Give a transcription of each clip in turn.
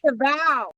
disavow.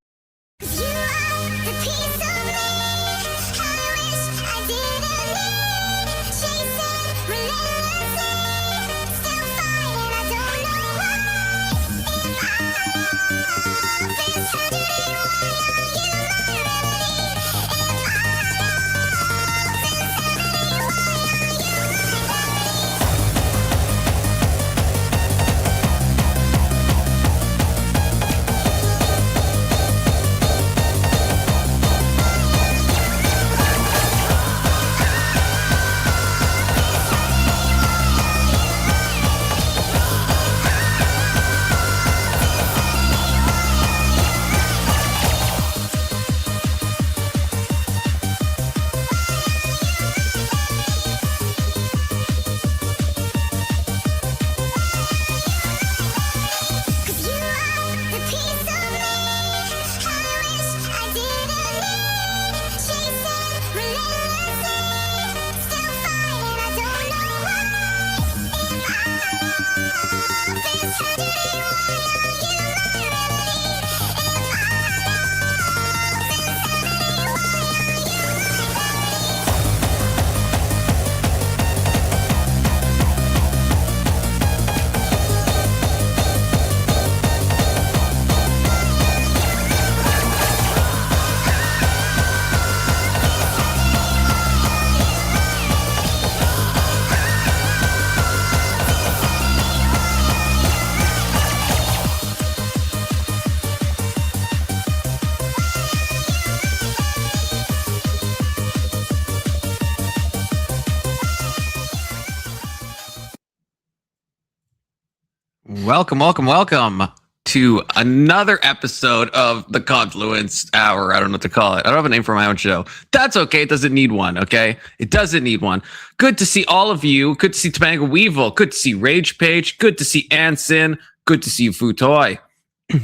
Welcome to another episode of the Confluence Hour. I don't know what to call it. I don't have a name for my own show. That's okay. It doesn't need one, okay? It doesn't need one. Good to see all of you. Good to see Topanga Weevil. Good to see Rage Page. Good to see Anson. Good to see you, Futoy.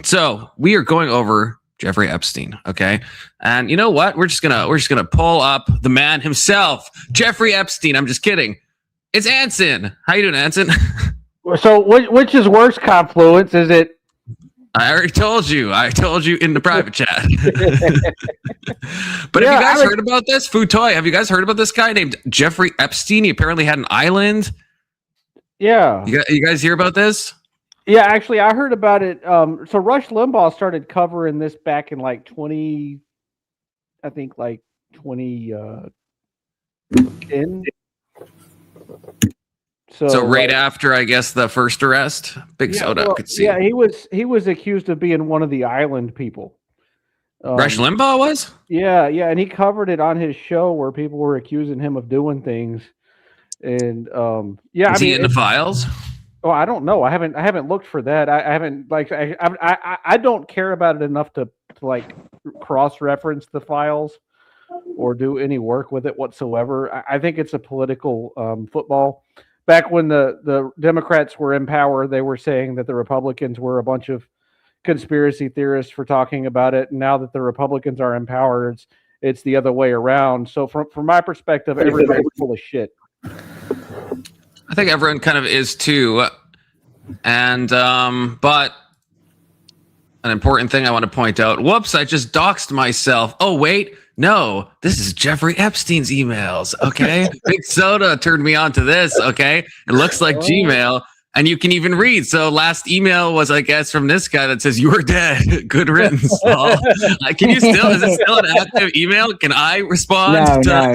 So we are going over Jeffrey Epstein, okay? And you know what? We're just gonna pull up the man himself, Jeffrey Epstein. I'm just kidding. It's Anson. How you doing, Anson? So which is worse, Confluence? Is it? I already told you. I told you in the private chat. But have you guys heard about this? Futoy, have you guys heard about this guy named Jeffrey Epstein? He apparently had an island. Yeah. You guys hear about this? Yeah, actually, I heard about it. So Rush Limbaugh started covering this back in like 2010. So right after, I guess, the first arrest, Big Soda could see. Yeah, he was accused of being one of the island people. Rush Limbaugh was? Yeah, and he covered it on his show where people were accusing him of doing things. And is he in the files? Oh, I don't know. I haven't looked for that. I haven't I don't care about it enough to like cross-reference the files or do any work with it whatsoever. I think it's a political football. Back when the Democrats were in power, they were saying that the Republicans were a bunch of conspiracy theorists for talking about it. And now that the Republicans are in power, it's the other way around. So from my perspective, everybody's full of shit. I think everyone kind of is too. And but an important thing I want to point out. Whoops, I just doxed myself. Oh, wait. No, this is Jeffrey Epstein's emails, okay? Big Soda turned me on to this, okay? It looks like Gmail, and you can even read. So last email was, I guess, from this guy that says, "You were dead. Good riddance, Paul." Can you still, is it still an active email? Can I respond? No.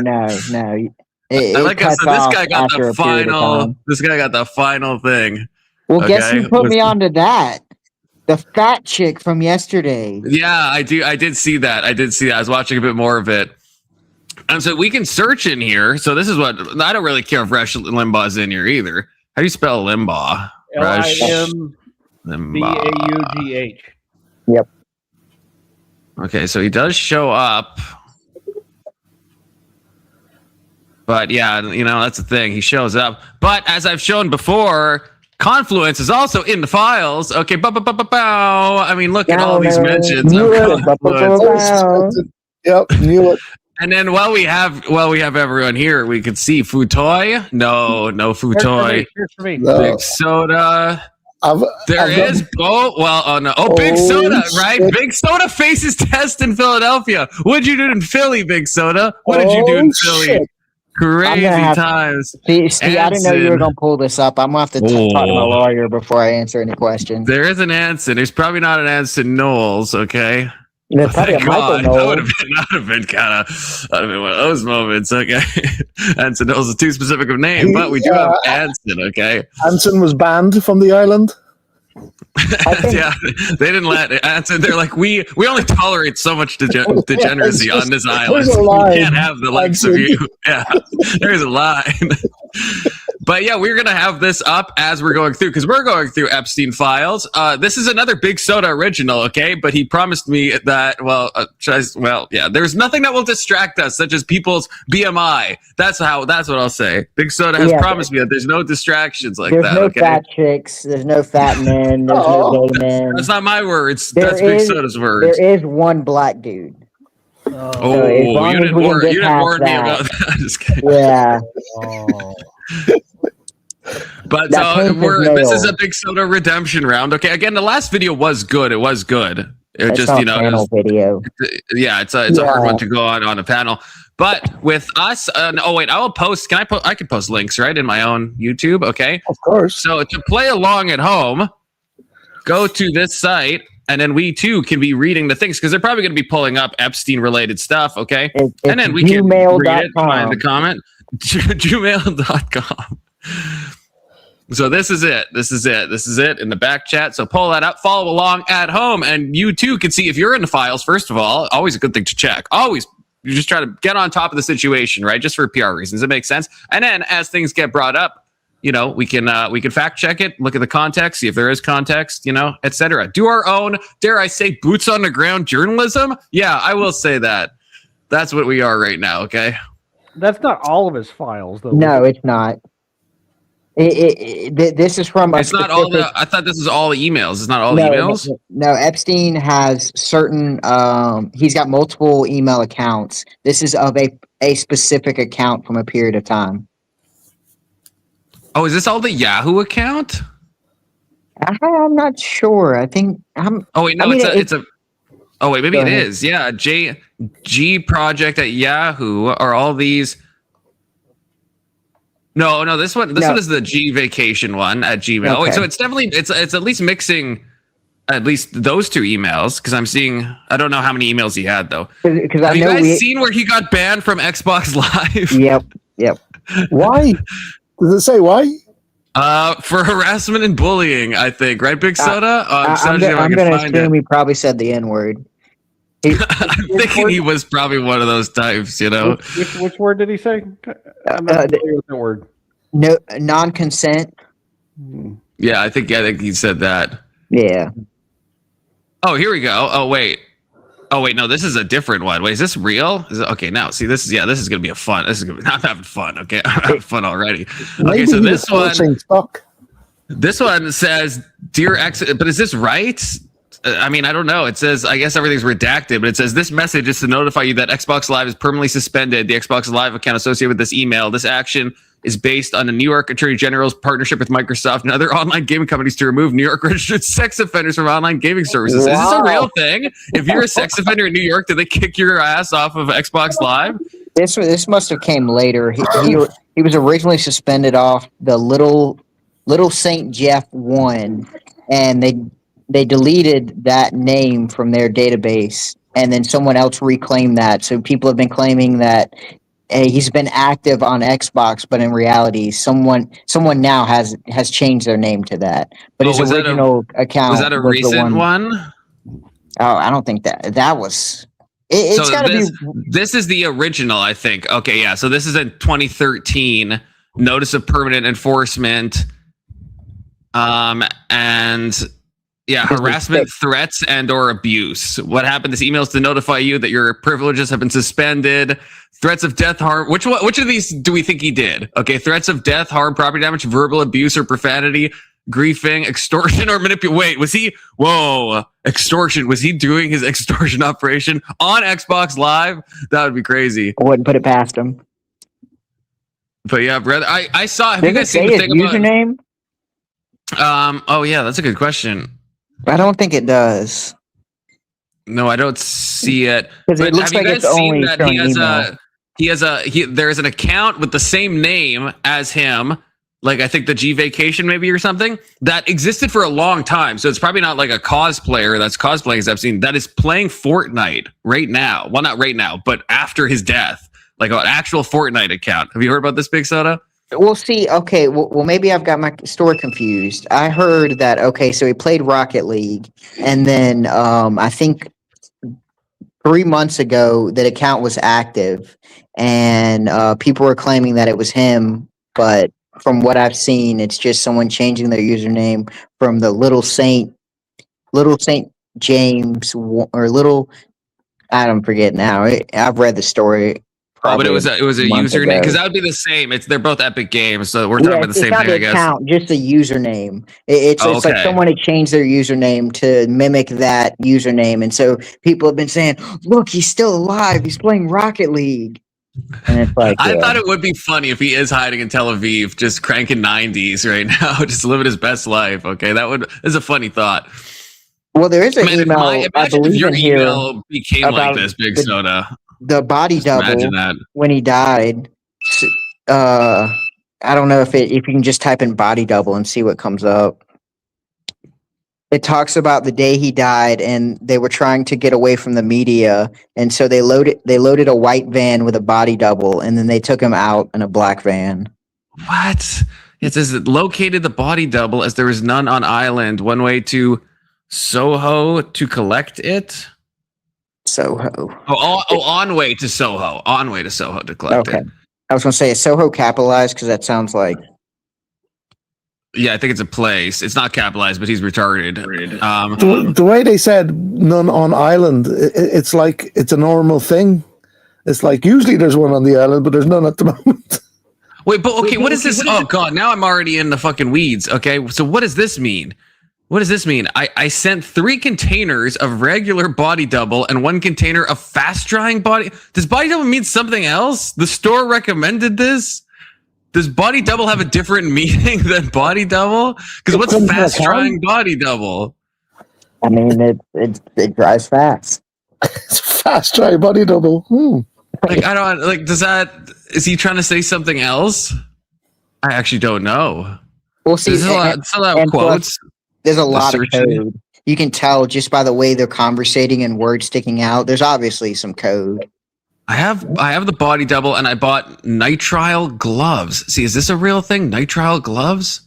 Like I said, this guy got the final. This guy got the final thing. Well, guess who put me onto that? The fat chick from yesterday. Yeah, I did see that. I was watching a bit more of it. And so we can search in here. So this is what I don't really care if Rush Limbaugh's in here either. How do you spell Limbaugh? Limbaughh. Yep. Okay, so he does show up. But yeah, that's the thing. He shows up. But as I've shown before, Confluence is also in the files. Okay, I mean, look at all these mentions of Confluence. Yep, knew it. And then while we have everyone here, we can see Futoy. No Futoy. Here's for me. Big Soda. Big Soda, right? shit. Big Soda faces test in Philadelphia. What'd you do in Philly, Big Soda? What did you do in Philly? Shit. Crazy times. See, I didn't know you were Anson. going to pull this up. I'm going to have to talk to my lawyer before I answer any questions. There is an Anson. There's probably not an Anson Knowles, okay? There's probably a Thank Michael God. Knowles. That would have been kind of one of those moments, okay? Anson Knowles is too specific of name, but we do have Anson, okay? Anson was banned from the island. Yeah, they didn't let Anson. They're like, we only tolerate so much degeneracy on this island. We can't have the likes of you. Yeah, there's a line. But yeah, we're gonna have this up as we're going through because we're going through Epstein files. This is another Big Soda original, okay? But he promised me that. There's nothing that will distract us, such as people's BMI. That's what I'll say. Big Soda has promised me that there's no distractions like that. There's no fat chicks. There's no fat men. There's no gay men. That's not my words. That's Big Soda's words. There is one black dude. You didn't warn me about that. Just kidding. Yeah. But this is a Big Soda redemption round. Okay, again, the last video was good. It was good. It just panel video. Yeah, it's a hard one to go on a panel. But with us, I will post. I can post links right in my own YouTube. Okay, of course. So to play along at home, go to this site. And then we too can be reading the things because they're probably going to be pulling up Epstein-related stuff, okay? And then we can read it, find the comment. Gmail.com. So this is it. This is it in the back chat. So pull that up, follow along at home, and you too can see if you're in the files. First of all, always a good thing to check. Always, you just try to get on top of the situation, right? Just for PR reasons. It makes sense. And then as things get brought up, we can fact check it, look at the context, see if there is context, etc. Do our own, dare I say, boots on the ground journalism? Yeah, I will say that. That's what we are right now, okay? That's not all of his files, though. No, it's not. This is from. It's not all the. I thought this is all the emails. It's not all the emails. No, Epstein has certain. He's got multiple email accounts. This is of a specific account from a period of time. Oh, is this all the Yahoo account? I'm not sure. I think I'm. Oh wait, no, it's a. Oh wait, maybe it is. Yeah, G Project at Yahoo are all these. No, this one is the G Vacation one at Gmail. Okay. Oh wait, so it's definitely it's at least mixing at least those two emails because I'm seeing. I don't know how many emails he had though. Have you guys seen where he got banned from Xbox Live? Yep. Why? Does it say why? For harassment and bullying, I think. Right, Big Soda? I'm going to assume he probably said the N-word. I'm thinking he was probably one of those types, Which word did he say? I'm not familiar with the word. No, non-consent. Yeah, I think he said that. Yeah. Oh, here we go. Oh, wait, no, this is a different one. Wait, is this real? Okay, now see this is going to be a fun. This is going to be not having fun. Okay, I'm having fun already. Okay, so this one says, "Dear X," but is this right? I mean, I don't know. It says, I guess everything's redacted, but it says this message is to notify you that Xbox Live is permanently suspended. The Xbox Live account associated with this email. This action is based on the New York Attorney General's partnership with Microsoft and other online gaming companies to remove New York registered sex offenders from online gaming services. Wow. Is this a real thing? If you're a sex offender in New York, do they kick your ass off of Xbox Live? This must have came later. He was originally suspended off the Little St. Jeff 1, and they deleted that name from their database, and then someone else reclaimed that. So people have been claiming that he's been active on Xbox, but in reality, someone now has changed their name to that. But his original account was that a recent one? Oh, I don't think that was. It's got to be. This is the original, I think. Okay, yeah. So this is in 2013. Notice of permanent enforcement. And. Yeah, harassment, threats, and/or abuse. What happened? This email is to notify you that your privileges have been suspended. Threats of death, harm. Which of these do we think he did? Okay, threats of death, harm, property damage, verbal abuse or profanity, griefing, extortion, or manipulation. Wait, was he? Whoa, extortion. Was he doing his extortion operation on Xbox Live? That would be crazy. I wouldn't put it past him. But yeah, brother, I saw. Have Did you guys say seen the his thing username? Oh yeah, that's a good question. I don't think it does. No, I don't see it. Because it But looks have you like guys it's seen only that showing email. there's an account with the same name as him, like I think the G Vacation maybe or something, that existed for a long time. So it's probably not like a cosplayer that's cosplaying as Epstein that is playing Fortnite right now. Well, not right now, but after his death, like an actual Fortnite account. Have you heard about this, Big Soda? We'll see. Okay, well, maybe I've got my story confused. I heard that, okay, so he played Rocket League, and then I think 3 months ago that account was active, and people were claiming that it was him, but from what I've seen, it's just someone changing their username from the Little Saint James, or Little, I don't forget now. I've read the story. Oh, but it was a month username ago. because that would be the same. They're both Epic Games, so we're talking about the same not thing, I the guess. account, just the username. It's like Okay. someone had changed their username to mimic that username, and so people have been saying, "Look, he's still alive. He's playing Rocket League." And it's like, I yeah. thought it would be funny if he is hiding in Tel Aviv, just cranking 90s right now, just living his best life. Okay, is a funny thought. Well, there is an Man, email. I imagine if believe your in here email became like about this, Big Soda. the body Just double imagine that. when he died. I don't know if you can just type in body double and see what comes up. It talks about the day he died, and they were trying to get away from the media, and so they loaded a white van with a body double, and then they took him out in a black van. What? It says it located the body double as there was none on island. One way to Soho to collect it. Soho. On way to Soho. On way to Soho to collect it. I was going to say, is Soho capitalized? Because that sounds like... Yeah, I think it's a place. It's not capitalized, but he's retarded. The way they said none on island, it's like it's a normal thing. It's like usually there's one on the island, but there's none at the moment. Wait, but okay, what is this? Oh God, now I'm already in the fucking weeds. Okay, so what does this mean? What does this mean? I sent 3 containers of regular body double and 1 container of fast drying body. Does body double mean something else? The store recommended this. Does body double have a different meaning than body double? Because what's fast drying body double? I mean, it dries fast. It's fast dry body double. Like I don't like. Is he trying to say something else? I actually don't know. We'll see. There's a lot of quotes. There's a lot of code. You can tell just by the way they're conversating and words sticking out. There's obviously some code. I have the body double, and I bought nitrile gloves. See, is this a real thing? Nitrile gloves?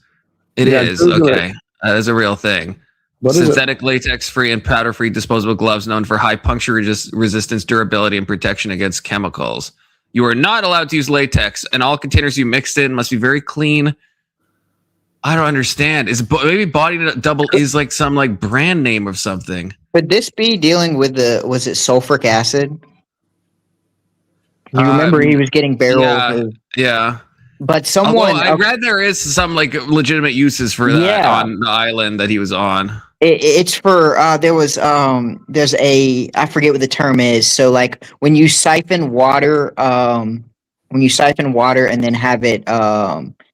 It is. Okay, that is a real thing. Synthetic, latex-free, and powder-free disposable gloves known for high puncture resistance, durability, and protection against chemicals. You are not allowed to use latex, and all containers you mixed in must be very clean. I don't understand. Maybe body double is like some like brand name of something. Could this be dealing with was it sulfuric acid? You remember he was getting barrels. Yeah. But someone... I read there is some like legitimate uses for that on the island that he was on. It's for there's I forget what the term is. So like when you siphon water and then have it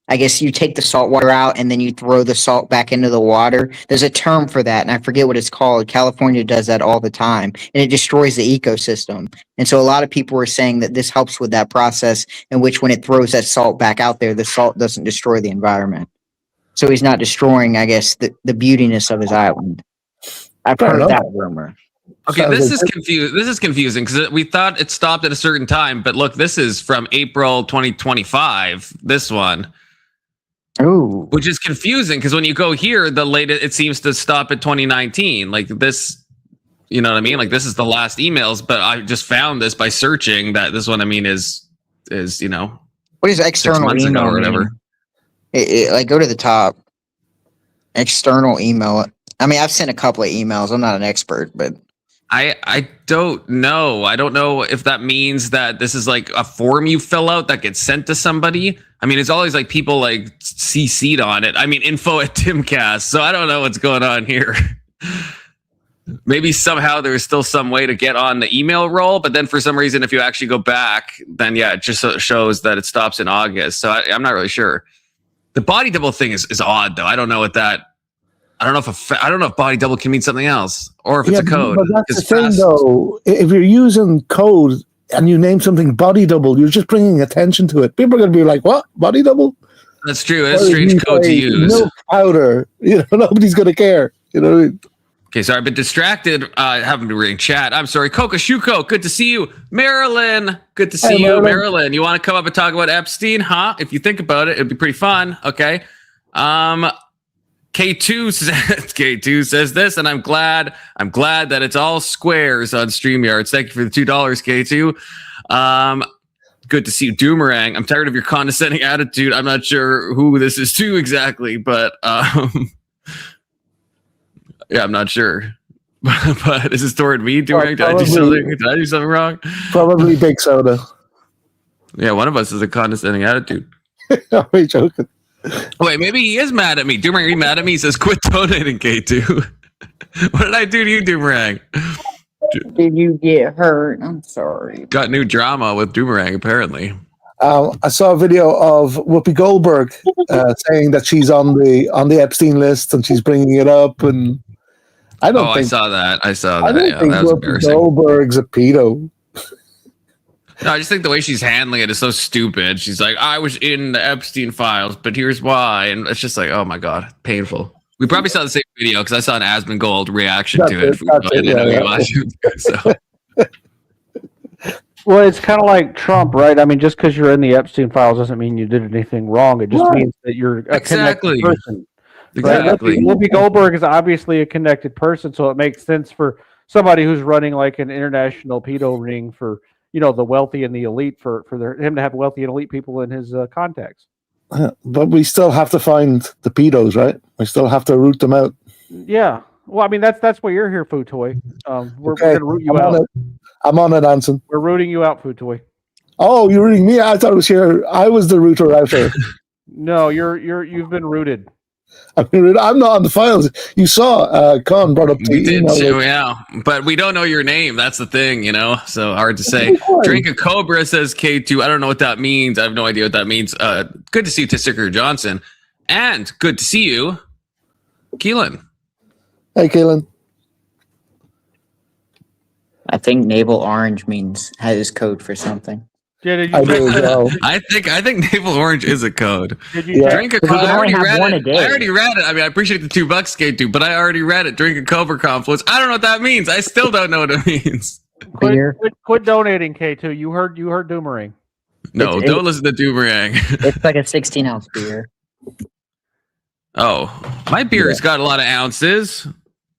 I guess you take the salt water out and then you throw the salt back into the water. There's a term for that, and I forget what it's called. California does that all the time, and it destroys the ecosystem. And so a lot of people were saying that this helps with that process in which when it throws that salt back out there, the salt doesn't destroy the environment. So he's not destroying, I guess, the beautiness of his island. I've heard that rumor. Okay, this is confusing because we thought it stopped at a certain time, but look, this is from April 2025. This one. Ooh. Which is confusing because when you go here, the latest it seems to stop at 2019. Like this, you know what I mean? Like this is the last emails, but I just found this by searching that this one. I mean, is you know, what is external email or whatever? Like go to the top. External email. I mean, I've sent a couple of emails. I'm not an expert, but I don't know. I don't know if that means that this is like a form you fill out that gets sent to somebody. I mean, it's always like people like CC'd on it. I mean, info@Timcast. So I don't know what's going on here. Maybe somehow there's still some way to get on the email roll, but then for some reason, if you actually go back, then yeah, it just shows that it stops in August. So I'm not really sure. The body double thing is odd though. I don't know what that. I don't know if body double can mean something else or if it's a code. But that's the thing, though. If you're using code and you name something body double, you're just bringing attention to it. People are going to be like, "What? Body double?" That's true. That's a strange code to use. Milk powder. Nobody's going to care. Okay, so I've been distracted. I haven't been reading chat. I'm sorry. Coca Shuko, good to see you. Marilyn, good to see you. Marilyn, you want to come up and talk about Epstein? Huh? If you think about it, it'd be pretty fun. Okay. K2 says this, and I'm glad that it's all squares on StreamYards. Thank you for the $2, K2. Good to see you, Doomerang. I'm tired of your condescending attitude. I'm not sure who this is to exactly, but yeah, I'm not sure. But is this toward me, Doomerang? Did I do something wrong? Probably Big Soda. Yeah, one of us has a condescending attitude. Are we joking? Wait, maybe he is mad at me. Doomerang, are you mad at me? He says, quit donating, K2. What did I do to you, Doomerang? Did you get hurt? I'm sorry. Got new drama with Doomerang, apparently. I saw a video of Whoopi Goldberg saying that she's on the Epstein list and she's bringing it up. And I saw that. I don't think that was Whoopi Goldberg's a pedo. No, I just think the way she's handling it is so stupid. She's like, I was in the Epstein files, but here's why. And it's just like, oh my God, painful. We probably saw the same video because I saw an Asmongold reaction to it. Well, it's kind of like Trump, right? I mean, just because you're in the Epstein files doesn't mean you did anything wrong. It just means that you're a connected person. Exactly. Right? Whoopi Goldberg is obviously a connected person, so it makes sense for somebody who's running like an international pedo ring for the wealthy and the elite for him to have wealthy and elite people in his contacts. But we still have to find the pedos, right? We still have to root them out. Yeah. Well, I mean, that's why you're here, Food Toy. We're going to root you out. I'm on it, Anson. We're rooting you out, Food Toy. Oh, you're rooting me? I thought it was here. I was the rooter out there. No, you've been rooted. I'm not on the files. You saw Con brought up the email. Yeah, but we don't know your name. That's the thing, so hard to say. Drink a Cobra says K2. I don't know what that means. I have no idea what that means. Good to see you, Testicker Johnson. And good to see you, Keelan. Hey, Keelan. I think navel orange has code for something. Yeah, did you I think navel orange is a code. Did you drink a Cobra? I already read it. I mean, I appreciate the $2, K2, but I already read it. Drink a Cobra Confluence. I don't know what that means. I still don't know what it means. Quit donating, K2. You heard Doomerang. No, don't listen to Doomerang. It's like a 16-ounce beer. Oh, my beer's got a lot of ounces.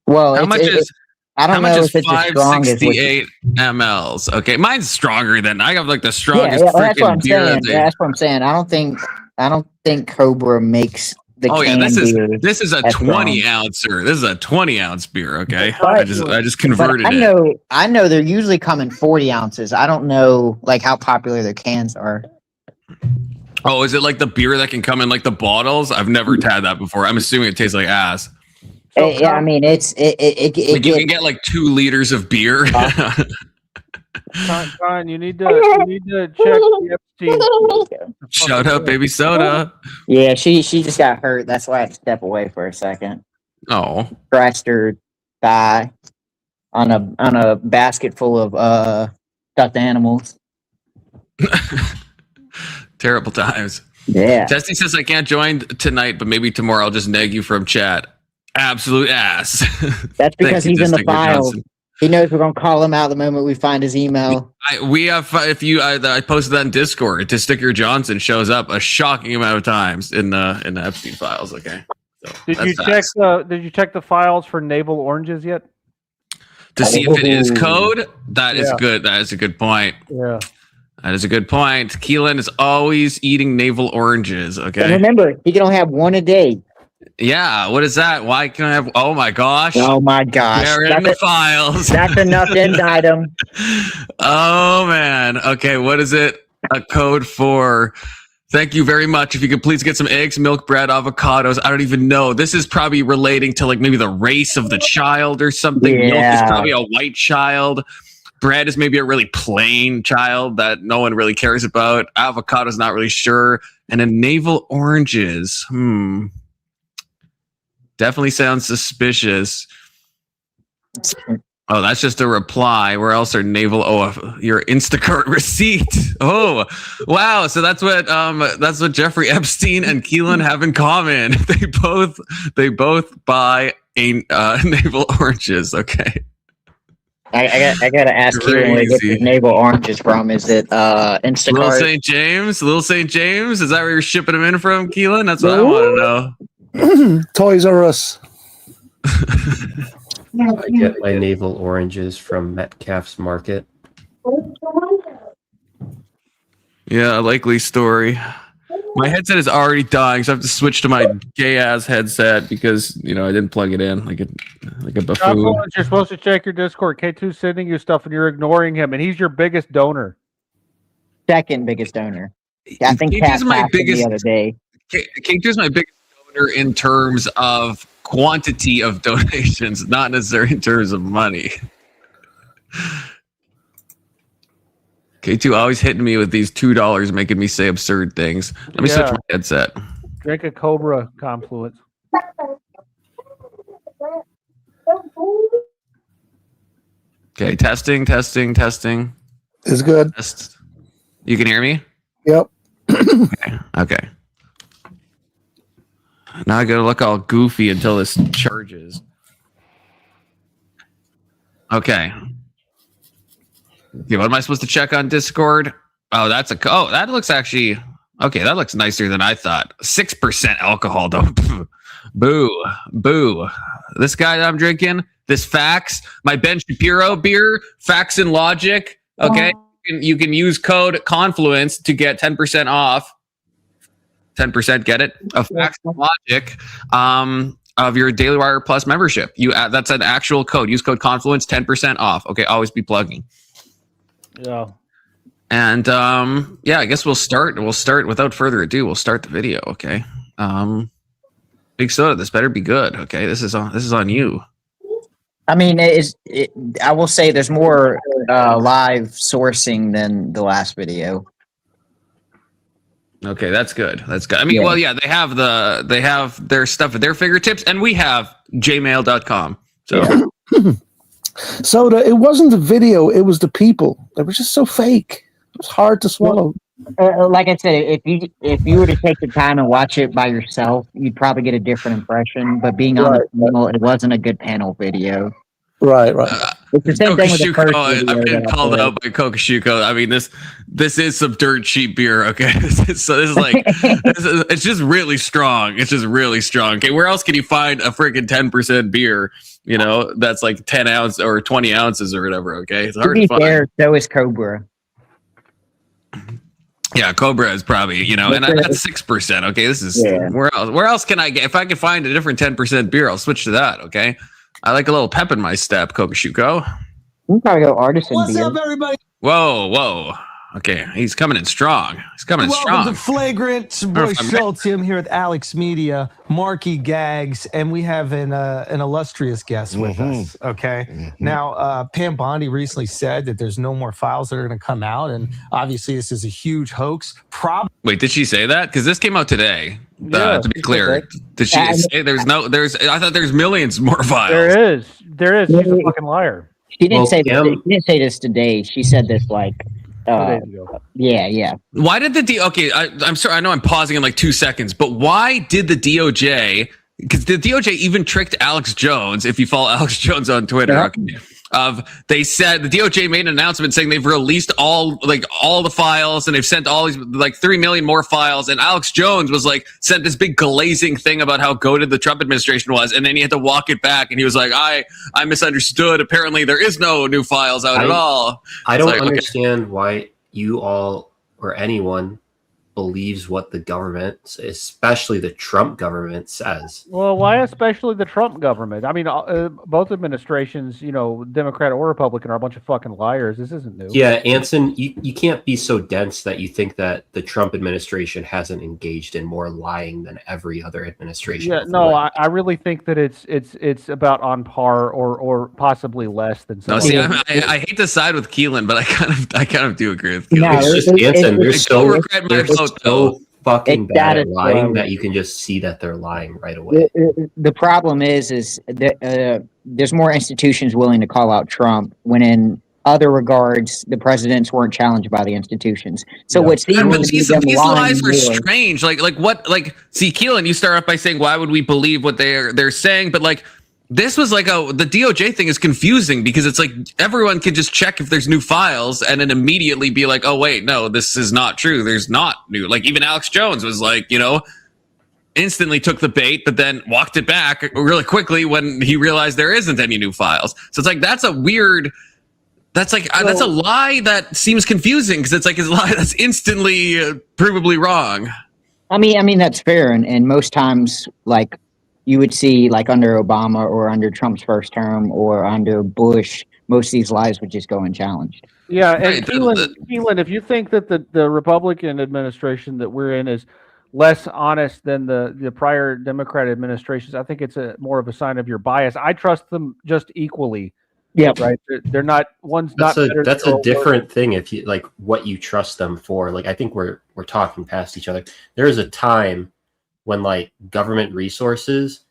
Well, how much is? I don't know if it's 568 mLs. Okay, mine's stronger than I have like the strongest freaking beer. That's what I'm saying. I don't think Cobra makes the can this is a 20-ouncer. This is a 20-ounce beer. Okay, I just converted it. I know they're usually come in 40 ounces. I don't know like how popular their cans are. Oh, is it like the beer that can come in like the bottles? I've never had that before. I'm assuming it tastes like ass. So, I mean, you can get like 2 liters of beer. Con, you need to check the Epstein. Shut up, baby soda. Yeah, she just got hurt. That's why I had to step away for a second. Oh, scratched her thigh on a basket full of stuffed animals. Terrible times. Yeah. Testy says I can't join tonight, but maybe tomorrow I'll just nag you from chat. Absolute ass. That's because he's in the files. He knows we're gonna call him out the moment we find his email. I posted that in Discord. Testicker Johnson shows up a shocking amount of times in the Epstein files. Okay. So did you check the files for navel oranges yet? To see if it is code? That is good. That is a good point. Yeah. That is a good point. Keelan is always eating navel oranges. Okay. And remember, he can only have one a day. Yeah, what is that? Why can I have? Oh my gosh! Oh my gosh! They're in the files. That's enough to indict him. Oh man. Okay, what is it? A code for? Thank you very much. If you could please get some eggs, milk, bread, avocados. I don't even know. This is probably relating to like maybe the race of the child or something. Yeah. Milk is probably a white child. Bread is maybe a really plain child that no one really cares about. Avocado's not really sure. and a navel oranges. Definitely sounds suspicious. Oh, that's just a reply. Where else are naval? Oh, your Instacart receipt. Oh, wow. So that's what Jeffrey Epstein and Keelan have in common. They both buy naval oranges. Okay. I gotta ask you where to get the naval oranges from. Is it Instacart? Little St. James? Is that where you're shipping them in from, Keelan? That's what I want to know. Toys R Us. I get my navel oranges from Metcalf's Market. Yeah, a likely story. My headset is already dying, so I have to switch to my gay-ass headset because, I didn't plug it in like a buffoon. You're supposed to check your Discord. K2's sending you stuff, and you're ignoring him, and he's your biggest donor. Second biggest donor. I think K2's my biggest the other day. K2's my biggest donor in terms of quantity of donations, not necessarily in terms of money. K2 always hitting me with these $2, making me say absurd things. Let me switch my headset. Drink a Cobra Confluence. Okay, testing. It's good. Test. You can hear me? Yep. Okay. Now I gotta look all goofy until this charges. Okay, what am I supposed to check on Discord? Oh, that looks actually okay. That looks nicer than I thought. 6% alcohol though. Boo. This guy that I'm drinking, this Facts, my Ben Shapiro beer, Facts and Logic. Okay, you can use code Confluence to get 10% off. 10%, get it? Of Facts and Logic, of your Daily Wire Plus membership. That's an actual code. Use code Confluence, 10% off. Okay, always be plugging. Yeah. And I guess we'll start without further ado. We'll start the video. Okay. Big Soda, this better be good. Okay, this is on you. I mean, I will say there's more live sourcing than the last video. Okay, that's good. I mean, well, yeah, they have their stuff at their fingertips, and we have jmail.com. So, Soda, it wasn't the video; it was the people. They were just so fake. It was hard to swallow. Like I said, if you were to take the time and watch it by yourself, you'd probably get a different impression. But being on the panel, it wasn't a good panel video. Right. It's the same thing with the first video. I've been called out by Kokoshuko. I mean, this is some dirt cheap beer. Okay, this is like it's just really strong. It's just really strong. Okay, where else can you find a freaking 10% beer? That's like 10 ounces or 20 ounces or whatever. Okay, it's hard to find. Fair, so is Cobra. Yeah, Cobra is probably, and that's 6%. Okay, this is where else can I get? If I can find a different 10% beer, I'll switch to that. Okay, I like a little pep in my step, Kokoshuko. You can probably go artisan What's beer. up, everybody? Whoa. Okay, he's coming in strong. Welcome to Flagrant. Boy Shultz. I'm here with Alex Media, Marky Gags, and we have an illustrious guest with us. Okay. Now, Pam Bondi recently said that there's no more files that are going to come out, and obviously this is a huge hoax. Wait, did she say that? Because this came out today. To be clear, did she say there's? I thought there's millions more files. There is. She's a fucking liar. She didn't say this. She didn't say this today. She said this like. Yeah. Why did I'm sorry, I know I'm pausing in like 2 seconds, but why did the DOJ, because the DOJ even tricked Alex Jones, if you follow Alex Jones on Twitter, they said the DOJ made an announcement saying they've released all the files and they've sent all these like 3 million more files, and Alex Jones was like sent this big glazing thing about how goated the Trump administration was, and then he had to walk it back, and he was like, I misunderstood. Apparently there is no new files out at all. I don't understand why you all or anyone believes what the government, especially the Trump government, says. Well, why especially the Trump government? I mean, both administrations, Democrat or Republican, are a bunch of fucking liars. This isn't new. Yeah, Anson, you can't be so dense that you think that the Trump administration hasn't engaged in more lying than every other administration. Yeah, no, I really think that it's about on par or possibly less than. No, see, I hate to side with Keelan, but I kind of do agree with Keelan. No, it's just Anson. fucking bad at lying that you can just see that they're lying right away. The problem is that there's more institutions willing to call out Trump when in other regards the presidents weren't challenged by the institutions. So what seems to be them these lies lying are strange. Like what? Like, see, Keelan, you start off by saying, why would we believe what they're saying? But like, this was like the DOJ thing is confusing because it's like everyone can just check if there's new files and then immediately be like, oh wait, no, this is not true. There's not new. Like even Alex Jones was like, instantly took the bait, but then walked it back really quickly when he realized there isn't any new files. So it's like that's a lie that seems confusing because it's like a lie that's instantly provably wrong. I mean that's fair, and most times like you would see like under Obama or under Trump's first term or under Bush, most of these lies would just go unchallenged. Yeah, and Keelan, if you think that the Republican administration that we're in is less honest than the prior Democrat administrations, I think it's more of a sign of your bias. I trust them just equally. Yeah, right. They're not one's that's not. That's a different thing. If you like what you trust them for. Like I think we're talking past each other. There is a time when like government resources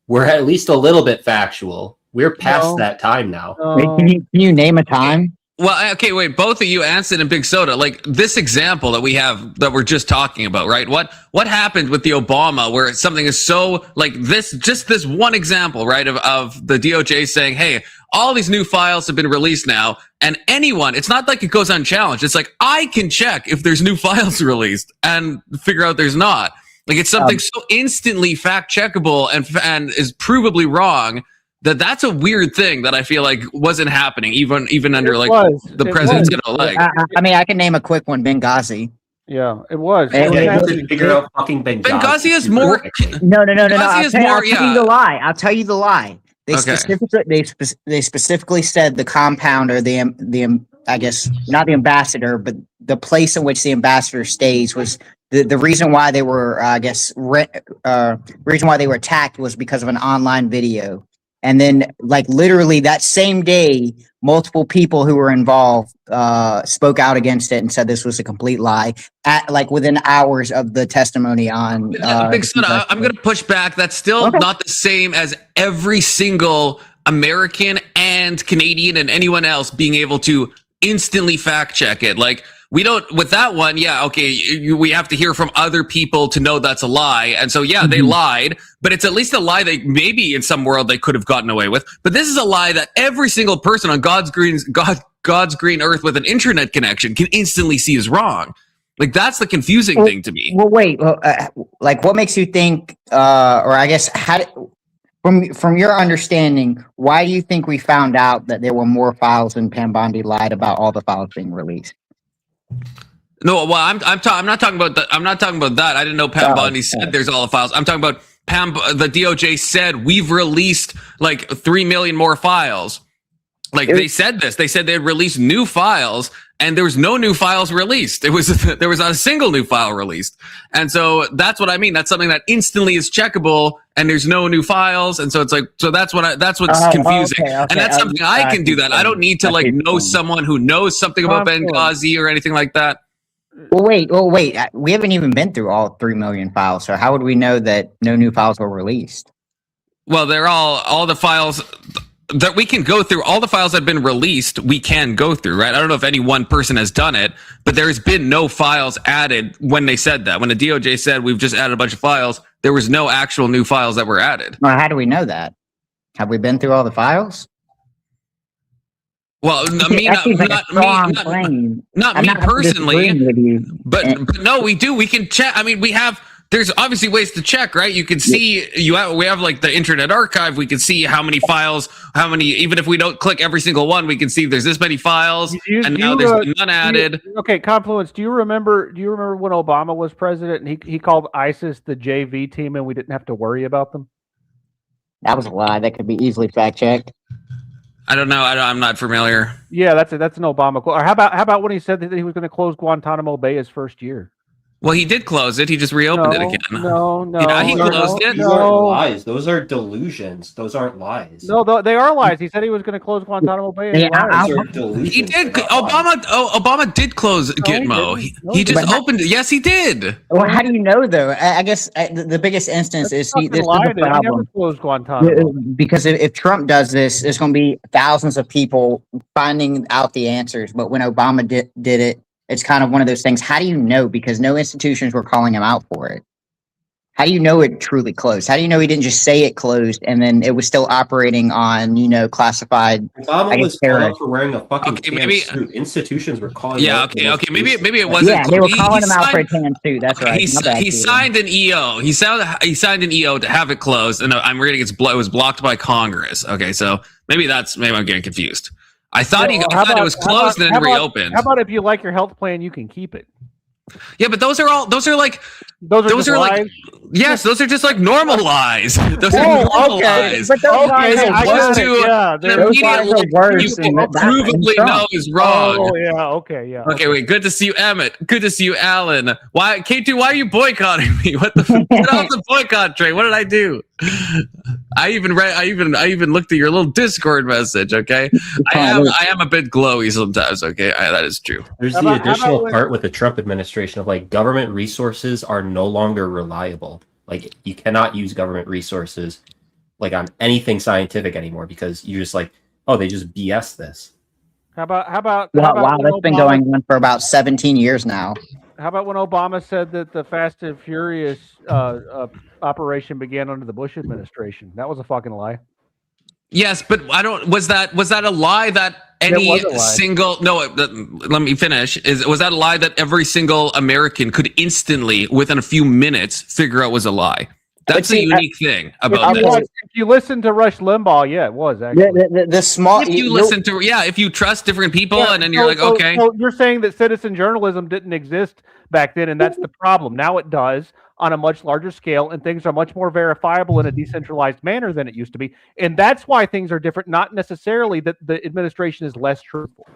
were at least a little bit factual. We're past that time now. Wait, can you name a time? Well, okay, wait. Both of you, Anson and Big Soda, like this example that we have that we're just talking about, right? What happened with the Obama where something is so like this? Just this one example, right? Of the DOJ saying, "Hey, all these new files have been released now," and anyone, it's not like it goes unchallenged. It's like I can check if there's new files released and figure out there's not. Like it's something so instantly fact checkable and is provably wrong. That's a weird thing that I feel like wasn't happening even under like the president's like. I mean, I can name a quick one: Benghazi. Yeah, it was. You could figure out fucking Benghazi. Benghazi is more. No. I'll tell you the lie. I'll tell you the lie. They specifically said the compound or the I guess not the ambassador, but the place in which the ambassador stays was the reason why they were reason why they were attacked was because of an online video. And then, like, literally that same day, multiple people who were involved spoke out against it and said this was a complete lie, within hours of the testimony on... Big Son, I'm going to push back. That's still not the same as every single American and Canadian and anyone else being able to instantly fact check it. Like, we don't, with that one, we have to hear from other people to know that's a lie. And so, they lied, but it's at least a lie they maybe in some world they could have gotten away with. But this is a lie that every single person on God's green earth with an internet connection can instantly see is wrong. Like, that's the confusing thing to me. Well, wait, what makes you think, or I guess, from your understanding, why do you think we found out that there were more files than Pam Bondi lied about all the files being released? No, well, I'm not talking about that. I'm not talking about that. I didn't know Pam Bondi said there's all the files. I'm talking about the DOJ said we've released like 3 million more files. Like they said this. They said they'd released new files, and there was no new files released. There was not a single new file released. And so that's what I mean. That's something that instantly is checkable, and there's no new files. And so it's like, so that's what's confusing. Okay, and that's something I can do that. I don't need to like know someone who knows something about Benghazi or anything like that. Well, wait. We haven't even been through all 3 million files. So how would we know that no new files were released? Well, they're all the files that we can go through. All the files that have been released, we can go through, right? I don't know if any one person has done it, but there's been no files added when they said that. When the DOJ said we've just added a bunch of files, there was no actual new files that were added. Well, how do we know that? Have we been through all the files? Well, not me personally, but no, we do. We can check. I mean, there's obviously ways to check, right? You can see we have like the Internet Archive. We can see how many files, even if we don't click every single one, we can see there's this many files, and now there's none added. Okay, Confluence. Do you remember when Obama was president and he called ISIS the JV team and we didn't have to worry about them? That was a lie. That could be easily fact checked. I don't know. I'm not familiar. Yeah, that's an Obama quote. Or how about when he said that he was going to close Guantanamo Bay his first year? Well, he did close it. He just reopened it again. No. Yeah, he closed it. These aren't lies. Those are delusions. Those aren't lies. No, they are lies. He said he was going to close Guantanamo Bay. Those are delusions. He did. Obama did close Gitmo. He just opened it. Yes, he did. Well, how do you know though? I guess the biggest instance is this is the problem. Never closed Guantanamo. Because if Trump does this, there's going to be thousands of people finding out the answers. But when Obama did it, it's kind of one of those things. How do you know? Because no institutions were calling him out for it. How do you know it truly closed? How do you know he didn't just say it closed and then it was still operating on, classified? Obama was called out for wearing a fucking tan suit. Institutions were calling him out. Okay. Maybe it wasn't. Yeah, they were calling him out for a tan suit. That's right. He signed an EO. He signed an EO to have it closed, and I'm reading it was blocked by Congress. Okay, so maybe I'm getting confused. I thought it was closed and then reopened. How about if you like your health plan, you can keep it? Yeah, but those are lies. Like yes, those are just like normal lies. Those are normal lies. But those lies are worse. You provably know is wrong. Oh yeah, okay. Okay, wait. Good to see you, Emmett. Good to see you, Alan. Why, K2? Why are you boycotting me? What the? Get off the boycott train. What did I do? I even looked at your little Discord message. Okay, I am a bit glowy sometimes. Okay, that is true. There's the additional part with the Trump administration of like government resources are no longer reliable. Like you cannot use government resources like on anything scientific anymore because you're just like, oh, they just BS this. How about wow, that's been going on for about 17 years now. How about when Obama said that the Fast and Furious operation began under the Bush administration? That was a fucking lie. Yes, but was that a lie that any single let me finish. Was that a lie that every single American could instantly within a few minutes figure out was a lie? That's a unique thing about this. If you listen to Rush Limbaugh, yeah, it was actually. If you trust different people and then you're okay. So you're saying that citizen journalism didn't exist back then, and that's the problem. Now it does on a much larger scale, and things are much more verifiable in a decentralized manner than it used to be. And that's why things are different, not necessarily that the administration is less truthful.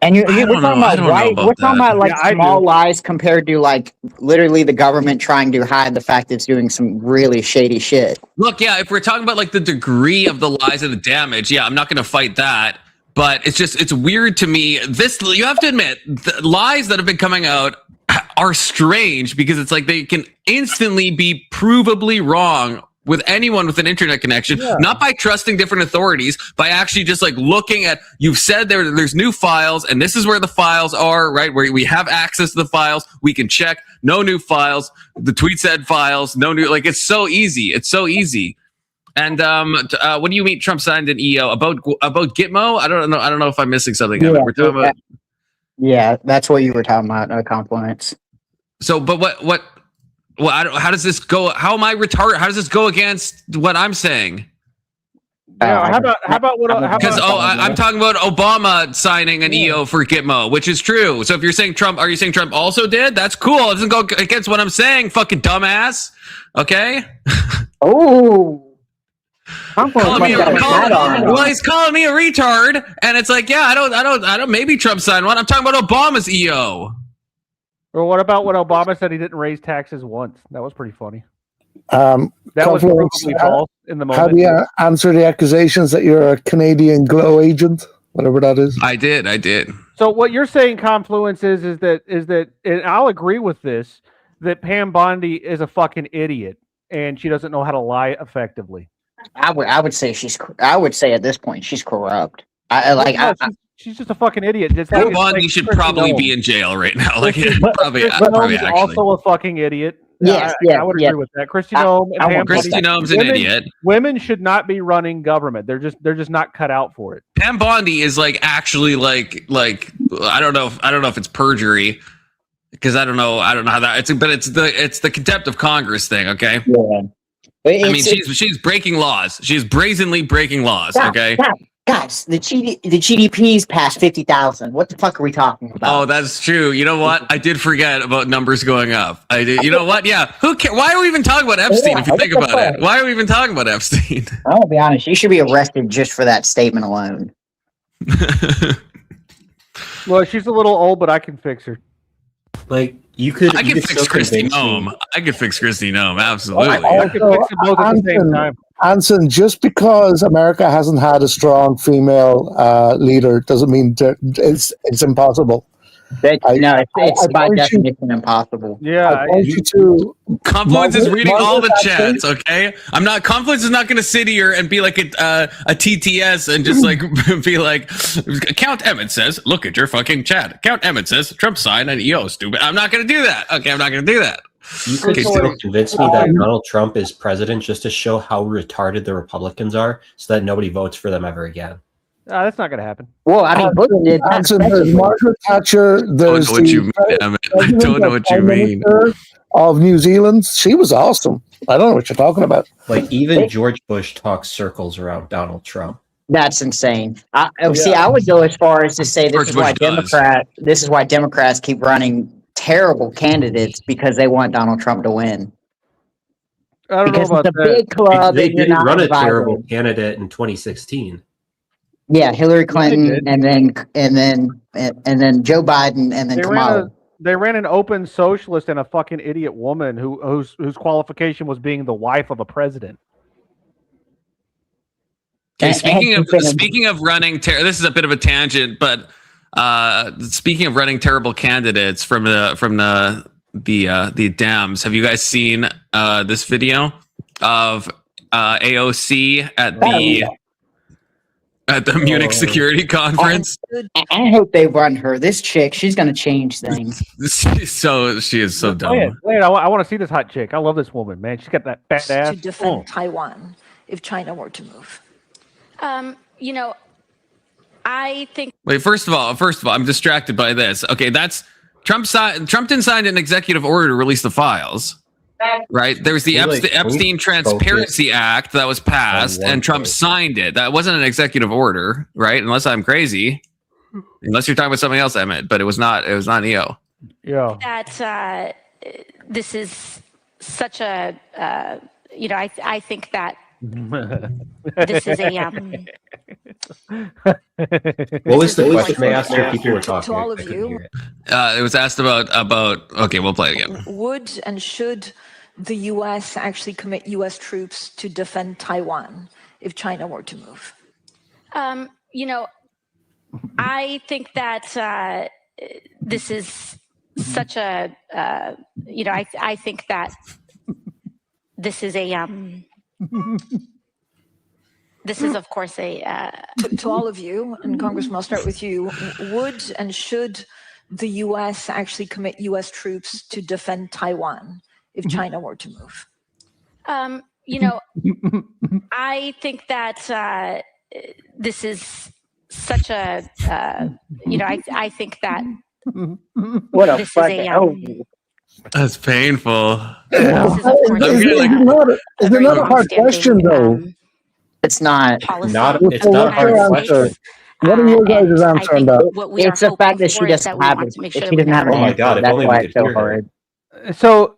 And we're talking about small lies compared to like literally the government trying to hide the fact it's doing some really shady shit. Look, yeah, if we're talking about like the degree of the lies and the damage, yeah, I'm not going to fight that. But it's weird to me. You have to admit, the lies that have been coming out are strange because it's like they can instantly be provably wrong with anyone with an internet connection, not by trusting different authorities, by actually just like looking at, you've said there's new files and this is where the files are, right? Where we have access to the files, we can check, no new files, the tweet said files, no new, like it's so easy. It's so easy. And what do you mean Trump signed an EO about Gitmo? I don't know if I'm missing something. Yeah, we're talking about. Yeah, that's what you were talking about, compliments. So, but what how does this go? How am I retarded? How does this go against what I'm saying? Yeah, how about I'm talking about Obama signing an EO for Gitmo, which is true. So if you're saying Trump, are you saying Trump also did? That's cool. It doesn't go against what I'm saying, fucking dumbass. Okay. Oh. He's calling me a retard, and it's like, yeah, I don't. Maybe Trump signed one. I'm talking about Obama's EO. Or what about when Obama said he didn't raise taxes once? That was pretty funny. That was probably false in the moment. How do you answer the accusations that you're a Canadian glow agent, whatever that is? I did. So what you're saying, Confluence, is that, and I'll agree with this, that Pam Bondi is a fucking idiot and she doesn't know how to lie effectively. I would say at this point she's corrupt. She's just a fucking idiot. Pam Bondi should probably be in jail right now. Like, probably actually. Also a fucking idiot. Yes, I would agree with that. Kristi Noem's an idiot. Women should not be running government. They're just not cut out for it. Pam Bondi is like actually like I don't know if it's perjury because I don't know how that it's the contempt of Congress thing. Okay. Yeah. I mean, she's breaking laws. She's brazenly breaking laws. Okay. Guys, the GDP's past 50,000. What the fuck are we talking about? Oh, that's true. You know what? I did forget about numbers going up. I did. You know what? Yeah. Who cares? Why are we even talking about Epstein? If you think about it, why are we even talking about Epstein? I'll be honest. You should be arrested just for that statement alone. Well, she's a little old, but I can fix her. Like, You could. I you could could fix still Christy convince me. Nome. I could fix Christy Nome. Absolutely. I could fix them both at the same time. Anson, just because America hasn't had a strong female leader doesn't mean it's impossible. It's by definition impossible. Yeah, I point you to Confluence is reading all the Thatcher. chats, okay? Confluence is not going to sit here and be like a TTS and just like be like, Count Emmett says, look at your fucking chat. Count Emmett says, Trump signed an EO, stupid. I'm not going to do that. Okay, I'm not going to do that. You could still convince me that Donald Trump is president just to show how retarded the Republicans are so that nobody votes for them ever again. That's not going to happen. Well, I mean, Bush did. There's Margaret Thatcher. There's I don't know what you mean, Emmett. I don't know what you mean. Of New Zealand, she was awesome. I don't know what you're talking about. Like even George Bush talks circles around Donald Trump. That's insane. See, I would go as far as to say George this is why Democrats keep running terrible candidates because they want Donald Trump to win. I don't know about it's a big club. They and you're didn't not run a divided. terrible candidate in 2016. Yeah, Hillary Clinton, and then Joe Biden, and then Kamala. They ran an open socialist and a fucking idiot woman whose qualification was being the wife of a president. Okay, speaking of running, this is a bit of a tangent, but speaking of running terrible candidates from the Dems, have you guys seen this video of AOC at the Munich Security Conference? I hope they run her. This chick, she's going to change things. She is so dumb. Wait, I want to see this hot chick. I love this woman, man. She's got that fat ass. To defend Taiwan if China were to move. I think. Wait, first of all, I'm distracted by this. Okay, that's Trump didn't sign an executive order to release the files. Right, there was the Epstein Transparency Act that was passed, and Trump signed it. That wasn't an executive order, right? Unless I'm crazy, unless you're talking about something else, Emmett. But it was not EO. Yeah. That this is such a I think that this is a What was the question they asked her? People were talking to all of you. It was asked about. Okay, we'll play it again. Would and should the U.S. actually commit U.S. troops to defend Taiwan if China were to move? I think that this is such a. I think that this is a. This is, of course, a to all of you, and Congressman, I'll start with you. Would and should the U.S. actually commit U.S. troops to defend Taiwan if China were to move? I think that this is such a. I think that. What a fucking. That's painful. It's not a hard question, though. It's not. It's not a hard question. What are your guys' answer on that? It's the fact that she doesn't have it. If she doesn't have an answer, God, that's why it's so hard. So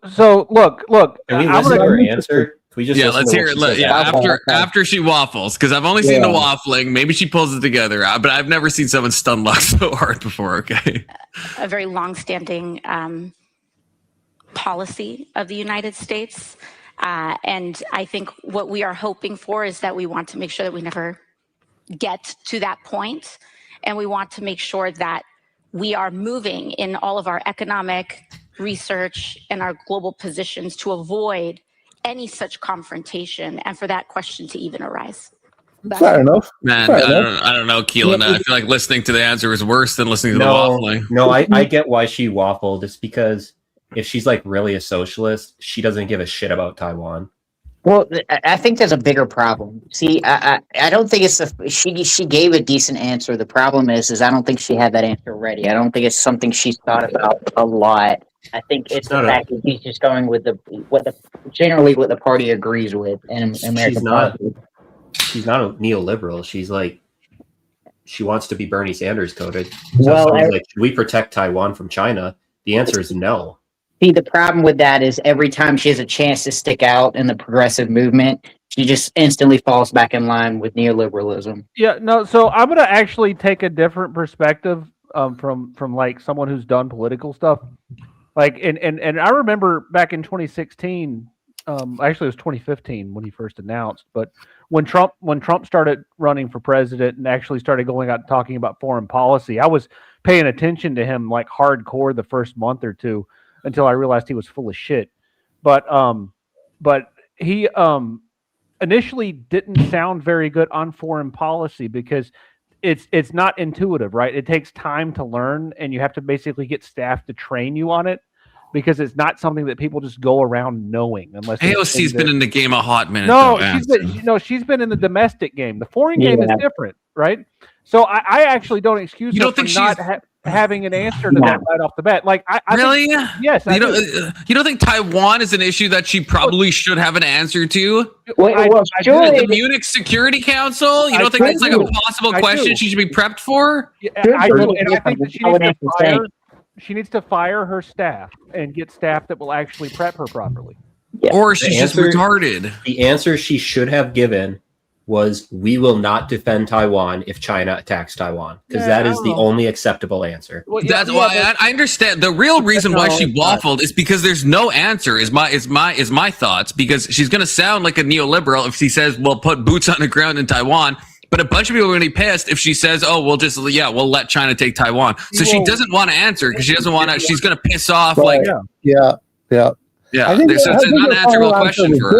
look. Can we listen to her answer? Can we just let's hear it. After she waffles, because I've only seen the waffling. Maybe she pulls it together, but I've never seen someone stun lock so hard before. Okay. A very long-standing policy of the United States. And I think what we are hoping for is that we want to make sure that we never get to that point. And we want to make sure that we are moving in all of our economic research and our global positions to avoid any such confrontation and for that question to even arise. Fair enough. Man, I don't know, Keelan. I feel like listening to the answer is worse than listening to the waffling. No, I get why she waffled. It's because if she's like really a socialist, she doesn't give a shit about Taiwan. Well, I think there's a bigger problem. See, I don't think it's she gave a decent answer. The problem is I don't think she had that answer ready. I don't think it's something she's thought about a lot. I think it's the fact that she's just going with what the party agrees with in American politics. She's not a neoliberal. She's like, she wants to be Bernie Sanders coded. So like, should we protect Taiwan from China? The answer is no. See, the problem with that is every time she has a chance to stick out in the progressive movement, she just instantly falls back in line with neoliberalism. Yeah, no. So I'm gonna actually take a different perspective from like someone who's done political stuff. Like, and I remember back in 2016, actually it was 2015 when he first announced, but when Trump started running for president and actually started going out and talking about foreign policy, I was paying attention to him like hardcore the first month or two until I realized he was full of shit. But he initially didn't sound very good on foreign policy because it's not intuitive, right? It takes time to learn, and you have to basically get staff to train you on it because it's not something that people just go around knowing. Unless AOC's been in the game a hot minute. No, she's been in the domestic game. The foreign game is different, right? So I actually don't excuse her for not having an answer to that right off the bat. Like, I really? Think, yes. You don't think Taiwan is an issue that she probably should have an answer to? The Munich Security Council? You don't think that's like a possible question she should be prepped for? Yeah, I do, and I think that she needs to fire her staff and get staff that will actually prep her properly. Yeah. Or she's just retarded. The answer she should have given was, we will not defend Taiwan if China attacks Taiwan, because that is the only acceptable answer. Well, that's why I understand. The real reason why she waffled is because there's no answer. Is my thoughts, because she's going to sound like a neoliberal if she says we'll put boots on the ground in Taiwan. But a bunch of people are going to be pissed if she says, "Oh, we'll let China take Taiwan." So she doesn't want to answer because she doesn't want to. She's going to piss off. I think it's an unanswerable question for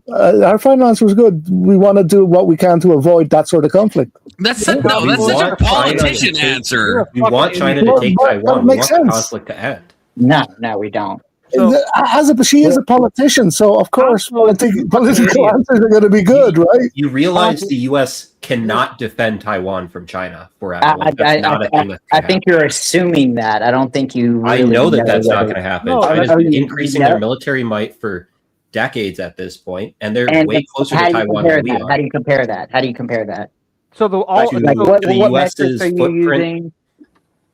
her. Our final answer was good. We want to do what we can to avoid that sort of conflict. That's such a politician answer. We want China to take Taiwan. We want the conflict to end. No, we don't. She is a politician, so of course political answers are going to be good, right? You realize the U.S. cannot defend Taiwan from China forever. I think you're assuming that. I don't think you. I know that's not going to happen. China's been increasing their military might for decades at this point, and they're way closer to Taiwan than we are. How do you compare that? So the U.S.'s footprint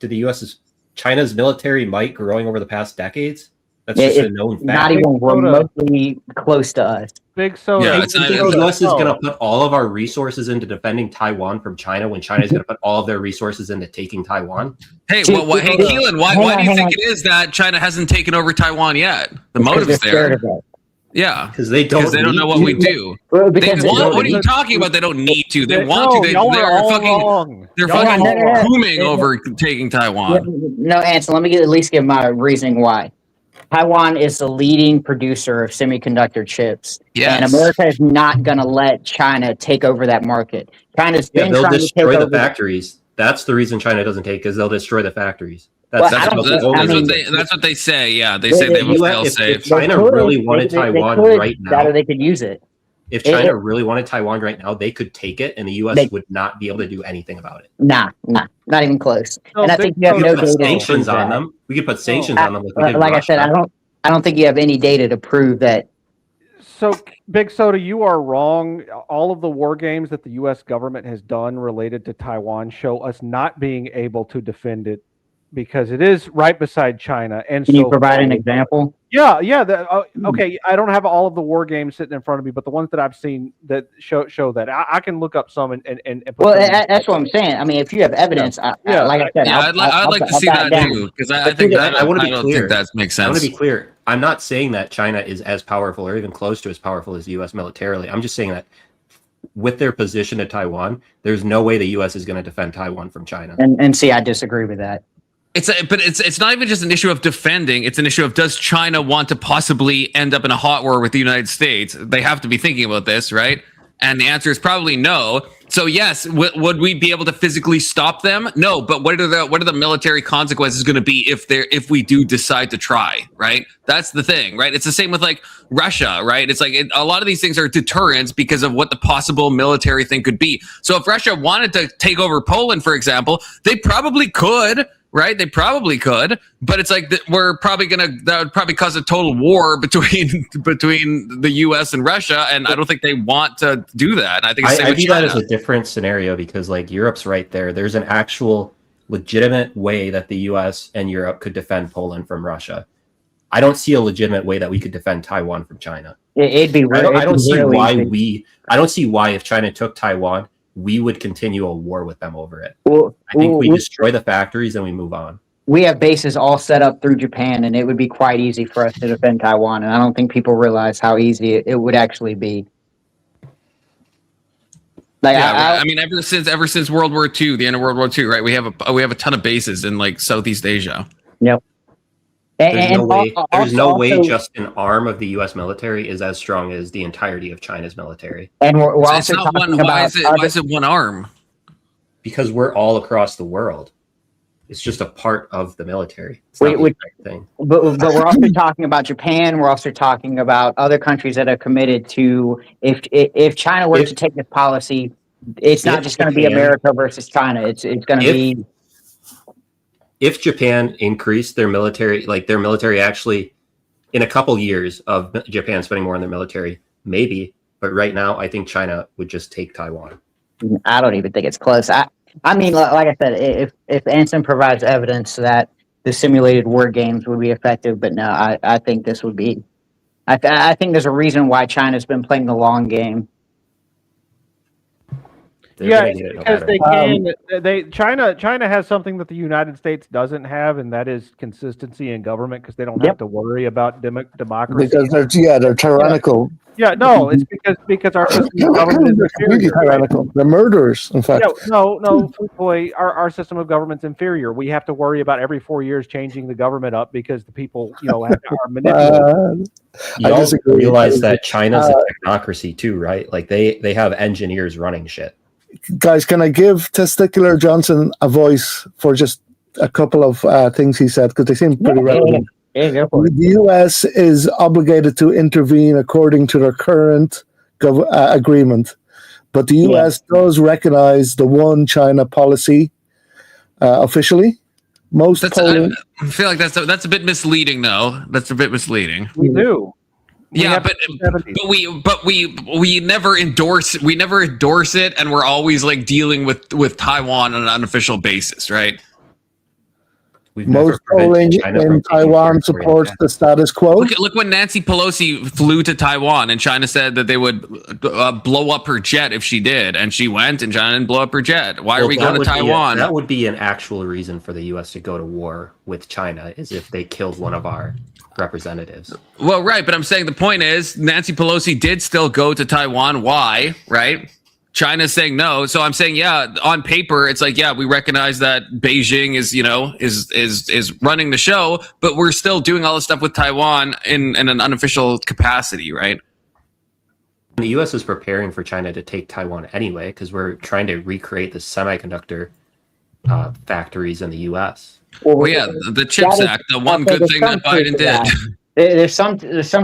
to the U.S.'s China's military might growing over the past decades. That's just a known fact. Not even remotely close to us. Big Soda. Yeah, the U.S. is going to put all of our resources into defending Taiwan from China when China is going to put all of their resources into taking Taiwan. Hey, Keelan, why do you think it is that China hasn't taken over Taiwan yet? The motive's there. Yeah, because they don't know what we do. What are you talking about? They don't need to. They want to. They're fucking booming over taking Taiwan. No, Ansel, let me at least give my reasoning why. Taiwan is the leading producer of semiconductor chips, and America is not going to let China take over that market. China's been they'll destroy the factories. That's the reason China doesn't take, because they'll destroy the factories. That's what they say. Yeah, they say they will fail safe. If China really wanted Taiwan right now, they could use it. If China really wanted Taiwan right now, they could take it, and the U.S. would not be able to do anything about it. Nah, not even close. And I think you have no data sanctions on them. We could put sanctions on them. Like I said, I don't think you have any data to prove that. So, Big Soda, you are wrong. All of the war games that the U.S. government has done related to Taiwan show us not being able to defend it because it is right beside China. And Can you provide an example? Yeah. Okay, I don't have all of the war games sitting in front of me, but the ones that I've seen that show that I can look up some and that's what I'm saying. I mean, if you have evidence, like I said, I'd like to see that too, because I think that I don't think that makes sense. I want to be clear. I'm not saying that China is as powerful or even close to as powerful as the U.S. militarily. I'm just saying that with their position at Taiwan, there's no way the U.S. is going to defend Taiwan from China. And see, I disagree with that. But it's not even just an issue of defending. It's an issue of, does China want to possibly end up in a hot war with the United States? They have to be thinking about this, right? And the answer is probably no. So yes, would we be able to physically stop them? No. But what are the military consequences going to be if we do decide to try? Right? That's the thing, right? It's the same with like Russia, right? It's like a lot of these things are deterrents because of what the possible military thing could be. So if Russia wanted to take over Poland, for example, they probably could. Right? They probably could, but it's like that would probably cause a total war between the U.S. and Russia, and I don't think they want to do that. And I think I view that as a different scenario because like Europe's right there. There's an actual legitimate way that the U.S. and Europe could defend Poland from Russia. I don't see a legitimate way that we could defend Taiwan from China. It'd be. I don't see why if China took Taiwan, we would continue a war with them over it. I think we destroy the factories and we move on. we have bases all set up through Japan, and it would be quite easy for us to defend Taiwan. And I don't think people realize how easy it would actually be. Like, I mean, ever since World War II, the end of World War II, right? We have a ton of bases in like Southeast Asia. Yep. There's no way just an arm of the U.S. military is as strong as the entirety of China's military. And we're so also talking about why is it one arm? Because we're all across the world. It's just a part of the military. It's not the thing. But we're also talking about Japan. We're also talking about other countries that are committed to, if China were to take this policy, it's not just going to be America versus China. It's going to be. If Japan increased their military, actually, in a couple years of Japan spending more on their military, maybe. But right now, I think China would just take Taiwan. I don't even think it's close. I mean, like I said, if Anson provides evidence that the simulated war games would be effective, but no, I think this would be. I think there's a reason why China's been playing the long game. Because they can. China has something that the United States doesn't have, and that is consistency in government, because they don't have to worry about democracy. Because they're tyrannical. Yeah, no, it's because our system of government is inferior. Tyrannical. They're murderers, in fact. No, boy, our system of government's inferior. We have to worry about every 4 years changing the government up because the people, are manipulated. You also realize that China's a technocracy too, right? Like they have engineers running shit. Guys, can I give Testicular Johnson a voice for just a couple of things he said, because they seem pretty relevant. The U.S. is obligated to intervene according to their current agreement, but the U.S. does recognize the one China policy officially. I feel like that's a bit misleading, though. That's a bit misleading. We do. Yeah, but we never endorse it, and we're always like dealing with Taiwan on an unofficial basis, right? Most polling in Taiwan supports the status quo. Look when Nancy Pelosi flew to Taiwan, and China said that they would blow up her jet if she did, and she went, and China didn't blow up her jet. Why are we going to Taiwan? That would be an actual reason for the U.S. to go to war with China, is if they killed one of our representatives. Well, right, but I'm saying the point is Nancy Pelosi did still go to Taiwan. Why? Right? China's saying no. So I'm saying, on paper, it's like, we recognize that Beijing is running the show, but we're still doing all this stuff with Taiwan in an unofficial capacity, right? The U.S. is preparing for China to take Taiwan anyway, because we're trying to recreate the semiconductor factories in the U.S. Well, the CHIPS Act, the one good thing that Biden did. There's some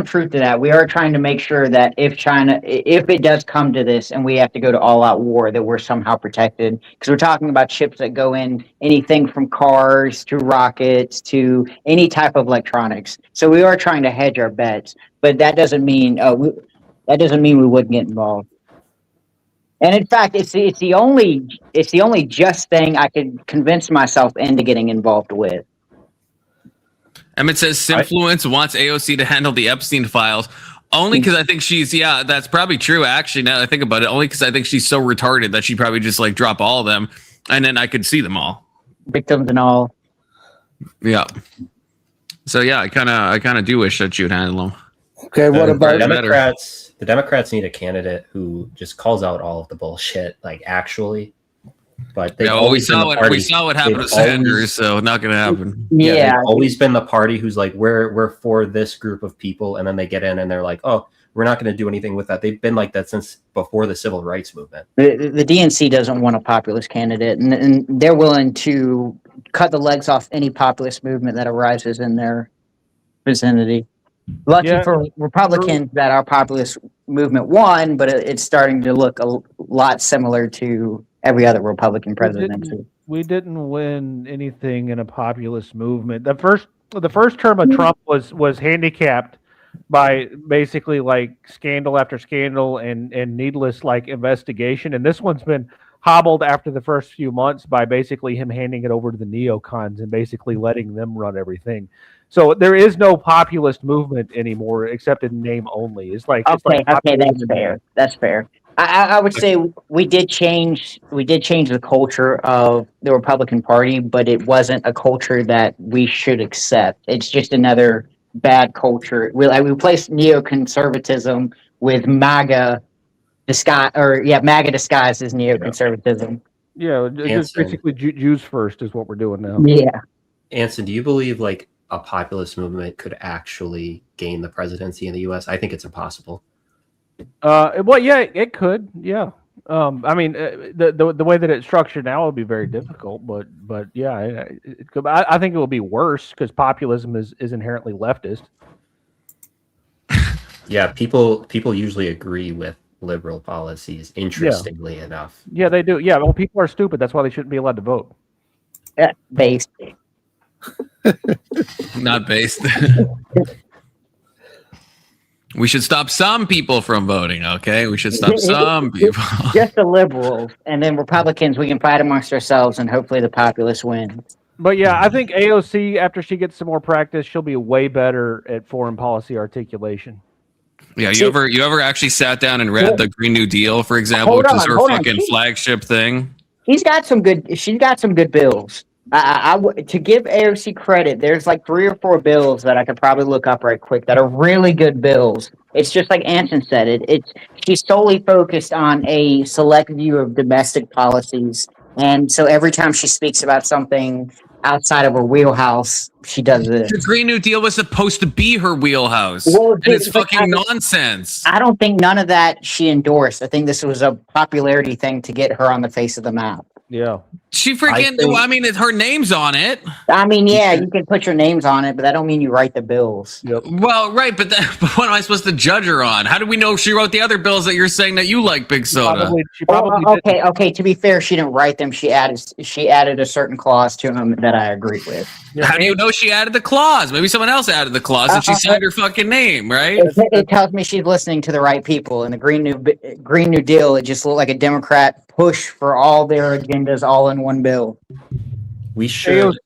truth to that. We are trying to make sure that if it does come to this and we have to go to all-out war, that we're somehow protected. Because we're talking about chips that go in anything from cars to rockets to any type of electronics. So we are trying to hedge our bets, but that doesn't mean we wouldn't get involved. And in fact, it's the only just thing I could convince myself into getting involved with. Emmett says Simfluence wants AOC to handle the Epstein files only because I think she's that's probably true. Actually, now that I think about it, only because I think she's so retarded that she'd probably just like drop all of them, and then I could see them all, victims and all. Yeah. So I kind of do wish that you'd handle them. Okay, what about Democrats? The Democrats need a candidate who just calls out all of the bullshit, like actually. But we saw what happened to Sanders, so not going to happen. They've always been the party who's like, we're for this group of people, and then they get in and they're like, oh, we're not going to do anything with that. They've been like that since before the civil rights movement. The DNC doesn't want a populist candidate, and they're willing to cut the legs off any populist movement that arises in their vicinity. Lucky for Republicans that our populist movement won, but it's starting to look a lot similar to every other Republican presidency. We didn't win anything in a populist movement. The first term of Trump was handicapped by basically like scandal after scandal and needless like investigation. And this one's been hobbled after the first few months by basically him handing it over to the neocons and basically letting them run everything. So there is no populist movement anymore except in name only. It's like okay, that's fair. That's fair. I would say we did change the culture of the Republican Party, but it wasn't a culture that we should accept. It's just another bad culture. We replaced neoconservatism with MAGA disguise, MAGA disguised as neoconservatism. Yeah, just basically Jews first is what we're doing now. Yeah. Anson, do you believe like a populist movement could actually gain the presidency in the U.S.? I think it's impossible. Well, yeah, it could. Yeah. I mean, the way that it's structured now would be very difficult, but yeah, it could. I think it will be worse because populism is inherently leftist. Yeah, people usually agree with liberal policies. Interestingly enough. Yeah, they do. Yeah, well, people are stupid. That's why they shouldn't be allowed to vote. Based. Not based. We should stop some people from voting, okay? We should stop some people. Just the liberals. And then Republicans, we can fight amongst ourselves and hopefully the populace wins. But yeah, I think AOC, after she gets some more practice, she'll be way better at foreign policy articulation. Yeah, you ever actually sat down and read the Green New Deal, for example, which is her fucking flagship thing? She's got some good bills. To give AOC credit, there's like 3 or 4 bills that I could probably look up right quick that are really good bills. It's just like Anson said, she's solely focused on a select view of domestic policies. And so every time she speaks about something outside of her wheelhouse, she does this. The Green New Deal was supposed to be her wheelhouse. And it's fucking nonsense. I don't think none of that she endorsed. I think this was a popularity thing to get her on the face of the map. Yeah. She freaking, her name's on it. I mean, yeah, you can put your names on it, but that don't mean you write the bills. Yep. Well, right, but what am I supposed to judge her on? How do we know she wrote the other bills that you're saying that you like, Big Soda? She probably did. Okay. To be fair, she didn't write them. She added a certain clause to them that I agree with. Yeah. How do you know she added the clause? Maybe someone else added the clause and she signed her fucking name, right? It tells me she's listening to the right people. And the Green New Deal, it just looked like a Democrat push for all their agendas all in one bill. We should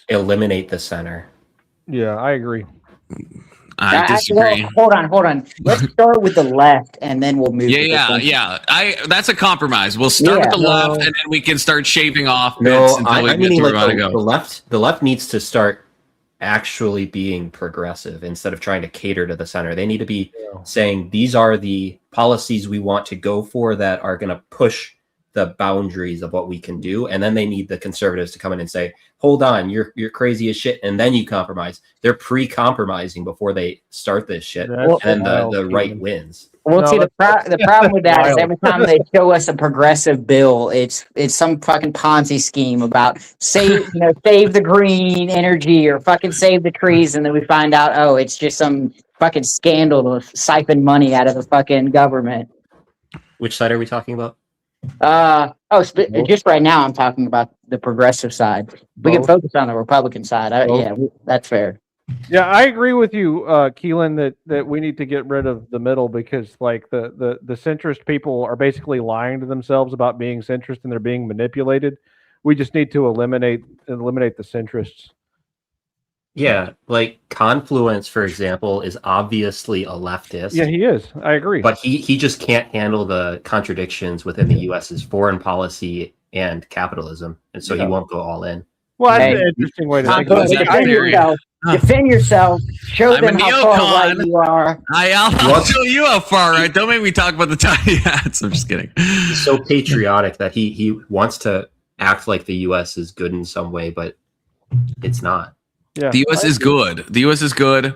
eliminate the center. Yeah, I agree. I disagree. Hold on. Let's start with the left, and then we'll move. Yeah. That's a compromise. We'll start with the left, and then we can start shaving off. I mean, like the left needs to start actually being progressive instead of trying to cater to the center. They need to be saying these are the policies we want to go for that are going to push the boundaries of what we can do, and then they need the conservatives to come in and say, hold on, you're crazy as shit, and then you compromise. They're pre-compromising before they start this shit, and the right wins. Well, see, the problem with that is every time they show us a progressive bill, it's some fucking Ponzi scheme about save the green energy or fucking save the trees, and then we find out, it's just some fucking scandal to siphon money out of the fucking government. Which side are we talking about? Just right now I'm talking about the progressive side. We can focus on the Republican side. That's fair. Yeah, I agree with you, Keelan, that we need to get rid of the middle because like the centrist people are basically lying to themselves about being centrist and they're being manipulated. We just need to eliminate the centrists. Yeah, like Confluence, for example, is obviously a leftist. Yeah, he is. I agree. But he just can't handle the contradictions within the U.S.'s foreign policy and capitalism, and so he won't go all in. Well, that's an interesting way to think about it. Defend yourself. Show them how far right you are. I'll show you how far right. Don't make me talk about the tiny hats. I'm just kidding. He's so patriotic that he wants to act like the U.S. is good in some way, but it's not. Yeah. The U.S. is good. The U.S. is good.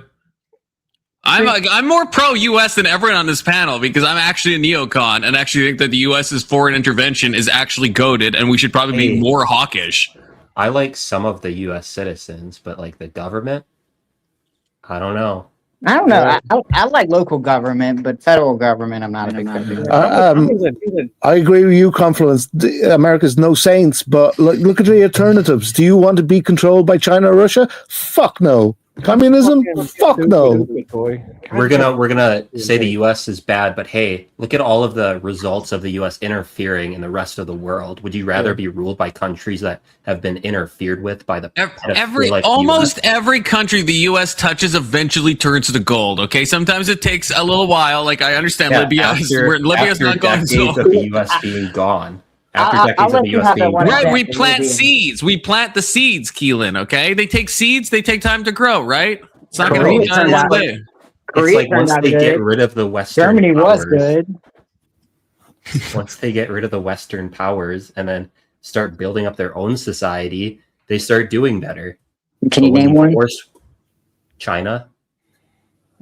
I'm more pro-U.S. than everyone on this panel because I'm actually a neocon and actually think that the U.S.'s foreign intervention is actually goated and we should probably be more hawkish. I like some of the U.S. citizens, but like the government, I don't know. I like local government, but federal government, I'm not a big fan. I agree with you, Confluence. America's no saints, but look at the alternatives. Do you want to be controlled by China or Russia? Fuck no. Communism? Fuck no. We're gonna say the U.S. is bad, but hey, look at all of the results of the U.S. interfering in the rest of the world. Would you rather be ruled by countries that have been interfered with by the almost every country the U.S. touches eventually turns to gold? Okay, sometimes it takes a little while. Like I understand Libya's not going so. Of the U.S. being gone. After decades of the U.S. being gone. Right, we plant seeds. We plant the seeds, Keelan, okay? They take seeds, they take time to grow, right? It's not going to be done one day. It's like once they get rid of the Western Germany powers, was good. Once they get rid of the Western powers and then start building up their own society, they start doing better. Can you name one? China.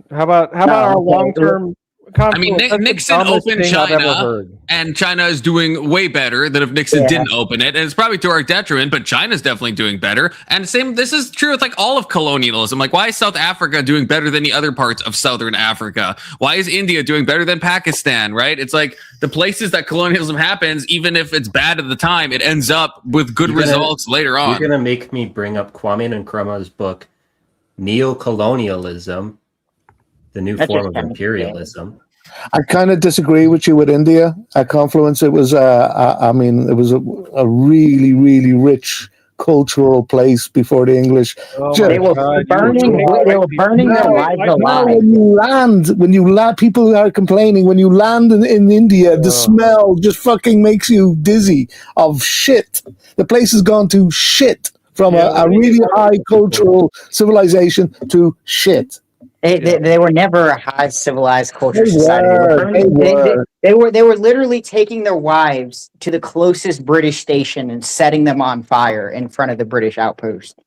How about our long-term... I mean, Nixon opened China, and China is doing way better than if Nixon didn't open it. And it's probably to our detriment, but China's definitely doing better. And this is true with like all of colonialism. Like, why is South Africa doing better than the other parts of Southern Africa? Why is India doing better than Pakistan, right? It's like the places that colonialism happens, even if it's bad at the time, it ends up with good results later on. You're going to make me bring up Kwame Nkrumah's book, Neo-Colonialism, the new form of imperialism. I kind of disagree with you with India. At Confluence, it was a really, really rich cultural place before the English. They were burning their lives alive. When you land, people are complaining. When you land in India, the smell just fucking makes you dizzy of shit. The place has gone to shit from a really high cultural civilization to shit. They were never a high civilized culture society. They were literally taking their wives to the closest British station and setting them on fire in front of the British outpost.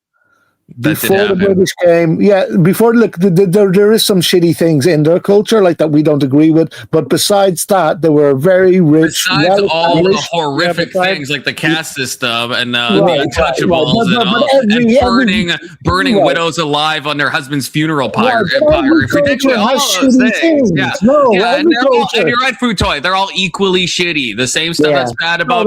Before the British came, there is some shitty things in their culture like that we don't agree with, but besides that, they were very rich. Besides all the horrific things like the caste system and the untouchables and burning widows alive on their husband's funeral pyre. And you're right, Food Toy. They're all equally shitty. The same stuff that's bad about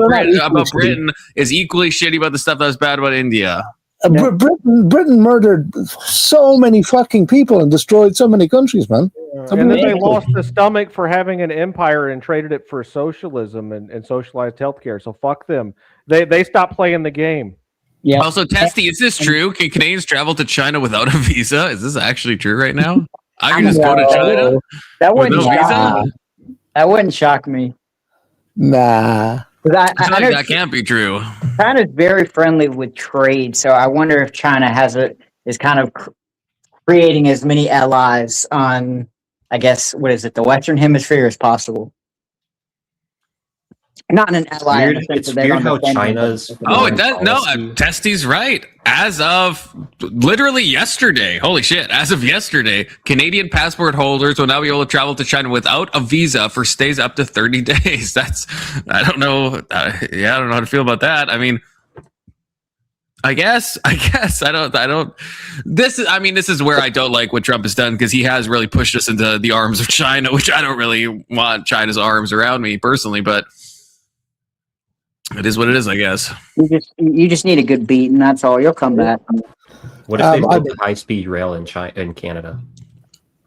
Britain is equally shitty about the stuff that's bad about India. Britain murdered so many fucking people and destroyed so many countries, man. And then they lost the stomach for having an empire and traded it for socialism and socialized healthcare. So fuck them. They stopped playing the game. Yeah. Also, Testy, is this true? Can Canadians travel to China without a visa? Is this actually true right now? I can just go to China. That wouldn't shock me. Nah. I know that can't be true. China's very friendly with trade, so I wonder if China is kind of creating as many allies on, I guess, the Western Hemisphere as possible. Not an ally. It's weird how China's. Testy's right. As of literally yesterday, holy shit! As of yesterday, Canadian passport holders will now be able to travel to China without a visa for stays up to 30 days. I don't know. I don't know how to feel about that. I mean, I guess I don't. This is where I don't like what Trump has done, because he has really pushed us into the arms of China, which I don't really want China's arms around me personally, but. It is what it is, I guess. You just need a good beat, and that's all. You'll come back. What if they built high-speed rail in Canada?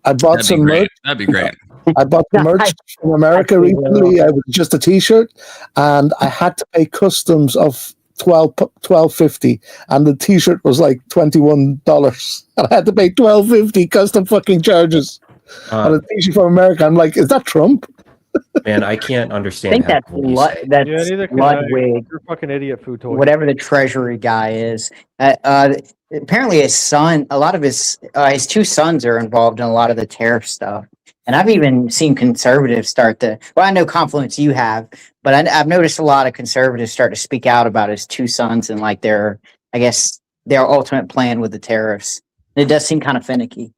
I bought some merch. That'd be great. I bought the merch from America recently. It was just a T-shirt, and I had to pay customs of $12.50, and the T-shirt was like $21. And I had to pay $12.50 custom fucking charges on a T-shirt from America. I'm like, is that Trump? Man, I can't understand. I think that's Ludwig. You're a fucking idiot, Food Toy. Whatever the treasury guy is. Apparently his son, a lot of his two sons are involved in a lot of the tariff stuff. And I've even seen conservatives I know Confluence you have, but I've noticed a lot of conservatives start to speak out about his two sons and like their ultimate plan with the tariffs. And it does seem kind of finicky.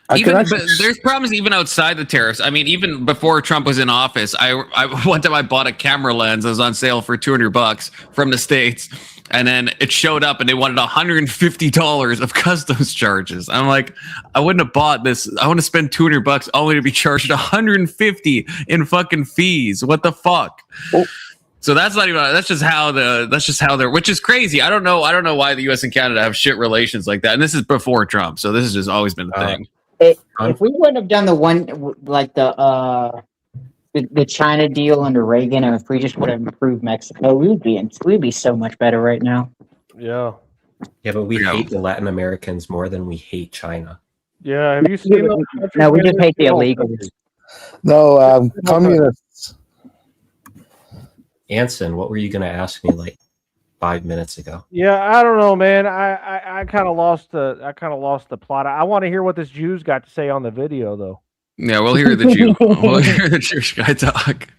But there's problems even outside the tariffs. I mean, even before Trump was in office, one time I bought a camera lens that was on sale for $200 from the States, and then it showed up and they wanted $150 of customs charges. I'm like, I wouldn't have bought this. I want to spend $200 only to be charged $150 in fucking fees. What the fuck? So that's not even. That's just how they're. Which is crazy. I don't know why the U.S. and Canada have shit relations like that. And this is before Trump, so this has just always been a thing. If we wouldn't have done the one like the China deal under Reagan, and if we just would have improved Mexico, we'd be so much better right now. Yeah. Yeah, but we hate the Latin Americans more than we hate China. Yeah. Have you seen those countries? No, we just hate the illegals. No, communists. Anson, what were you going to ask me like 5 minutes ago? Yeah, I don't know, man. I kind of lost the plot. I want to hear what this Jew's got to say on the video, though. Yeah, we'll hear the Jew. We'll hear the Jewish guy talk.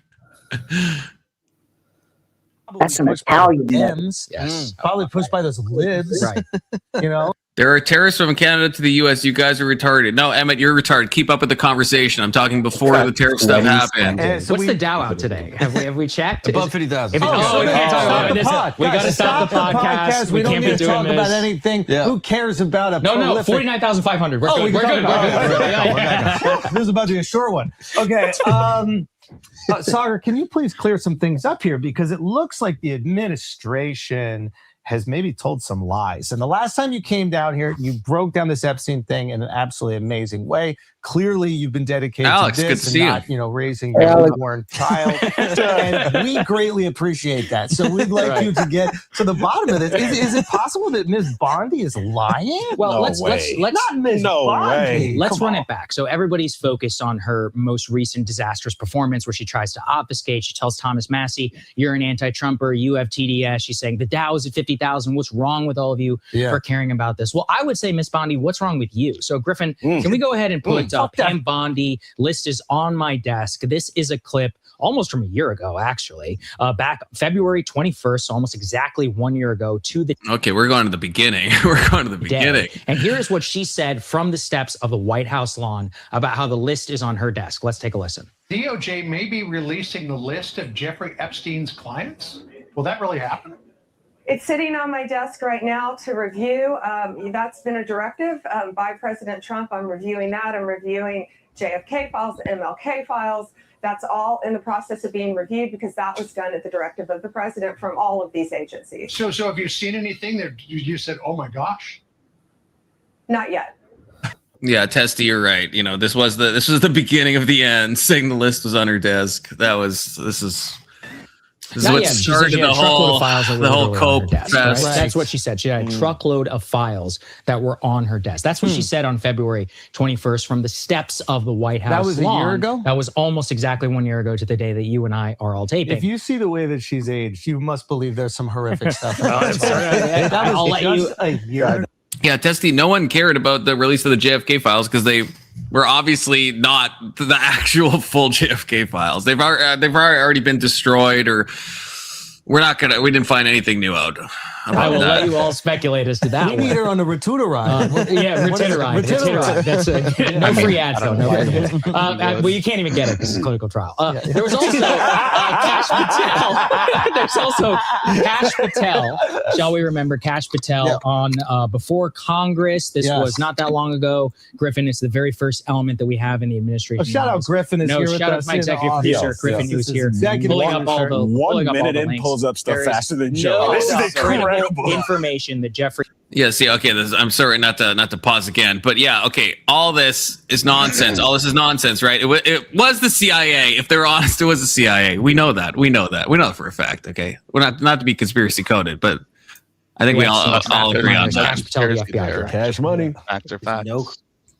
That's some Italian. Yes. Probably pushed by those libs. Right. You know? There are terrorists from Canada to the U.S. You guys are retarded. No, Emmett, you're retarded. Keep up with the conversation. I'm talking before the tariff stuff happened. So what's the Dow out today? Have we checked? Above 50,000. We got to stop the podcast. We don't need to talk about anything. Yeah. Who cares about a No, 49,500. We're good. We're good. This is about to be a short one. Okay. Saagar, can you please clear some things up here? Because it looks like the administration has maybe told some lies. And the last time you came down here, you broke down this Epstein thing in an absolutely amazing way. Clearly, you've been dedicated Alex, to this and not, raising your newborn child. And we greatly appreciate that. So we'd like you to get to the bottom of this. Is it possible that Ms. Bondi is lying? Well, let's not Ms. Bondi. Let's run it back. So everybody's focused on her most recent disastrous performance where she tries to obfuscate. She tells Thomas Massey, you're an anti-Trumper, you have TDS. She's saying the Dow is at 50,000. What's wrong with all of you for caring about this? Well, I would say, Ms. Bondi, what's wrong with you? So Griffin, can we go ahead and pull it up? Pam Bondi list is on my desk. This is a clip almost from a year ago, actually, back February 21st, so almost exactly 1 year ago to the Okay, we're going to the beginning. We're going to the beginning. And here's what she said from the steps of the White House lawn about how the list is on her desk. Let's take a listen. DOJ may be releasing the list of Jeffrey Epstein's clients. Will that really happen? It's sitting on my desk right now to review. That's been a directive by President Trump. I'm reviewing that. I'm reviewing JFK files, MLK files. That's all in the process of being reviewed because that was done at the directive of the president from all of these agencies. So have you seen anything that you said, oh my gosh? Not yet. Yeah, Testy, you're right. This was the beginning of the end. Saying the list was on her desk. This is what started the whole cope fest. Right? That's what she said. She had a truckload of files that were on her desk. That's what she said on February 21st from the steps of the White House. That was lawn. A year ago? That was almost exactly 1 year ago to the day that you and I are all taping. If you see the way that she's aged, you must believe there's some horrific stuff. I'll let you. A year. Yeah, Testy, no one cared about the release of the JFK files because they were obviously not the actual full JFK files. They've already been destroyed, or we didn't find anything new out. I will let you all speculate as to that. We need her on the Rotutoride. Rotutoride. That's no free ads though. No well, you can't even get it. This is a clinical trial. There was also Kash Patel. There's also Kash Patel. Shall we remember Kash Patel on before Congress? This was not that long ago. Griffin is the very first element that we have in the administration. Shout out Griffin is here with us. Shout out my executive producer Griffin who's here. Pulling up all the 1 minute in pulls up stuff faster than Joe. This is incredible. Information that Jeffrey. Yeah. See. Okay. I'm sorry not to pause again, but yeah. Okay. All this is nonsense. All this is nonsense, right? It was the CIA. If they're honest, it was the CIA. We know that. We know that for a fact. Okay. We're not to be conspiracy coded, but I think we all agree on that. Cash money. Facts are facts. No.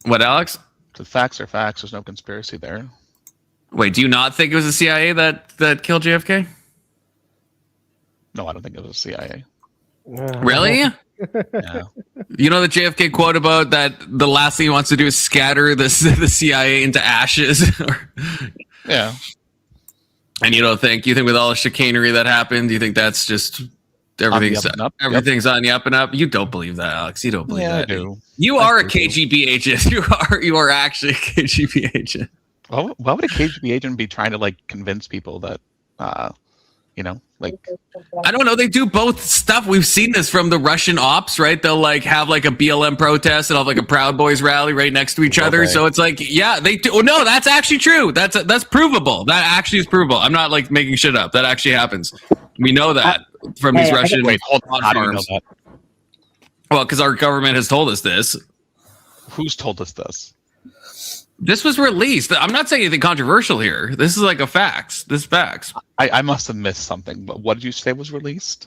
What, Alex? The facts are facts. There's no conspiracy there. Wait. Do you not think it was the CIA that killed JFK? No, I don't think it was the CIA. Really? Yeah. You know the JFK quote about that the last thing he wants to do is scatter the CIA into ashes? Yeah. And you think with all the chicanery that happened, you think that's just everything's on the up and up? You don't believe that, Alex. You don't believe that. I do. You are a KGB agent. You are actually a KGB agent. Well, why would a KGB agent be trying to convince people that Like, I don't know. They do both stuff. We've seen this from the Russian ops, right? They'll like have like a BLM protest and have like a Proud Boys rally right next to each other. So it's like, yeah, they do. Oh, no, that's actually true. That's provable. That actually is provable. I'm not like making shit up. That actually happens. We know that from these Russian. Wait, hold on. How do you know that? Well, because our government has told us this. Who's told us this? This was released. I'm not saying anything controversial here. This is like a facts. This facts. I must have missed something. But what did you say was released?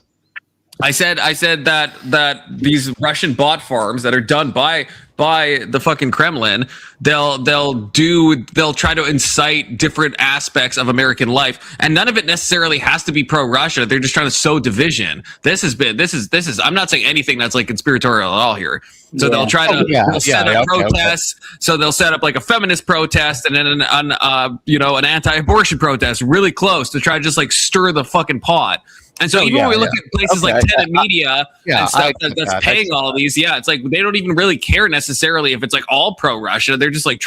I said that these Russian bot farms that are done by the fucking Kremlin, they'll try to incite different aspects of American life, and none of it necessarily has to be pro-Russia. They're just trying to sow division. This is. I'm not saying anything that's like conspiratorial at all here. So they'll try to set up protests. Okay. So they'll set up like a feminist protest and then an anti-abortion protest really close to try to just like stir the fucking pot. And so even when we look at places like Tenet Media and stuff that's paying all of these, it's like they don't even really care necessarily if it's like all pro-Russia. They're just like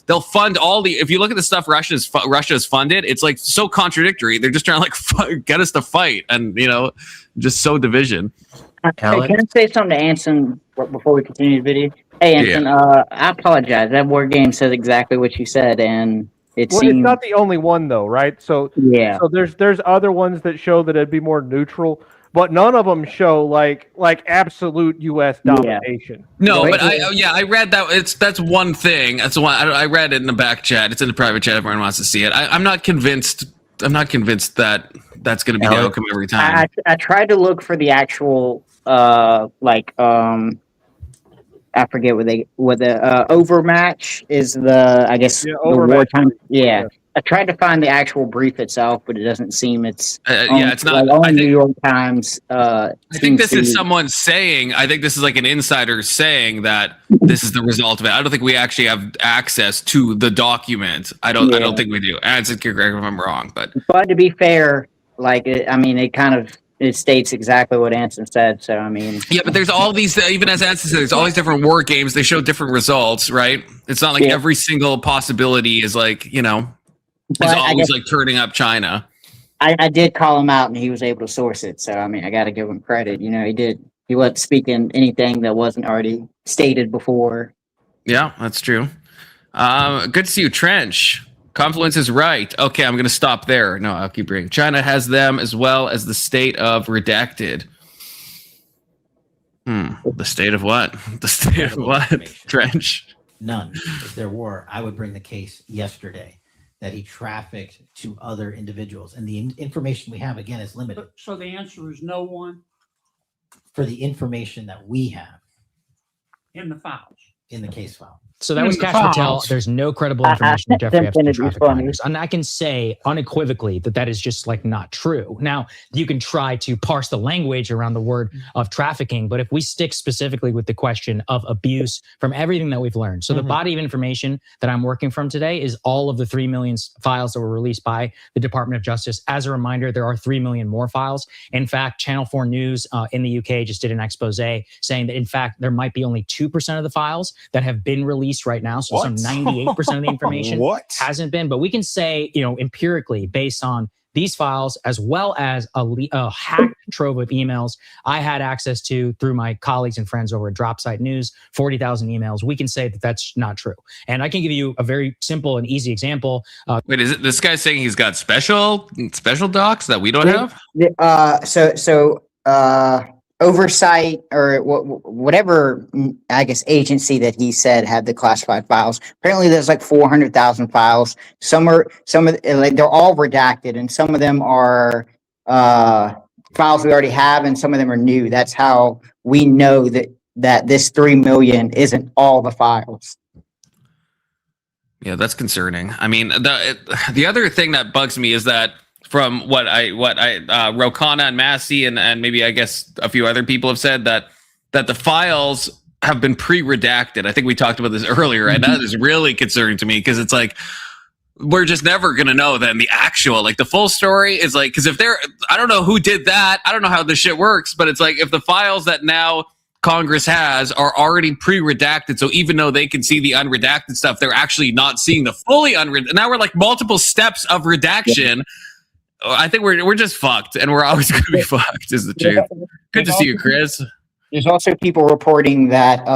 they'll fund all the. If you look at the stuff Russia has funded, it's like so contradictory. They're just trying to like get us to fight and just sow division. Hey, can I say something to Anson before we continue the video? Hey, Anson, I apologize. That word game says exactly what you said, and it's not the only one though, right? So so there's other ones that show that it'd be more neutral, but none of them show like absolute U.S. domination. No, but I read that. That's one thing. That's one I read it in the back chat. It's in the private chat. Everyone wants to see it. I'm not convinced. I'm not convinced that that's going to be the outcome every time. I tried to look for the actual I forget what the overmatch is. The wartime. Yeah, I tried to find the actual brief itself, but it doesn't seem it's. It's not. Like, on New York Times. I think this is someone saying. I think this is like an insider saying that this is the result of it. I don't think we actually have access to the document. I don't think we do. And it's correct if I'm wrong, but to be fair, it states exactly what Anson said. So I mean, but there's all these. Even as Anson said, there's all these different war games. They show different results, right? It's not like every single possibility is like it's always like turning up China. I did call him out, and he was able to source it. So I mean, I got to give him credit. He did. He wasn't speaking anything that wasn't already stated before. Yeah, that's true. Good to see you, Trench. Confluence is right. Okay, I'm going to stop there. No, I'll keep reading. China has them as well as the state of redacted. The state of what? The state of what? Trench? None. If there were, I would bring the case yesterday that he trafficked to other individuals. And the information we have, again, is limited. So the answer is no one? For the information that we have. In the files? In the case file. So that was Cash Patel. There's no credible information that Jeffrey Epstein trafficked minors. And I can say unequivocally that is just like not true. Now, you can try to parse the language around the word of trafficking, but if we stick specifically with the question of abuse from everything that we've learned. So the body of information that I'm working from today is all of the 3 million files that were released by the Department of Justice. As a reminder, there are 3 million more files. In fact, Channel 4 News in the UK just did an expose saying that, in fact, there might be only 2% of the files that have been released right now. So some 98% of the information hasn't been, but we can say, empirically based on these files, as well as a hacked trove of emails I had access to through my colleagues and friends over at Dropsite News, 40,000 emails. We can say that that's not true. And I can give you a very simple and easy example. Wait, is it this guy saying he's got special docs that we don't have? Oversight or whatever, I guess, agency that he said had the classified files. Apparently, there's like 400,000 files. Some they're all redacted, and some of them are files we already have, and some of them are new. That's how we know that this 3 million isn't all the files. Yeah, that's concerning. I mean, the other thing that bugs me is that from what Rokana and Massey and maybe I guess a few other people have said that the files have been pre-redacted. I think we talked about this earlier, and that is really concerning to me because it's like we're just never gonna know then the actual, like the full story is like, because if I don't know who did that, I don't know how this shit works, but it's like if the files that now Congress has are already pre-redacted, so even though they can see the unredacted stuff, they're actually not seeing the fully unredacted. Now we're like multiple steps of redaction. I think we're just fucked, and we're always going to be fucked. Is the truth. Good to see you, Chris. There's also people reporting that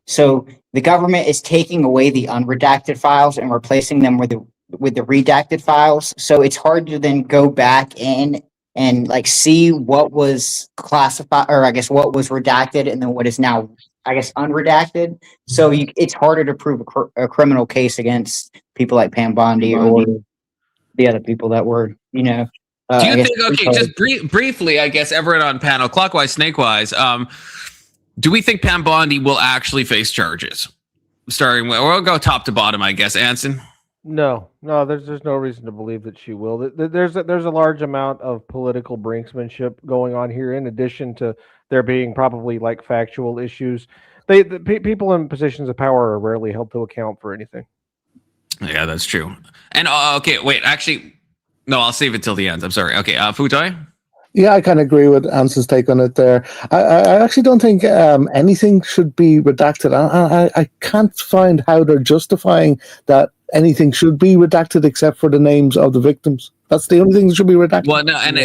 so the government is taking away the unredacted files and replacing them with the redacted files. So it's hard to then go back in and like see what was classified, or I guess what was redacted, and then what is now, I guess, unredacted. So it's harder to prove a criminal case against people like Pam Bondi or the other people that were, Do you think? Okay, just briefly, I guess everyone on panel, clockwise, snakewise. Do we think Pam Bondi will actually face charges? Starting with, we'll go top to bottom, I guess. Anson. No, there's no reason to believe that she will. There's a large amount of political brinksmanship going on here, in addition to there being probably like factual issues. People in positions of power are rarely held to account for anything. Yeah, that's true. And okay, wait, actually, no, I'll save it till the end. I'm sorry. Okay, Futai? Yeah, I kind of agree with Anson's take on it there. I actually don't think anything should be redacted. I can't find how they're justifying that anything should be redacted except for the names of the victims. That's the only thing that should be redacted. Well, no, and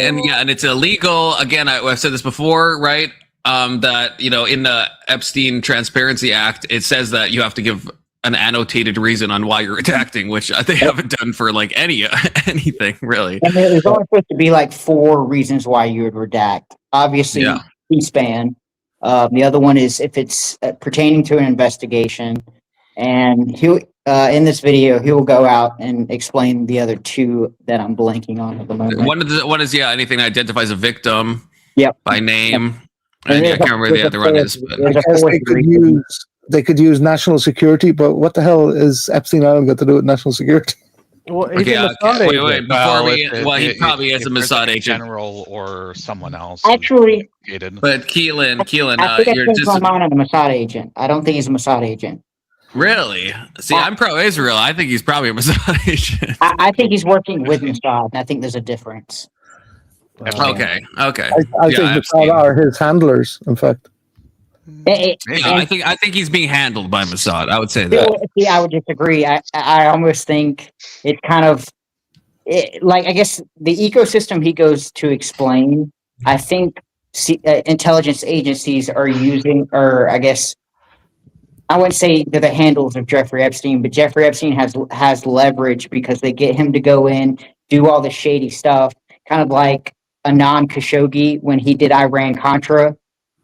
it's illegal. Again, I've said this before, right? That, in the Epstein Transparency Act, it says that you have to give an annotated reason on why you're redacting, which they haven't done for like anything really. And there's only supposed to be like 4 reasons why you would redact. Obviously, C-SPAN. The other one is if it's pertaining to an investigation. And he'll in this video he'll go out and explain the other 2 that I'm blanking on at the moment. One is anything that identifies a victim. Yep. By name. Yep. And I can't remember the other one is. But they could use national security, but what the hell is Epstein Island got to do with national security? Well, he's a Mossad agent. Wait, before he probably is a Mossad agent. General or someone else. Actually, but Keelan, I think you're just my mind on a Mossad agent. I don't think he's a Mossad agent. Really? See, I'm pro-Israel. I think he's probably a Mossad agent. I think he's working with Mossad, and I think there's a difference. Okay. I think Mossad are his handlers, in fact. I think he's being handled by Mossad. I would say that. Yeah, I would disagree. I almost think it's kind of like, I guess the ecosystem he goes to explain. I think intelligence agencies are using, or I guess I wouldn't say they're the handles of Jeffrey Epstein, but Jeffrey Epstein has leverage because they get him to go in, do all the shady stuff, kind of like Anand Khashoggi when he did Iran-Contra,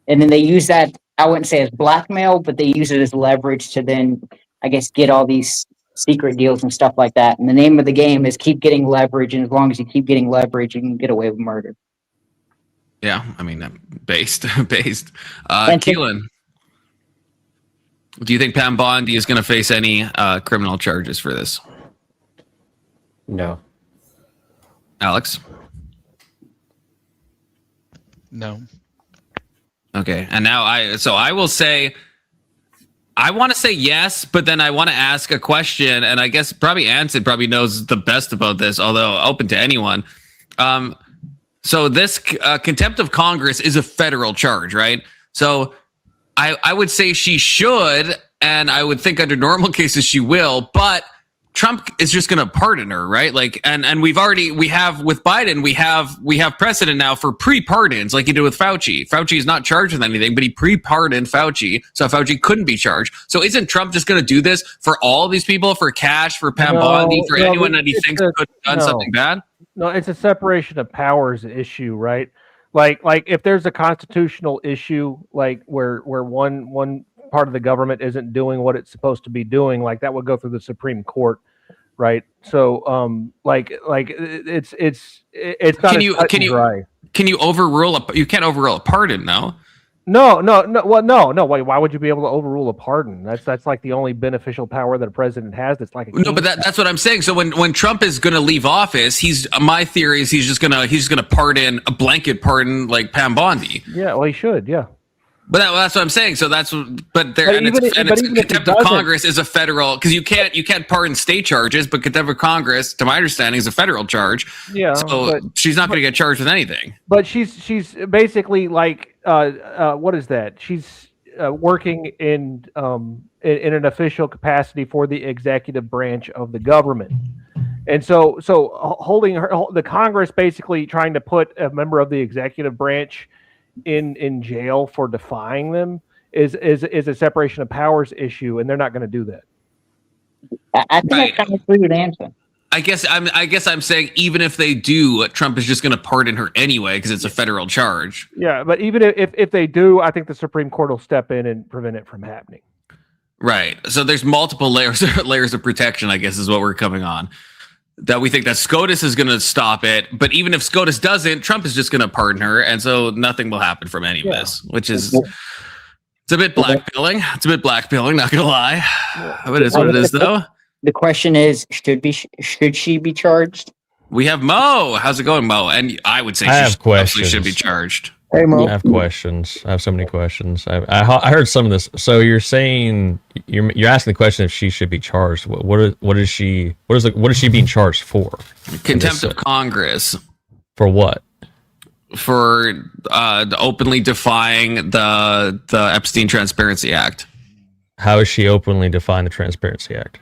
and then they use that. I wouldn't say as blackmail, but they use it as leverage to then, I guess, get all these secret deals and stuff like that. And the name of the game is keep getting leverage, and as long as you keep getting leverage, you can get away with murder. Yeah, I mean, based. Keelan, do you think Pam Bondi is going to face any criminal charges for this? No. Alex? No. Okay, and now I will say, I want to say yes, but then I want to ask a question, and I guess probably Anson probably knows the best about this, although open to anyone. So this contempt of Congress is a federal charge, right? So I would say she should, and I would think under normal cases she will, but Trump is just going to pardon her, right? Like, and we have with Biden, we have precedent now for pre-pardons, like he did with Fauci. Fauci is not charged with anything, but he pre-pardoned Fauci, so Fauci couldn't be charged. So isn't Trump just going to do this for all these people, for Kash, for Pam Bondi, for anyone that he thinks could have done something bad? No, it's a separation of powers issue, right? Like if there's a constitutional issue, like where one part of the government isn't doing what it's supposed to be doing, like that would go through the Supreme Court, right? So it's not can you overrule you can't overrule a pardon, no? No. Wait, why would you be able to overrule a pardon? That's like the only beneficial power that a president has. That's like no, but that's what I'm saying. So when Trump is going to leave office, my theory is he's just gonna pardon a blanket pardon like Pam Bondi. Yeah, well, he should. Yeah. But that's what I'm saying. So contempt of Congress is a federal, because you can't pardon state charges, but contempt of Congress, to my understanding, is a federal charge. Yeah. So she's not going to get charged with anything. But she's basically like what is that? She's working in an official capacity for the executive branch of the government, And so holding the Congress basically trying to put a member of the executive branch in jail for defying them is a separation of powers issue, and they're not going to do that. I think that's kind of a good answer. I guess I'm saying even if they do, Trump is just going to pardon her anyway because it's a federal charge. Yeah, but even if they do, I think the Supreme Court will step in and prevent it from happening. Right. So there's multiple layers of protection, I guess, is what we're coming on. That we think that SCOTUS is going to stop it, but even if SCOTUS doesn't, Trump is just going to pardon her, and so nothing will happen from any of this, which is it's a bit blackpilling. It's a bit blackpilling, not going to lie. But it is what it is, though. The question is, should she be charged? We have Mo. How's it going, Mo? And I would say she should be charged. Hey, Mo. I have questions. I have so many questions. I heard some of this. So you're saying you're asking the question if she should be charged. What is she being charged for? Contempt of Congress. For what? For openly defying the Epstein Transparency Act. How is she openly defying the Transparency Act?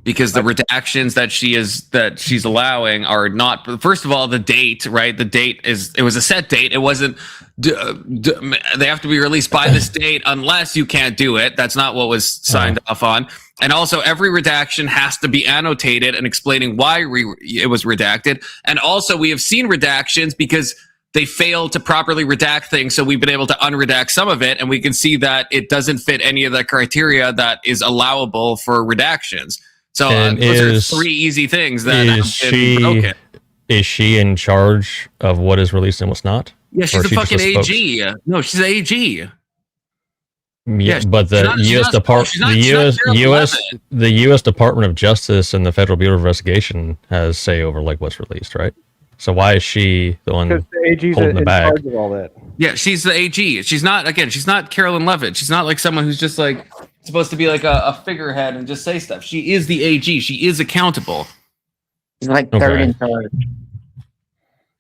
Because the redactions that she's allowing are not. First of all, the date, right? The date it was a set date. It wasn't. They have to be released by this date unless you can't do it. That's not what was signed off on. And also, every redaction has to be annotated and explaining why it was redacted. And also, we have seen redactions because they failed to properly redact things. So we've been able to unredact some of it, and we can see that it doesn't fit any of the criteria that is allowable for redactions. So those are three easy things that have been broken. Is she in charge of what is released and what's not? Yeah, she's a fucking AG. No, she's an AG. Yeah, but the U.S. Department of Justice and the Federal Bureau of Investigation has say over like what's released, right? So why is she the one holding the bag? Charge of all that. Yeah, she's the AG. She's not Carolyn Levitt. She's not like someone who's just like supposed to be like a figurehead and just say stuff. She is the AG. She is accountable. She's like third in charge.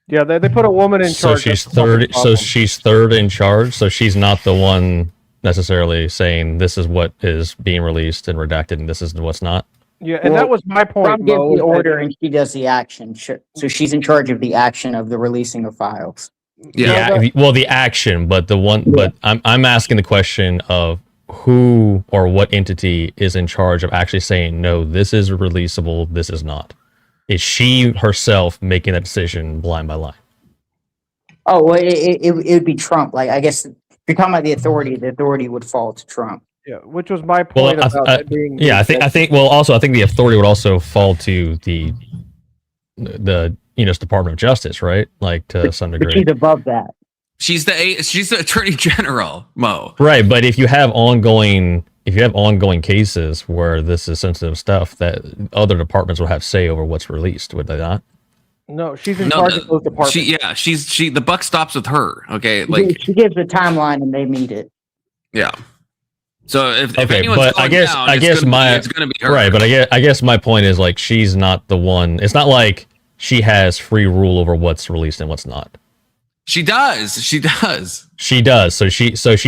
Yeah, they put a woman in charge. So she's third. So she's third in charge. So she's not the one necessarily saying this is what is being released and redacted, and this is what's not. Yeah, and that was my point. Trump gives the order, and she does the action. So she's in charge of the action of the releasing of files. Yeah. Well, the action, but the one. But I'm asking the question of who or what entity is in charge of actually saying no, this is releasable, this is not. Is she herself making that decision line by line? Oh, well, it would be Trump. Like, I guess if you're talking about the authority would fall to Trump. Yeah, which was my point about that being. Yeah, I think. Well, also, I think the authority would also fall to the U.S. Department of Justice, right? Like to some degree. But she's above that. She's the Attorney General, Mo. Right, but if you have ongoing cases where this is sensitive stuff, that other departments will have say over what's released, would they not? No, she's in charge of those departments. The buck stops with her. Okay, like she gives the timeline and they meet it. Yeah. So if anyone's but going down, I guess it's going to be her. Right, but I guess my point is like she's not the one. It's not like she has free rule over what's released and what's not. She does. So she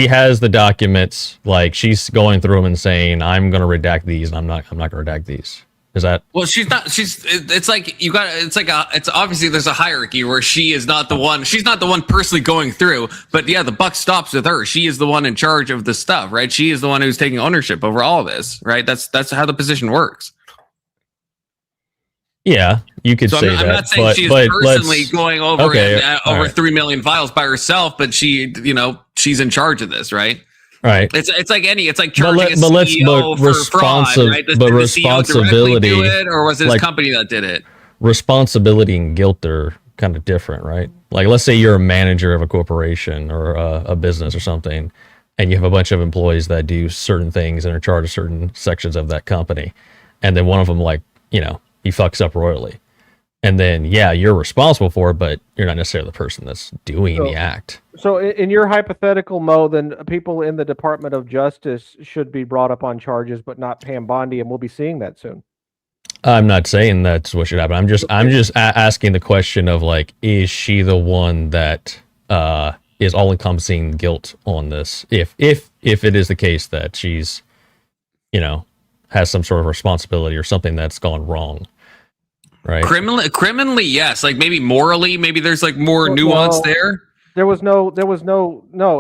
has the documents. Like she's going through them and saying, "I'm going to redact these, and I'm not going to redact these." Is that? Well, she's not. It's like you got. It's obviously there's a hierarchy where she is not the one. She's not the one personally going through. But yeah, the buck stops with her. She is the one in charge of the stuff, right? She is the one who's taking ownership over all of this, right? That's how the position works. Yeah, you could say that. I'm not saying she's personally going over over 3 million files by herself, but she's in charge of this, right? Right. It's like charging a CEO for fraud, right? Did the CEO directly do it, or was it his company that did it? Responsibility and guilt are kind of different, right? Like, let's say you're a manager of a corporation or a business or something, and you have a bunch of employees that do certain things and are in charge of certain sections of that company, and then one of them, he fucks up royally. And then, you're responsible for it, but you're not necessarily the person that's doing the act. So in your hypothetical, Mo, then people in the Department of Justice should be brought up on charges, but not Pam Bondi, and we'll be seeing that soon. I'm not saying that's what should happen. I'm just asking the question of, like, is she the one that is all-encompassing guilt on this? If it is the case that she's, has some sort of responsibility or something that's gone wrong. right? Criminally, yes. Like maybe morally, maybe there's like more nuance there. There was no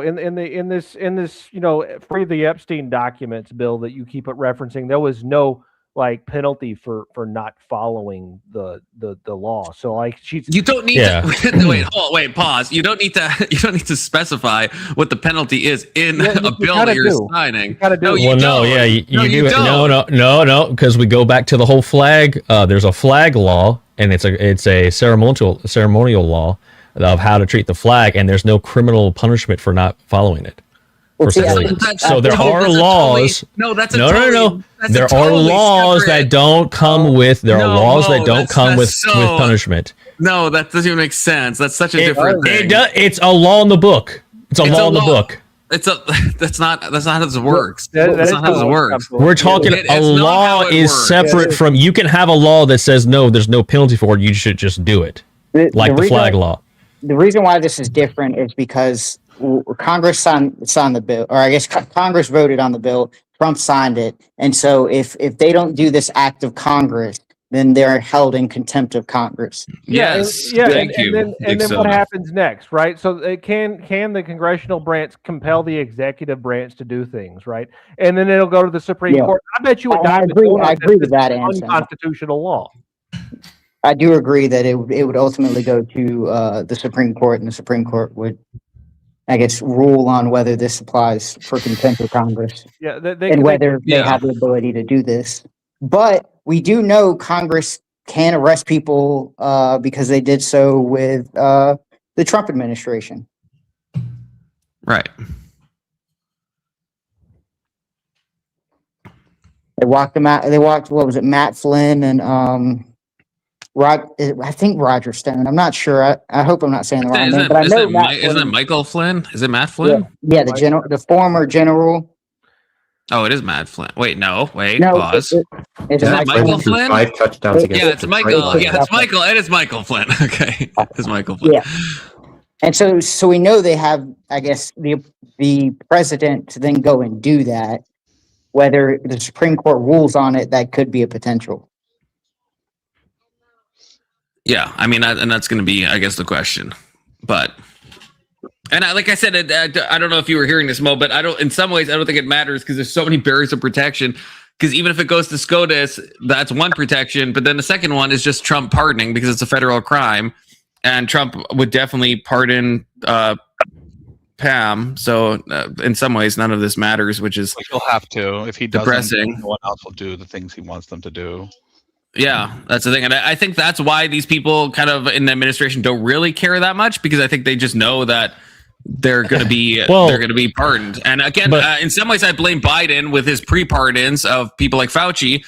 in this free the Epstein documents bill that you keep referencing. There was no like penalty for not following the law. So like you don't need to wait, pause. You don't need to specify what the penalty is in a bill that you're signing. You do. No, because we go back to the whole flag. There's a flag law, and it's a ceremonial law of how to treat the flag, and there's no criminal punishment for not following it. So there are laws. There are laws that don't come with. There are laws that don't come with punishment. No, that doesn't even make sense. That's such a different thing. It's a law in the book. It's a law in the book. That's not how this works. That's not how this works. We're talking a law is separate from. You can have a law that says no, there's no penalty for it. You should just do it, like the flag law. The reason why this is different is because Congress signed the bill, or I guess Congress voted on the bill. Trump signed it, and so if they don't do this act of Congress, then they're held in contempt of Congress. Yes, and then what happens next, right? So can the congressional branch compel the executive branch to do things, right? And then it'll go to the Supreme Court. I bet you I agree with that answer. Unconstitutional law. I do agree that it would ultimately go to the Supreme Court, and the Supreme Court would, I guess, rule on whether this applies for contempt of Congress. Yeah, and whether they have the ability to do this. But we do know Congress can arrest people because they did so with the Trump administration. Right. They walked them out. They walked. What was it? Matt Flynn and I think Roger Stone. I'm not sure. I hope I'm not saying the wrong name, but I know isn't it Michael Flynn? Is it Matt Flynn? Yeah, the former general. Oh, it is Matt Flynn. Pause. Is it Michael Flynn? 5 touchdowns against. Yeah, it's Michael. Yeah, it's Michael. It is Michael Flynn. Okay, it's Michael Flynn. Yeah. And so we know they have, I guess, the president to then go and do that. Whether the Supreme Court rules on it, that could be a potential. Yeah, I mean, and that's going to be, I guess, the question. But, and like I said, I don't know if you were hearing this, Mo, but in some ways, I don't think it matters because there's so many barriers of protection. Because even if it goes to SCOTUS, that's one protection. But then the second one is just Trump pardoning because it's a federal crime. And Trump would definitely pardon Pam. So in some ways, none of this matters, which is he'll have to. If he doesn't, depressing. No one else will do the things he wants them to do. Yeah, that's the thing. And I think that's why these people kind of in the administration don't really care that much, because I think they just know that they're going to be pardoned. And again, in some ways, I blame Biden with his pre-pardons of people like Fauci,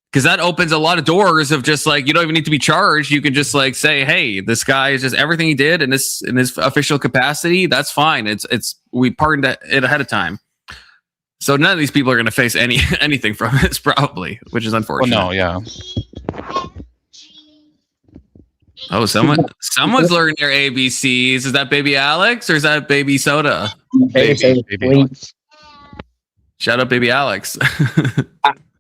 because that opens a lot of doors of just like, you don't even need to be charged. You can just like say, hey, this guy is just everything he did in his official capacity. That's fine. We pardoned it ahead of time. So none of these people are going to face anything from this probably, which is unfortunate. Well, no, yeah. Oh, someone's learning their ABCs. Is that baby Alex or is that baby Soda? Baby Alex. Shout out baby Alex.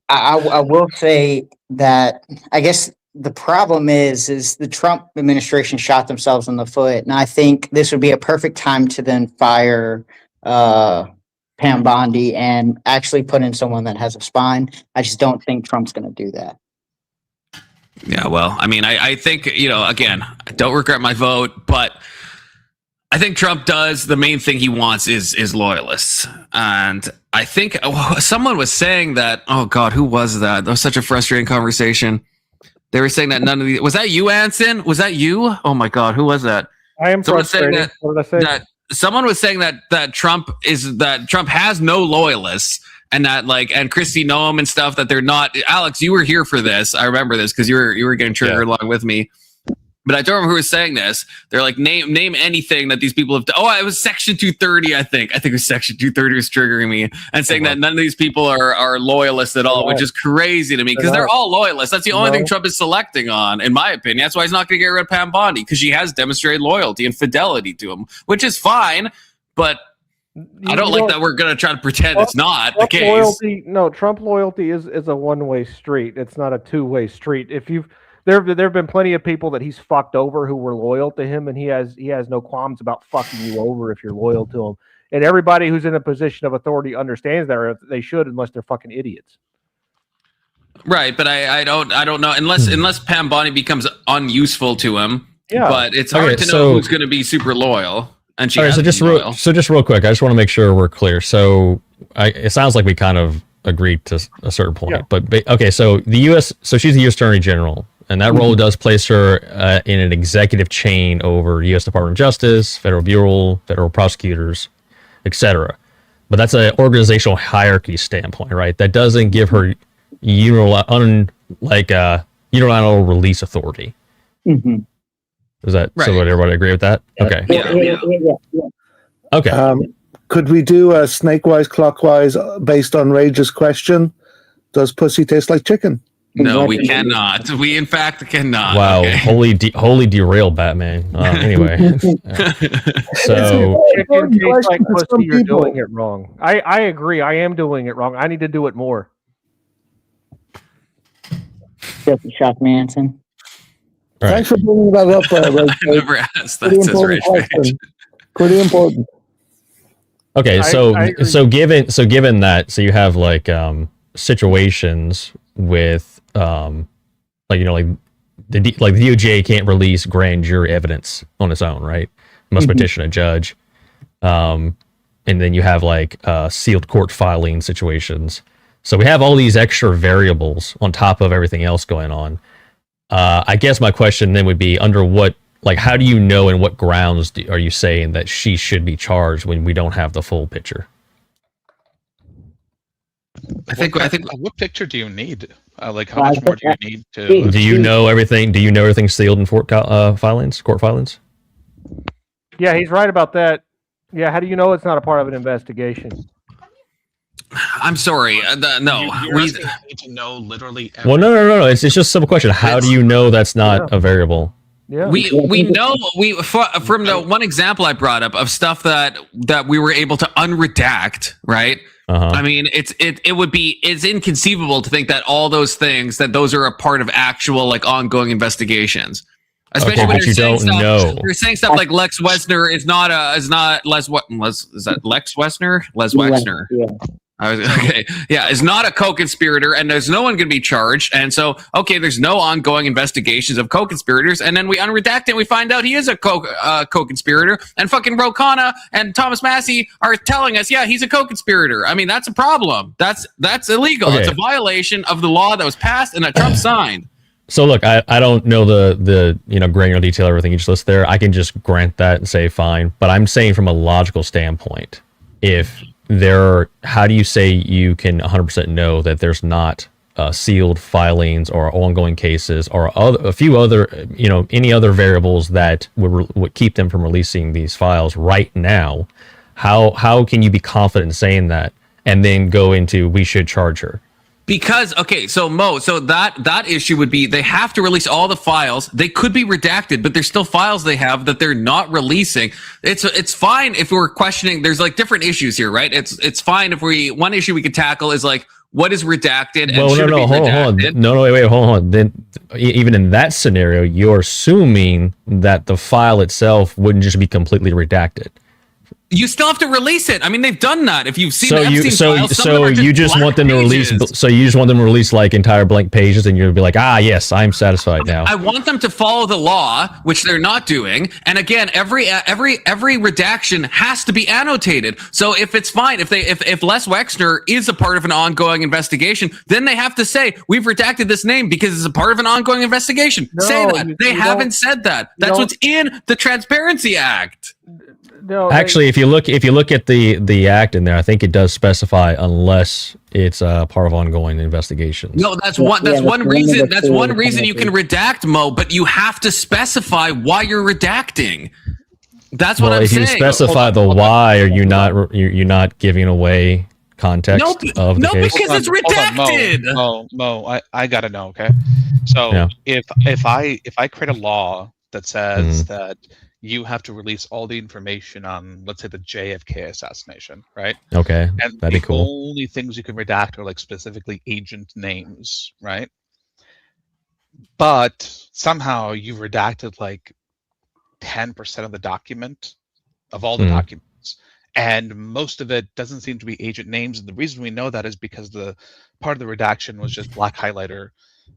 I will say that I guess the problem is the Trump administration shot themselves in the foot, and I think this would be a perfect time to then fire Pam Bondi and actually put in someone that has a spine. I just don't think Trump's going to do that. Yeah, well, I mean, I think, again, I don't regret my vote, but I think Trump does. The main thing he wants is loyalists. And I think someone was saying that, oh God, who was that? That was such a frustrating conversation. They were saying that none of was that you, Anson? Was that you? Oh my God, who was that? I am frustrated. What did I say? That someone was saying that Trump has no loyalists. And that and Christy Noem and stuff, that they're not. Alex, you were here for this. I remember this because you were getting triggered along with me. But I don't remember who was saying this. They're like, name anything that these people have done. Oh, it was Section 230, I think. I think it was Section 230 was triggering me and saying that none of these people are loyalists at all, which is crazy to me because they're all loyalists. That's the only thing Trump is selecting on, in my opinion. That's why he's not going to get rid of Pam Bondi, because she has demonstrated loyalty and fidelity to him, which is fine. But I don't like that we're going to try to pretend it's not the case. Trump loyalty is a one-way street. It's not a two-way street. If you've there have been plenty of people that he's fucked over who were loyal to him, and he has no qualms about fucking you over if you're loyal to him. And everybody who's in a position of authority understands that, or they should, unless they're fucking idiots. Right, but I don't know unless Pam Bondi becomes unuseful to him. Yeah, but it's hard to know who's going to be super loyal. And she so just real quick, I just want to make sure we're clear. So it sounds like we kind of agreed to a certain point, but okay. So the U.S. So she's the U.S. Attorney General, and that role does place her in an executive chain over U.S. Department of Justice, Federal Bureau, federal prosecutors, etc. But that's an organizational hierarchy standpoint, right? That doesn't give her unilateral release authority. Mm-hmm. Is that right? So would everybody agree with that? Okay. Yeah. Okay. Could we do a snake-wise, clockwise, based on Rage's question? Does pussy taste like chicken? No, we cannot. We, in fact, cannot. Wow, okay. holy derail, Batman. Anyway, so chicken tastes like pussy. You're doing it wrong. I agree. I am doing it wrong. I need to do it more. Just Shock Manson. Right. Thanks for bringing that up. I never asked that. Says Rage. Pretty important. Okay, so given that, so you have like situations with the DOJ can't release grand jury evidence on its own, right? Must petition a judge, and then you have like sealed court filing situations. So we have all these extra variables on top of everything else going on. I guess my question then would be, under what, like, how do you know and what grounds are you saying that she should be charged when we don't have the full picture? I think what picture do you need? Like, how much more do you need to? Do you know everything? Do you know everything's sealed in court filings? Yeah, he's right about that. Yeah, how do you know it's not a part of an investigation? I'm sorry. No, we need to know literally. Well, no. It's just a simple question. How do you know that's not a variable? Yeah, we know from the one example I brought up of stuff that we were able to unredact, right? I mean, it's inconceivable to think that all those things, that those are a part of actual like ongoing investigations. Especially when you're saying stuff like Lex Wexner is not Les is that Lex Wexner? Les Wexner. Yeah. Is not a co-conspirator, and there's no one going to be charged, and so there's no ongoing investigations of co-conspirators, and then we unredact it and we find out he is a co-conspirator, and fucking Ro Khanna and Thomas Massey are telling us, he's a co-conspirator. I mean, that's a problem. That's illegal. It's a violation of the law that was passed and that Trump signed. So look, I don't know the granular detail, everything you just listed there. I can just grant that and say fine, but I'm saying from a logical standpoint, how do you say you can 100% know that there's not sealed filings or ongoing cases or a few other, any other variables that would keep them from releasing these files right now? How can you be confident in saying that and then go into we should charge her? Because so that issue would be they have to release all the files. They could be redacted, but there's still files they have that they're not releasing. It's fine if we're questioning. There's like different issues here, right? It's fine if one issue we could tackle is like what is redacted and should it be redacted. Hold on. Then even in that scenario, you're assuming that the file itself wouldn't just be completely redacted. You still have to release it. I mean, they've done that. If you've seen you just want them to release. So you just want them to release like entire blank pages, and you'll be like, yes, I'm satisfied now. I want them to follow the law, which they're not doing. And again, every redaction has to be annotated. So if it's fine, if Les Wexner is a part of an ongoing investigation, then they have to say we've redacted this name because it's a part of an ongoing investigation. Say that. They haven't said that. That's what's in the Transparency Act. No, actually, if you look at the act in there, I think it does specify unless it's part of ongoing investigations. No, that's one reason. That's one reason you can redact, Mo, but you have to specify why you're redacting. That's what I'm saying. If you specify the why, are you not giving away context of the case? Because it's redacted. Mo, I gotta know. Okay, so if I create a law that says that you have to release all the information on, let's say, the JFK assassination, right? Okay, and that'd be cool. The only things you can redact are like specifically agent names, right? but somehow you redacted like 10% of the document, of all the documents, and most of it doesn't seem to be agent names. And the reason we know that is because the part of the redaction was just black highlighter,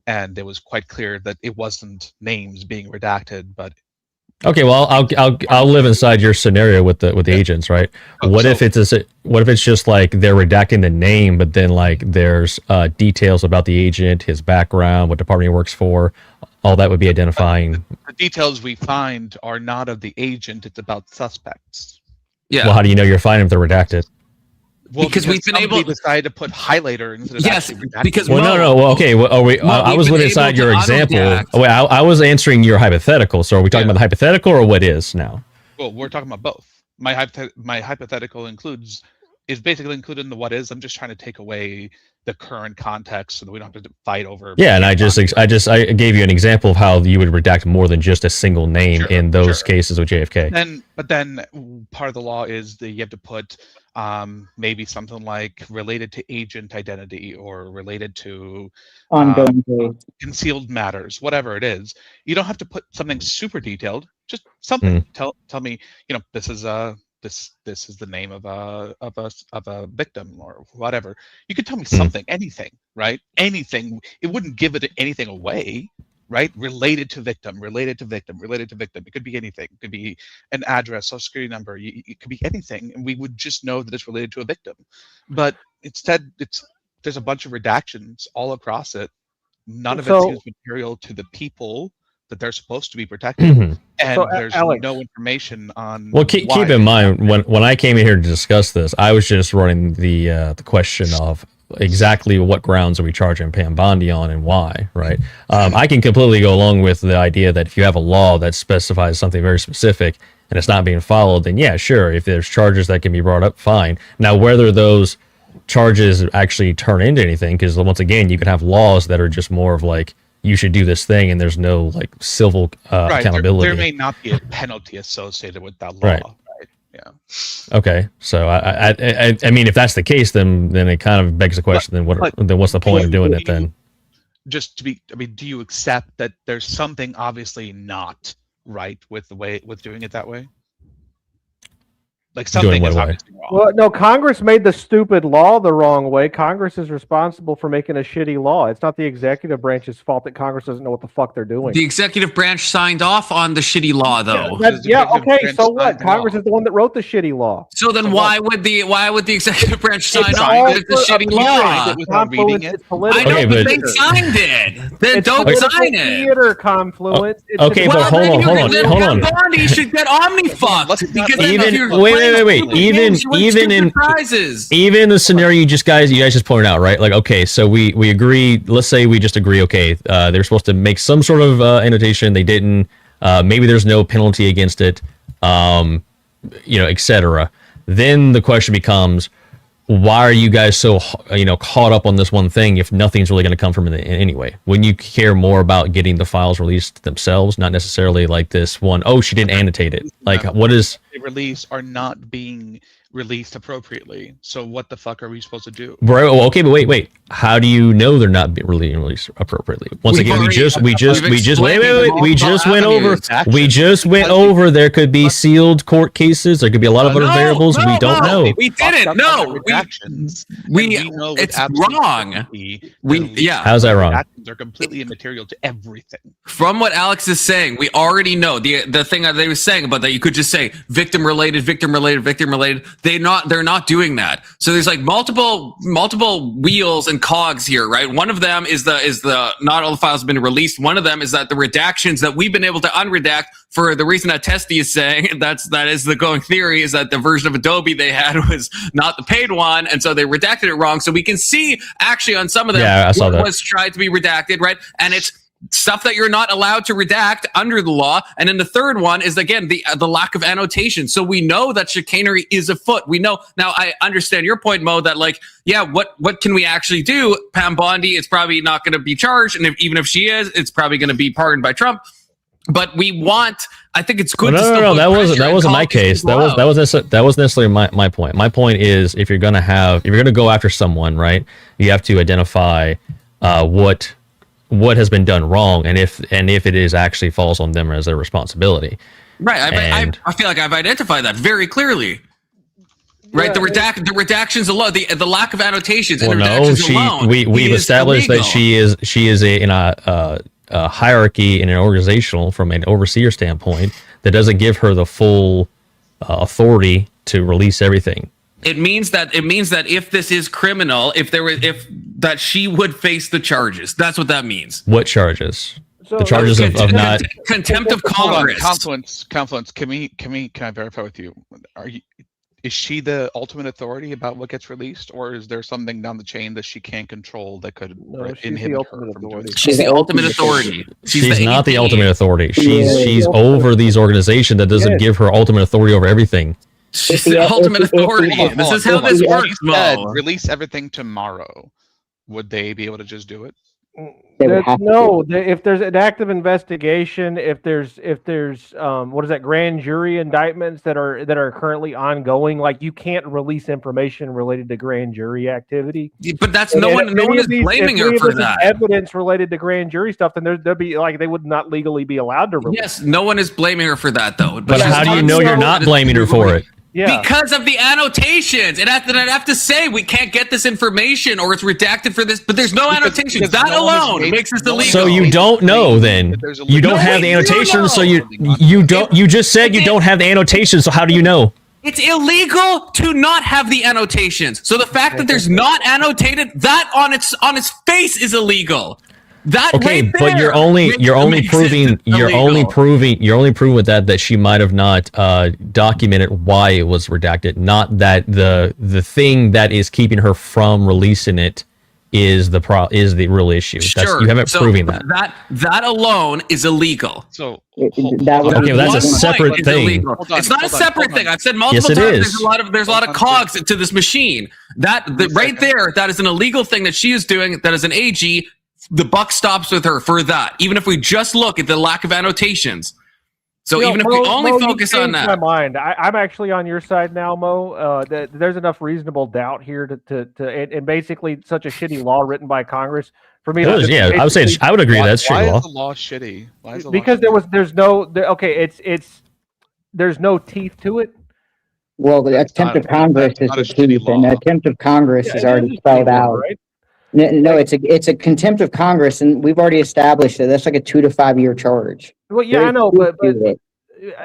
and it was quite clear that it wasn't names being redacted, but okay. Well, I'll live inside your scenario with the agents, right? What if it's just like they're redacting the name, but then like there's details about the agent, his background, what department he works for, all that would be identifying. The details we find are not of the agent; it's about suspects. Yeah. Well, how do you know you're fine if they're redacted? Well, because we've been able to decide to put highlighter instead of yes, actually redacting. because well, no. Well, okay. Well, I was living inside your example. Wait, I was answering your hypothetical. So are we talking about the hypothetical or what is now? Well, we're talking about both. My hypothetical is basically included in the what is. I'm just trying to take away the current context so that we don't have to fight over. Yeah, and I gave you an example of how you would redact more than just a single name in those cases with JFK. But then part of the law is that you have to put maybe something like related to agent identity or related to concealed matters, whatever it is. You don't have to put something super detailed. Just something. Tell me, this is this is the name of a victim or whatever. You could tell me something, anything, right? Anything. It wouldn't give it anything away, right? Related to victim, related to victim, related to victim. It could be anything. It could be an address, social security number. It could be anything, and we would just know that it's related to a victim. But instead, there's a bunch of redactions all across it. None of it seems material to the people that they're supposed to be protecting, and there's Alex, no information on. Well, keep in mind when I came in here to discuss this, I was just running the question of exactly what grounds are we charging Pam Bondi on and why, right? I can completely go along with the idea that if you have a law that specifies something very specific and it's not being followed, then yeah, sure, if there's charges that can be brought up, fine. Now, whether those charges actually turn into anything, because once again, you can have laws that are just more of like, you should do this thing, and there's no like civil accountability. There may not be a penalty associated with that law. Right. Yeah. Okay. So I mean, if that's the case, then it kind of begs the question. Then what's the point of doing it then? Just to be, I mean, do you accept that there's something obviously not right with doing it that way? Like something is obviously wrong. Well, no, Congress made the stupid law the wrong way. Congress is responsible for making a shitty law. It's not the executive branch's fault that Congress doesn't know what the fuck they're doing. The executive branch signed off on the shitty law, though. Okay, so what? Congress is the one that wrote the shitty law. So then why would the executive branch sign on the shitty law? Without reading it? I know, but they signed it. Then don't sign it. Theater confluence. Okay, but hold on. Bondi should get omnifucked because wait. Even the scenario you guys just pointed out, right? Like, okay, so we agree. Let's say we just agree. Okay, they're supposed to make some sort of annotation. They didn't. Maybe there's no penalty against it. Etc. Then the question becomes, why are you guys so caught up on this one thing if nothing's really going to come from it anyway? Wouldn't you care more about getting the files released themselves, not necessarily like this one? Oh, she didn't annotate it. Like, what is they release are not being released appropriately. So what the fuck are we supposed to do? Bro, okay, but wait. How do you know they're not being released appropriately? Once again, we just went over. There could be sealed court cases. There could be a lot of other variables we don't know. We didn't. No, it's wrong. How's that wrong? They're completely immaterial to everything. From what Alex is saying, we already know the thing that they were saying about that. You could just say victim related. They're not doing that. So there's like multiple wheels and cogs here, right? One of them is the not all the files have been released. One of them is that the redactions that we've been able to unredact for the reason that Testy is saying, that is the going theory, is that the version of Adobe they had was not the paid one, and so they redacted it wrong. So we can see actually on some of them what was tried to be redacted, right? And it's stuff that you're not allowed to redact under the law. And then the third one is, again, the lack of annotation. So we know that chicanery is afoot. We know. Now, I understand your point, Mo, that like, yeah, what can we actually do? Pam Bondi is probably not going to be charged. And even if she is, it's probably going to be pardoned by Trump. But I think it's good. No, that wasn't my case. That wasn't necessarily my point. My point is, if you're going to go after someone, right, you have to identify what what has been done wrong, and if it is actually falls on them as their responsibility. Right. I feel like I've identified that very clearly. Right, the redactions alone, the lack of annotations. Well, and no, alone we've established illegal. that she is in a hierarchy in an organizational from an overseer standpoint that doesn't give her the full authority to release everything. It means that if this is criminal, if that she would face the charges. That's what that means. What charges? The charges of not contempt of Congress. Confluence. Can I verify with you? Is she the ultimate authority about what gets released, or is there something down the chain that she can't control that could inhibit her from doing She's the ultimate authority. She's not the ultimate authority. She's over these organizations. That doesn't give her ultimate authority over everything. She's the ultimate authority. This is how this works, Mo. Release everything tomorrow. Would they be able to just do it? If there's an active investigation, if there's what is that, grand jury indictments that are currently ongoing, like you can't release information related to grand jury activity. But that's no one is blaming her for that. Evidence related to grand jury stuff, then there'd be like they would not legally be allowed to release. Yes, no one is blaming her for that though. But how do you know you're not blaming her for it? Yeah. Because of the annotations. And I'd have to say we can't get this information or it's redacted for this, but there's no annotations. That alone makes this illegal. So you don't know then. You don't have the annotations, so you don't. You just said you don't have the annotations, so how do you know? It's illegal to not have the annotations. So the fact that there's not annotated, that on its face is illegal. That okay, right but you're only proving with that she might have not documented why it was redacted, not that the thing that is keeping her from releasing it is the real issue. Sure. You haven't proven that. That alone is illegal. So that's a separate thing. It's not a separate thing. I've said multiple times. Is. There's a lot of cogs to this machine. That is an illegal thing that she is doing. That is an AG. The buck stops with her for that, even if we just look at the lack of annotations. So even if we only focus on that. My mind. I'm actually on your side now, Mo. There's enough reasonable doubt here and basically such a shitty law written by Congress for me. I would say I would agree that's shitty law. Why is the law shitty? Because there's no teeth to it. Well, the attempt of Congress is the teeth, and the attempt of Congress is already spelled out. Right? No, it's a contempt of Congress, and we've already established that that's like a 2 to 5 year charge. Well, yeah, I know, but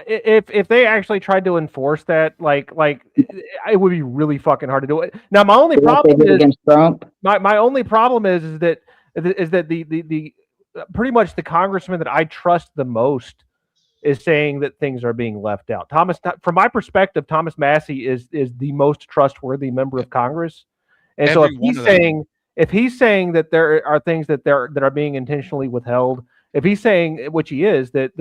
if they actually tried to enforce that, like it would be really fucking hard to do it. Now, my only problem is against Trump. My only problem is that the pretty much the congressman that I trust the most is saying that things are being left out. From my perspective, Thomas Massie is the most trustworthy member of Congress, and so if he's saying that there are things that are being intentionally withheld, if he's saying, which he is, that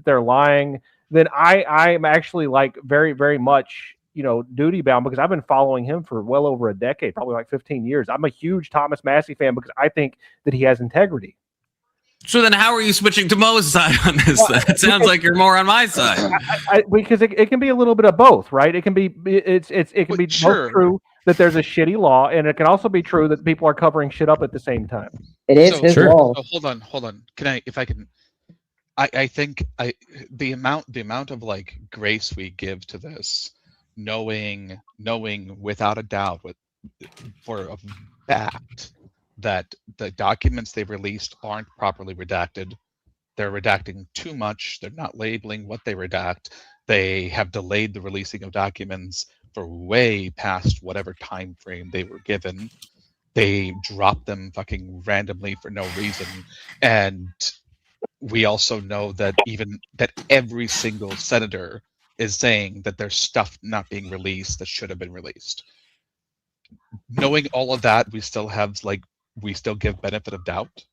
they're lying, then I'm actually like very, very much, duty bound, because I've been following him for well over a decade, probably like 15 years. I'm a huge Thomas Massie fan because I think that he has integrity. So then how are you switching to Mo's side on this? Well, it sounds like you're more on my side. Because it can be a little bit of both, right? It can be both true that there's a shitty law, and it can also be true that people are covering shit up at the same time. It is his law. So hold on. I think the amount of like grace we give to this, knowing without a doubt for a fact that the documents they've released aren't properly redacted. They're redacting too much. They're not labeling what they redact. They have delayed the releasing of documents for way past whatever time frame they were given. They dropped them fucking randomly for no reason. And we also know that every single senator is saying that there's stuff not being released that should have been released. Knowing all of that, we still give benefit of doubt.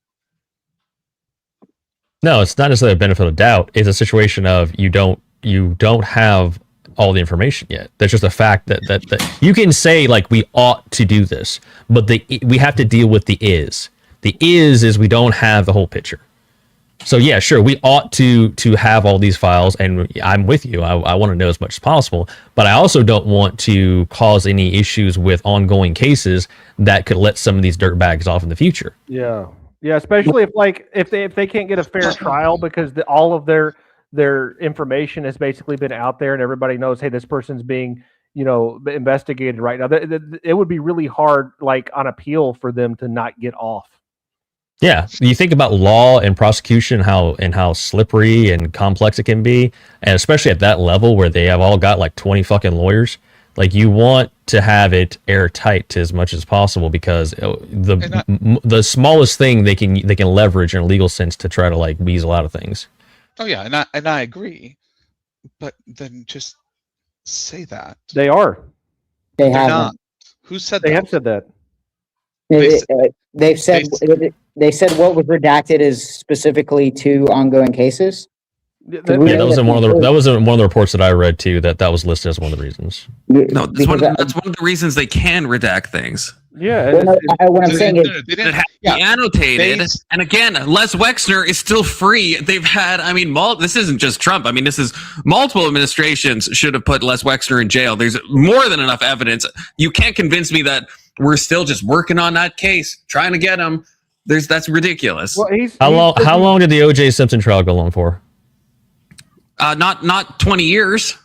No, it's not necessarily a benefit of doubt. It's a situation of you don't have all the information yet. That's just a fact that you can say like we ought to do this, but we have to deal with the is. The is we don't have the whole picture. So yeah, sure, we ought to have all these files, and I'm with you. I want to know as much as possible, but I also don't want to cause any issues with ongoing cases that could let some of these dirtbags off in the future. Yeah. Yeah, especially if they can't get a fair trial because all of their information has basically been out there and everybody knows, hey, this person's being investigated right now. It would be really hard, like on appeal, for them to not get off. Yeah, you think about law and prosecution, how slippery and complex it can be, and especially at that level where they have all got like 20 fucking lawyers. Like, you want to have it airtight as much as possible because the smallest thing they can leverage in a legal sense to try to like weasel out of things. Oh yeah, and I agree, but then just say that they are. They have not. Who said they that? have said that? They've said they said what was redacted is specifically to ongoing cases. Yeah, that was one of the reports that I read too. That was listed as one of the reasons. No, that's one of the reasons they can redact things. Yeah, what I'm saying is it has to be annotated. And again, Les Wexner is still free. They've had, this isn't just Trump. This is multiple administrations should have put Les Wexner in jail. There's more than enough evidence. You can't convince me that we're still just working on that case, trying to get him. That's ridiculous. Well, how long did the O.J. Simpson trial go on for? Not 20 years.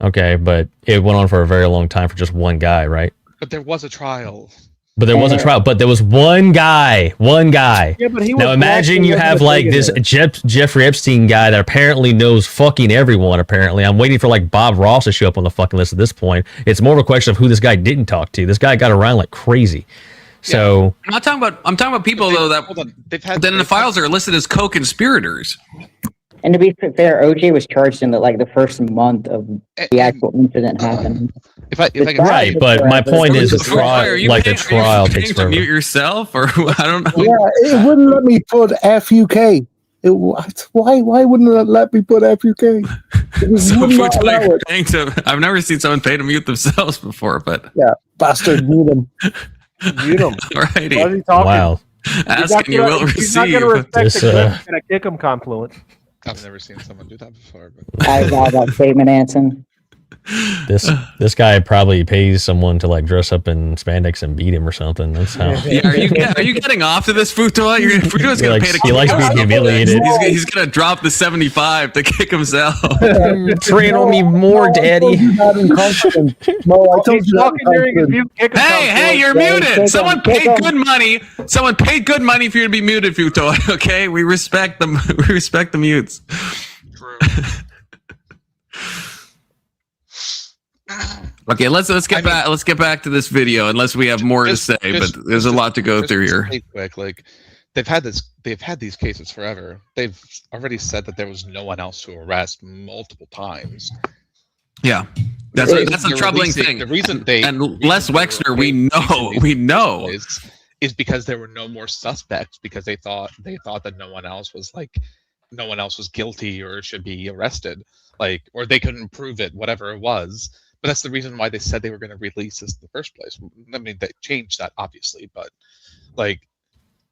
Okay, but it went on for a very long time for just one guy, right? But there was a trial. But there was a trial. But there was one guy. Yeah, but he was now imagine you have like this Jeffrey Epstein guy that apparently knows fucking everyone. Apparently, I'm waiting for like Bob Ross to show up on the fucking list at this point. It's more of a question of who this guy didn't talk to. This guy got around like crazy. So I'm talking about people though that then the files are listed as co-conspirators. And to be fair, OJ was charged in the first month of the actual incident happened. Right, but my point is the trial takes forever. Mute yourself, or I don't know. Yeah, it wouldn't let me put FUK. Why wouldn't it let me put FUK? I've never seen someone pay to mute themselves before, but yeah, bastard, mute them. Mute them. Alrighty. What are you talking? Wow. Asking you will receive. He's not going to respect the and a kick him confluence. I've never seen someone do that before. But I got that statement, Anson. This guy probably pays someone to like dress up in spandex and beat him or something. That's how. Yeah, are you getting off to this, Futoy? Futoy's gonna pay to he likes being humiliated. He's gonna drop the 75 to kick himself. Train on me more, Daddy. Hey, you're muted. Someone paid good money. Someone paid good money for you to be muted, Futoy. Okay, we respect them. We respect the mutes. True. Okay, let's get back. Let's get back to this video, unless we have more to say. But there's a lot to go through here. Quick, like they've had these cases forever. They've already said that there was no one else to arrest multiple times. Yeah, that's a troubling thing. The reason Les Wexner, we know is because there were no more suspects because they thought that no one else was guilty or should be arrested, or they couldn't prove it, whatever it was. But that's the reason why they said they were going to release this in the first place. They changed that, obviously, but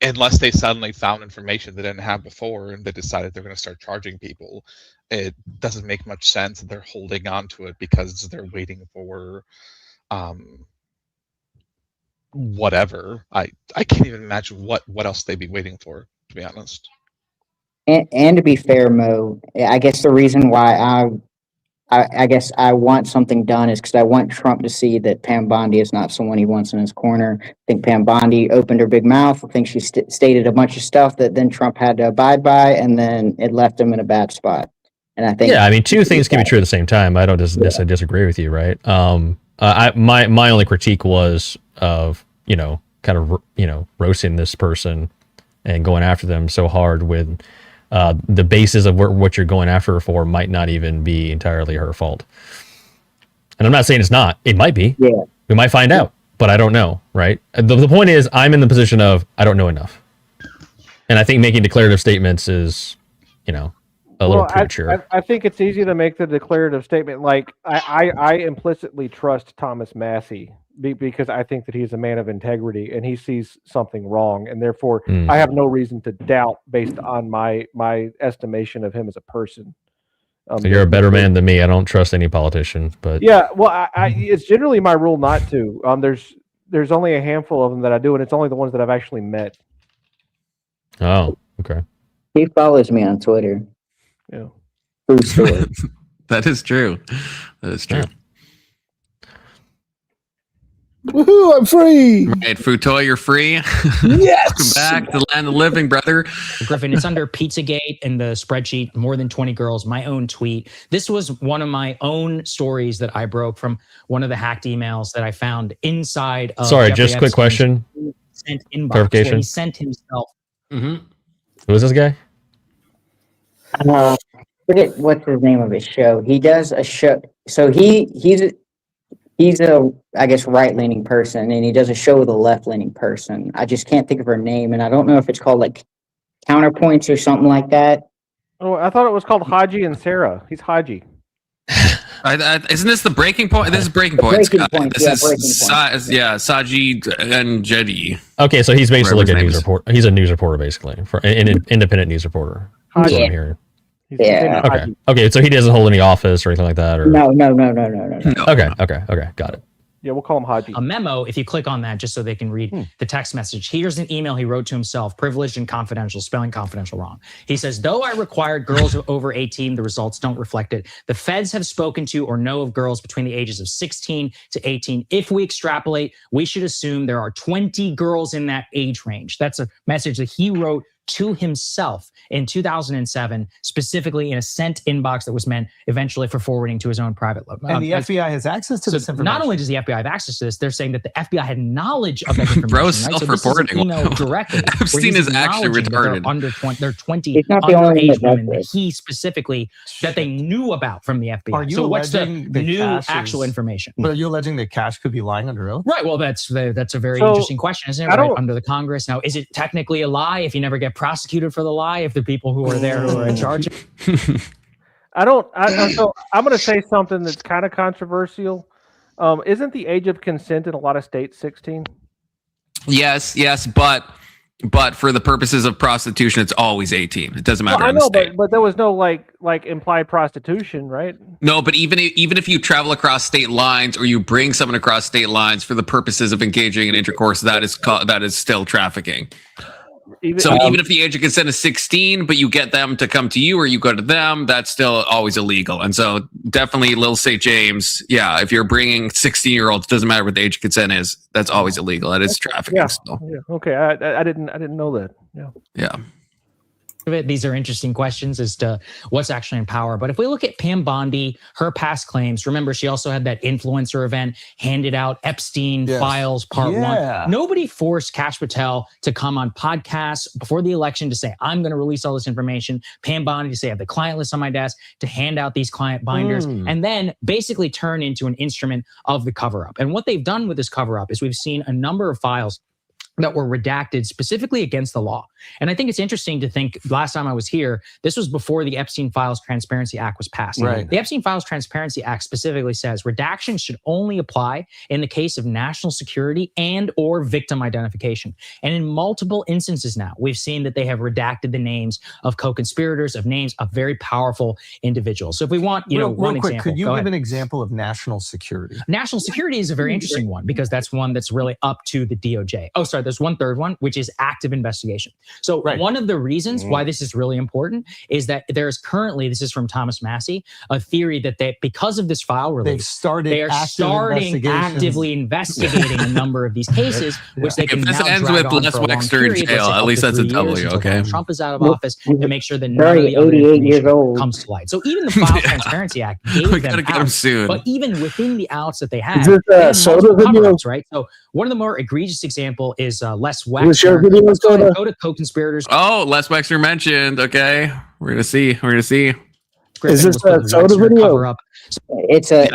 unless they suddenly found information they didn't have before and they decided they're going to start charging people, it doesn't make much sense that they're holding on to it because they're waiting for whatever. I can't even imagine what else they'd be waiting for, to be honest. And to be fair, Mo, I guess the reason why I guess I want something done is because I want Trump to see that Pam Bondi is not someone he wants in his corner. I think Pam Bondi opened her big mouth. I think she stated a bunch of stuff that then Trump had to abide by, and then it left him in a bad spot. And I think, yeah, two things can be true at the same time. I don't necessarily disagree with you, right? My only critique was of roasting this person and going after them so hard with. The basis of what you're going after her for might not even be entirely her fault. And I'm not saying it's not. It might be. Yeah. We might find out, but I don't know, right? The point is, I'm in the position of I don't know enough. And I think making declarative statements is, a little premature. I think it's easy to make the declarative statement. Like, I implicitly trust Thomas Massie because I think that he's a man of integrity and he sees something wrong, and therefore I have no reason to doubt based on my estimation of him as a person. So you're a better man than me. I don't trust any politician, but yeah, well, it's generally my rule not to. There's only a handful of them that I do, and it's only the ones that I've actually met. Oh, okay. He follows me on Twitter. Yeah. True story. That is true. That is true. Woohoo! I'm free. Right, Futoy, you're free. Yes. Welcome back to the land of the living, brother. Griffin, it's under Pizzagate in the spreadsheet, more than 20 girls, my own tweet. This was one of my own stories that I broke from one of the hacked emails that I found inside of Sorry, Jeffrey just quick Epstein's question. sent inbox, Clarification. where he sent himself. Mm-hmm. Who is this guy? Forget what's the name of his show. He does a show. So he's a I guess right-leaning person, and he does a show with a left-leaning person. I just can't think of her name, and I don't know if it's called like Counterpoints or something like that. Oh, I thought it was called Haji and Sarah. He's Haji. Isn't this the breaking point? This is breaking point. Breaking Point, This yeah, is Breaking Point. Saji Enjeti. Okay, so he's basically Whatever like a his name news is. reporter. He's a news reporter, basically, for an independent news reporter. That's what I'm hearing. Yeah. Okay. Okay, so he doesn't hold any office or anything like that, or No. Okay. Got it. Yeah, we'll call him Haji. A memo, if you click on that, just so they can read the text message. Here's an email he wrote to himself, privileged and confidential, spelling confidential wrong. He says, though I required girls over 18, the results don't reflect it. The feds have spoken to or know of girls between the ages of 16 to 18. If we extrapolate, we should assume there are 20 girls in that age range. That's a message that he wrote to himself in 2007, specifically in a sent inbox that was meant eventually for forwarding to his own private And the FBI has access to this information. Not only does the FBI have access to this, they're saying that the FBI had knowledge of that information. Bro's right? self-reporting. So this is an email directly. where Epstein he's is actually acknowledging that they're retarded. Under 20, they're 20 He's not the only one underage that women does that this. he specifically that they knew about from the FBI. Are you so what's the alleging that new Cash actual is- information? But are you alleging that Cash could be lying under oath? Right. Well, that's a very So, interesting question, isn't it? I Right don't- under the Congress. Now, is it technically a lie if you never get prosecuted for the lie? If the people who are there who are in charge? So I'm going to say something that's kind of controversial. Isn't the age of consent in a lot of states 16? Yes, but for the purposes of prostitution, it's always 18. It doesn't matter. Well, I in the know, state. but there was no like implied prostitution, right? No, but even if you travel across state lines or you bring someone across state lines for the purposes of engaging in intercourse, that is still trafficking. Even if the age of consent is 16, but you get them to come to you or you go to them, that's still always illegal. And so definitely Lil St. James, yeah, if you're bringing 16-year-olds, doesn't matter what the age of consent is, that's always illegal. That is trafficking Yeah. still. Yeah. Okay. I didn't know that. Yeah. Yeah. These are interesting questions as to what's actually in power. But if we look at Pam Bondi, her past claims, remember, she also had that influencer event, handed out Epstein files part one. Nobody forced Kash Patel to come on podcasts before the election to say, I'm going to release all this information. Pam Bondi to say, I have the client list on my desk, to hand out these client binders, and then basically turn into an instrument of the cover-up. And what they've done with this cover-up is we've seen a number of files that were redacted specifically against the law. And I think it's interesting to think, last time I was here, this was before the Epstein Files Transparency Act was passed. Right. The Epstein Files Transparency Act specifically says redactions should only apply in the case of national security and or victim identification. And in multiple instances now, we've seen that they have redacted the names of co-conspirators, of names of very powerful individuals. So if we want, Real one quick, example. could you Go give ahead. an example of national security? National security is a very interesting one because that's one that's really up to the DOJ. Oh, sorry, there's one third one, which is active investigation. So one of the reasons why this is really important is that there is currently, this is from Thomas Massey, a theory that because of this file release, they are starting actively investigating a number of these cases, which they can If this now ends drag with on Les for a long Wexner in period, let's jail, say at up least to that's a 3 years, W, until okay? Donald Trump is out of office, to make sure that none of the Very other 88 years information old. comes to light. So even the File Transparency Act gave We them gotta get him outs, soon. but even within the outs that they had, Is this they had soda multiple video? cover-ups, right? So one of the more egregious example is Les Is this your Wexner. video, Let's soda? go to co-conspirators. Oh, Les Wexner mentioned. Okay, we're gonna see. Is this a soda video? It's Yeah,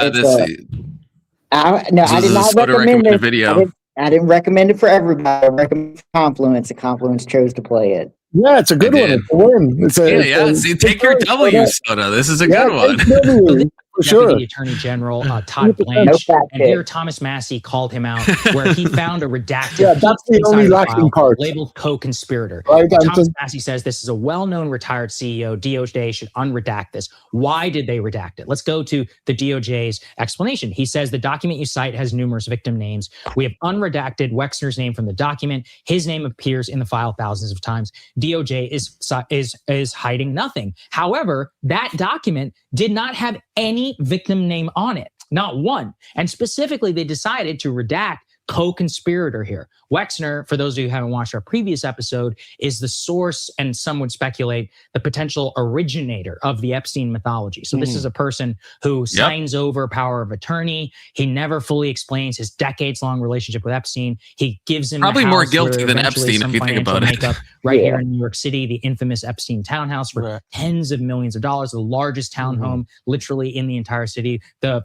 I this did is not a soda recommend recommended it. video. I didn't recommend it for everybody. I recommend it for Confluence. The Confluence chose to play it. Yeah, it's a good one. It's a win. It's a Yeah. See, take your W, soda. This is a good one. Deputy Attorney General Todd Blanche, and here Thomas Massey called him out where he found a redacted that's the only lacking part. labeled co-conspirator. Right, Thomas Massey says this is a well-known retired CEO. DOJ should unredact this. Why did they redact it? Let's go to the DOJ's explanation. He says the document you cite has numerous victim names. We have unredacted Wexner's name from the document. His name appears in the file thousands of times. DOJ is hiding nothing. However, that document did not have any victim name on it, not one. And specifically, they decided to redact co-conspirator here. Wexner, for those of you who haven't watched our previous episode, is the source, and some would speculate, the potential originator of the Epstein mythology. So this is a person who signs over power of attorney. He never fully explains his decades-long relationship with Epstein. He gives him probably more guilty than Epstein if you think about it. Right here in New York City, the infamous Epstein townhouse for tens of millions of dollars, the largest townhome literally in the entire city. The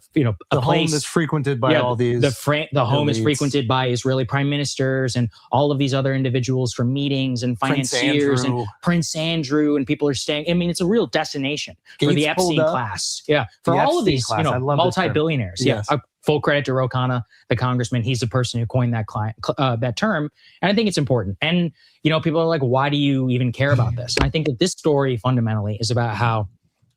home is frequented by all these. The home is frequented by Israeli prime ministers and all of these other individuals for meetings and financiers and Prince Andrew, and people are staying. I mean, it's a real destination for the Epstein class. Yeah, for all of these, multi-billionaires. Yes. Full credit to Ro Khanna, the congressman. He's the person who coined that term, and I think it's important. And people are like, why do you even care about this? And I think that this story fundamentally is about how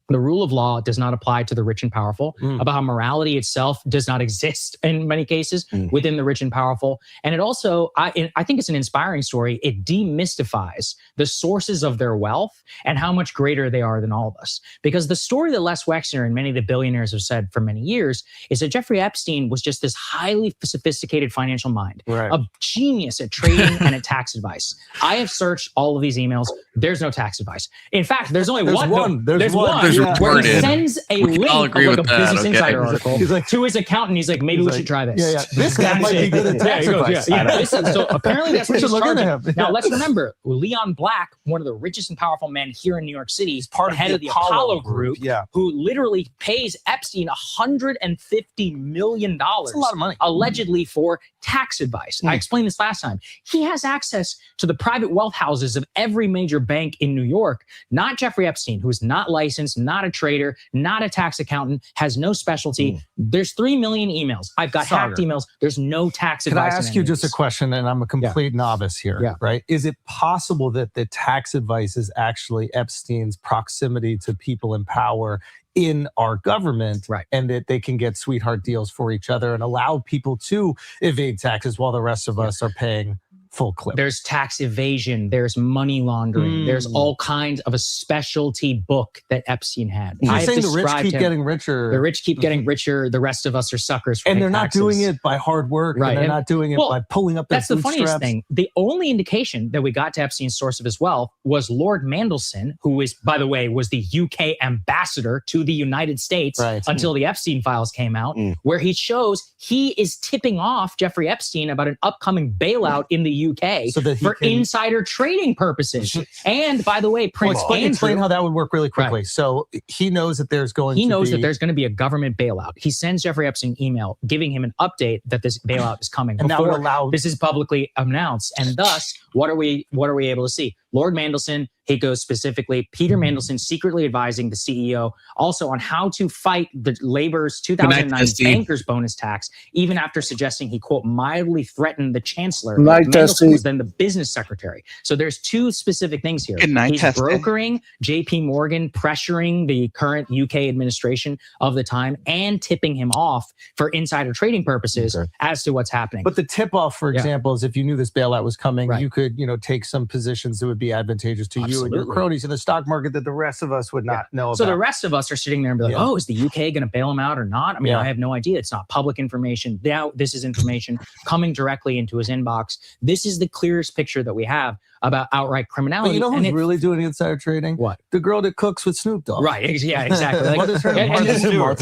the rule of law does not apply to the rich and powerful, about how morality itself does not exist in many cases within the rich and powerful. And it also, I think it's an inspiring story. It demystifies the sources of their wealth and how much greater they are than all of us. Because the story that Les Wexner and many of the billionaires have said for many years is that Jeffrey Epstein was just this highly sophisticated financial mind, a genius at trading and at tax advice. I have searched all of these emails. There's no tax advice. In fact, there's only one. There's one. Where he sends a link of like a Business Insider article to his accountant. He's like, maybe we should try this. This guy might be good at tax advice. So apparently that's what he's charging. Now let's remember, Leon Black, one of the richest and powerful men here in New York City, is part head of the Apollo Group, who literally pays Epstein $150 million. That's a lot of money. Allegedly for tax advice. And I explained this last time. He has access to the private wealth houses of every major bank in New York, not Jeffrey Epstein, who is not licensed, not a trader, not a tax accountant, has no specialty. There's 3 million emails. I've got hacked emails. There's no tax advice. Can I ask you just a question? And I'm a complete novice here, right? Is it possible that the tax advice is actually Epstein's proximity to people in power in our government, and that they can get sweetheart deals for each other and allow people to evade taxes while the rest of us are paying full clip? There's tax evasion. There's money laundering. There's all kinds of a specialty book that Epstein had. You're saying the rich keep getting richer. The rich keep getting richer. The rest of us are suckers for and they're not doing it by hard work. And they're not doing it by pulling up their bootstraps. That's the funniest thing. The only indication that we got to Epstein's source of his wealth was Lord Mandelson, who is, by the way, was the UK ambassador to the United States until the Epstein files came out, where he shows he is tipping off Jeffrey Epstein about an upcoming bailout in the UK for insider trading purposes. And by the way, Prince Andrew, explain how that would work really quickly. So he knows that there's going to be a government bailout. He sends Jeffrey Epstein an email giving him an update that this bailout is coming. And that would allow this is publicly announced. And thus, what are we able to see? Lord Mandelson, he goes specifically, Peter Mandelson secretly advising the CEO also on how to fight the labor's 2009 banker's bonus tax, even after suggesting he, quote, mildly threatened the chancellor. Mandelson was then the business secretary. So there's two specific things here. He's brokering JP Morgan, pressuring the current UK administration of the time, and tipping him off for insider trading purposes as to what's happening. But the tip-off, for example, is if you knew this bailout was coming, you could, take some positions that would be advantageous to you and your cronies in the stock market that the rest of us would not know about. So the rest of us are sitting there and be like, oh, is the UK going to bail him out or not? I mean, I have no idea. It's not public information. Now, this is information coming directly into his inbox. This is the clearest picture that we have about outright criminality. But you know who's really doing insider trading? What? The girl that cooks with Snoop Dogg. Right. Yeah, exactly. Like, what is her name? Martha Stewart.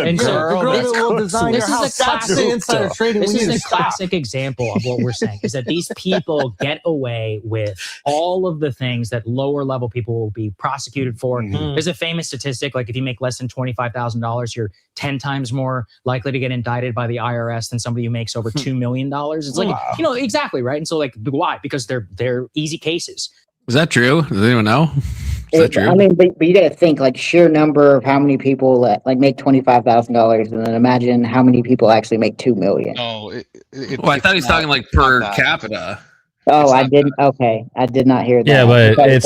And the girl that will design your house. That's the insider trading. This is a classic example of what we're saying, is that these people get away with all of the things that lower level people will be prosecuted for. There's a famous statistic, like if you make less than $25,000, you're 10 times more likely to get indicted by the IRS than somebody who makes over $2 million. It's like, exactly, right? And so like, why? Because they're easy cases. Is that true? Does anyone know? Is that true? I mean, but you got to think like sheer number of how many people like make $25,000, and then imagine how many people actually make $2 million. No, well, I thought he was talking like per capita. Oh, I didn't. Okay, I did not hear that. Yeah, but it's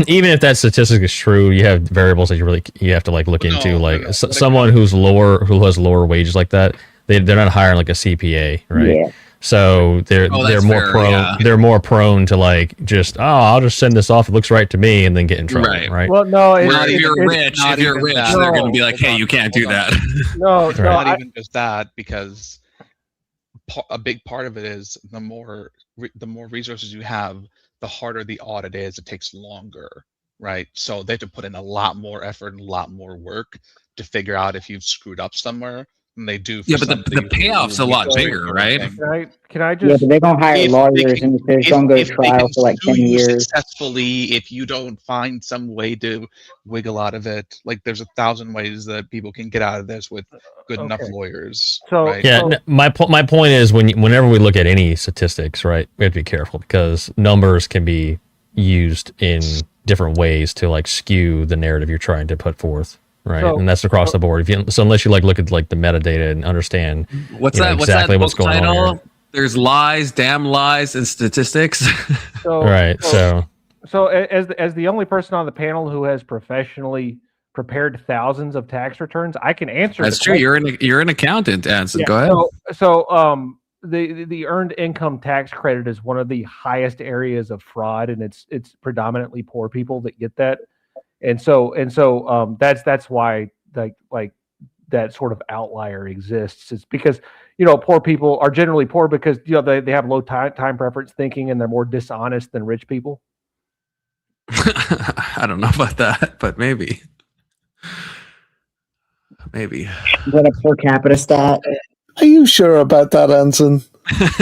even if that statistic is true, you have variables that you have to like look into. Like someone who has lower wages like that, they're not hiring like a CPA, right? Yeah. So they're more prone. Yeah. They're more prone to like just I'll just send this off. It looks right to me, and then get in trouble, right? Well, no. If you're rich, they're going to be like, hey, you can't do that. No, not even just that, because a big part of it is the more resources you have, the harder the audit is. It takes longer, right? So they have to put in a lot more effort and a lot more work to figure out if you've screwed up somewhere than they do. Yeah, but the payoff's a lot bigger, right? Can I just? Yeah, but they're gonna hire lawyers, and they're gonna go to trial for like 10 years. Successfully, if you don't find some way to wiggle out of it, like there's 1,000 ways that people can get out of this with good enough lawyers. So right? Yeah, my point is whenever we look at any statistics, right, we have to be careful because numbers can be used in different ways to like skew the narrative you're trying to put forth. Right, and that's across the board. So unless you like look at like the metadata and understand exactly what's going on here. There's lies, damn lies, and statistics. So as the only person on the panel who has professionally prepared thousands of tax returns, I can answer. That's true. You're an accountant, Anson. Go ahead. So the earned income tax credit is one of the highest areas of fraud, and it's predominantly poor people that get that. And so that's why like that sort of outlier exists. It's because poor people are generally poor because they have low time preference thinking and they're more dishonest than rich people. I don't know about that, but maybe. Is that a per capita stat? Are you sure about that, Anson?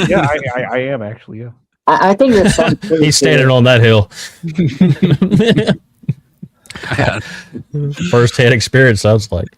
Yeah, I am actually. Yeah, I think there's some. He's standing on that hill. First-hand experience sounds like.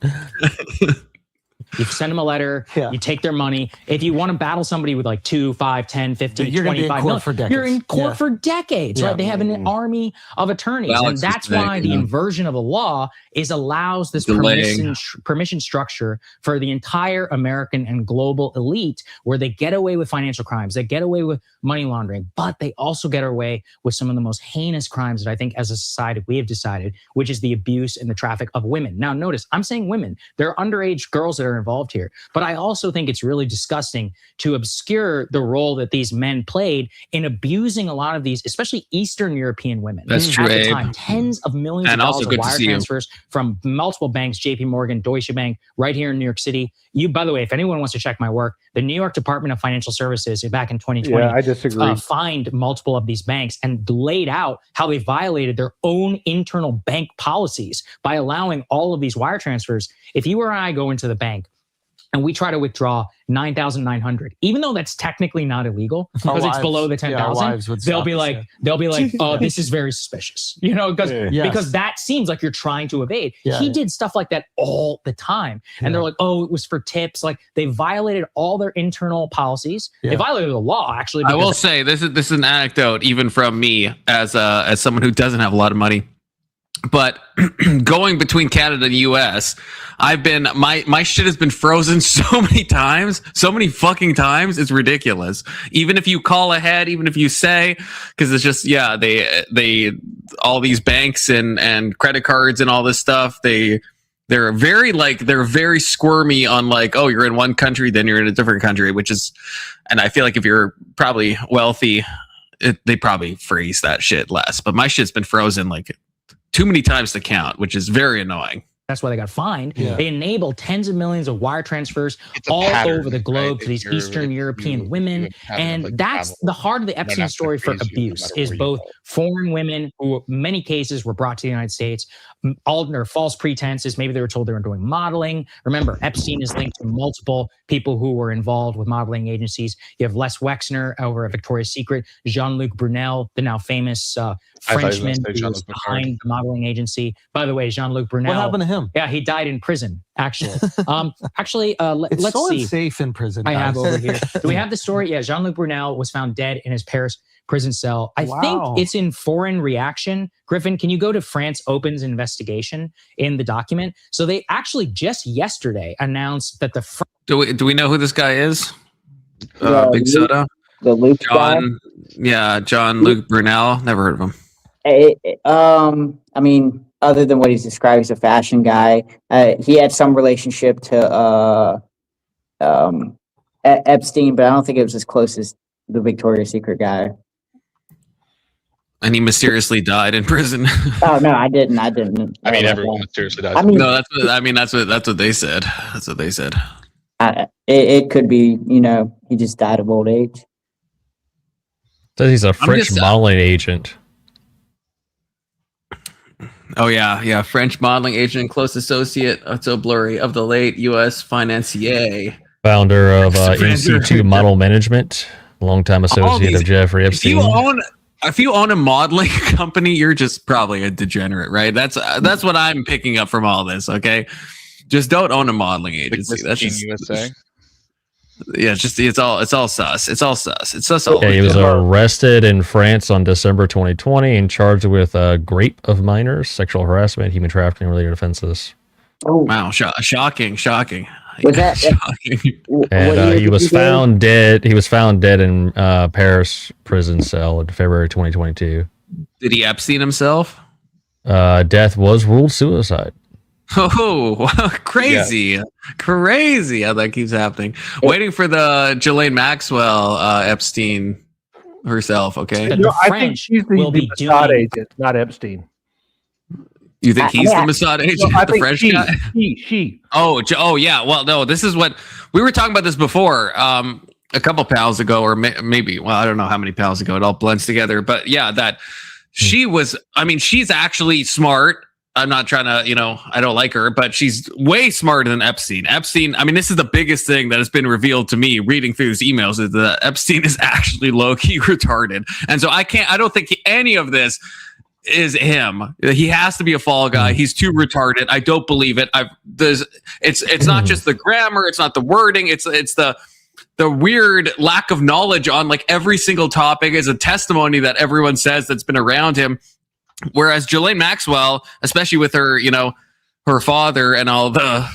You send them a letter, you take their money. If you want to battle somebody with like 2, 5, 10, 15, you're 25 million, for decades. you're in court for decades, right? They have an army of attorneys. And that's why the inversion of the law allows this permission structure for the entire American and global elite, where they get away with financial crimes, they get away with money laundering, but they also get away with some of the most heinous crimes that I think as a society we have decided, which is the abuse and the traffic of women. Now, notice, I'm saying women. There are underage girls that are involved here, but I also think it's really disgusting to obscure the role that these men played in abusing a lot of these, especially Eastern European women. That's true, at the time. Tens of millions of dollars of wire transfers from multiple banks, JP Morgan, Deutsche Bank, right here in New York City. By the way, if anyone wants to check my work, the New York Department of Financial Services back in 2020 I disagree. Fined multiple of these banks and laid out how they violated their own internal bank policies by allowing all of these wire transfers. If you or I go into the bank and we try to withdraw $9,900, even though that's technically not illegal because it's below the 10,000, they'll be like, oh, this is very suspicious, because that seems like you're trying to evade. He did stuff like that all the time, and they're like, oh, it was for tips. Like they violated all their internal policies. They violated the law, actually. I will say this is an anecdote, even from me as someone who doesn't have a lot of money. But going between Canada and the US, I've been my shit has been frozen so many times, so many fucking times. It's ridiculous. Even if you call ahead, even if you say, because it's just they all these banks and credit cards and all this stuff, they're very squirmy on like, oh, you're in one country, then you're in a different country, which is, and I feel like if you're probably wealthy, they probably freeze that shit less. But my shit's been frozen like too many times to count, which is very annoying. That's why they got fined. They enabled tens of millions of wire transfers all over the globe to these Eastern European women. And that's the heart of the Epstein story for abuse, is both foreign women who in many cases were brought to the United States, all under false pretenses. Maybe they were told they were doing modeling. Remember, Epstein is linked to multiple people who were involved with modeling agencies. You have Les Wexner over at Victoria's Secret, Jean-Luc Brunel, the now famous Frenchman who was behind the modeling agency. By the way, Jean-Luc Brunel. What happened to him? Yeah, he died in prison, actually. Let's it's see. so unsafe in prison. I have over here. Do we have the story? Yeah, Jean-Luc Brunel was found dead in his Paris prison cell. I think it's in foreign reaction. Griffin, can you go to France Open's investigation in the document? So they actually just yesterday announced that do we know who this guy is? Big Soda? The Luke John, John Luke Brunel. Never heard of him. I mean, other than what he's described as a fashion guy, he had some relationship to Epstein, but I don't think it was as close as the Victoria's Secret guy. And he mysteriously died in prison. Oh no, I didn't. I mean, everyone mysteriously died. No, that's what they said. That's what they said. It could be, he just died of old age. Says he's a French modeling agent. Oh yeah, French modeling agent, close associate, so blurry, of the late U.S. financier, founder of NC2 Model Management, longtime associate of Jeffrey Epstein. If you own a modeling company, you're just probably a degenerate, right? That's what I'm picking up from all this. Okay, just don't own a modeling agency. That's just USA. Yeah, it's all sus. It's all sus. It's sus. Yeah, he was arrested in France on December 2020 and charged with rape of minors, sexual harassment, human trafficking related offenses. Oh wow! Shocking. Was that shocking? And he was found dead. He was found dead in Paris prison cell in February 2022. Did he Epstein himself? Death was ruled suicide. Oh, crazy how that keeps happening. Waiting for the Ghislaine Maxwell Epstein herself. Okay, I think she's the Mossad agent, not Epstein. You think he's the Mossad agent? No, I the think French guy? She. Oh yeah. Well, no. This is what we were talking about this before. A couple pals ago, or maybe. Well, I don't know how many pals ago. It all blends together. But yeah, that she was. I mean, she's actually smart. I'm not trying to, I don't like her, but she's way smarter than Epstein. Epstein, I mean, this is the biggest thing that has been revealed to me reading through his emails is that Epstein is actually low-key retarded. And so I don't think any of this is him. He has to be a fall guy. He's too retarded. I don't believe it. It's not just the grammar. It's not the wording. It's the weird lack of knowledge on like every single topic is a testimony that everyone says that's been around him. Whereas Ghislaine Maxwell, especially with her, her father and all the,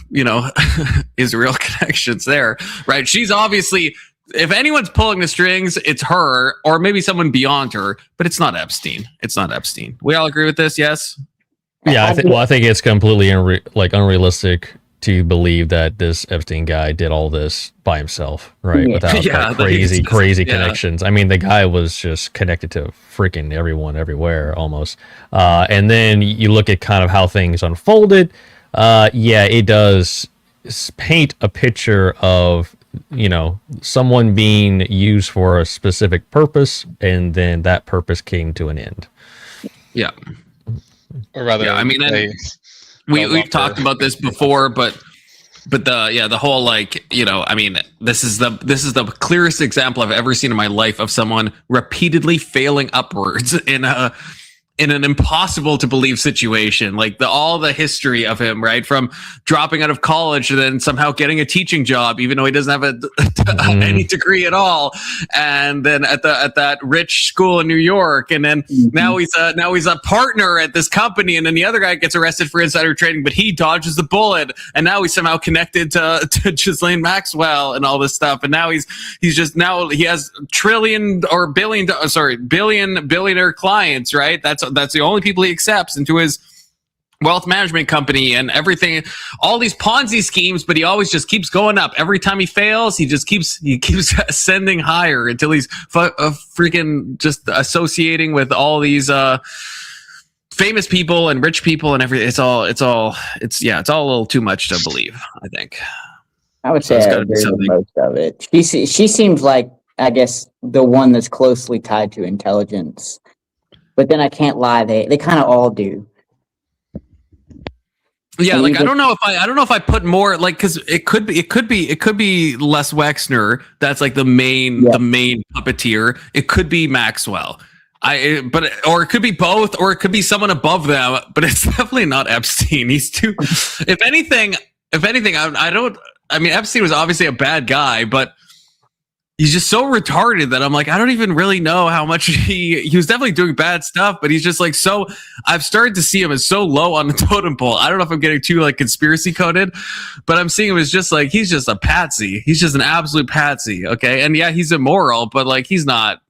Israel connections there, right? She's obviously, if anyone's pulling the strings, it's her or maybe someone beyond her, but it's not Epstein. It's not Epstein. We all agree with this, yes? Yeah, I think it's completely unrealistic to believe that this Epstein guy did all this by himself, right? Without crazy connections. I mean, the guy was just connected to freaking everyone everywhere almost. And then you look at kind of how things unfolded. It does paint a picture of, someone being used for a specific purpose, and then that purpose came to an end. Yeah. Or rather, I mean, we've talked about this before, but the whole I mean, this is the clearest example I've ever seen in my life of someone repeatedly failing upwards in an impossible to believe situation. Like all the history of him, right, from dropping out of college and then somehow getting a teaching job, even though he doesn't have any degree at all, and then at that rich school in New York, and then now he's a partner at this company, and then the other guy gets arrested for insider trading, but he dodges the bullet, and now he's somehow connected to Ghislaine Maxwell and all this stuff, and now he has billionaire clients, right? That's the only people he accepts into his wealth management company and everything, all these Ponzi schemes, but he always just keeps going up. Every time he fails, he keeps ascending higher until he's freaking just associating with all these famous people and rich people and everything. It's all a little too much to believe, I think. I would say I agree with most of it. She seems like, I guess, the one that's closely tied to intelligence. But then I can't lie, they kind of all do. Yeah, like I don't know if I put more, like, because it could be Les Wexner. That's like the main puppeteer. It could be Maxwell. Or it could be both, or it could be someone above them. But it's definitely not Epstein. He's too. If anything, I mean, Epstein was obviously a bad guy, but he's just so retarded that I'm like, I don't even really know how much he was definitely doing bad stuff, but he's just like, so I've started to see him as so low on the totem pole. I don't know if I'm getting too like conspiracy coded, but I'm seeing him as just like, he's just a patsy. He's just an absolute patsy. Okay. And yeah, he's immoral, but like, he's not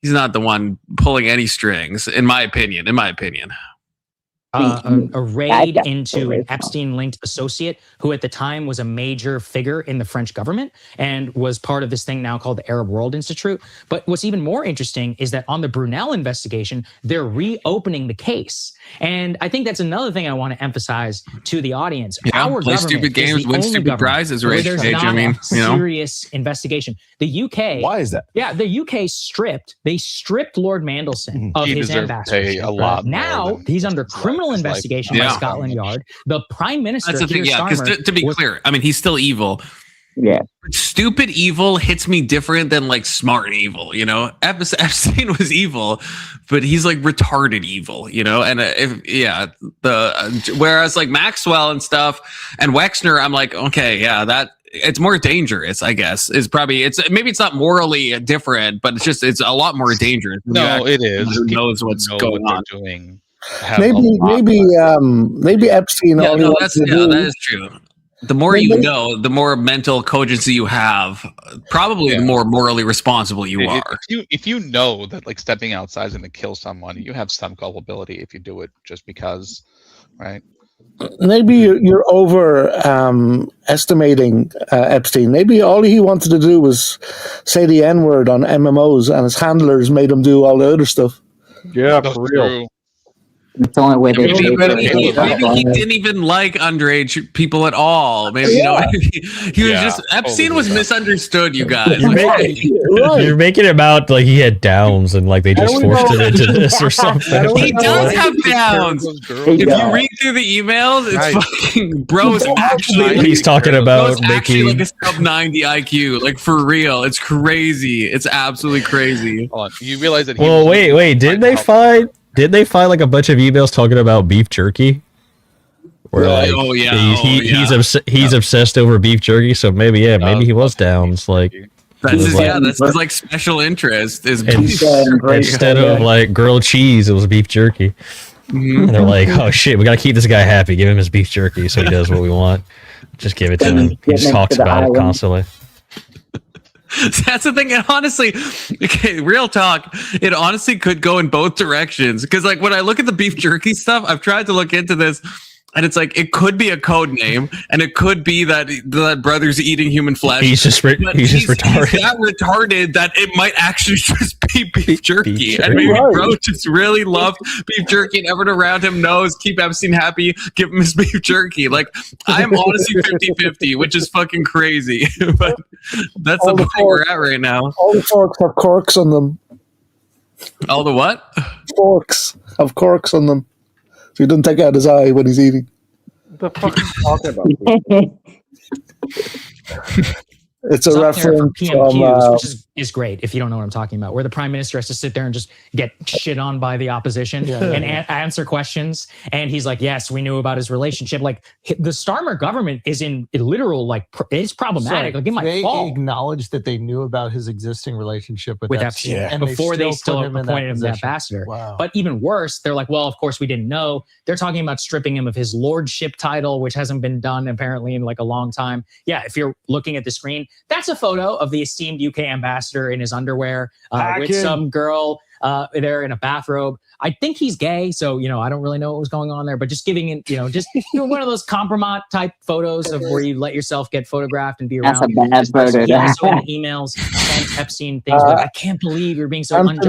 the one pulling any strings, in my opinion. A raid into an Epstein-linked associate who at the time was a major figure in the French government and was part of this thing now called the Arab World Institute. But what's even more interesting is that on the Brunel investigation, they're reopening the case. And I think that's another thing I want to emphasize to the audience. Yeah, Our play government stupid games, is the win only stupid government prizes, where right? there's Age, not I mean, a serious investigation. The UK. Why is that? Yeah, the UK stripped Lord Mandelson of He his deserved to ambassadorship. pay a lot more Now than he's under criminal investigation by Yeah. Scotland Yard. The Prime Minister, That's the thing, Keir yeah. Because Starmer, to be clear, I mean, he's still evil. Yeah. Stupid evil hits me different than like smart evil, you know. Epstein was evil, but he's like retarded evil, you know. And whereas like Maxwell and stuff and Wexner, I'm like, okay, yeah, that it's more dangerous, I guess. Maybe it's not morally different, but it's a lot more dangerous. No, it is. Who knows what's going on? Maybe Epstein. Yeah, all he no, wants to do, that is true. The more you know, the more mental cogency you have, probably the more morally responsible you are. If you know that like stepping outside is going to kill someone, you have some culpability if you do it just because, right? Maybe you're estimating Epstein. Maybe all he wanted to do was say the N-word on MMOs, and his handlers made him do all the other stuff. Yeah, for real. It's the only way they Maybe he didn't even like underage people at all. Maybe you know he was just Epstein was misunderstood. You guys, You're making it about like he had downs and like they just forced him into this or something. He does have downs. If you read through the emails, it's fucking bro's actually. He's talking about actually making like a sub 90 IQ, like for real. It's crazy. It's absolutely crazy. Hold on. You realize that? Well, wait. Did they find like a bunch of emails talking about beef jerky? Where like, he's obsessed over beef jerky, so maybe he was downs. Like that's his like special interest is beef instead of like grilled cheese, it was beef jerky. Mm-hmm. And they're like, oh shit, we gotta keep this guy happy. Give him his beef jerky so he does what we want. Just give it to him. He just talks about it constantly. That's the thing. And honestly, okay, real talk, it honestly could go in both directions. Because like when I look at the beef jerky stuff, I've tried to look into this, and it's like it could be a code name, and it could be that brother's eating human flesh. He's just retarded. He's that retarded that it might actually just be beef jerky. And maybe bro just really loved beef jerky, and everyone around him knows keep Epstein happy, give him his beef jerky. Like I'm honestly 50-50, which is fucking crazy. But that's the point we're at right now. All the forks have corks on them. All the what? Forks have corks on them. So he doesn't take out his eye when he's eating. What the fuck are you talking about? It's a reference from PMQs, which is great if you don't know what I'm talking about, where the prime minister has to sit there and just get shit on by the opposition and answer questions. And he's like, yes, we knew about his relationship. Like the Starmer government is in literal, like it's problematic. Like it might fall. They acknowledged that they knew about his existing relationship with Epstein, and before they still put appointed him the ambassador. Wow. But even worse, they're like, well, of course we didn't know. They're talking about stripping him of his lordship title, which hasn't been done apparently in like a long time. Yeah, if you're looking at the screen, that's a photo of the esteemed UK ambassador in his underwear with some girl there in a bathrobe. I think he's gay, so I don't really know what was going on there, but just giving it, just one of those compromat type photos of where you let yourself get photographed and be around. That's a bad photo. He also in emails sent Epstein things like, I can't believe you're being so unjust.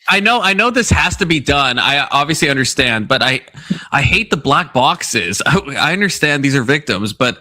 I know this has to be done. I obviously understand, but I hate the black boxes. I understand these are victims, but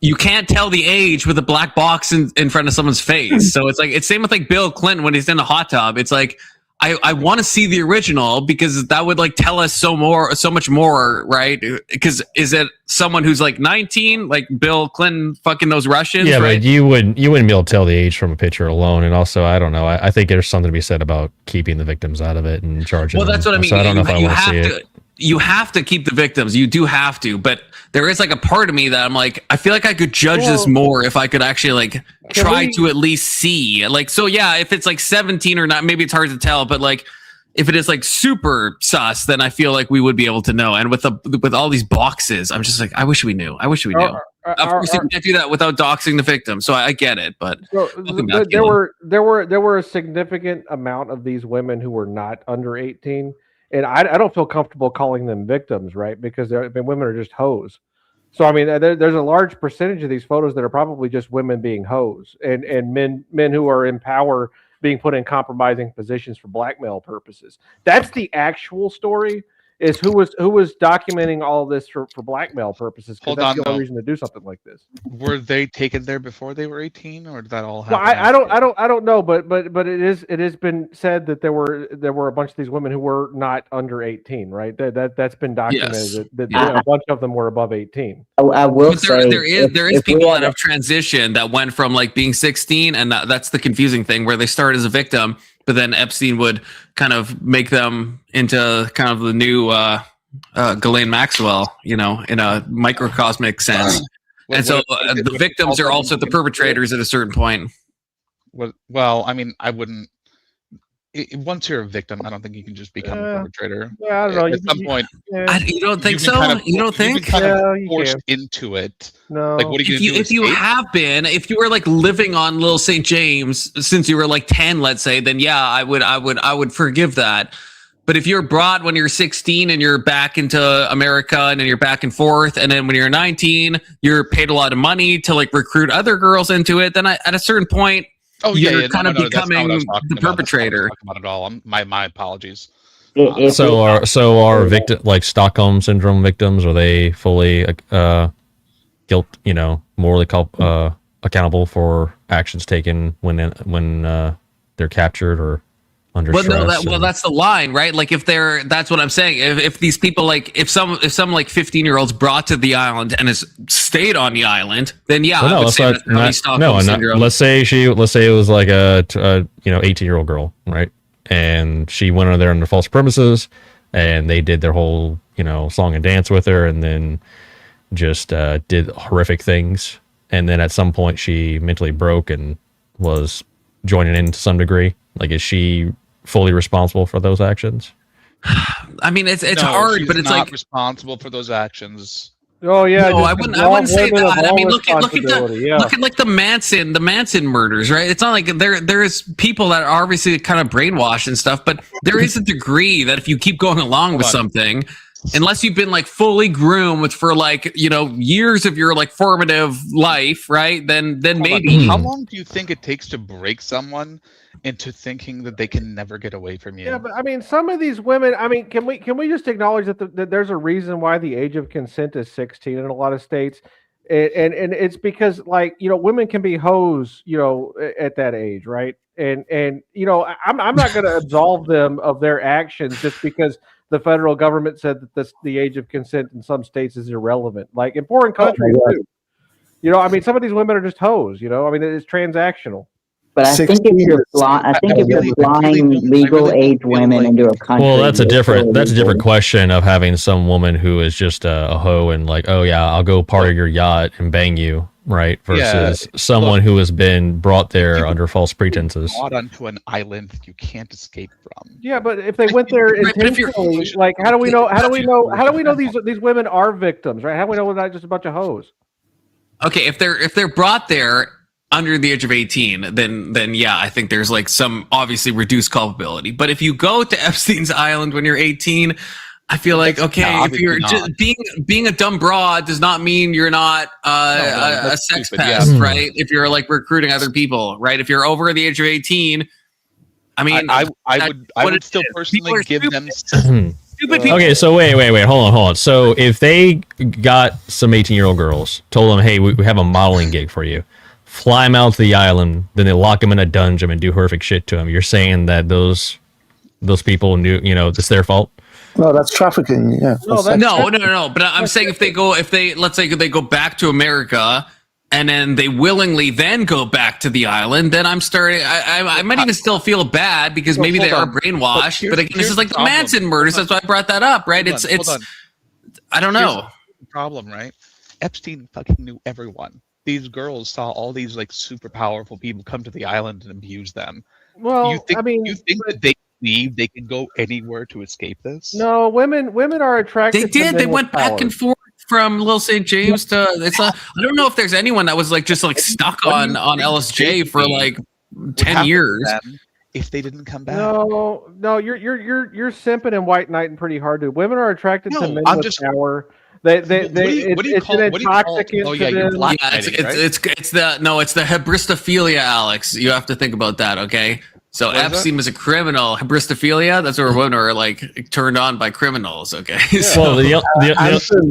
you can't tell the age with a black box in front of someone's face. So it's like, it's same with like Bill Clinton when he's in a hot tub. It's like, I want to see the original because that would like tell us so much more, right? Because is it someone who's like 19, like Bill Clinton fucking those Russians? Yeah, right? but you wouldn't be able to tell the age from a picture alone. And also, I don't know. I think there's something to be said about keeping the victims out of it and charging. Well, that's what I mean. So I don't know if I want to see it. you have to keep the victims. You do have to, but there is like a part of me that I'm like, I feel like I could judge this more if I could actually like try to at least see. Like, so yeah, if it's like 17 or not, maybe it's hard to tell, but like if it is like super sus, then I feel like we would be able to know. And with all these boxes, I'm just like, I wish we knew. Of course, you can't do that without doxing the victim. So I get it, but there were a significant amount of these women who were not under 18. And I don't feel comfortable calling them victims, right? Because women are just hoes. So I mean, there's a large percentage of these photos that are probably just women being hoes, and men who are in power being put in compromising positions for blackmail purposes. That's the actual story. Is who was documenting all of this for blackmail purposes? Because that's the only reason to do something like this. Were they taken there before they were 18, or did that all happen? Well, I don't know, but it has been said that there were a bunch of these women who were not under 18, right? That's been documented. Yes. That a bunch of them were above 18. I will say there is people that have transitioned that went from like being 16, and that's the confusing thing, where they start as a victim. But then Epstein would kind of make them into kind of the new Ghislaine Maxwell, in a microcosmic sense. And so the victims are also the perpetrators at a certain point. Well, I mean, I wouldn't. Once you're a victim, I don't think you can just become a perpetrator. Yeah, I don't know. At some point, you don't think so? You don't think? You can forced into it. No. Like, what are you if you were like living on Little St. James since you were like 10, let's say, then yeah, I would forgive that. But if you're brought when you're 16 and you're back into America and then you're back and forth, and then when you're 19, you're paid a lot of money to like recruit other girls into it, then at a certain point, you're kind of becoming the perpetrator. About it all. My apologies. So are victim like Stockholm syndrome victims? Are they fully morally accountable for actions taken when they're captured or under stress? That's the line, right? Like that's what I'm saying. If these people, like if some like 15-year-olds brought to the island and has stayed on the island, then yeah, I would say that's Stockholm syndrome. Let's say it was like a 18-year-old girl, right? And she went over there under false premises, and they did their whole song and dance with her, and then just did horrific things. And then at some point, she mentally broke and was joining in to some degree. Like, is she fully responsible for those actions? I mean, it's hard, but it's not like responsible for those actions. Oh yeah, no, I wouldn't say that. I mean, look at like the Manson murders, right? It's not like there is people that are obviously kind of brainwashed and stuff, but there is a degree that if you keep going along with something, unless you've been like fully groomed for like years of your like formative life, right? Then maybe. How long do you think it takes to break someone into thinking that they can never get away from you? Yeah, but I mean, some of these women. I mean, can we just acknowledge that there's a reason why the age of consent is 16 in a lot of states, and it's because like women can be hoes at that age, right? And I'm not going to absolve them of their actions just because the federal government said that the age of consent in some states is irrelevant. Like in foreign countries too. I mean, some of these women are just hoes. I mean, it's transactional. But I think if you're flying legal age women into a country, well, that's a different question of having some woman who is just a hoe and like, oh yeah, I'll go part of your yacht and bang you, right? Versus someone who has been brought there under false pretenses. Brought onto an island that you can't escape from. Yeah, but if they went there intentionally, like how do we know these women are victims, right? How do we know they're not just a bunch of hoes? Okay, if they're brought there under the age of 18, then yeah, I think there's like some obviously reduced culpability. But if you go to Epstein's island when you're 18, I feel like if you're just being a dumb broad does not mean you're not a sex pest, right? If you're like recruiting other people, right? If you're over the age of 18, I mean, I would still personally give them. Okay, so wait, hold on. So if they got some 18-year-old girls, told them, hey, we have a modeling gig for you, fly them out to the island, then they lock them in a dungeon and do horrific shit to them, you're saying that those people knew, it's their fault? No, that's trafficking. Yeah. No. But I'm saying if let's say they go back to America and then they willingly then go back to the island, then I'm starting. I might even still feel bad because maybe they are brainwashed. But again, this is like the Manson murders. That's why I brought that up, right? It's I don't know. The problem, right? Epstein fucking knew everyone. These girls saw all these like super powerful people come to the island and abuse them. Well, you think that they believe they can go anywhere to escape this? No, women are attracted. They did. They went back and forth from Little St. James to. I don't know if there's anyone that was like just like stuck on LSJ for like 10 years. If they didn't come back. No, you're simping and white knighting pretty hard, dude. Women are attracted to men with power. It's the hybristophilia, Alex. You have to think about that, okay? So Epstein was a criminal. Hybristophilia, that's where women are like turned on by criminals, okay? Well,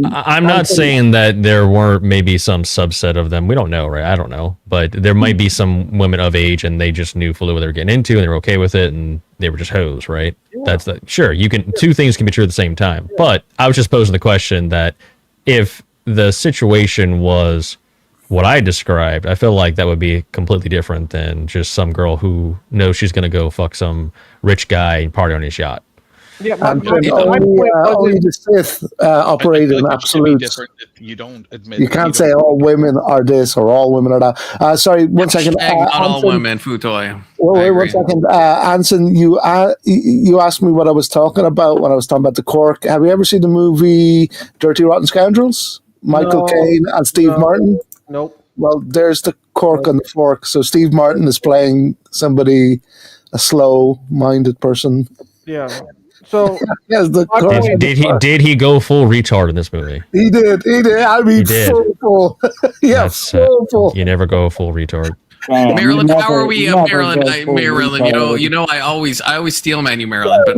I'm not saying that there weren't maybe some subset of them. We don't know, right? I don't know. But there might be some women of age and they just knew fully what they were getting into and they were okay with it and they were just hoes, right? Yeah. Sure, you can two things can be true at the same time. Yeah. But I was just posing the question that if the situation was what I described, I feel like that would be completely different than just some girl who knows she's going to go fuck some rich guy and party on his yacht. Yeah, only the Sith operate in absolutes. You don't admit. You can't say all women are this or all women are that. Sorry, one second. Not all women, Futoy. Wait, 1 second. Anson, you asked me what I was talking about when I was talking about the cork. Have you ever seen the movie Dirty Rotten Scoundrels? Michael Caine and Steve Martin? Nope. Well, there's the cork and the fork. So Steve Martin is playing somebody, a slow-minded person. Yeah. So yes, did he go full retard in this movie? He did. I mean, full. Yeah, full. You never go full retard. Maryland, how are we? Maryland, you know, I always steal menu, Maryland. But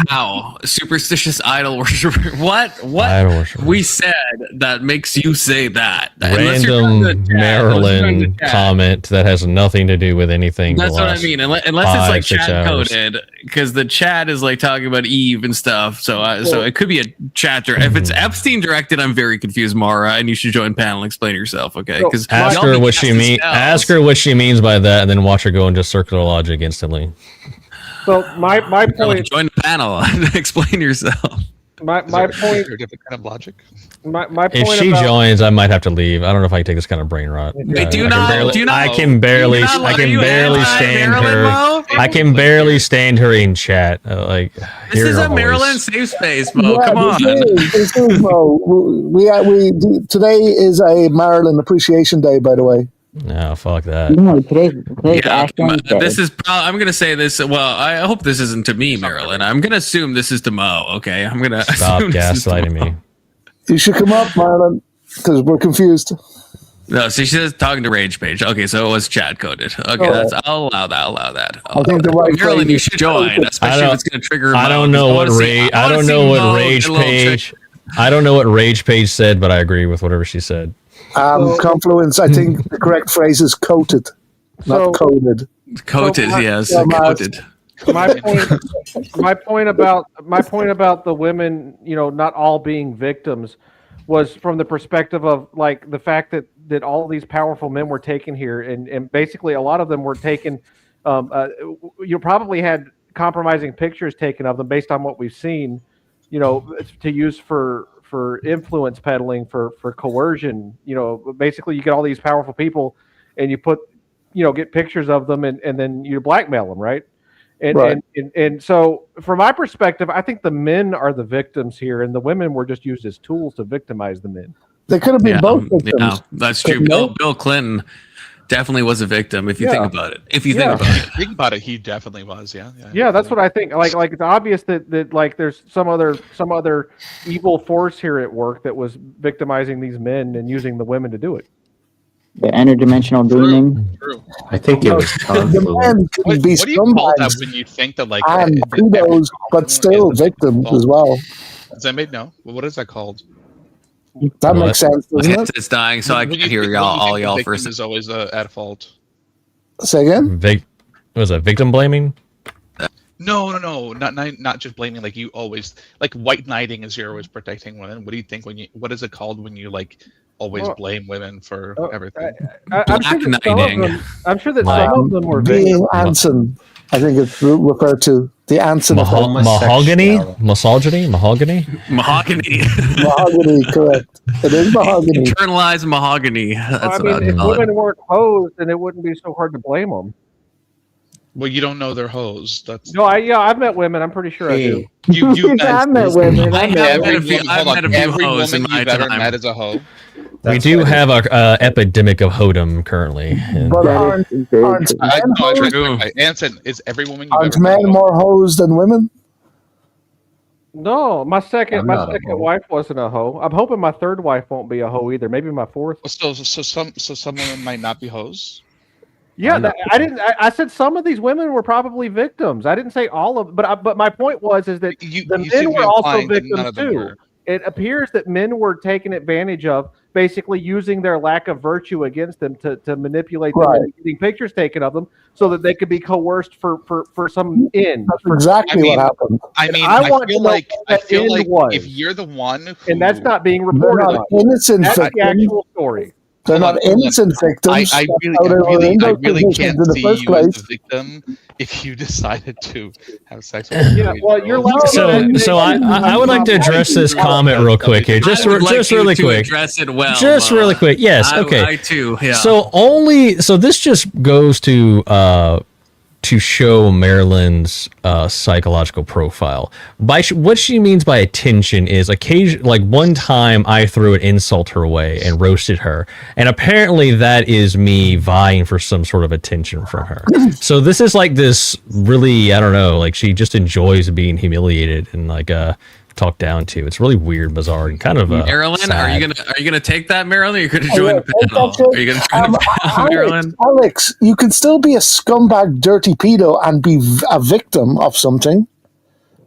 how superstitious idol worshiper? What idol worshiper? We said that makes you say that? Random Maryland comment that has nothing to do with anything. That's what I mean. Unless it's like chat coded, because the chat is like talking about Eve and stuff. So it could be a chat. If it's Epstein directed, I'm very confused, Mara, and you should join panel and explain yourself, okay? Because ask her what she means. Ask her what she means by that, and then watch her go into circular logic instantly. So my point. Join the panel and explain yourself. My point. Different kind of logic. My point. If she joins, I might have to leave. I don't know if I can take this kind of brain rot. I can barely stand her. I can barely stand her in chat. This is a Maryland safe space, Mo. Come on. This is Mo. Today is a Maryland Appreciation Day, by the way. No, fuck that. No, today's this is. I'm gonna say this. Well, I hope this isn't to me, Marilyn. I'm gonna assume this is to Mo. Okay, I'm gonna stop gaslighting me. You should come up, Marilyn, because we're confused. No, so she's talking to Rage Page. Okay, so it was chat coded. Okay, I'll allow that. I think the right Marilyn, you should join, especially if it's gonna trigger. I don't know what Rage. I don't know what Rage Page. I don't know what Rage Page said, but I agree with whatever she said. Confluence, I think the correct phrase is coated, not coded. Coated, yes, coated. My point about the women, not all being victims, was from the perspective of like the fact that all these powerful men were taken here, and basically a lot of them were taken. You probably had compromising pictures taken of them based on what we've seen, to use for influence peddling, for coercion. Basically you get all these powerful people and you get pictures of them and then you blackmail them, right? And so from my perspective, I think the men are the victims here and the women were just used as tools to victimize the men. They could have been both victims. Yeah, that's true. Bill Clinton definitely was a victim if you think about it. Think about it, he definitely was. Yeah, that's what I think. Like it's obvious that like there's some other evil force here at work that was victimizing these men and using the women to do it. The interdimensional dreaming. True. I think it was what do you call that when you think that like kudos, but still victims as well? Does that make no? What is that called? That makes sense, doesn't it? It's dying, so I can hear y'all first. Is always at fault. Say again? Was it victim blaming? No, not just blaming. Like you always white knighting is you're always protecting women. What do you think what is it called when you like always blame women for everything. I'm sure that some of them were being Anson. I think it's referred to the Anson mahogany, misogyny, mahogany. Mahogany, correct. It is mahogany. Internalized mahogany. That's if women weren't hosed, then it wouldn't be so hard to blame them. Well, you don't know they're hoes. That's no. I've met women. I'm pretty sure I do. I've met women. I've met a few hoes in my time. Met as a hoe. We do have a epidemic of hoedom currently. But aren't Anson, is every woman you've aren't ever men met more hoes than women? No, my second wife wasn't a hoe. I'm hoping my third wife won't be a hoe either. Maybe my fourth. So some women might not be hoes. Yeah, I said some of these women were probably victims. I didn't say all of, but my point was that the men were also victims too. It appears that men were taken advantage of, basically using their lack of virtue against them to manipulate them, and getting pictures taken of them so that they could be coerced for some end. That's exactly what happened. I mean, I feel like if you're the one who, and that's not being reported on. Innocent that's victims. The actual story. They're not innocent victims. I really can't see you as a victim if you decided to have sex with I would like to address this comment real quick here. Just really quick. Address it well. Just really quick. Yes. Okay. I too. Yeah. So this just goes to show Marilyn's psychological profile. What she means by attention is one time I threw an insult her way and roasted her, and apparently that is me vying for some sort of attention from her. So this is like this really, I don't know, like she just enjoys being humiliated and talked down to. It's really weird, bizarre, and kind of Marilyn, sad. are you gonna take that, Marilyn? Or you're gonna join the panel? Are you gonna join the panel, Marilyn? Alex, you can still be a scumbag, dirty pedo, and be a victim of something,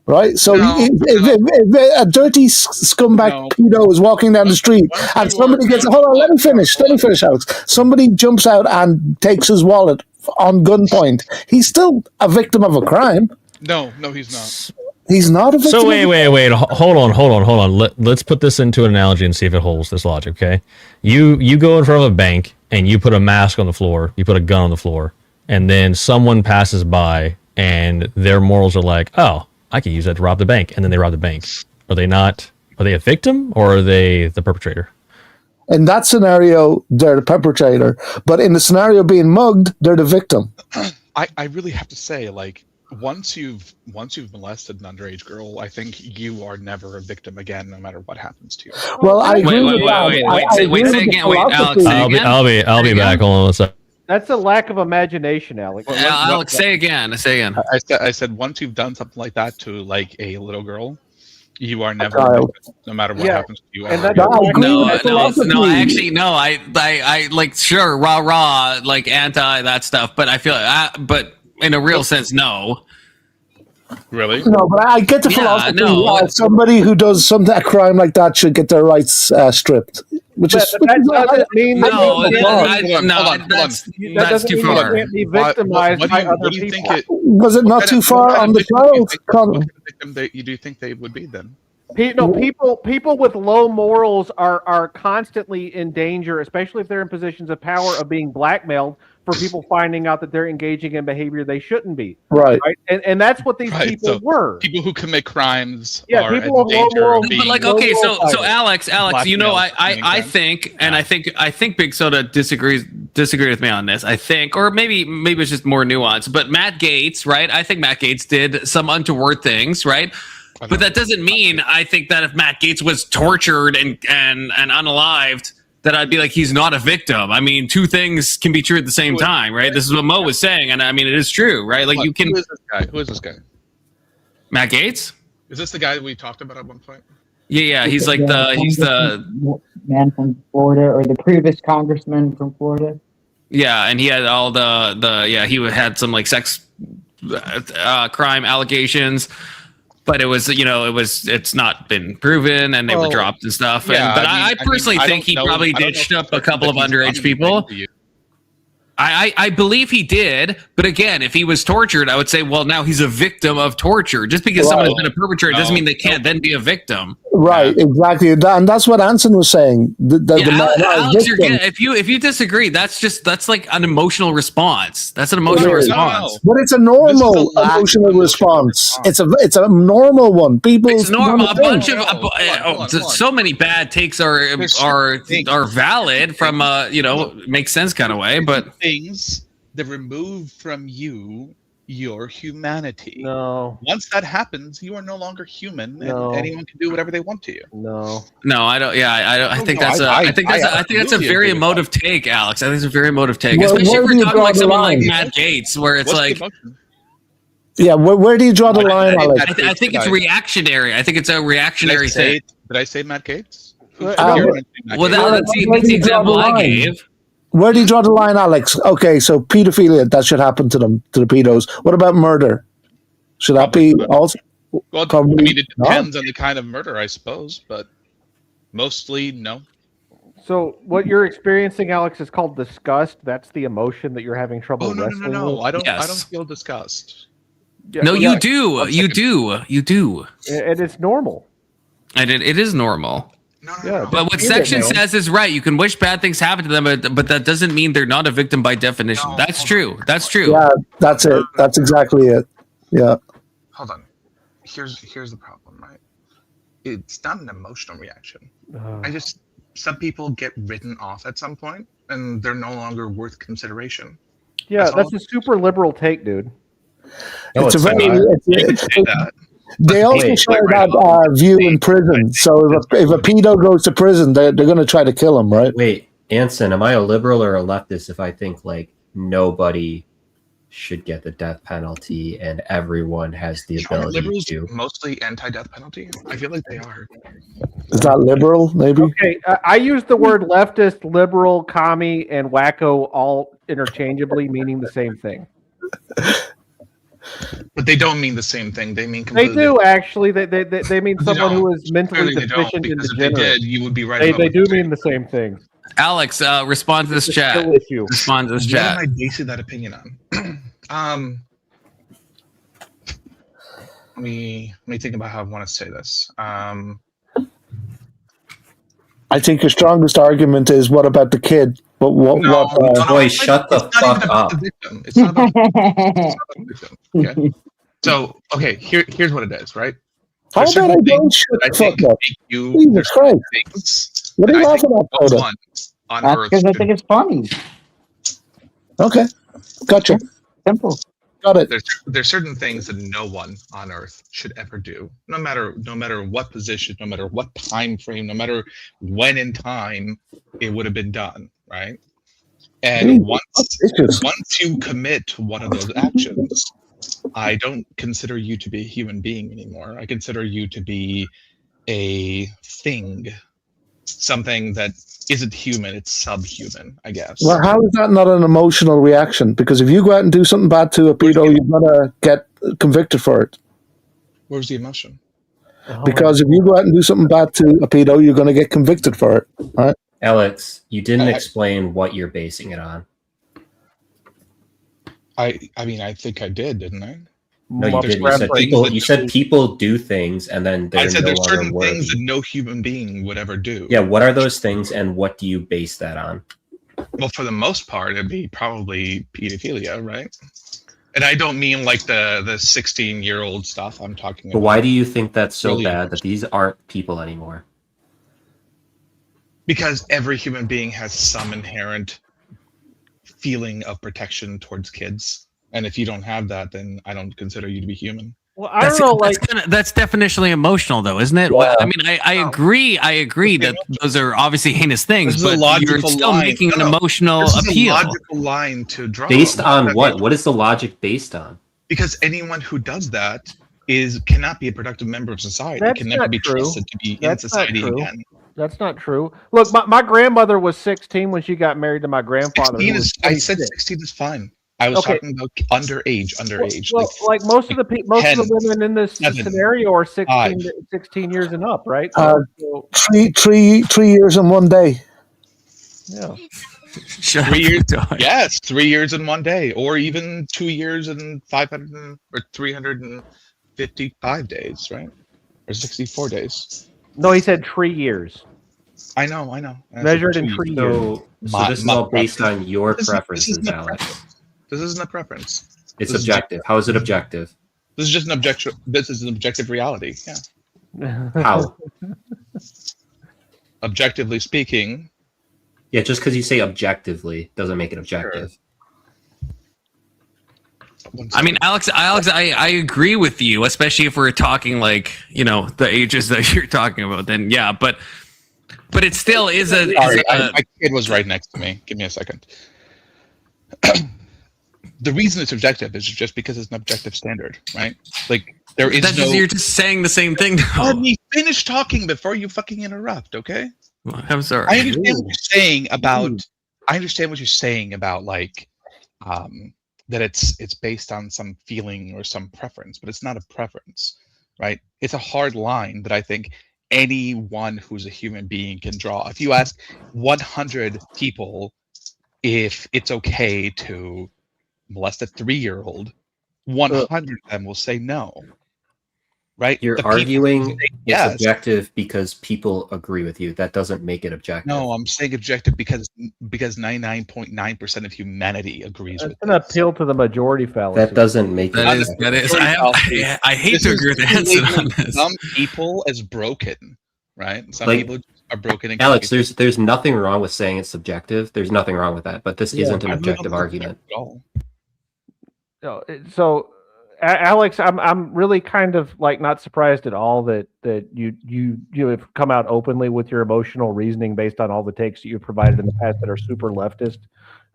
right? So if a dirty scumbag pedo is walking down the street and somebody gets hold on, let me finish, Alex. Somebody jumps out and takes his wallet on gunpoint. He's still a victim of a crime. No, he's not. He's not a victim. So wait. Hold on. Let's put this into an analogy and see if it holds this logic. Okay, you go in front of a bank and you put a mask on the floor, you put a gun on the floor, and then someone passes by and their morals are like, oh, I can use that to rob the bank, and then they rob the bank. Are they a victim or are they the perpetrator? In that scenario, they're the perpetrator, but in the scenario being mugged, they're the victim. I really have to say, once you've molested an underage girl, I think you are never a victim again, no matter what happens to you. Well, I agree with wait, say again. Wait, Alex, say again. I'll be back. Hold on a second. That's a lack of imagination, Alex. Alex, say again. I said once you've done something like that to a little girl, you are never a victim, no matter what happens to you. I sure, rah, anti that stuff, but I feel but in a real sense, no. Really? No, but I get the philosophy. Somebody who does a crime like that should get their rights stripped. Which is that doesn't mean that's too far. Can't be victimized by other people. Was it not too far on the child? What victim you do think they would be then? People with low morals are constantly in danger, especially if they're in positions of power, of being blackmailed for people finding out that they're engaging in behavior they shouldn't be. Right? And that's what these people were. People who commit crimes. Yeah, are people in danger of being. But so Alex, I think Big Soda disagrees with me on this. I think, or maybe it's just more nuanced. But Matt Gaetz, right? I think Matt Gaetz did some untoward things, right? But that doesn't mean I think that if Matt Gaetz was tortured and unalived, that I'd be like, he's not a victim. I mean, two things can be true at the same time, right? This is what Mo was saying, and I mean, it is true, right? Like, you can. Who is this guy? Matt Gaetz? Is this the guy that we talked about at one point? Yeah. He's the man from Florida, or the previous congressman from Florida. Yeah, and he had all he had some sex crime allegations. But it was, it's not been proven, and they were dropped and stuff. Yeah, I personally think he probably ditched up a couple of underage people. I believe he did, but again, if he was tortured, I would say, well, now he's a victim of torture. Just because someone has been a perpetrator doesn't mean they can't then be a victim. Right, exactly, and that's what Anson was saying. Alex, if you disagree, that's like an emotional response. That's an emotional response. But it's a normal emotional response. It's a normal one. It's normal. A bunch of so many bad takes are valid from makes sense kind of way, but things that remove from you your humanity. No. Once that happens, you are no longer human, and anyone can do whatever they want to you. No, I don't. Yeah, I think that's a very emotive take, Alex. I think it's a very emotive take, especially if we're talking like someone like Matt Gaetz, where it's like. Yeah, where do you draw the line, Alex? I think it's reactionary. I think it's a reactionary thing. Did I say Matt Gaetz? Well, that's the example I gave. Where do you draw the line, Alex? Okay, so pedophilia, that should happen to them, to the pedos. What about murder? Should that be also? Well, I mean, it depends on the kind of murder, I suppose, but mostly no. So what you're experiencing, Alex, is called disgust. That's the emotion that you're having trouble wrestling with. No. I don't feel disgust. No, you do. You do. And it's normal. And it is normal. Yeah, but what section says is right. You can wish bad things happen to them, but that doesn't mean they're not a victim by definition. No, that's true. That's true. Yeah, that's it. That's exactly it. Yeah. Hold on. Here's the problem, right? It's not an emotional reaction. Some people get written off at some point, and they're no longer worth consideration. Yeah, that's a super liberal take, dude. No, it's a very. They also share that view in prison. So if a pedo goes to prison, they're going to try to kill him, right? Wait, Anson, am I a liberal or a leftist if I think like nobody should get the death penalty and everyone has the ability liberals to? Mostly anti-death penalty? I feel like they are. Is that liberal, maybe? Okay, I use the word leftist, liberal, commie, and wacko all interchangeably, meaning the same thing. But they don't mean the same thing. They mean completely. They do actually. They mean someone who is mentally deficient and degenerate. If they did, you would be right. They do mean the same thing. Alex, respond to this chat. Respond to this chat. What am I basing that opinion on? Let me think about how I want to say this. I think your strongest argument is what about the kid? Boy, shut the fuck up. It's not about the victim. Okay. So, here's what it is, right? How about I don't shut the fuck up? Jesus Christ. What are you laughing at? Because I think it's funny. Okay. Gotcha. Simple. Got it. There's certain things that no one on Earth should ever do, no matter what position, no matter what time frame, no matter when in time it would have been done, right? And once you commit one of those actions, I don't consider you to be a human being anymore. I consider you to be a thing, something that isn't human, it's subhuman, I guess. Well, how is that not an emotional reaction? Because if you go out and do something bad to a pedo, you're going to get convicted for it. Where's the emotion? Because if you go out and do something bad to a pedo, you're going to get convicted for it, right? Alex, you didn't explain what you're basing it on. I mean, I think I did, didn't I? No, you didn't. You said people do things, and then I said there's certain things that no human being would ever do. Yeah, what are those things, and what do you base that on? Well, for the most part, it'd be probably pedophilia, right? And I don't mean like the 16-year-old stuff. I'm talking about. But why do you think that's so bad that these aren't people anymore? Because every human being has some inherent feeling of protection towards kids. And if you don't have that, then I don't consider you to be human. Well, I don't know. That's definitionally emotional, though, isn't it? Well, I mean, I agree. I agree that those are obviously heinous things, but you're still making an emotional appeal. This is a logical line to draw. Based on what? What is the logic based on? Because anyone who does that cannot be a productive member of society. That's can never be true. trusted to be in society again. That's not true. Look, my grandmother was 16 when she got married to my grandfather. I said 16 is fine. I was talking about underage. Well, like most of the women in this scenario are 16 years and up, right? 3 years and 1 day. Yeah. 3 years. Yes, 3 years in 1 day, or even 2 years and 500 or 355 days, right? Or 64 days. No, he said 3 years. I know. Measured in 3 years. So this is all based on your preferences, Alex. This isn't a preference. It's objective. How is it objective? This is just an objective. This is an objective reality. Yeah. How? Objectively speaking. Yeah, just because you say objectively doesn't make it objective. I mean, Alex, I agree with you, especially if we're talking like, the ages that you're talking about. Then yeah, but it still is a. Sorry, my kid was right next to me. Give me a second. The reason it's objective is just because it's an objective standard, right? Like there is no. You're just saying the same thing. Let me finish talking before you fucking interrupt, okay? I'm sorry. I understand what you're saying about. I understand what you're saying about like, that it's based on some feeling or some preference, but it's not a preference, right? It's a hard line that I think anyone who's a human being can draw. If you ask 100 people if it's okay to molest a 3-year-old, 100 of them will say no. Right? You're arguing it's objective because people agree with you. That doesn't make it objective. No, I'm saying objective because 99.9% of humanity agrees with it. It's an appeal to the majority fallacy. That doesn't make it objective. That is. I hate to agree with the answer on this. Some people as broken, right? Some people are broken. Alex, there's nothing wrong with saying it's subjective. There's nothing wrong with that, but this isn't an objective argument. So, Alex, I'm really kind of like not surprised at all that you have come out openly with your emotional reasoning based on all the takes that you've provided in the past that are super leftist.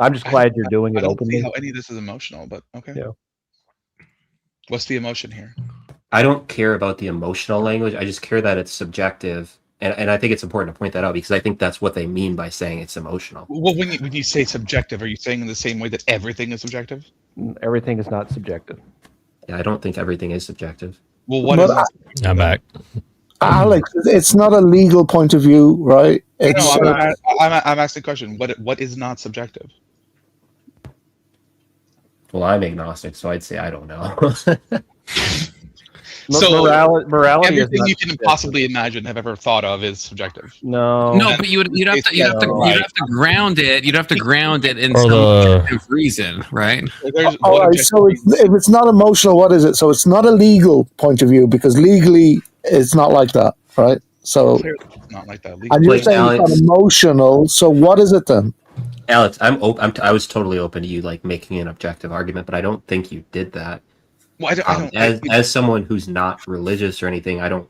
I'm just glad you're doing it openly. I don't see how any of this is emotional, but okay. Yeah. What's the emotion here? I don't care about the emotional language. I just care that it's subjective. And I think it's important to point that out because I think that's what they mean by saying it's emotional. Well, when you say subjective, are you saying in the same way that everything is subjective? Everything is not subjective. Yeah, I don't think everything is subjective. Well, what is I'm back. Alex, it's not a legal point of view, right? I'm asking a question. What is not subjective? Well, I'm agnostic, so I'd say I don't know. So morality everything you can possibly imagine, have ever thought of, is subjective. No, but you'd have to ground it. You'd have to ground it in some objective reason, right? All right. So if it's not emotional, what is it? So it's not a legal point of view because legally it's not like that, right? So it's not like that. And you're saying Alex, it's not emotional. So what is it then? Alex, I was totally open to you like making an objective argument, but I don't think you did that. Well, as someone who's not religious or anything, I don't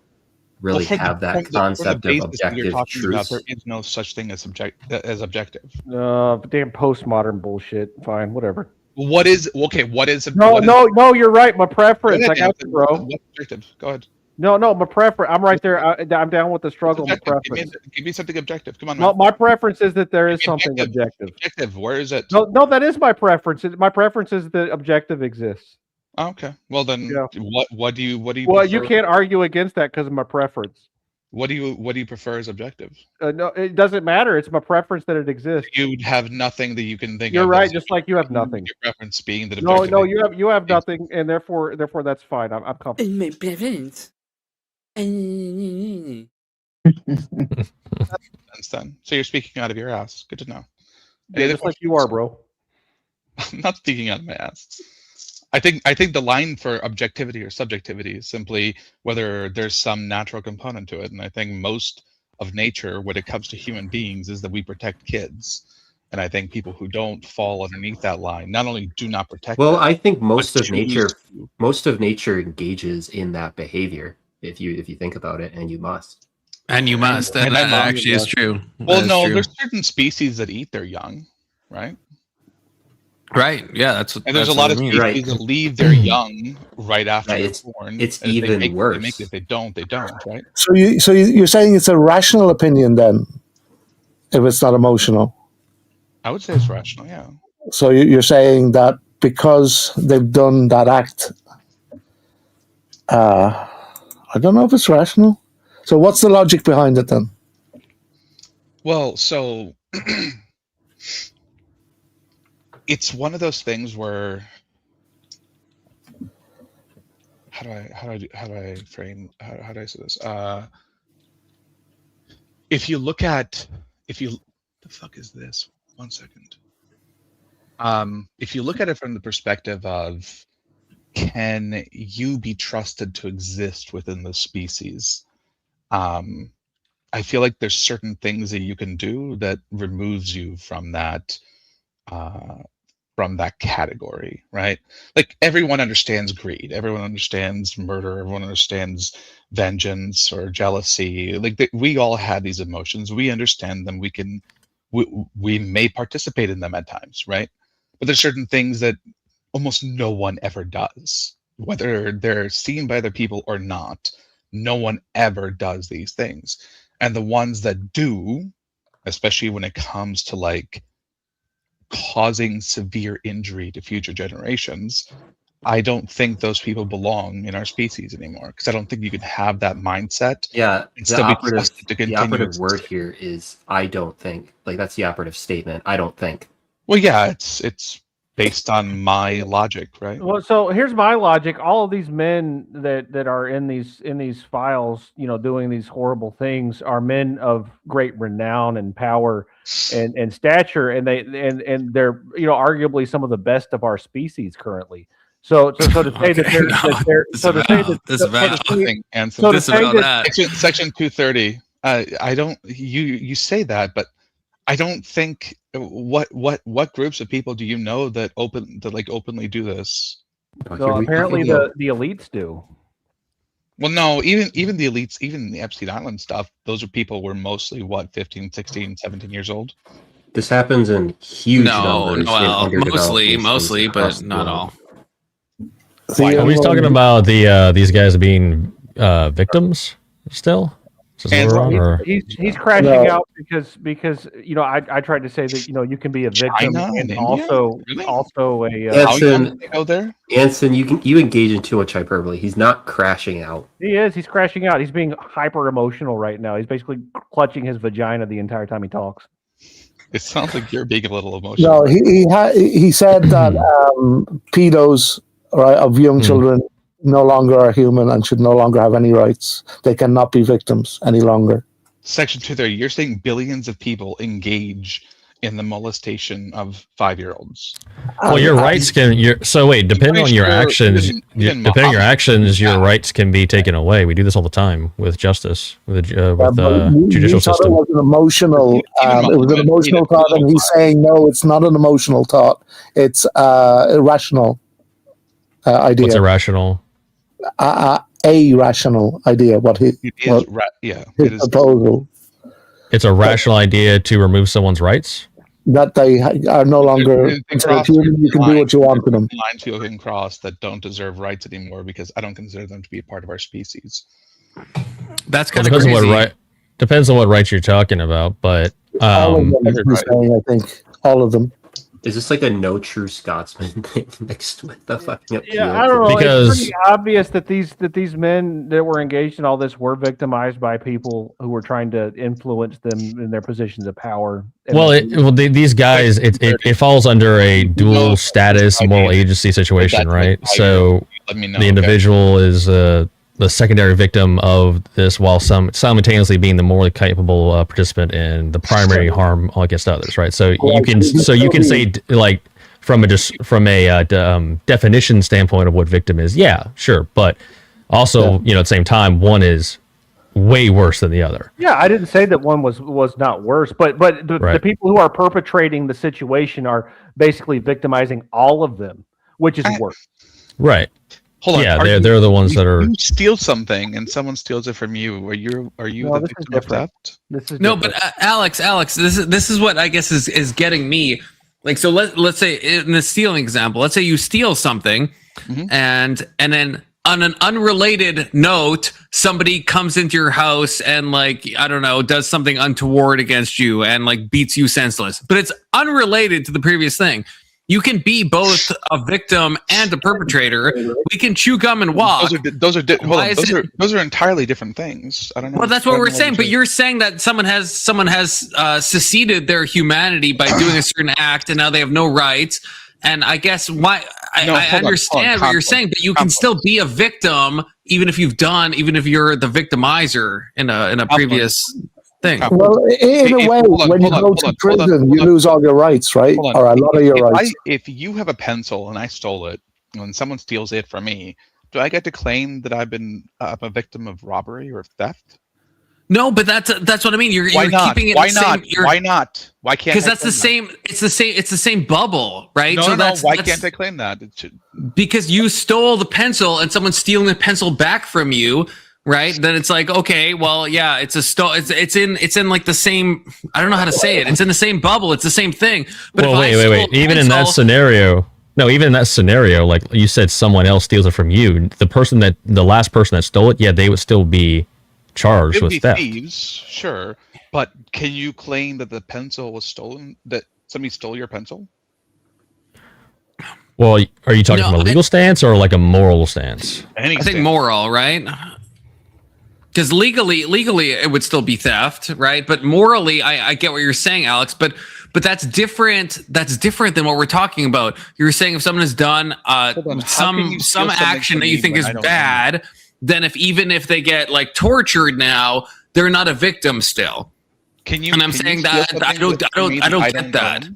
really have that concept of objective truth. There is no such thing as objective. Damn postmodern bullshit. Fine, whatever. What is subjective? No, you're right. My preference. I got you, bro. What's objective? Go ahead. No, my preference. I'm right there. I'm down with the struggle. My preference. Give me something objective. Come on. No, my preference is that there is something objective. Objective. Where is it? No, that is my preference. My preference is that objective exists. Okay. Well then, what do you? Well, prefer? You can't argue against that because of my preference. What do you prefer as objective? No, it doesn't matter. It's my preference that it exists. You have nothing that you can think. You're right. Just like you have nothing. Your preference being that. No, you have nothing, and therefore that's fine. I'm comfortable. My preference. That's done. So you're speaking out of your ass. Good to know. Yeah, just like you are, bro. I'm not speaking out of my ass. I think the line for objectivity or subjectivity is simply whether there's some natural component to it. And I think most of nature, when it comes to human beings, is that we protect kids. And I think people who don't fall underneath that line not only do not protect. Well, I think most of nature engages in that behavior. If you think about it, and you must. And you must. That actually is true. Well, there's certain species that eat their young, right? Right. Yeah, that's. And there's a lot of species that leave their young right after they're born. It's even worse. They make it. They don't. Right. So you're saying it's a rational opinion then, if it's not emotional. I would say it's rational. Yeah. So you're saying that because they've done that act, I don't know if it's rational. So what's the logic behind it then? Well, so it's one of those things where how do I say this? If you look at the fuck is this? 1 second. If you look at it from the perspective of, can you be trusted to exist within the species? I feel like there's certain things that you can do that removes you from that category, right? Like, everyone understands greed, everyone understands murder, everyone understands vengeance or jealousy. Like, we all have these emotions. We understand them. We may participate in them at times, right? But there's certain things that almost no one ever does, whether they're seen by other people or not. No one ever does these things. And the ones that do, especially when it comes to like causing severe injury to future generations, I don't think those people belong in our species anymore, because I don't think you can have that mindset. Yeah, and still be trusted to the continue. operative word here is I don't think. Like, that's the operative statement. I don't think. Well, yeah, it's based on my logic, right? Well, so here's my logic. All of these men that are in these files, doing these horrible things, are men of great renown and power and stature, and they're arguably some of the best of our species currently. So to say that Section 230. I don't. You say that, but I don't think. What groups of people do you know that openly do this? So apparently the elites do. Well, no, even the elites, even the Epstein Island stuff, those are people who were mostly 15, 16, 17 years old. This happens in huge numbers. Mostly, but not all. Are we talking about these guys being victims still? He's crashing out because I tried to say that you can be a victim and also Anson, go there. Anson, you engage in too much hyperbole. He's not crashing out. He is. He's crashing out. He's being hyper emotional right now. He's basically clutching his vagina the entire time he talks. It sounds like you're being a little emotional. No, he said that pedos, right, of young children no longer are human and should no longer have any rights. They cannot be victims any longer. Section 230, you're saying billions of people engage in the molestation of 5-year-olds. Well, your rights can. Depending on your actions, your rights can be taken away. We do this all the time with justice, with judicial system. It was an emotional. It was an emotional thought, and he's saying no, it's not an emotional thought. It's irrational idea. What's irrational? A rational idea. His proposal. It's a rational idea to remove someone's rights. That they are no longer considered human. You can do what you want to them. Lines people can cross that don't deserve rights anymore because I don't consider them to be a part of our species. That's kind of crazy. Depends on what rights you're talking about, but all of them. I think all of them. Is this like a no true Scotsman thing mixed with the fucking appeal? Yeah, I don't know. It's pretty obvious that these men that were engaged in all this were victimized by people who were trying to influence them in their positions of power. These guys, it falls under a dual status moral agency situation, right? So the individual is the secondary victim of this, while simultaneously being the morally capable participant in the primary harm against others, right? So you can say, like, from a definition standpoint of what victim is, yeah, sure, but also at the same time, one is way worse than the other. Yeah, I didn't say that one was not worse, but the people who are perpetrating the situation are basically victimizing all of them, which is worse. Right. Hold on. Yeah, they're the ones that are. You steal something and someone steals it from you. Are you the victim of theft? But Alex, this is what I guess is getting me. Like, so let's say in the stealing example, let's say you steal something, and then on an unrelated note, somebody comes into your house and, like, I don't know, does something untoward against you and, like, beats you senseless, but it's unrelated to the previous thing. You can be both a victim and a perpetrator. We can chew gum and walk. Those are entirely different things. I don't know. Well, that's what we're saying. But you're saying that someone has seceded their humanity by doing a certain act, and now they have no rights. And I guess I understand what you're saying, but you can still be a victim even if you're the victimizer in a previous thing. Well, in a way, when you go to prison, you lose all your rights, right? Or a lot of your rights. If you have a pencil and I stole it, and someone steals it from me, do I get to claim that I'm a victim of robbery or theft? No, but that's what I mean. You're keeping it. Why not? Why can't? Because that's the same. It's the same bubble, right? No, why can't I claim that? Because you stole the pencil and someone's stealing the pencil back from you, right? Then it's like, okay, well, yeah, it's in like the same. I don't know how to say it. It's in the same bubble. It's the same thing. But well, wait. Even in that scenario. No, even in that scenario, like you said, someone else steals it from you. The last person that stole it, yeah, they would still be charged with theft. Thieves, sure, but can you claim that the pencil was stolen? That somebody stole your pencil? Well, are you talking from a legal stance or like a moral stance? I think moral, right? Because legally, it would still be theft, right? But morally, I get what you're saying, Alex. But that's different. That's different than what we're talking about. You're saying if someone has done some action that you think is bad. Then even if they get like tortured now, they're not a victim still. And I'm saying that I don't get that.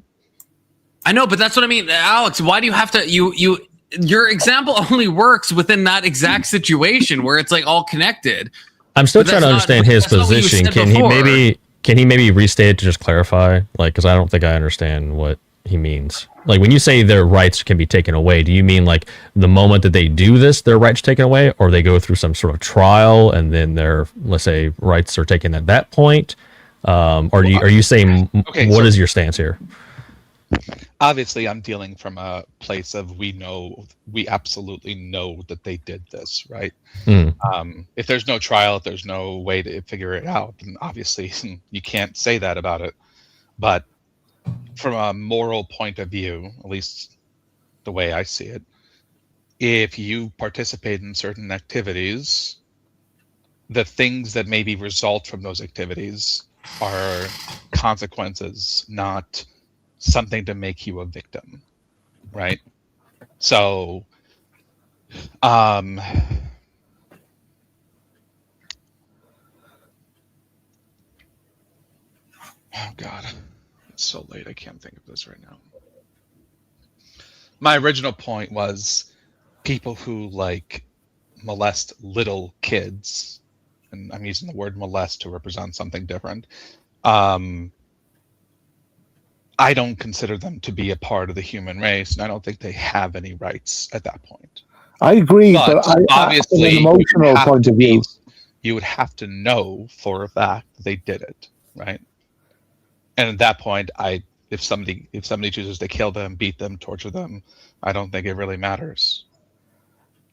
I know, but that's what I mean, Alex. Why do you have to? Your example only works within that exact situation where it's like all connected. I'm still trying to understand his position. Can he maybe restate it to just clarify? Like, because I don't think I understand what he means. Like when you say their rights can be taken away, do you mean like the moment that they do this, their rights taken away, or they go through some sort of trial and then their, let's say, rights are taken at that point? Or are you saying what is your stance here? Obviously, I'm dealing from a place of we absolutely know that they did this, right? If there's no trial, if there's no way to figure it out, then obviously you can't say that about it. But from a moral point of view, at least the way I see it, if you participate in certain activities, the things that maybe result from those activities are consequences, not something to make you a victim, right? So, oh God. So late, I can't think of this right now. My original point was people who like molest little kids, and I'm using the word molest to represent something different. I don't consider them to be a part of the human race, and I don't think they have any rights at that point. I agree, but obviously, from an emotional point of view, you would have to know for a fact that they did it, right? And at that point, if somebody chooses to kill them, beat them, torture them, I don't think it really matters.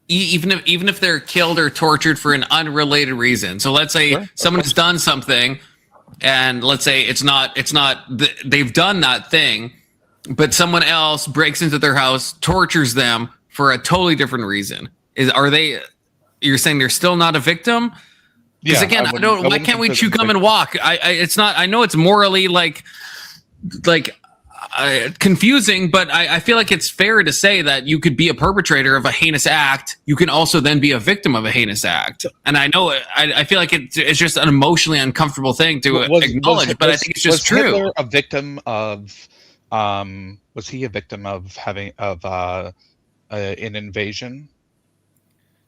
Even if they're killed or tortured for an unrelated reason. So let's say someone has done something, and let's say it's not they've done that thing, but someone else breaks into their house, tortures them for a totally different reason. You're saying they're still not a victim? Because again, why can't we chew gum and walk? I know it's morally confusing, but I feel like it's fair to say that you could be a perpetrator of a heinous act. You can also then be a victim of a heinous act. And I know I feel like it's just an emotionally uncomfortable thing to acknowledge, but I think it's just true. Hitler a victim of? Was he a victim of having an invasion?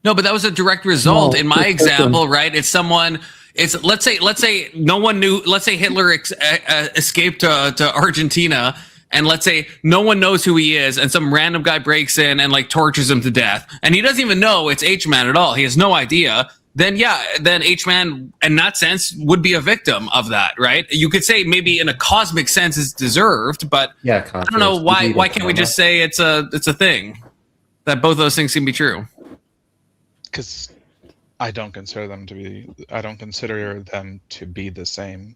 No, but that was a direct result in my example, right? It's someone. Let's say no one knew. Let's say Hitler escaped to Argentina, and let's say no one knows who he is, and some random guy breaks in and like tortures him to death, and he doesn't even know it's H-Man at all. He has no idea. Then H-Man, in that sense, would be a victim of that, right? You could say maybe in a cosmic sense it's deserved, but I don't know why can't we just say it's a thing that both those things can be true? Because I don't consider them to be the same.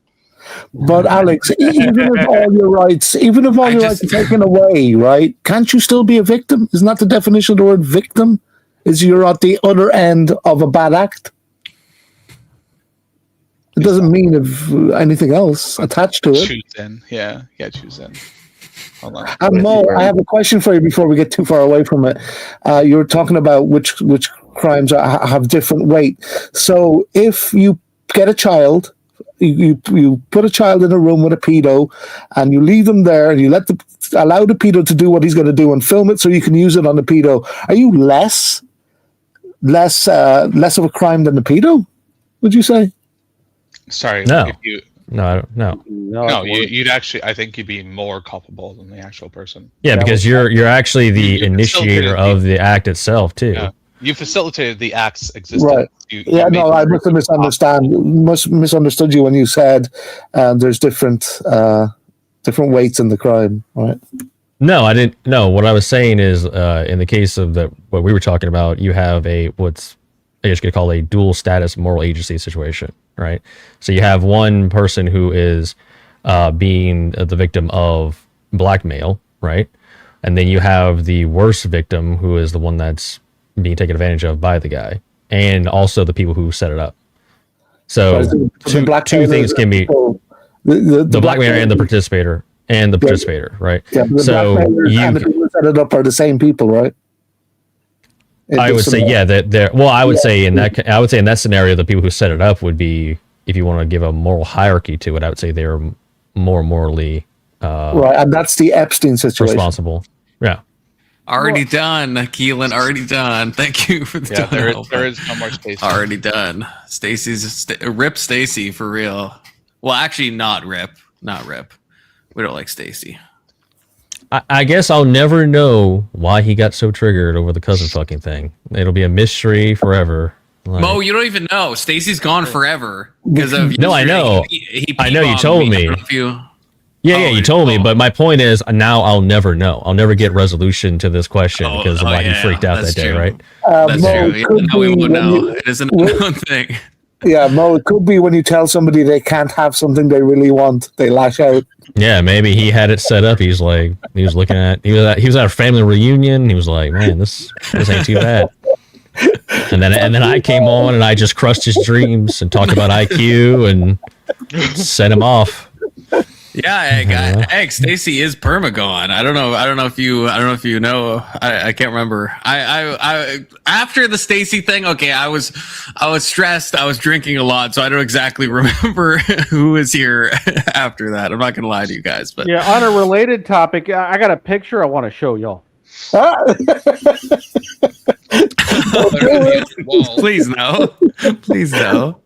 But Alex, even if all your rights are taken away, right? Can't you still be a victim? Isn't that the definition of the word victim? Is you're at the other end of a bad act? It doesn't mean anything else attached to it. Choose in. Yeah, choose in. Hold on. And Mo, I have a question for you before we get too far away from it. You were talking about which crimes have different weight. So if you get a child, you put a child in a room with a pedo, and you leave them there, and you allow the pedo to do what he's going to do and film it so you can use it on the pedo. Are you less of a crime than the pedo? Would you say? Sorry. No. If you, No. you'd actually. I think you'd be more culpable than the actual person. Yeah, because you're actually the initiator of the act itself too. Yeah. You facilitated the act's existence. Right. I must have misunderstood you when you said there's different weights in the crime, right? No, I didn't. No, what I was saying is, in the case of what we were talking about, you have what's I guess you could call a dual status moral agency situation, right? So you have one person who is being the victim of blackmail, right? And then you have the worst victim, who is the one that's being taken advantage of by the guy, and also the people who set it up. So two things can be the blackmailer and the participator. Right? Yeah, so and the people who set it up are the same people, right? I would say, I would say in that scenario, the people who set it up would be, if you want to give a moral hierarchy to it, I would say they're more morally right, and that's the Epstein situation. Responsible. Yeah. Already done, Keelan. Already done. Thank you for the help. There is no more Stacey. Already done. Rip Stacey for real. Well, actually, not Rip. We don't like Stacey. I guess I'll never know why he got so triggered over the cousin fucking thing. It'll be a mystery forever. Mo, you don't even know. Stacey's gone forever because of. No, I know. I know. You told me. You told me. But my point is, now I'll never know. I'll never get resolution to this question because of why he freaked out that day, right? That's true. Now we won't know. It isn't a known thing. Yeah, Mo, it could be when you tell somebody they can't have something they really want, they lash out. Yeah, maybe he had it set up. He was looking at, he was at a family reunion. He was like, man, this ain't too bad. And then I came on and I just crushed his dreams and talked about IQ and sent him off. Yeah, Stacey is perma-gone. I don't know if you know. I can't remember. I after the Stacey thing, okay, I was stressed. I was drinking a lot, so I don't exactly remember who was here after that. I'm not gonna lie to you guys, but yeah, on a related topic, I got a picture I want to show y'all. Please no.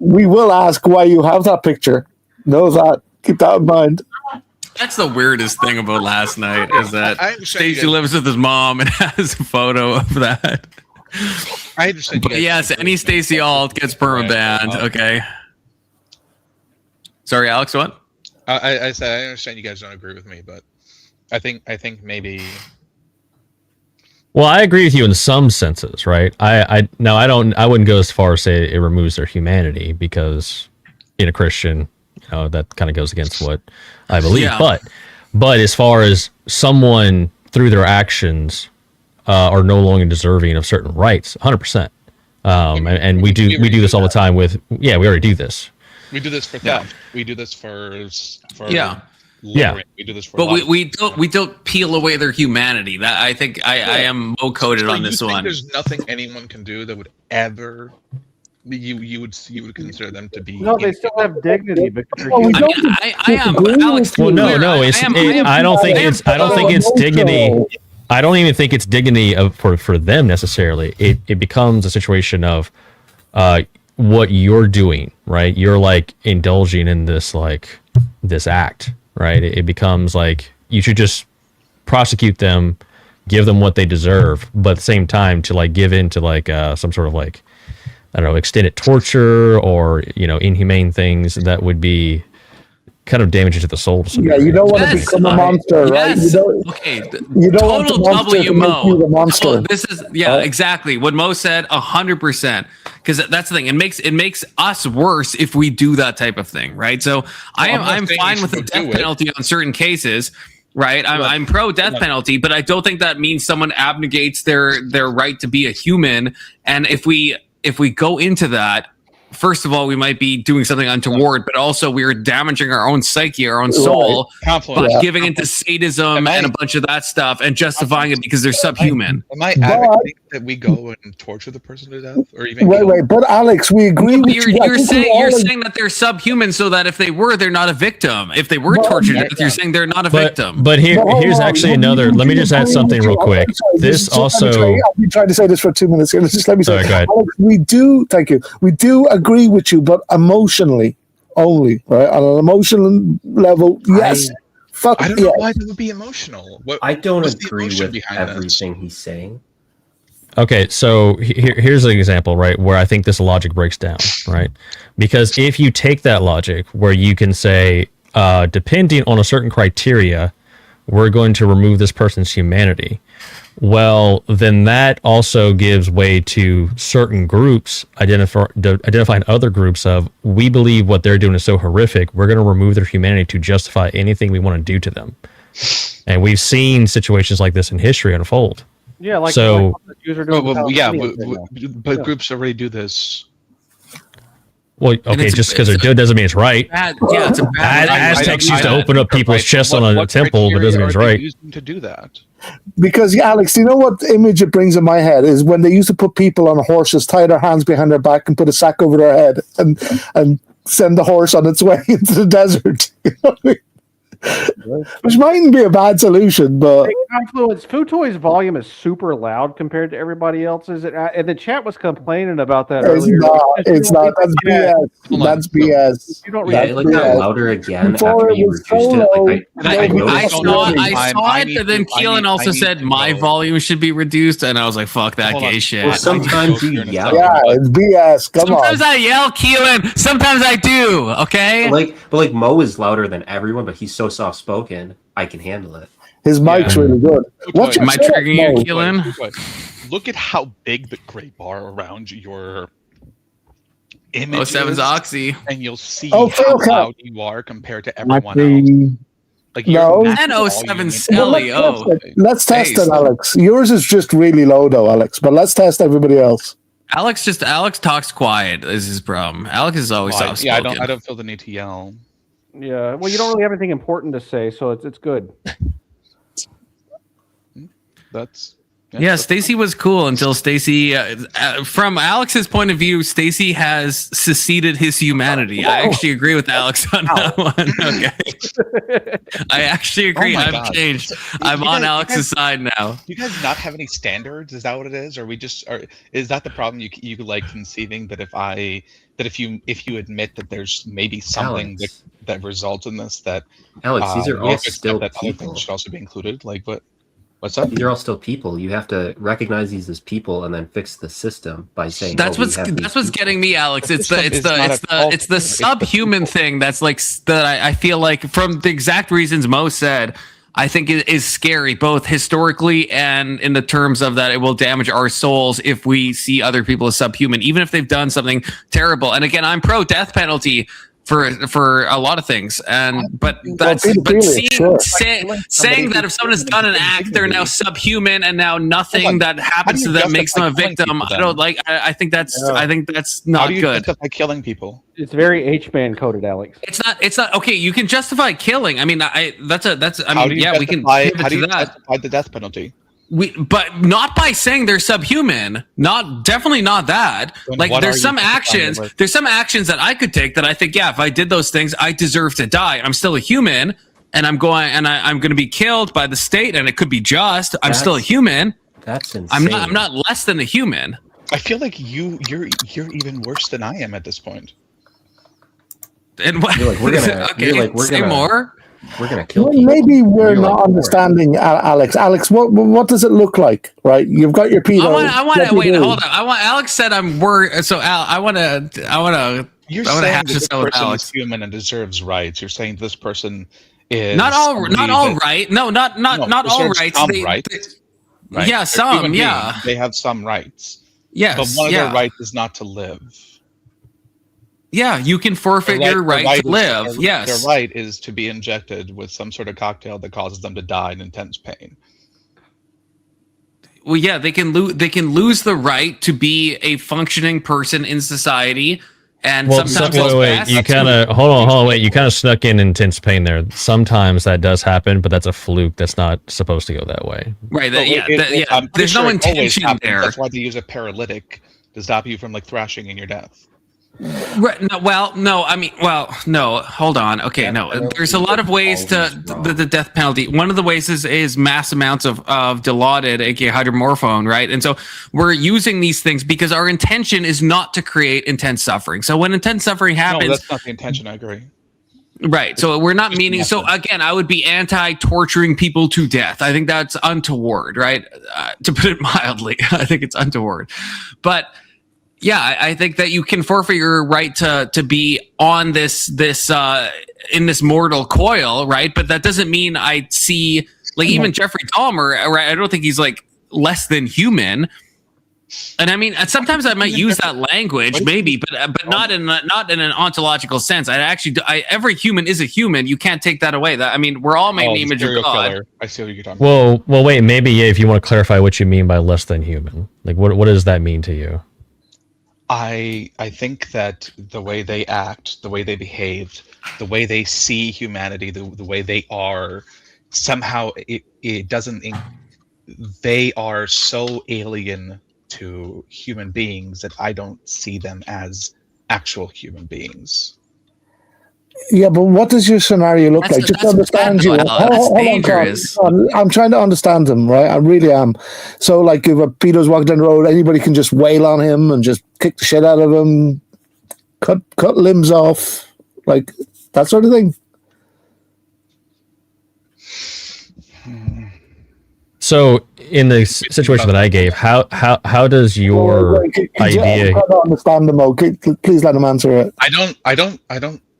We will ask why you have that picture. Know that. Keep that in mind. That's the weirdest thing about last night is that Stacey lives with his mom and has a photo of that. I understand. But yes, any Stacey alt gets perma banned. Okay. Sorry, Alex. What? I said I understand you guys don't agree with me, but I think maybe. Well, I agree with you in some senses, right? I wouldn't go as far as say it removes their humanity, because in a Christian, that kind of goes against what I believe. Yeah. But as far as someone through their actions are no longer deserving of certain rights, 100%. And we do this all the time with we already do this. We do this for theft. We do this for yeah. We do this for. But we don't peel away their humanity. That I think I am coded on this one. There's nothing anyone can do that would ever. You would consider them to be. No, they still have dignity. Because I am Alex. Well, no. I don't think it's dignity. I don't even think it's dignity for them necessarily. It becomes a situation of what you're doing, right? You're like indulging in this act, right? It becomes like you should just prosecute them, give them what they deserve, but at the same time to give in to some sort of I don't know, extended torture or inhumane things that would be kind of damaging to the soul. You don't want to become a monster, right? Yes. You don't want the monster to make you the monster. This is exactly what Mo said. 100%. because that's the thing. It makes us worse if we do that type of thing, right? So I'm fine with the death penalty on certain cases, right? I'm pro death penalty, but I don't think that means someone abnegates their right to be a human. And if we go into that, first of all, we might be doing something untoward, but also we're damaging our own psyche, our own soul, by giving into sadism and a bunch of that stuff and justifying it because they're subhuman. Am I advocating that we go and torture the person to death, or even? Wait, but Alex, we agree. You're saying that they're subhuman, so that if they were, they're not a victim. If they were tortured to death, you're saying they're not a victim. But here's actually another. Let me just add something real quick. This also. I've been trying to say this for 2 minutes here. Just let me say. Sorry, go ahead. Alex, we do. Thank you. We do agree with you, but emotionally only, right? On an emotional level, yes. I don't know why it would be emotional. I don't agree with everything he's saying. Okay, so here's an example, right, where I think this logic breaks down, right? Because if you take that logic where you can say, depending on a certain criteria, we're going to remove this person's humanity. Well, then that also gives way to certain groups identifying other groups of, we believe what they're doing is so horrific, we're going to remove their humanity to justify anything we want to do to them. And we've seen situations like this in history unfold. Yeah, like so. But groups already do this. Well, okay, just because they're good doesn't mean it's right. It's a bad. Aztecs used to open up people's chests on a temple, but it doesn't mean it's right. Using to do that. Because Alex, you know what image it brings in my head is when they used to put people on horses, tie their hands behind their back, and put a sack over their head, and send the horse on its way into the desert. You know what I mean? Which mightn't be a bad solution, but Confluence Futoy's volume is super loud compared to everybody else's, and the chat was complaining about that earlier. It's not. That's BS. That's BS. You don't it got louder again after you reduced it. I saw it, but then Keelan also said my volume should be reduced, and I was like, "Fuck that gay shit." Well, sometimes you yell. Yeah, it's BS. Come on. Sometimes I yell, Keelan. Sometimes I do. Okay. But Mo is louder than everyone, but he's so soft spoken. I can handle it. His mic's really good. What's your triggering you, Keelan? Look at how big the gray bar around your image 07's Oxy, and you'll see how loud you are compared to everyone else. Like no, and 07 Sally. Let's test it, Alex. Yours is just really low, though, Alex. But let's test everybody else. Alex talks quiet is his problem. Alex is always soft spoken. Yeah, I don't feel the need to yell. Yeah, well, you don't really have anything important to say, so it's good. Stacey was cool until Stacey, from Alex's point of view, Stacey has seceded his humanity. I actually agree with Alex on that one. Okay, I actually agree. I've changed. I'm on Alex's side now. Do you guys not have any standards? Is that what it is? Or is that the problem you like conceiving that if you admit that there's maybe something that results in this, that Alex, these are all still that people. Other things should also be included? Like what? What's up? These are all still people. You have to recognize these as people and then fix the system by saying that's what's getting me, Alex. It's the subhuman thing that's like that. I feel like from the exact reasons Mo said, I think it is scary, both historically and in the terms of that it will damage our souls if we see other people as subhuman, even if they've done something terrible. And again, I'm pro death penalty for a lot of things, but saying that if someone has done an act, they're now subhuman, and now nothing that happens to them makes them a victim. I don't like. I think that's not How do you good. justify killing people? It's very H-man coded, Alex. It's not okay. You can justify killing. I mean, we can. How do you justify the death penalty? But not by saying they're subhuman. Definitely not that. Like there's some actions that I could take that I think, if I did those things, I deserve to die. I'm still a human, and I'm going to be killed by the state, and it could be just. I'm still a human. That's insane. I'm not less than a human. I feel like you're even worse than I am at this point. And what? Say more. We're gonna kill people. Maybe we're not understanding, Alex. Alex, what does it look like? Right, you've got your pedo. Hold on. Alex said I'm worried. So Al, I want to. You're saying this person is human and deserves rights. You're saying this person is not all right. No, not all rights. Some rights. Right? Yeah, some. Yeah, they have some rights. Yes, but one of their rights is not to live. Yeah, you can forfeit your right to live. Yes. Their right is to be injected with some sort of cocktail that causes them to die in intense pain. Well, yeah, they can lose the right to be a functioning person in society, and sometimes you kind of hold on, wait. You kind of snuck in intense pain there. Sometimes that does happen, but that's a fluke. That's not supposed to go that way. Right. There's no intention there. That's why they use a paralytic to stop you from thrashing in your death. Right. No, no. Hold on. Okay, no. There's a lot of ways to the death penalty. One of the ways is mass amounts of Dilaudid, aka hydromorphone, right? And so we're using these things because our intention is not to create intense suffering. So when intense suffering happens, no, that's not the intention. I agree. Right. So we're not meaning. So again, I would be anti-torturing people to death. I think that's untoward, right? To put it mildly, I think it's untoward, but. Yeah, I think that you can forfeit your right to be on this in this mortal coil, right? But that doesn't mean I see even Jeffrey Dahmer, right? I don't think he's less than human. And I mean, sometimes I might use that language, maybe, but not in an ontological sense. Every human is a human. You can't take that away. That we're all made in the image of God. Killer. I see what you're talking about. Well, wait. Maybe if you want to clarify what you mean by less than human, what does that mean to you? I think that the way they act, the way they behaved, the way they see humanity, the way they are, somehow it doesn't. They are so alien to human beings that I don't see them as actual human beings. Yeah, but what does your scenario look like? Just to understand you. I'm trying to understand him, right? I really am. So, if a pedo's walking down the road, anybody can just wail on him and just kick the shit out of him, cut limbs off, that sort of thing. So, in the situation that I gave, how does your idea? I'm trying to understand him. Okay, please let him answer it.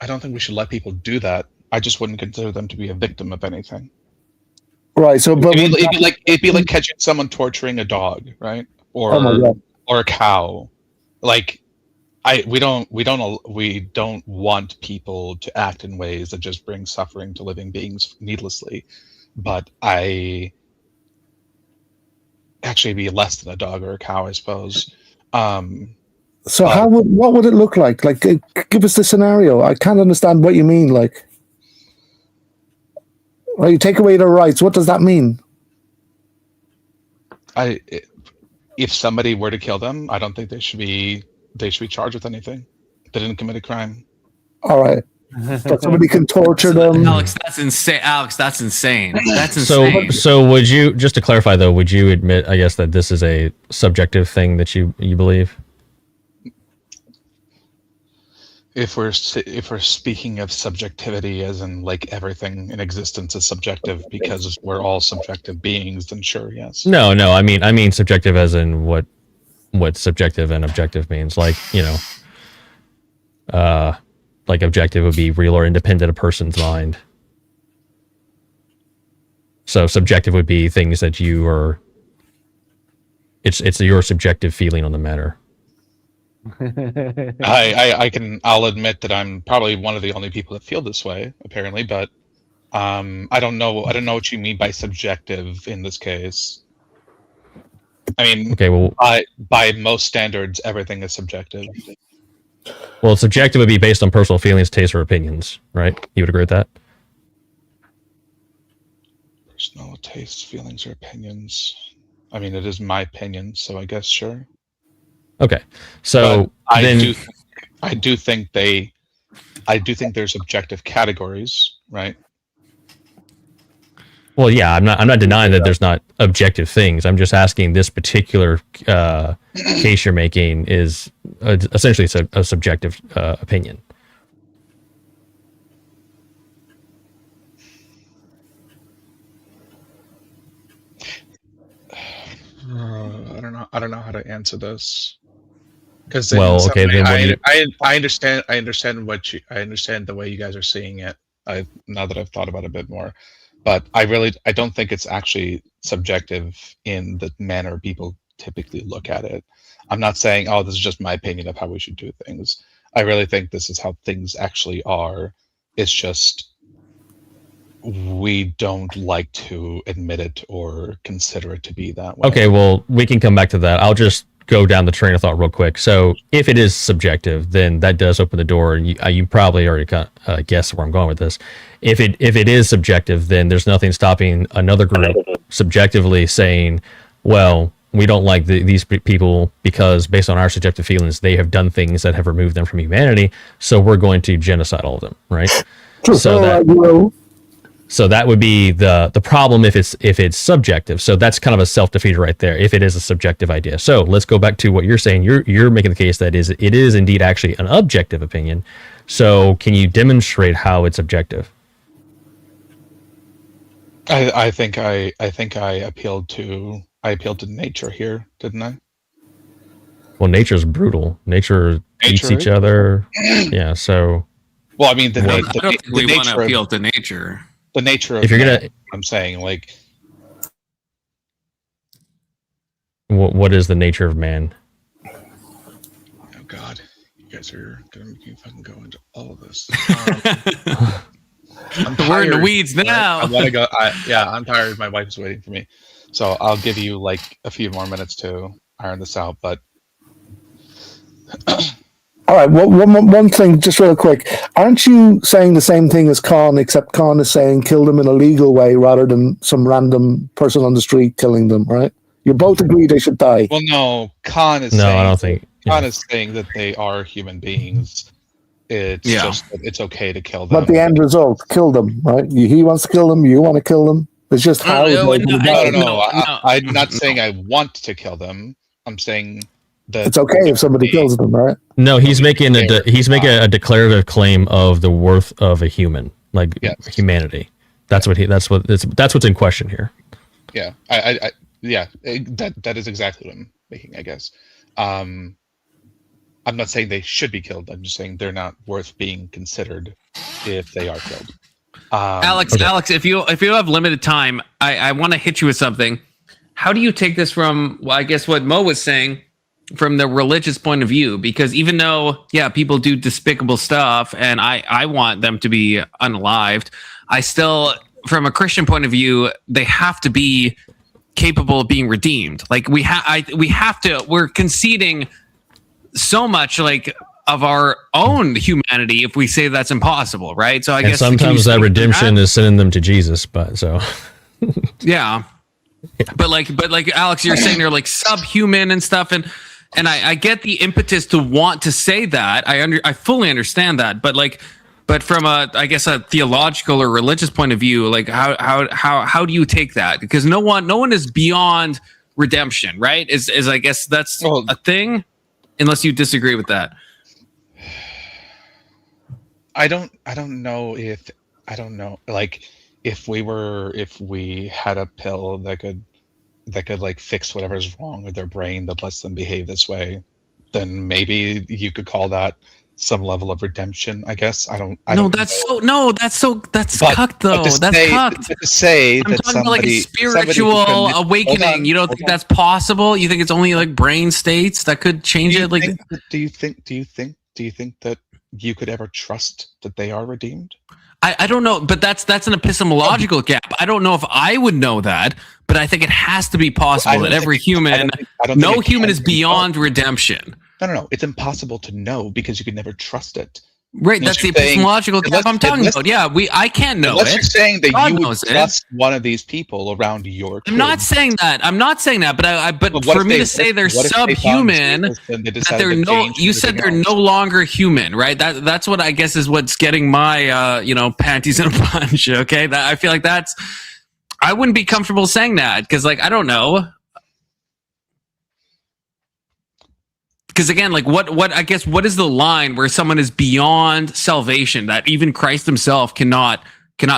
I don't think we should let people do that. I just wouldn't consider them to be a victim of anything. Right. So, but it'd be like catching someone torturing a dog, right? Or a cow. We don't want people to act in ways that just bring suffering to living beings needlessly. But I actually be less than a dog or a cow, I suppose. So what would it look like? Give us the scenario. I can't understand what you mean. You take away their rights. What does that mean? If somebody were to kill them, I don't think they should be charged with anything. They didn't commit a crime. All right. But somebody can torture them. Alex, that's insane. That's insane. So would you, just to clarify though, would you admit, I guess, that this is a subjective thing that you believe? If we're speaking of subjectivity as in everything in existence is subjective because we're all subjective beings, then sure, yes. No, I mean subjective as in what subjective and objective means. Objective would be real or independent of a person's mind. So subjective would be things that you are. It's your subjective feeling on the matter. I'll admit that I'm probably one of the only people that feel this way, apparently, but I don't know what you mean by subjective in this case. I mean, okay, well, by most standards, everything is subjective. Well, subjective would be based on personal feelings, tastes, or opinions, right? You would agree with that? Personal tastes, feelings, or opinions. I mean, it is my opinion, so I guess sure. Okay, so I do think there's objective categories, right? Well, yeah, I'm not denying that there's not objective things. I'm just asking this particular case you're making is essentially a subjective opinion. I don't know how to answer this. Because I understand the way you guys are seeing it. Now that I've thought about it a bit more, but I don't think it's actually subjective in the manner people typically look at it. I'm not saying, oh, this is just my opinion of how we should do things. I really think this is how things actually are. It's just we don't like to admit it or consider it to be that way. Okay, well, we can come back to that. I'll just go down the train of thought real quick. So if it is subjective, then that does open the door, and you probably already guessed where I'm going with this. If it is subjective, then there's nothing stopping another group subjectively saying, well, we don't like these people because based on our subjective feelings, they have done things that have removed them from humanity, so we're going to genocide all of them, right? So that would be the problem if it's subjective. So that's kind of a self-defeater right there if it is a subjective idea. So let's go back to what you're saying. You're making the case that it is indeed actually an objective opinion. So can you demonstrate how it's objective? I think I appealed to nature here, didn't I? Well, nature's brutal. Nature eats each other. Yeah. So. Well, I mean, I don't think we want to appeal to nature. The nature of if you're gonna, I'm saying, like, what is the nature of man? Oh God, you guys are gonna make me fucking go into all of this. We're in the weeds now. I want to go. I'm tired. My wife's waiting for me, so I'll give you like a few more minutes to iron this out. But all right, one thing, just real quick. Aren't you saying the same thing as Khan, except Khan is saying kill them in a legal way rather than some random person on the street killing them, right? You both agree they should die. Well, no, Khan is I don't think. Khan is saying that they are human beings. It's just that it's okay to kill them. But the end result, kill them, right? He wants to kill them, you want to kill them. It's just how. No. I'm not saying I want to kill them. I'm saying that it's okay if somebody kills them, right? No, he's making a declarative claim of the worth of a human, like humanity. That's what's in question here. Yeah, that is exactly what I'm making, I guess. I'm not saying they should be killed. I'm just saying they're not worth being considered if they are killed. Alex, if you have limited time, I want to hit you with something. How do you take this from, well, I guess what Mo was saying, from the religious point of view? Because even though, people do despicable stuff and I want them to be unalived, I still, from a Christian point of view, they have to be capable of being redeemed. Like we're conceding so much like of our own humanity if we say that's impossible, right? So I guess sometimes that redemption is sending them to Jesus, but so yeah. But like Alex, you're saying they're like subhuman and stuff, and I get the impetus to want to say that. I fully understand that, but from a theological or religious point of view, like how do you take that? Because no one is beyond redemption, right? Is I guess that's a thing, unless you disagree with that. I don't know like if we had a pill that could like fix whatever's wrong with their brain that lets them behave this way, then maybe you could call that some level of redemption, I guess. That's cucked though. That's cucked. To say I'm that talking about like a spiritual awakening. You don't think that's possible? You think it's only like brain states that could change it? Like, do you think that you could ever trust that they are redeemed? I don't know, but that's an epistemological gap. I don't know if I would know that, but I think it has to be possible that every human, no human is beyond redemption. No. It's impossible to know because you could never trust it. Right, that's the epistemological gap I'm talking about. Yeah, I can't know unless it. You're saying that God you would trust one of these people around your kids. I'm not saying that. But for me to say they're subhuman, that they're you said they're no longer human, right? That's what I guess is what's getting my panties in a bunch. Okay, I feel like I wouldn't be comfortable saying that because like I don't know. Because again, like what is the line where someone is beyond salvation that even Christ himself cannot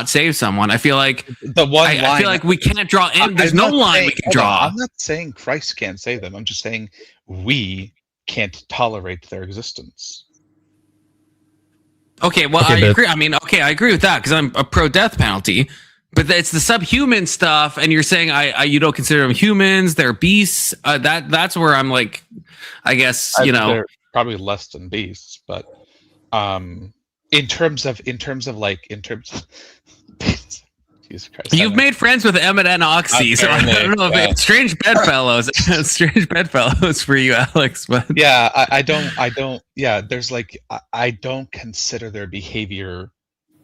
save someone? I feel like I feel like we can't draw. There's no line we can draw. I'm not saying Christ can't save them. I'm just saying we can't tolerate their existence. Okay, well, I agree. I mean, okay, I agree with that because I'm a pro death penalty. But it's the subhuman stuff, and you're saying you don't consider them humans; they're beasts. That's where I'm like, I guess they're probably less than beasts, but in terms of Jesus Christ, you've made friends with Emmett and Oxy, so I don't know if it's strange bedfellows, strange bedfellows for you, Alex. But yeah, I don't. Yeah, there's like I don't consider their behavior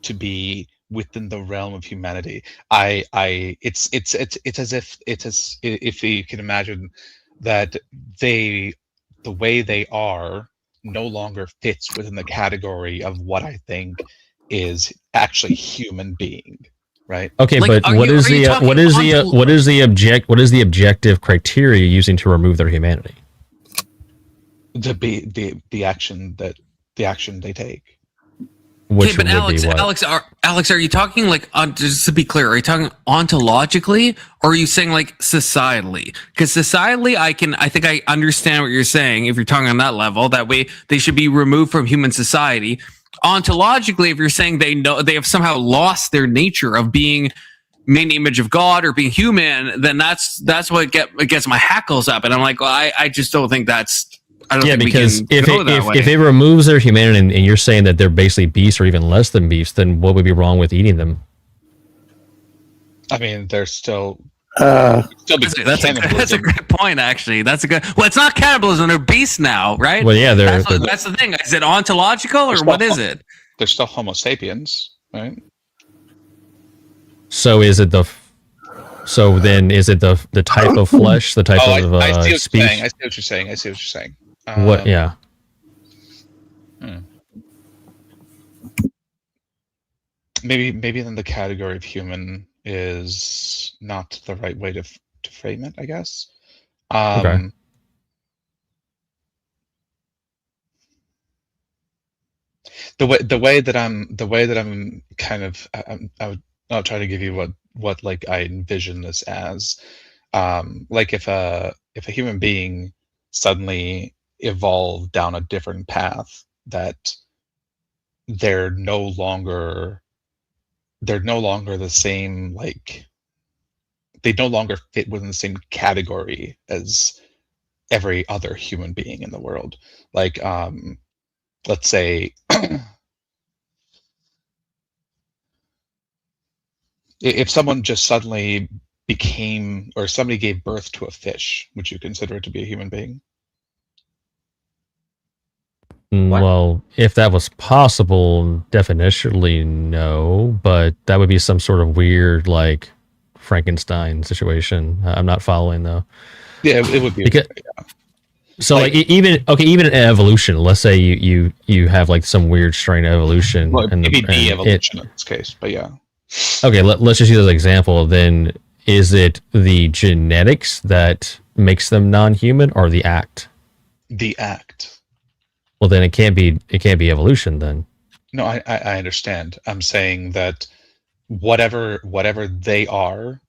to be within the realm of humanity. It's as if you can imagine that the way they are no longer fits within the category of what I think is actually human being, right? Okay, Like, but what is the objective criteria using to remove their humanity? The action they take. Okay, but Alex, are you talking like just to be clear? Are you talking ontologically, or are you saying like societally? Because societally, I think I understand what you're saying. If you're talking on that level, that way they should be removed from human society. Ontologically, if you're saying they have somehow lost their nature of being made in the image of God or being human, then that's what gets my hackles up, and I'm like, well, I just don't think that's. I don't think because we can go that way. if it removes their humanity and you're saying that they're basically beasts or even less than beasts, then what would be wrong with eating them? I mean, they're still. That's a great point, actually. That's a good. Well, it's not cannibalism; they're beasts now, right? Well, yeah, that's the thing. Is it ontological or what is it? They're still Homo sapiens, right? So is it the type of flesh, the type of speech? I see what you're saying. What? Yeah. Maybe then the category of human is not the right way to frame it, I guess. Okay. The way that I'm kind of I'll try to give you what like I envision this as, like if a human being suddenly evolved down a different path, that they're no longer the same, like they no longer fit within the same category as every other human being in the world. Like let's say if someone just suddenly became, or somebody gave birth to a fish, would you consider it to be a human being? Well, if that was possible, definitionally no, but that would be some sort of weird, like, Frankenstein situation. I'm not following, though. Yeah, it would be. Because, so, like even in evolution, let's say you have, like, some weird strain of evolution. Well, maybe de-evolution in this case, but yeah. Okay, let's just use as an example. Then, is it the genetics that makes them non-human, or the act? The act. Well, then it can't be evolution then. No, I understand. I'm saying that whatever they are,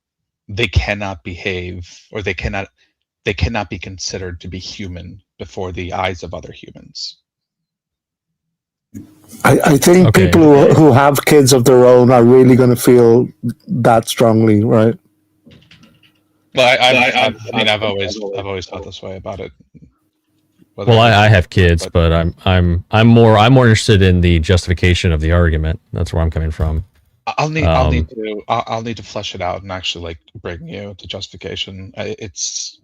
they cannot behave, or they cannot be considered to be human before the eyes of other humans. I think people who have kids of their own are really going to feel that strongly, right? Well, I've always thought this way about it. Well, I have kids, but I'm more interested in the justification of the argument. That's where I'm coming from. I'll need to flesh it out and actually like bring you to justification. It's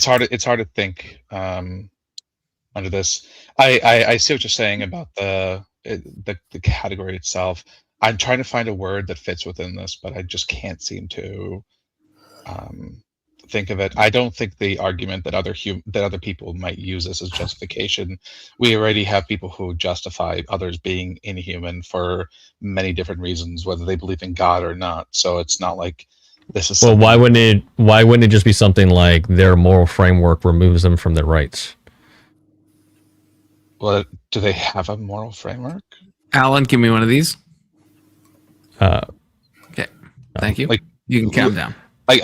hard to think under this. I see what you're saying about the category itself. I'm trying to find a word that fits within this, but I just can't seem to think of it. I don't think the argument that other people might use this as justification. We already have people who justify others being inhuman for many different reasons, whether they believe in God or not. So it's not like this is. Well, why wouldn't it just be something like their moral framework removes them from their rights? Well, do they have a moral framework? Alan, give me one of these. Okay, thank you. Like, you can count down. I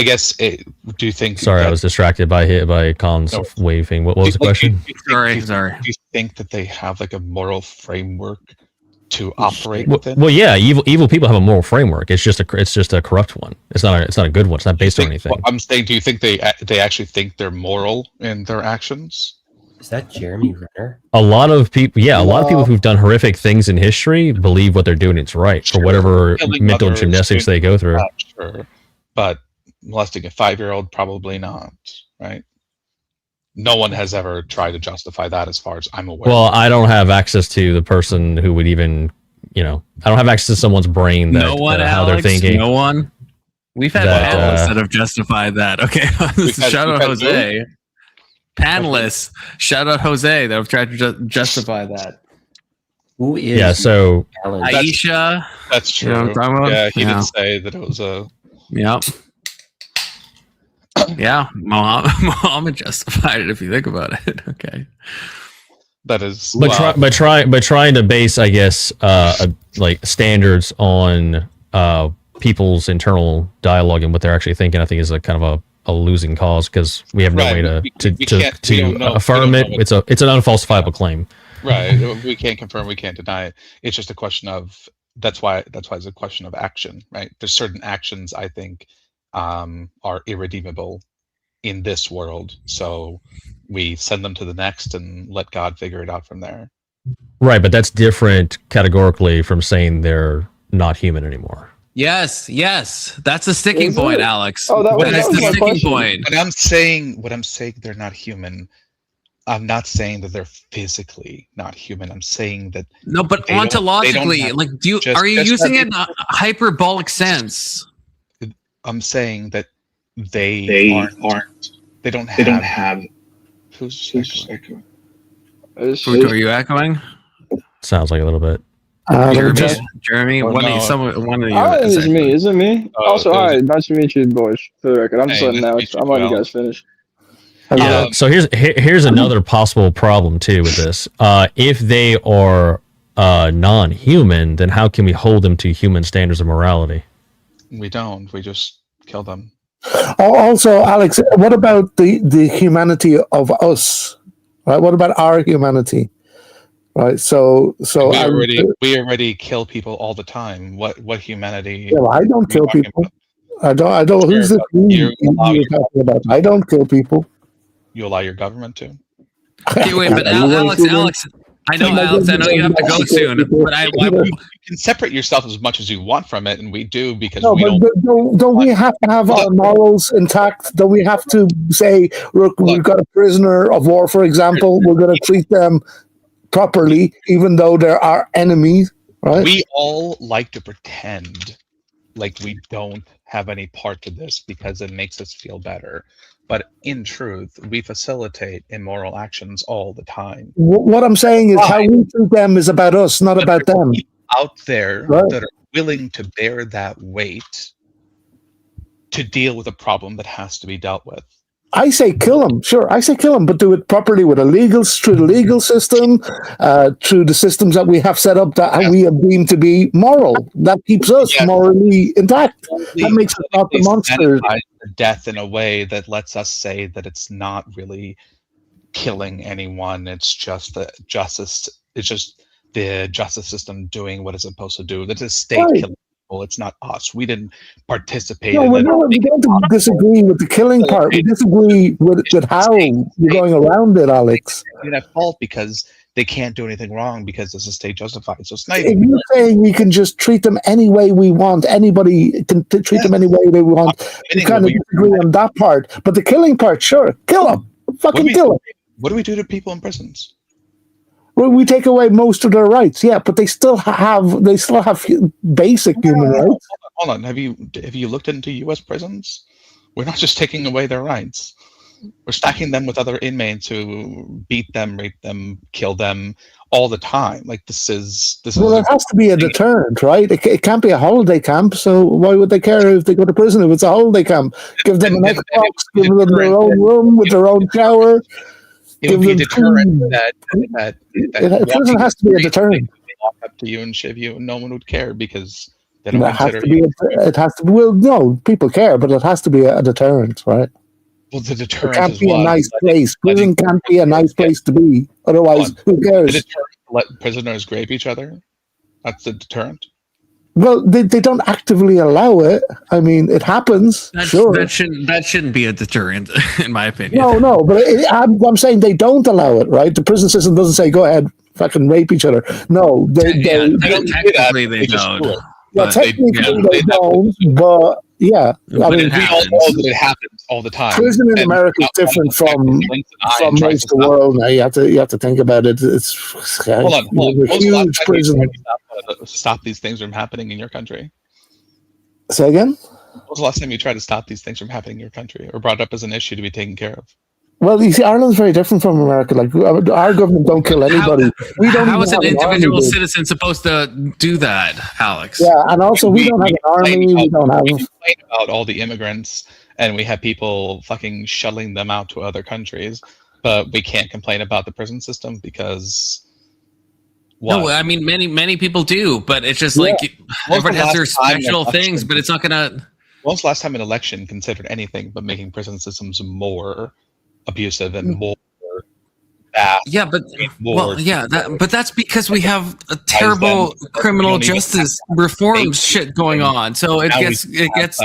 guess. Do you think? Sorry, I was distracted by Colin's waving. What was the question? Sorry. Do you think that they have like a moral framework to operate within. Well, yeah, evil people have a moral framework. It's just a corrupt one. It's not a good one. It's not based on anything. Well, I'm saying, do you think they actually think they're moral in their actions? Is that Jeremy Renner? A lot of people, a lot of people who've done horrific things in history believe what they're doing is right for whatever mental gymnastics they go through. Sure, but molesting a 5-year-old, probably not, right? No one has ever tried to justify that, as far as I'm aware. Well, I don't have access to the person who would even, I don't have access to someone's brain that how they're thinking. No one. We've had panelists that have justified that. Okay, shout out Jose. Panelists, shout out Jose that have tried to justify that. Who is? Yeah, so Aisha. That's true. Yeah, he did say that it was a. Yep. Yeah, Muhammad justified it if you think about it. Okay. That is. But trying to base, I guess, like standards on people's internal dialogue and what they're actually thinking, I think is a kind of a losing cause, because we have no way to affirm it. It's an unfalsifiable claim. Right. We can't confirm. We can't deny it. It's just a question of that's why it's a question of action, right? There's certain actions I think are irredeemable in this world, so we send them to the next and let God figure it out from there. Right, but that's different categorically from saying they're not human anymore. Yes, that's the sticking point, Alex. Oh, that's the sticking point. When I'm saying they're not human, I'm not saying that they're physically not human. I'm saying that no, but ontologically, like, are you using it in a hyperbolic sense? I'm saying that they aren't. They don't have. Who's echoing? Are you echoing? Sounds like a little bit. Jeremy, one of you. Is it me? Also, hi, nice to meet you, boys. For the record, I'm just letting Alex. I'm letting you guys finish. Yeah. So here's another possible problem too with this. If they are non-human, then how can we hold them to human standards of morality? We don't. We just kill them. Also, Alex, what about the humanity of us? Right? What about our humanity? Right. So we already kill people all the time. What humanity? Yeah, well, I don't kill people. I don't. Who's the you're talking about? I don't kill people. You allow your government to? Okay, wait, but Alex, I know you have to go soon, but you can separate yourself as much as you want from it, and we do because don't we have to have our morals intact? Don't we have to say, look, we've got a prisoner of war, for example, we're going to treat them properly, even though they're our enemies, right? We all like to pretend like we don't have any part to this because it makes us feel better. But in truth, we facilitate immoral actions all the time. What I'm saying is how we treat them is about us, not about them. Out there that are willing to bear that weight to deal with a problem that has to be dealt with. I say kill them. Sure, I say kill them, but do it properly through the legal system, through the systems that we have set up that we have deemed to be moral. That keeps us morally intact. That makes us not the monsters. Death in a way that lets us say that it's not really killing anyone. It's just the justice. It's just the justice system doing what it's supposed to do. That's a state killing people. It's not us. We didn't participate. No, we don't disagree with the killing part. We disagree with how you're going around it, Alex. You're at fault because they can't do anything wrong because it's a state justified. So it's not if you're saying we can just treat them any way we want, anybody can treat them any way they want. We kind of disagree on that part, but the killing part, sure, kill them, fucking kill them. What do we do to people in prisons? Well, we take away most of their rights, yeah, but they still have basic human rights. Hold on, have you looked into U.S. prisons? We're not just taking away their rights. We're stacking them with other inmates who beat them, rape them, kill them all the time. Like this is. Well, it has to be a deterrent, right? It can't be a holiday camp. So why would they care if they go to prison if it's a holiday camp? Give them an Xbox, give them their own room with their own shower. It would be a deterrent that prison has to be a deterrent. They walk up to you and shiv you, and no one would care because they don't consider it has to be. Well, no, people care, but it has to be a deterrent, right? Well, the deterrent can't be a nice place. Prison can't be a nice place to be. Otherwise, who cares? The deterrent let prisoners grape each other. That's a deterrent. Well, they don't actively allow it. I mean, it happens. Sure, that shouldn't be a deterrent, in my opinion. No, but I'm saying they don't allow it, right? The prison system doesn't say go ahead, fucking rape each other. No, technically they don't. Yeah, technically they don't, but yeah, I mean, we all know that it happens all the time. Prison in America is different from most of the world. Now you have to think about it. It's hold on. a huge prison. Stop these things from happening in your country. Say again? When was the last time you tried to stop these things from happening in your country, or brought up as an issue to be taken care of? Well, you see, Ireland's very different from America. Like our government don't kill anybody. How is an individual citizen supposed to do that, Alex? Yeah, and also we don't have an army. We don't have. We complain about all the immigrants, and we have people fucking shuttling them out to other countries, but we can't complain about the prison system because. What? No, I mean many people do, but it's just like everyone has their special things, but it's not gonna. When was the last time an election considered anything but making prison systems more abusive and more bad? Yeah, but but that's because we have a terrible criminal justice reform shit going on. So it gets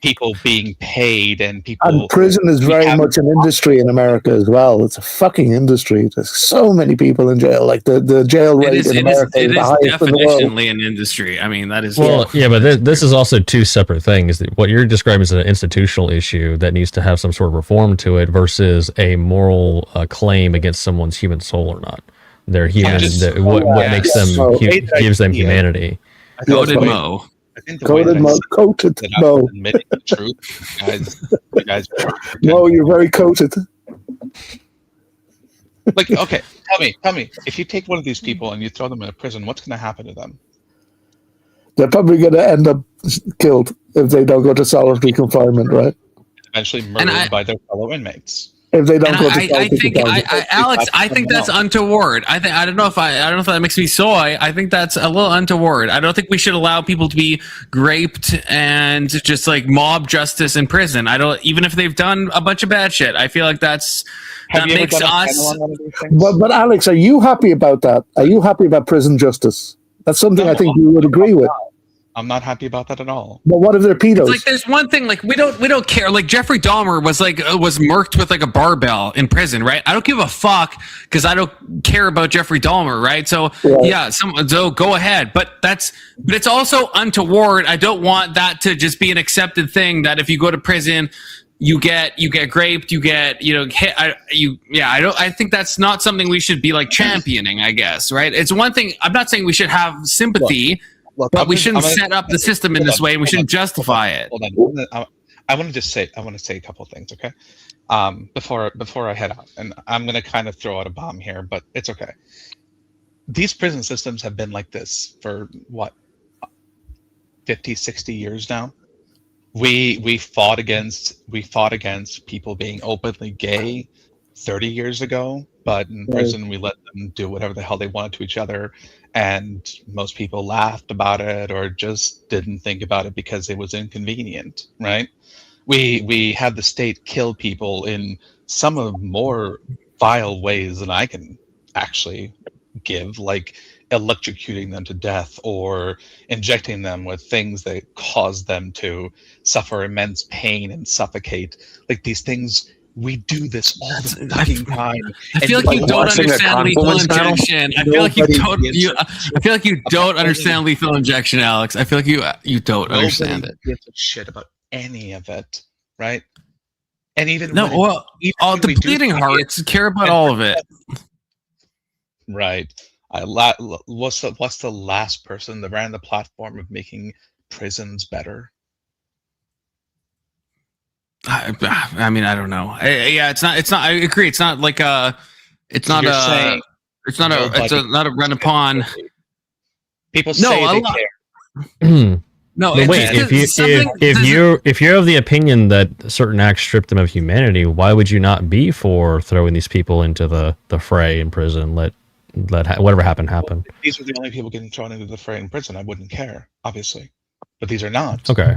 people being paid and people. And prison is very much an industry in America as well. It's a fucking industry. There's so many people in jail. Like the jail rate in America is the highest in the world. Definitionally an industry. I mean, that is. Well, yeah, but this is also two separate things. What you're describing is an institutional issue that needs to have some sort of reform to it versus a moral claim against someone's human soul or not. They're human. What makes them gives them humanity. Goated Mo. Coated Mo. Admitting the truth, you guys. No, you're very coated. Like, okay, tell me, if you take one of these people and you throw them in a prison, what's going to happen to them? They're probably going to end up killed if they don't go to solitary confinement, right? Eventually murdered by their fellow inmates. If they don't go to solitary confinement. Alex, I think that's untoward. I don't know if that makes me soy. I think that's a little untoward. I don't think we should allow people to be raped and just like mob justice in prison. Even if they've done a bunch of bad shit. I feel like that makes us. But Alex, are you happy about that? Are you happy about prison justice? That's something I think you would agree with. I'm not happy about that at all. But what if they're pedos? It's like there's one thing, like we don't care. Like Jeffrey Dahmer was murked with like a barbell in prison, right? I don't give a fuck because I don't care about Jeffrey Dahmer, right? So so go ahead. But it's also untoward. I don't want that to just be an accepted thing that if you go to prison, you get raped, you get hit. I think that's not something we should be like championing, I guess, right? It's one thing. I'm not saying we should have sympathy. But we shouldn't set up the system in this way, and we shouldn't justify it. Hold on. I want to say a couple of things, okay? Before I head out, and I'm going to kind of throw out a bomb here, but it's okay. These prison systems have been like this for what, 50, 60 years now. We fought against people being openly gay 30 years ago, but in prison we let them do whatever the hell they wanted to each other. And most people laughed about it or just didn't think about it because it was inconvenient, right? We had the state kill people in some of more vile ways than I can actually give, like electrocuting them to death or injecting them with things that cause them to suffer immense pain and suffocate. Like these things, we do this all the fucking time. I feel like you don't understand lethal injection. I feel like you don't understand lethal injection, Alex. I feel like you don't understand it. Gives a shit about any of it, right? And even the bleeding hearts care about all of it. Right. What's the last person that ran the platform of making prisons better? I mean, I don't know. It's not. I agree. It's not like It's not a. It's not a. It's not a run upon. People say they care. No, wait. If you're of the opinion that certain acts strip them of humanity, why would you not be for throwing these people into the fray in prison? Let whatever happen. Well, if these are the only people getting thrown into the fray in prison, I wouldn't care, obviously. But these are not. Okay.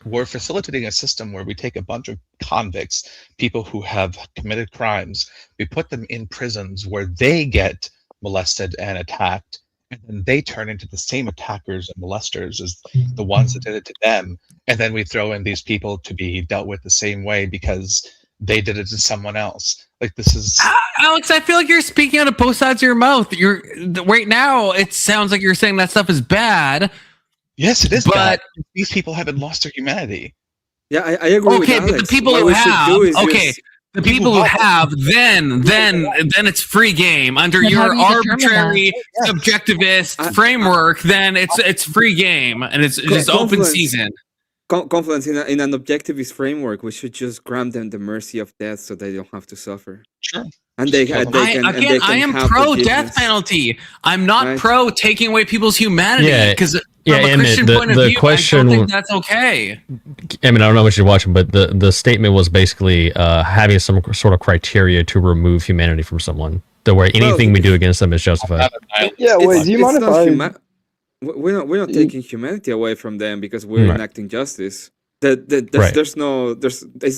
We're facilitating a system where we take a bunch of convicts, people who have committed crimes, we put them in prisons where they get molested and attacked, and then they turn into the same attackers and molesters as the ones that did it to them, and then we throw in these people to be dealt with the same way because they did it to someone else. Like, this is Alex, I feel like you're speaking out of both sides of your mouth. You're right now, it sounds like you're saying that stuff is bad. Yes, it is bad. These people haven't lost their humanity. Yeah, I agree with Alex. But the people who have, the people who have, then it's free game under Then your how do you determine arbitrary subjectivist framework. Then it's free game and it's just open season. Confluence in an objectivist framework, we should just grant them the mercy of death so they don't have to suffer. Sure. And they can I am pro death penalty. I'm not pro taking away people's humanity because from a Christian point of view, I don't think that's okay. I mean, I don't know what you're watching, but the statement was basically having some sort of criteria to remove humanity from someone. The way anything we do against them is justified. Yeah, wait, do you mind if We're not taking humanity away from them because we're enacting justice. It's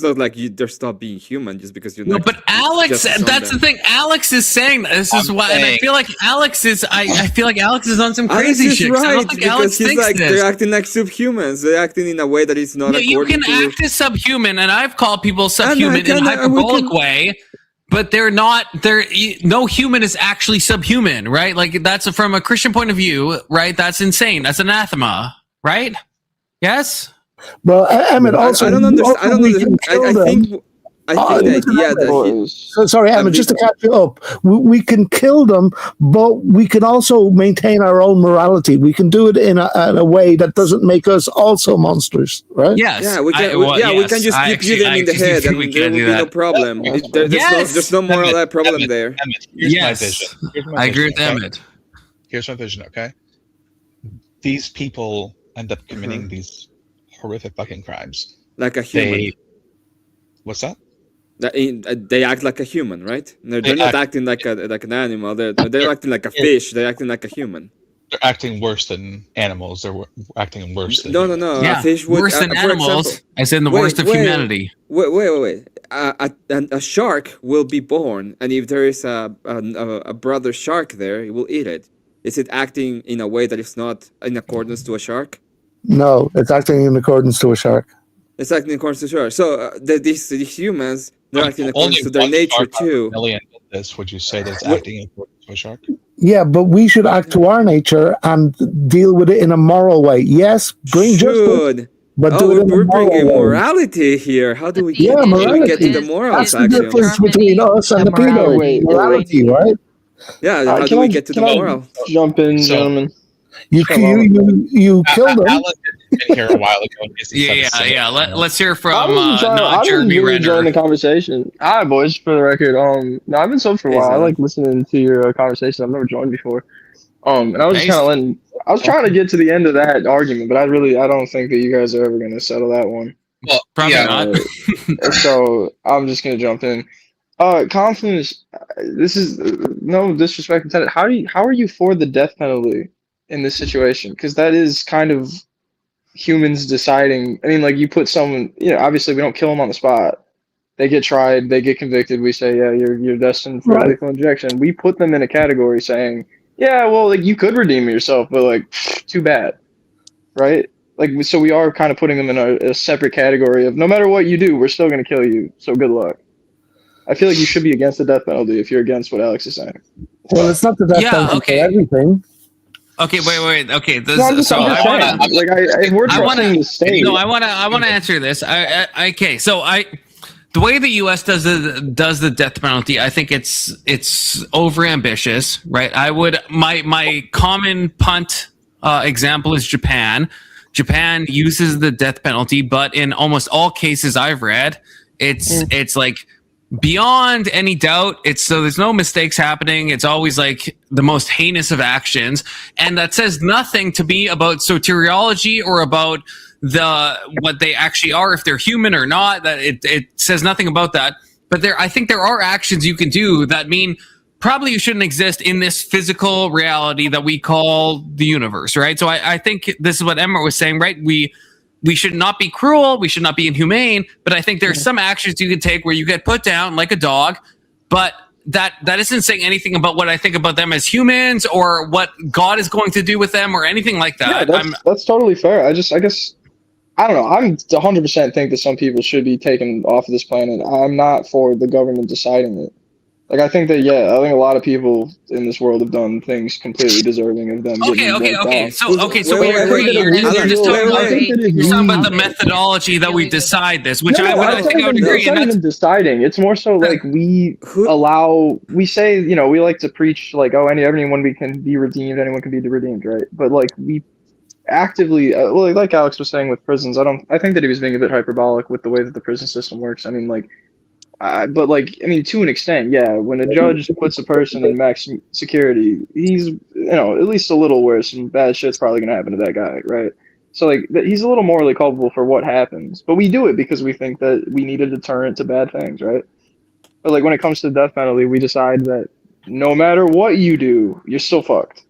not like they're stop being human just because you're. No, but Alex, that's the thing. Alex is saying this is why, and I feel like Alex is. I feel like Alex is on some crazy shit. Right, I don't think Alex he's thinks like this. they're acting like subhumans. They're acting in a way that is not. No, you can act as subhuman, and I've called people subhuman in a hyperbolic way. But they're not. No human is actually subhuman, right? Like that's from a Christian point of view, right? That's insane. That's anathema, right? Yes. Well, Emmett, also, I don't understand. I think the idea that sorry, Emmett, just to catch you up, we can kill them, but we can also maintain our own morality. We can do it in a way that doesn't make us also monsters, right? Yes. Yeah, we can. We can just give them in the head, and there will be no problem. There's no moral problem there. Here's my vision. I agree with Emmett. Here's my vision. Okay, these people end up committing these horrific fucking crimes. Like a human. What's that? They act like a human, right? They're not acting like an animal. They're acting like a fish. They're acting like a human. They're acting worse than animals. They're acting worse than no. Yeah, a fish would, worse than animals. Example, I said the worst of humanity. Wait. A shark will be born, and if there is a brother shark there, it will eat it. Is it acting in a way that is not in accordance to a shark? No, it's acting in accordance to a shark. It's acting in accordance to a shark. So these humans, they're acting in accordance to their nature too. This, would you say that's acting in accordance to a shark? Yeah, but we should act to our nature and deal with it in a moral way. Yes, bring justice, but do it in we're bringing morality here. How do we get to the moral That's action? the difference between us and the pedo. Morality, right? Yeah, how do we get to the moral? Jump in, gentlemen. You killed him. Alan had been here a while ago. Yeah. Let's hear from I've been Jeremy really Renner. enjoying the conversation. All right, boys. For the record, no, I've been subbed for a while. I like listening to your conversation. I've never joined before. And I was just kind of I was trying to get to the end of that argument, but I don't think that you guys are ever going to settle that one. Well, probably not. So I'm just going to jump in. Confluence. This is no disrespect intended. How are you for the death penalty in this situation? Because that is kind of humans deciding. I mean, like, you put someone, obviously we don't kill them on the spot. They get tried, they get convicted. We say, yeah, you're destined for lethal injection. We put them in a category saying, yeah, well, like, you could redeem yourself, but like, too bad, right? Like, so we are kind of putting them in a separate category of no matter what you do, we're still going to kill you. So good luck. I feel like you should be against the death penalty if you're against what Alex is saying. Well, it's not the death penalty for everything. Okay, wait. Okay, I want to answer this. The way the U.S. does the death penalty, I think it's overambitious, right? My common punt example is Japan. Japan uses the death penalty, but in almost all cases I've read, it's like beyond any doubt. So there's no mistakes happening. It's always like the most heinous of actions, and that says nothing to me about soteriology or about what they actually are, if they're human or not. That it says nothing about that. But I think there are actions you can do that mean probably you shouldn't exist in this physical reality that we call the universe, right? So I think this is what Emma was saying, right? We should not be cruel. We should not be inhumane. But I think there's some actions you can take where you get put down like a dog, but that isn't saying anything about what I think about them as humans or what God is going to do with them or anything like that. Yeah, that's totally fair. I guess I don't know. I'm 100% think that some people should be taken off of this planet. I'm not for the government deciding it. Like, I think that, I think a lot of people in this world have done things completely deserving of them. Okay. Down. So you're just talking about the methodology that we decide this, which I think I would agree. It's not even deciding. It's more so like we say, we like to preach like, oh, anyone can be redeemed, anyone can be redeemed, right? But like we actively, like Alex was saying with prisons, I think that he was being a bit hyperbolic with the way that the prison system works. I mean, like, to an extent, when a judge puts a person in max security, he's, at least a little where some bad shit's probably going to happen to that guy, right? So, like, he's a little morally culpable for what happens. But we do it because we think that we need a deterrent to bad things, right? But, like, when it comes to the death penalty, we decide that no matter what you do, you're still fucked.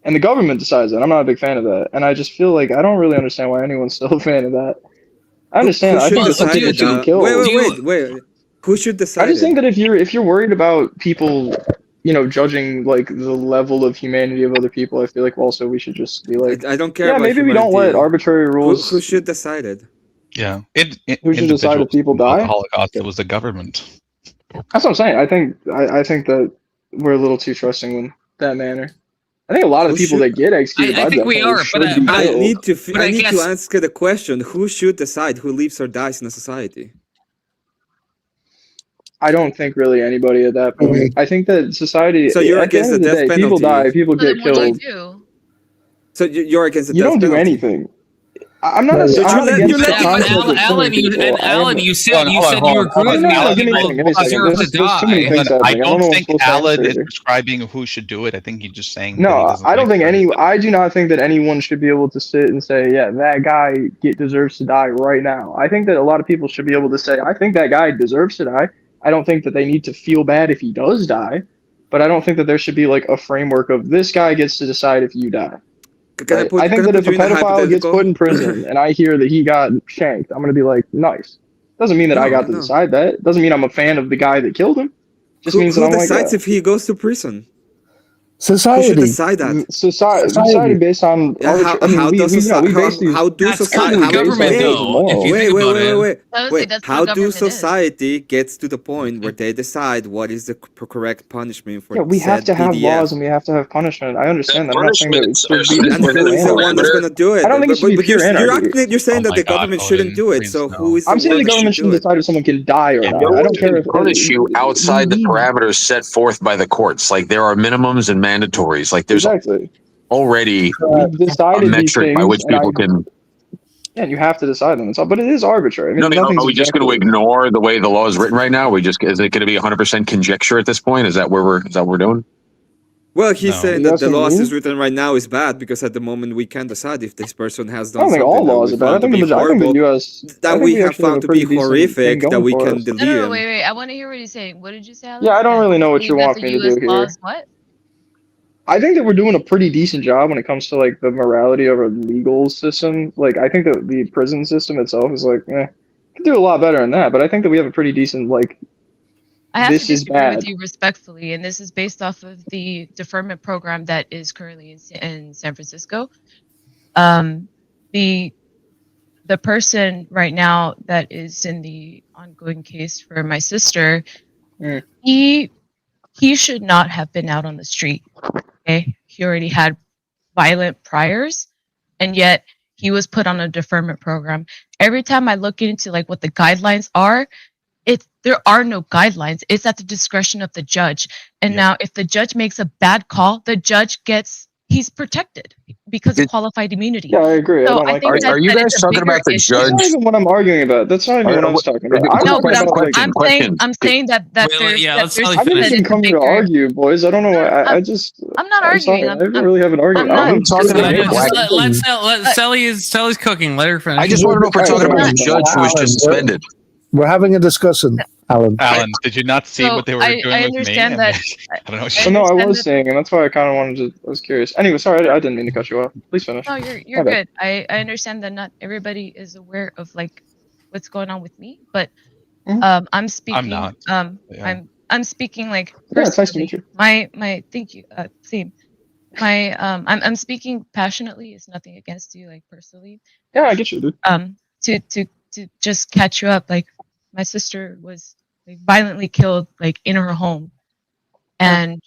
And the government decides that. I'm not a big fan of that. And I just feel like I don't really understand why anyone's still a fan of that. I understand. I think that some people should be killed. Wait. Who should decide? I just think that if you're worried about people, judging like the level of humanity of other people, I feel like also we should just be like, I don't care. Yeah, maybe we don't let arbitrary rules. Who should decide it? Yeah, who should decide if people die? The Holocaust, it was the government. That's what I'm saying. I think that we're a little too trusting in that manner. I think a lot of the people that get executed I think we are, but I need to answer the question: who should decide who lives or dies in a society? I don't think really anybody at that point. I think that society. So you're against the death penalty. People die. People get killed. So you're against the death penalty. You don't do anything. I'm not. Alan, you said you agree with me. Other people deserve to die. I don't think Alan is prescribing who should do it. I think he's just saying. No, I don't think I do not think that anyone should be able to sit and say, yeah, that guy deserves to die right now. I think that a lot of people should be able to say, I think that guy deserves to die. I don't think that they need to feel bad if he does die, but I don't think that there should be like a framework of this guy gets to decide if you die. I think that if a pedophile gets put in prison and I hear that he got shanked, I'm going to be like, nice. Doesn't mean that I got to decide that. Doesn't mean I'm a fan of the guy that killed him. Just means that I'm like, who decides if he goes to prison? Society. Who should decide that? Society based on how do society? Wait. How do society gets to the point where they decide what is the correct punishment for? Yeah, we have to have laws and we have to have punishment. I understand that. I'm not saying that it should be. And who is the one that's going to do it? I don't think it should be pure anarchy. You're saying that the government shouldn't do it. So who is? I'm saying the government shouldn't decide if someone can die or not. I don't care if punish you outside the parameters set forth by the courts. Like there are minimums and mandatories. Like there's already a metric by which people can. Yeah, you have to decide them. But it is arbitrary. I mean, are we just going to ignore the way the law is written right now? Is it going to be 100% conjecture at this point? Is that what we're doing? Well, he's saying that the law is written right now is bad because at the moment we can't decide if this person has done something. I don't think all laws are bad. I think the U.S. that we have found to be horrific that we can delete. No, wait. I want to hear what he's saying. What did you say, Alex? Yeah, I don't really know what you want me to do here. What? I think that we're doing a pretty decent job when it comes to like the morality of our legal system. Like, I think that the prison system itself is like, could do a lot better than that. But I think that we have a pretty decent like. I have to disagree with you respectfully, and this is based off of the deferment program that is currently in San Francisco. The person right now that is in the ongoing case for my sister, he should not have been out on the street. Okay, he already had violent priors, and yet he was put on a deferment program. Every time I look into like what the guidelines are, there are no guidelines. It's at the discretion of the judge. And now if the judge makes a bad call, the judge he's protected because of qualified immunity. Yeah, I agree. So are you guys talking about the judge? That's not even what I'm arguing about. That's not even what I was talking about. No, but I'm saying that I didn't come here to argue, boys. I don't know why. I'm not arguing. I didn't really have an argument. I'm talking about let Sally's cooking. Let her finish. I just want to know if we're talking about the judge who was just suspended. We're having a discussion, Alan. Did you not see what they were doing with me? I understand that. I don't know. No, I was saying, and that's why I kind of wanted to. I was curious. Anyway, sorry, I didn't mean to cut you off. Please finish. No, you're good. I understand that not everybody is aware of like what's going on with me, but I'm speaking. I'm not. I'm I'm speaking like Yeah, it's nice to meet you. my thank you. Same. I'm speaking passionately. It's nothing against you, like personally. Yeah, I get you, dude. To just catch you up, like my sister was like, violently killed like in her home, and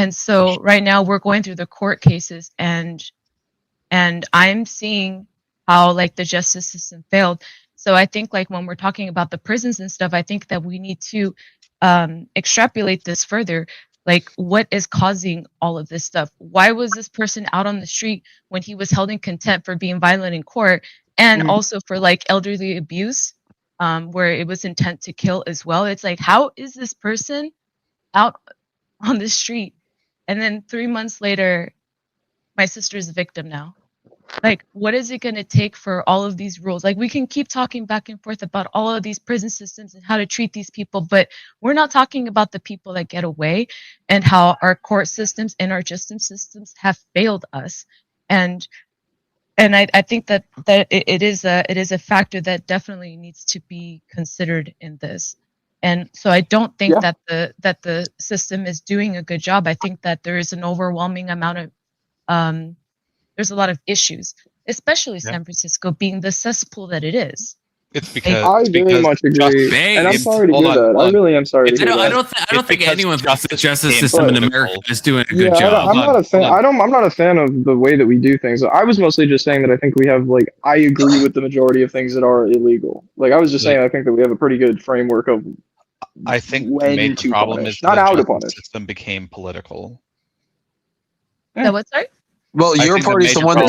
so right now we're going through the court cases, and I'm seeing how like the justice system failed. So I think like when we're talking about the prisons and stuff, I think that we need to extrapolate this further. Like, what is causing all of this stuff? Why was this person out on the street when he was held in contempt for being violent in court, and also for like elderly abuse, where it was intent to kill as well? It's like, how is this person out on the street, and then 3 months later, my sister's a victim now? Like, what is it going to take for all of these rules? Like, we can keep talking back and forth about all of these prison systems and how to treat these people, but we're not talking about the people that get away and how our court systems and our justice systems have failed us. And I think that it is a factor that definitely needs to be considered in this. And so I don't think that the system is doing a good job. I think that there is an overwhelming amount of there's a lot of issues, especially San Francisco being the cesspool that it is. It's because I very much agree, and I'm sorry to hear that. I really am sorry to hear that. I don't think anyone thinks the justice system in America is doing a good job. I'm not a fan. I'm not a fan of the way that we do things. I was mostly just saying that I think we have I agree with the majority of things that are illegal. Like I was just saying, I think that we have a pretty good framework of. I think the major problem is not the how to justice punish. system became political. So what's sorry? Well, I your think the party's the major one that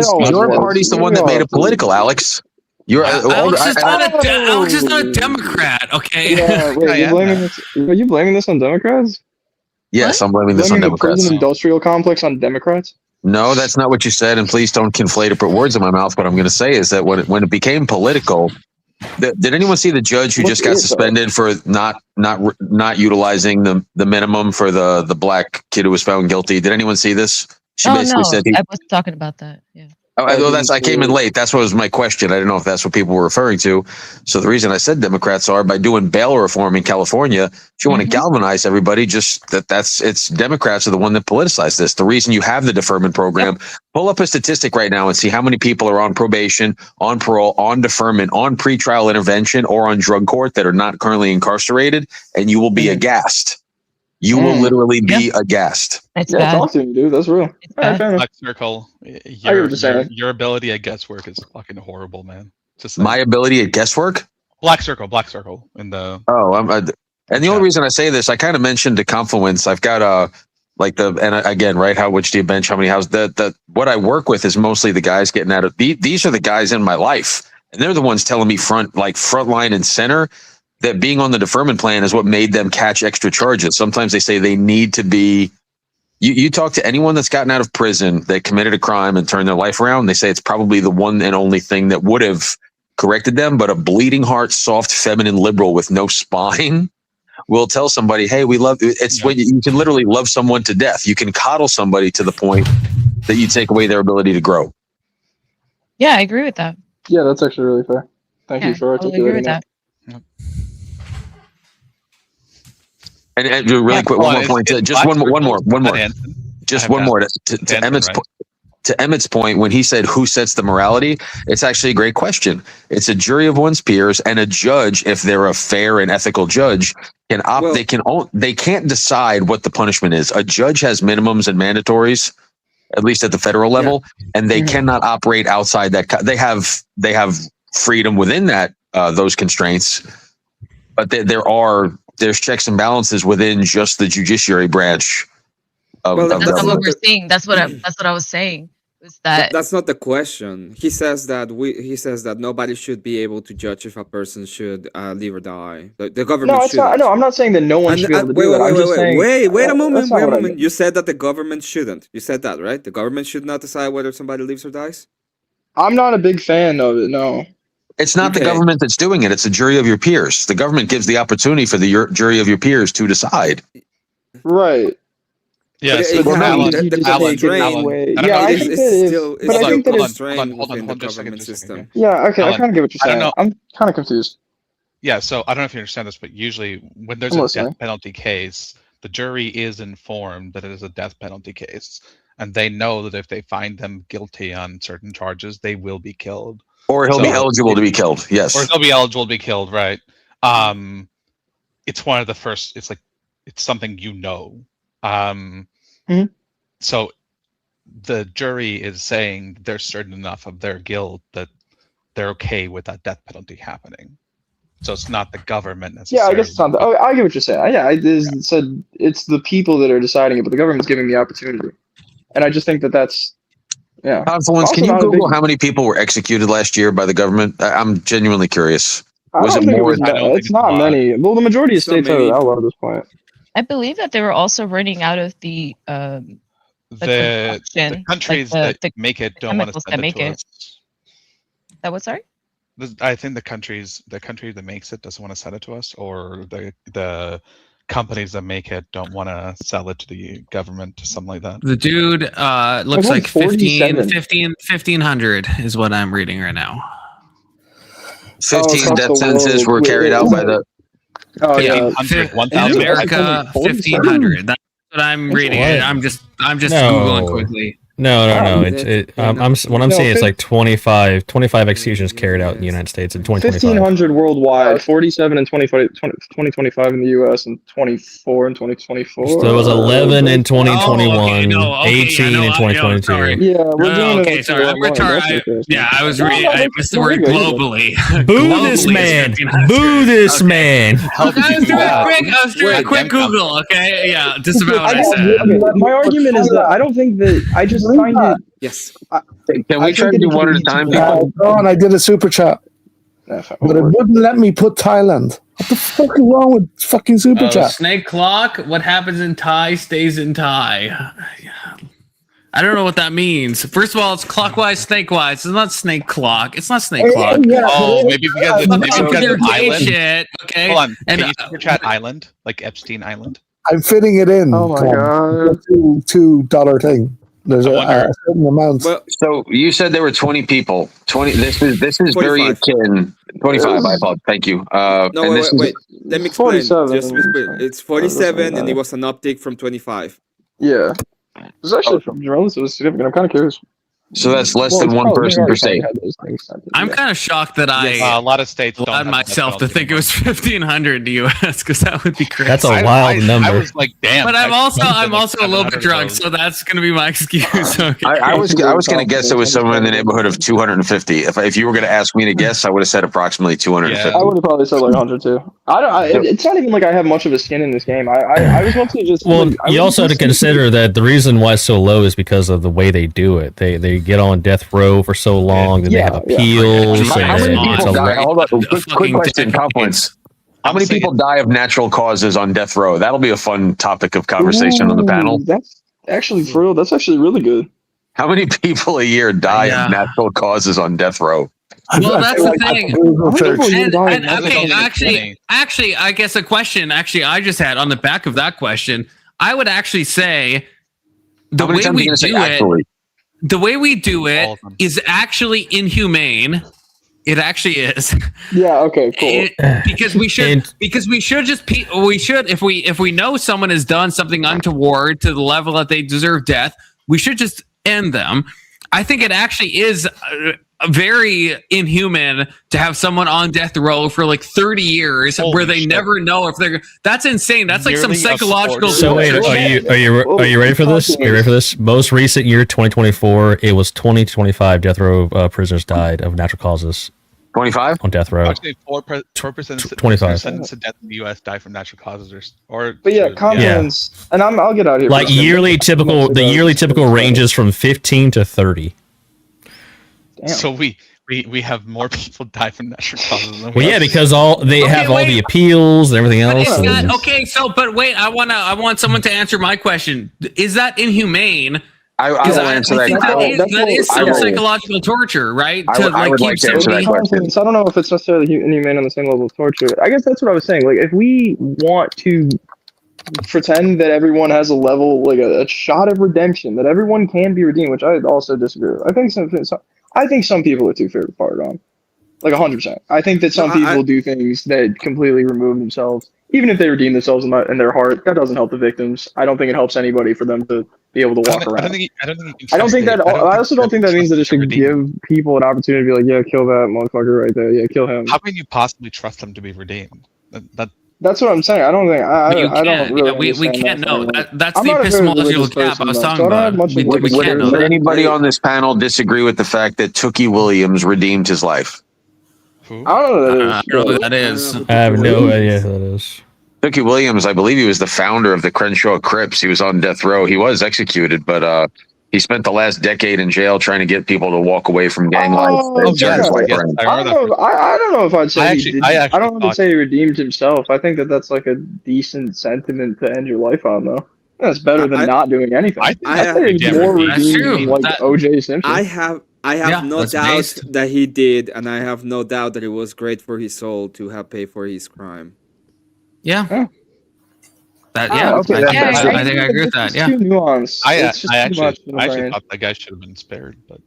problem- your party's the one that made it political, Alex. Alex is not a Democrat, okay? Yeah, wait, are you blaming this on Democrats? Yes, I'm blaming this on The Democrats. prison industrial complex on Democrats? No, that's not what you said, and please don't conflate or put words in my mouth. What I'm going to say is that when it became political, did anyone see the judge who just got suspended for not utilizing the minimum for the black kid who was found guilty? Did anyone see this? She basically said I was talking about that. Yeah. I came in late. That's what was my question. I didn't know if that's what people were referring to. So the reason I said Democrats are by doing bail reform in California. If you want to galvanize everybody, just it's Democrats are the one that politicized this. The reason you have the deferment program. Pull up a statistic right now and see how many people are on probation, on parole, on deferment, on pretrial intervention, or on drug court that are not currently incarcerated, and you will be aghast. You will literally be aghast. It's bad. Talk to me, dude. That's real. Black Circle, your ability at guesswork is fucking horrible, man. My ability at guesswork? Black Circle in the. And the only reason I say this, I kind of mentioned the Confluence. I've got which do you bench? How many houses? What I work with is mostly the guys getting out of. These are the guys in my life, and they're the ones telling me front line and center that being on the deferment plan is what made them catch extra charges. Sometimes they say they need to be. You talk to anyone that's gotten out of prison that committed a crime and turned their life around, they say it's probably the one and only thing that would have corrected them. But a bleeding heart, soft, feminine liberal with no spine will tell somebody, "Hey, we love." It's when you can literally love someone to death. You can coddle somebody to the point that you take away their ability to grow. Yeah, I agree with that. Yeah, that's actually really fair. Thank you for articulating that. And really quick, one more point. Just one more. Just one more to Emmett's point. To Emmett's point, when he said who sets the morality, it's actually a great question. It's a jury of one's peers, and a judge, if they're a fair and ethical judge, can opt. They can't decide what the punishment is. A judge has minimums and mandatories, at least at the federal level, and they cannot operate outside that. They have freedom within that those constraints, but there's checks and balances within just the judiciary branch. That's not what we're seeing. That's what I was saying. Was that that's not the question. He says that nobody should be able to judge if a person should live or die. The government. No, I'm not saying that no one should be able to do that. I'm just saying. Wait a moment. You said that the government shouldn't. You said that, right? The government should not decide whether somebody lives or dies. I'm not a big fan of it. No. It's not the government that's doing it. It's a jury of your peers. The government gives the opportunity for the jury of your peers to decide. Right. Yes. I think that is. government system. Yeah. Okay. I Alan, kind of get what you're saying. I'm kind of confused. Yeah, so I don't know if you understand this, but usually when there's I'm a listening. death penalty case, the jury is informed that it is a death penalty case, and they know that if they find them guilty on certain charges, they will be killed. Or he'll be eligible to be killed. Yes. Or he'll be eligible to be killed, right? It's one of the first. It's like it's something you know. So the jury is saying they're certain enough of their guilt that they're okay with that death penalty happening. So it's not the government necessarily. Yeah, I guess it's not. I get what you're saying. Yeah, I said it's the people that are deciding it, but the government's giving the opportunity, and I just think that's. Yeah. Confluence, can you Google how many people were executed last year by the government? I'm genuinely curious. Was it more? It's not many. Well, the majority of states are outlawed at this point. I believe that they were also running out of the countries that make it don't want to send it to us. That what? Sorry. I think the country that makes it doesn't want to sell it to us, or the companies that make it don't want to sell it to the government, something like that. The dude looks like 1,500 is what I'm reading right now. 15 death sentences were carried out by the. In America, 1,500. That's what I'm reading. I'm just Googling quickly. No. What I'm saying is like 25 executions carried out in the United States in 2025. 1,500 worldwide, 47 in 2025 in the U.S., and 24 in 2024. So there was 11 in 2021, 18 in 2022. Yeah, we're doing okay, sorry, I'm retarded. I was reading. I missed the word globally. Boo this man! Boo this man! I was doing a quick Google. Okay, yeah, just about what I said. My argument is that I don't think that I just find it. Yes. Can we try to do one at a time? I did a super chat, but it wouldn't let me put Thailand. What the fuck is wrong with fucking super chat? Snake clock. What happens in Thai stays in Thai. I don't know what that means. First of all, it's clockwise, snakewise. It's not snake clock. It's not snake clock. Maybe because the island. Shit. Okay. Hold on. Can you super chat island, like Epstein Island? I'm fitting it in. Oh my god! $2 thing. There's a certain amount. Well, so you said there were 20 people. 20. This is 25. Very akin. 25. I apologize. Thank you. Wait. Let me explain. It's 47, and it was an uptick from 25. Yeah, it's actually relatively significant. I'm kind of curious. So that's less than one person per state. I'm kind of shocked that a lot of states allowed myself to think it was 1,500 in the U.S. because that would be crazy. That's a wild number. I was like, damn. But I'm also a little bit drunk, so that's going to be my excuse. Okay. I was going to guess it was somewhere in the neighborhood of 250. If you were going to ask me to guess, I would have said approximately 250. I would have probably said like 100 too. It's not even like I have much of a skin in this game. I was mostly just. Well, you also have to consider that the reason why it's so low is because of the way they do it. They get on death row for so long, then they have appeals. How many people die? Hold on. Quick question, Confluence. How many people die of natural causes on death row? That'll be a fun topic of conversation on the panel. That's actually for real. That's actually really good. How many people a year die of natural causes on death row? Well, that's the thing. Actually, I guess a question. Actually, I just had on the back of that question. I would actually say the way we do it is actually inhumane. It actually is. Yeah. Okay. Cool. Because we should if we know someone has done something untoward to the level that they deserve death, we should just end them. I think it actually is very inhuman to have someone on death row for like 30 years where they never know if they're. That's insane. That's like some psychological. So wait, are you ready for this? Are you ready for this? Most recent year, 2024, it was 20 to 25 death row prisoners died of natural causes. 25 on death row. Actually, 4% 25 sentenced to death in the U.S. die from natural causes, But yeah, confidence, and I'll get out of here. Like yearly typical ranges from 15 to 30. Damn. So we have more people die from natural causes than yeah, because they have all the appeals and everything else. But wait, I want someone to answer my question. Is that inhumane? I will answer that. That is some psychological torture, right? I would like to answer that question. So I don't know if it's necessarily inhumane on the same level of torture. I guess that's what I was saying. Like, if we want to pretend that everyone has a level, like a shot of redemption, that everyone can be redeemed, which I also disagree with. I think some people are too far gone. Like 100%. I think that some people do things that completely remove themselves. Even if they redeem themselves in their heart, that doesn't help the victims. I don't think it helps anybody for them to be able to walk around. I also don't think that means that it should give people an opportunity to be like, yeah, kill that motherfucker right there. Yeah, kill him. How can you possibly trust them to be redeemed? That's what I'm saying. I don't think I don't really. We can't know. That's I'm the not a very epistemological religious gap I was person, talking so I don't have about. much of We can't know Would that. anybody on this panel disagree with the fact that Tookie Williams redeemed his life? I don't know who that is. I have no idea who that is. Tookie Williams, I believe he was the founder of the Crenshaw Crips. He was on death row. He was executed, but he spent the last decade in jail trying to get people to walk away from gang life. I don't know if I'd say I don't know if I'd say he redeemed himself. I think that that's like a decent sentiment to end your life on, though. That's better than not doing anything. I think it's more redeemed than like O.J. Simpson. I have no doubt that he did, and I have no doubt that it was great for his soul to have paid for his crime. Yeah. Oh. I think I agree with that. Yeah. Too nuanced. I It's actually brain. thought that guy should have been spared, but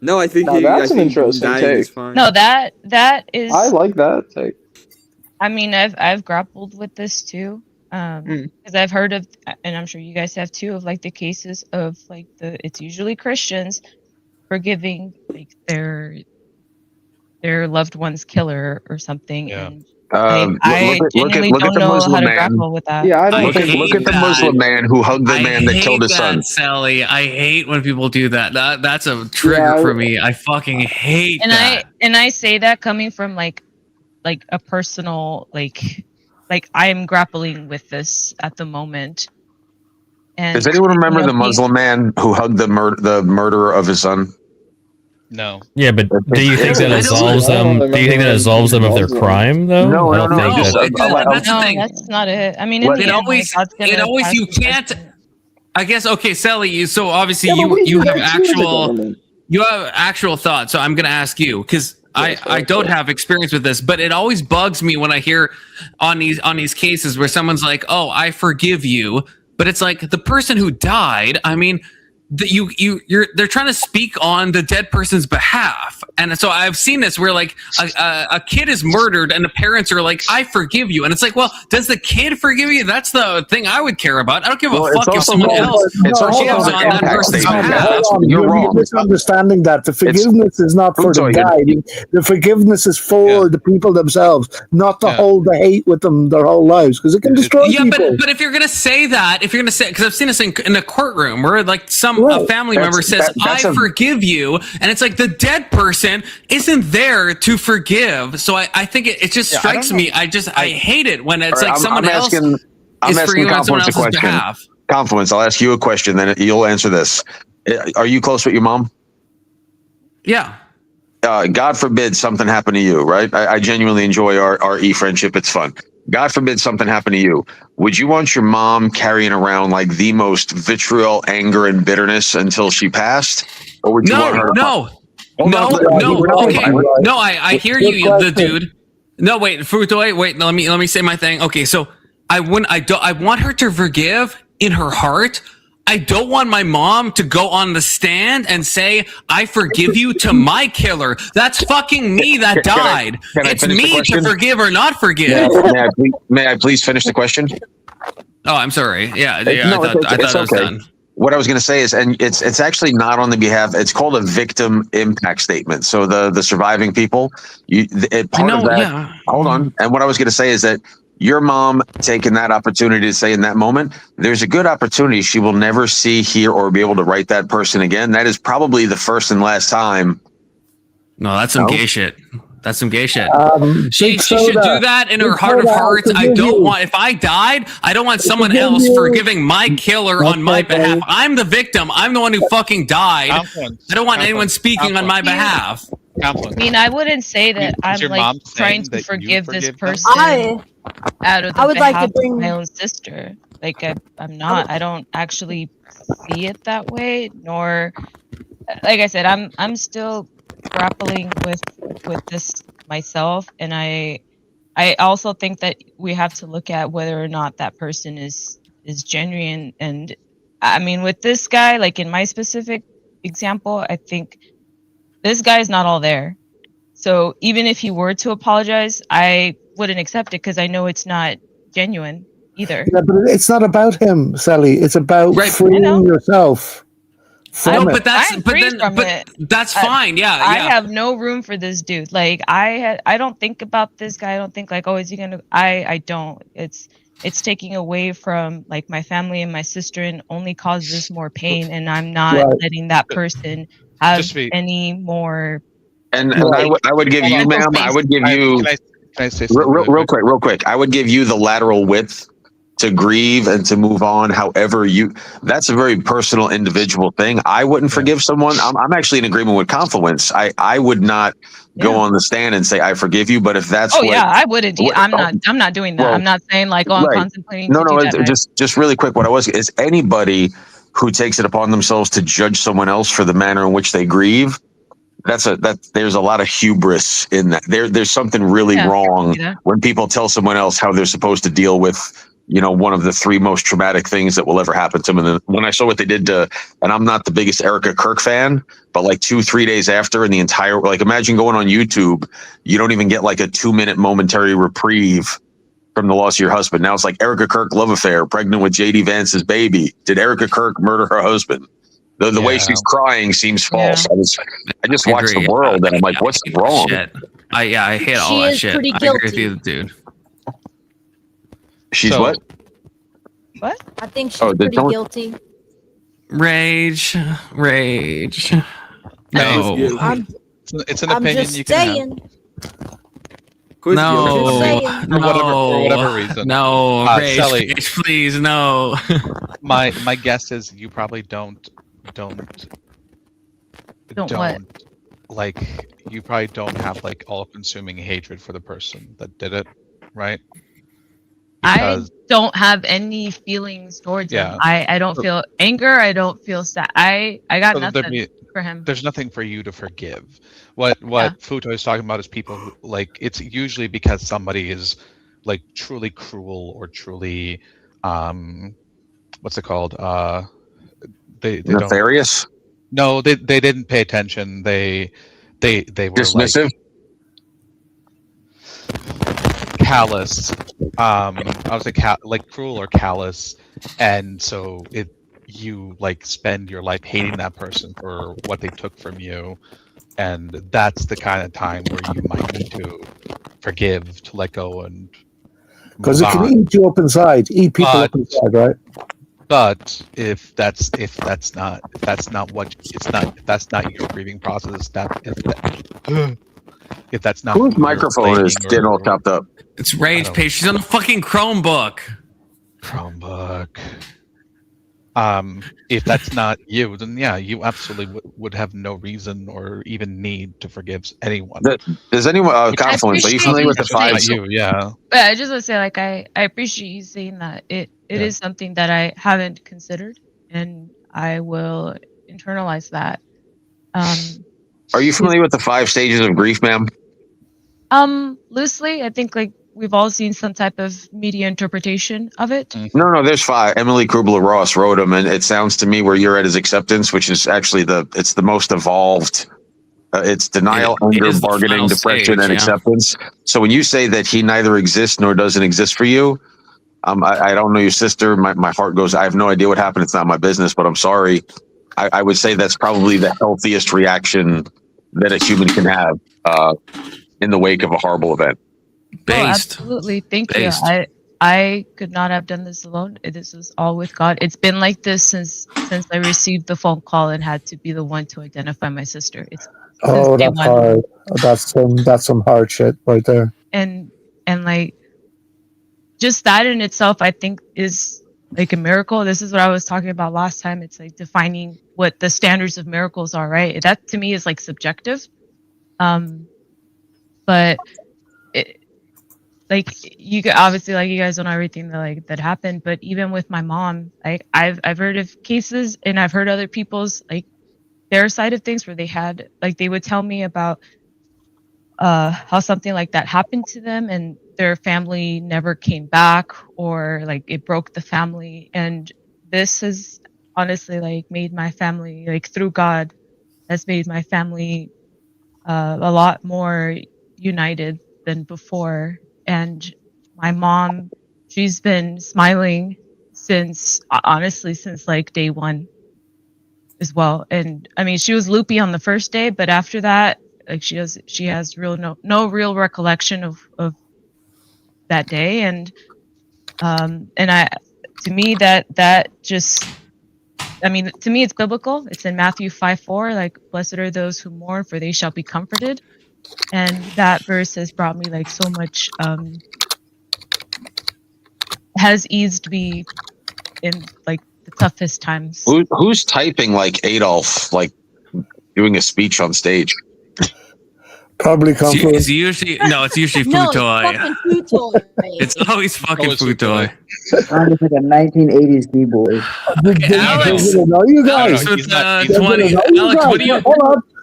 no, I think that's an interesting take. No, that is. I like that take. I mean, I've grappled with this too, because I've heard of, and I'm sure you guys have too, of like the cases of like it's usually Christians forgiving like their loved one's killer or something. Yeah. And I genuinely don't know how to grapple with that. Yeah, I don't look at the Muslim man who hugged the man that killed his son. Sally, I hate when people do that. That's a trigger for me. I fucking hate that. I say that coming from like a personal like I am grappling with this at the moment. And does anyone remember the Muslim man who hugged the murderer of his son? No. Yeah, but do you think that absolves them? Do you think that absolves them of their crime, though? No, I don't think That's the thing. That's not it. I mean, It always you can't. I guess okay, Sally. So obviously you have actual thoughts. So I'm going to ask you because I don't have experience with this, but it always bugs me when I hear on these cases where someone's like, "Oh, I forgive you," but it's like the person who died. I mean. They're trying to speak on the dead person's behalf, and so I've seen this where like a kid is murdered and the parents are like, I forgive you, and it's like, well, does the kid forgive you? That's the thing I would care about. I don't give a fuck if someone else forgives on that person's behalf. You're wrong. Misunderstanding that the forgiveness is not for the guy. The forgiveness is for the people themselves, not to hold the hate with them their whole lives, because it can destroy people. But if you're gonna say that, because I've seen this in a courtroom where like a family member says, I forgive you, and it's like the dead person isn't there to forgive. So I think it just strikes me. I hate it when it's like someone else is forgiving on someone else's behalf. Confluence, I'll ask you a question, then you'll answer this. Are you close with your mom? Yeah. God forbid something happened to you, right? I genuinely enjoy our e-friendship. It's fun. God forbid something happened to you. Would you want your mom carrying around like the most vitriol, anger, and bitterness until she passed? Or would you want her to I hear you, the dude. No, wait, Fruitoy, wait, let me say my thing. Okay, so I want her to forgive in her heart. I don't want my mom to go on the stand and say, I forgive you to my killer. That's fucking me that died. It's me to forgive or not forgive. Yeah, may I please finish the question? Oh, I'm sorry. I thought it was done. What I was going to say is, and it's actually not on the behalf. It's called a victim impact statement. So the surviving people, hold on. And what I was going to say is that your mom taking that opportunity to say in that moment, there's a good opportunity she will never see, hear, or be able to write that person again. That is probably the first and last time. No, that's some gay shit. That's some gay shit. She should do that in her heart of hearts. If I died, I don't want someone else forgiving my killer on my behalf. I'm the victim. I'm the one who fucking died. I don't want anyone speaking on my behalf. I mean, I wouldn't say that I'm like trying to forgive this person out of the behalf of my own sister. Like I'm not. I don't actually see it that way. Nor, like I said, I'm still grappling with this myself, and I also think that we have to look at whether or not that person is genuine. And I mean, with this guy, like in my specific example, I think this guy is not all there. So even if he were to apologize, I wouldn't accept it because I know it's not genuine either. Yeah, but it's not about him, Sally. It's about freeing yourself from it. I'm free from it. That's fine. Yeah, I yeah. have no room for this dude. Like I don't think about this guy. I don't think like, oh, is he gonna? I don't. It's taking away from like my family and my sister and only causes more pain. And I'm not letting that person have any more. And I would give you, ma'am. I would give you. Can I say something real quick? I would give you the lateral width to grieve and to move on. However, that's a very personal, individual thing. I wouldn't forgive someone. I'm actually in agreement with Confluence. I would not go on the stand and say I forgive you. But if that's I wouldn't. I'm not doing that. Well, I'm not saying like, oh, I'm contemplating. No, to do that. just really quick. What I was is anybody who takes it upon themselves to judge someone else for the manner in which they grieve. There's a lot of hubris in that. There's something really wrong when people tell someone else how they're supposed to deal with, one of the 3 most traumatic things that will ever happen to them. And then when I saw what they did to, and I'm not the biggest Erica Kirk fan, but like 2-3 days after, and the entire, like, imagine going on YouTube, you don't even get like a 2-minute momentary reprieve from the loss of your husband. Now it's like Erica Kirk love affair, pregnant with JD Vance's baby. Did Erica Kirk murder her husband? The way she's crying seems false. I just watched The World and I'm like, what's wrong? Shit. I hate all that shit. I agree with you, dude. She's what? What? I think she's pretty guilty. Rage. No. It's an I'm opinion just you can saying. have. No. For whatever reason. No. Rage, Sally, Rage, please, no. my guess is you probably don't what? Like, you probably don't have like all-consuming hatred for the person that did it, right? I don't have any feelings towards him. I don't feel anger. I don't feel sad. I got nothing for him. There's nothing for you to forgive. What Futo is talking about is people who, like, it's usually because somebody is like truly cruel or truly what's it called? They nefarious? No, they didn't pay attention. They were dismissive. Callous. I would say like cruel or callous, and so you like spend your life hating that person for what they took from you, and that's the kind of time where you might need to forgive, to let go, and because it can eat you up inside, eat people up inside, right? But if that's not your grieving process, if that's not whose microphone is getting all chopped up. It's Rage Page. She's on a fucking Chromebook. If that's not you, then yeah, you absolutely would have no reason or even need to forgive anyone. Does anyone Confluence? Are you familiar with the 5? Yeah. But I just want to say, like, I appreciate you saying that. It is something that I haven't considered, and I will internalize that. Are you familiar with the 5 stages of grief, ma'am? Loosely, I think like we've all seen some type of media interpretation of it. No, there's 5. Emily Kubler-Ross wrote them, and it sounds to me where you're at is acceptance, which is actually it's the most evolved. It's denial, anger, bargaining, depression, and acceptance. So when you say that he neither exists nor doesn't exist for you, I don't know your sister. My heart goes, I have no idea what happened. It's not my business, but I'm sorry. I would say that's probably the healthiest reaction that a human can have in the wake of a horrible event. Absolutely. Thank you. I could not have done this alone. This is all with God. It's been like this since I received the phone call and had to be the one to identify my sister. That's hard. That's some hard shit right there. And like just that in itself, I think is like a miracle. This is what I was talking about last time. It's like defining what the standards of miracles are, right? That to me is like subjective. But like you obviously, like, you guys don't know everything that happened, but even with my mom, I've heard of cases, and I've heard other people's like their side of things where they had like they would tell me about how something like that happened to them and their family never came back, or like it broke the family. And this has honestly like made my family, like through God, has made my family a lot more united than before. And my mom, she's been smiling since like day one as well. And I mean, she was loopy on the first day, but after that, like she has no real recollection of that day. And to me it's biblical. It's in Matthew 5:4, like, blessed are those who mourn, for they shall be comforted. And that verse has brought me like so much, has eased me in like the toughest times. Who's typing like Adolf, like doing a speech on stage? Probably Confluence. It's usually Futoy. It's always fucking Futoy. Sounds like a 1980s keyboard. Okay, Alex. You guys. Alex, what do you?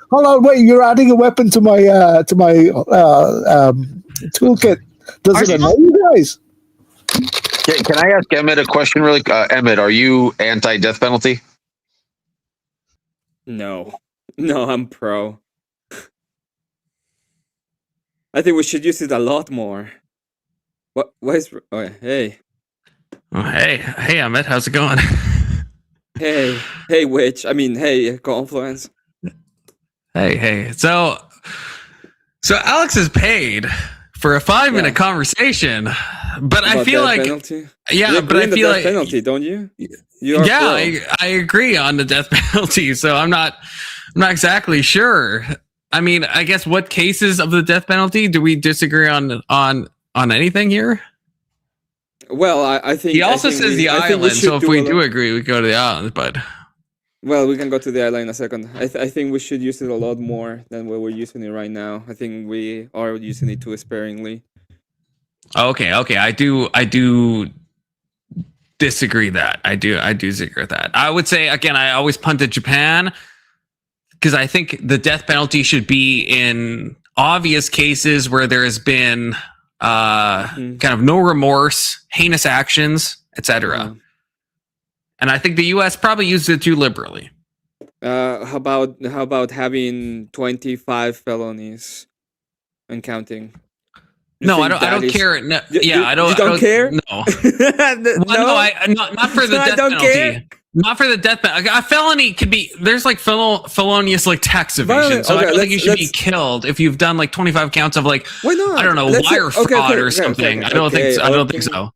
Hold on, wait! You're adding a weapon to my toolkit. Does it annoy you guys? Can I ask Emmett a question really? Emmett, are you anti-death penalty? No, I'm pro. I think we should use it a lot more. What is? Oh, hey. Oh, hey, Emmett, how's it going? Hey, Witch. I mean, hey, Confluence. Hey. So Alex is paid for a 5-minute conversation, but About I feel like penalty? Yeah, but I feel like penalty, don't you? I agree on the death penalty. So I'm not exactly sure. I mean, I guess what cases of the death penalty do we disagree on anything here? Well, I think he also says the island. So if we do agree, we go to the island. But well, we can go to the island in a second. I think we should use it a lot more than what we're using it right now. I think we are using it too sparingly. Okay. I do disagree that. I do disagree with that. I would say again, I always punt to Japan, because I think the death penalty should be in obvious cases where there has been kind of no remorse, heinous actions, etc. And I think the U.S. probably used it too liberally. How about having 25 felonies and counting? No, I don't care. No, I don't. You don't care? No. Not for the death penalty. Not for the death penalty. A felony could be. There's like felonious like tax evasion. So I don't think you should be killed if you've done like 25 counts of like, why not? I don't know, wire fraud or something. I don't think so.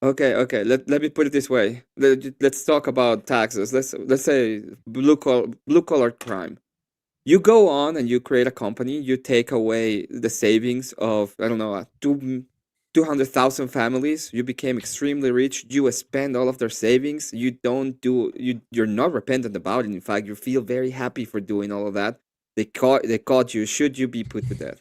Okay. Let me put it this way. Let's talk about taxes. Let's say blue collar crime. You go on and you create a company. You take away the savings of 200,000 families. You became extremely rich. You spend all of their savings. You're not repentant about it. In fact, you feel very happy for doing all of that. They caught you. Should you be put to death?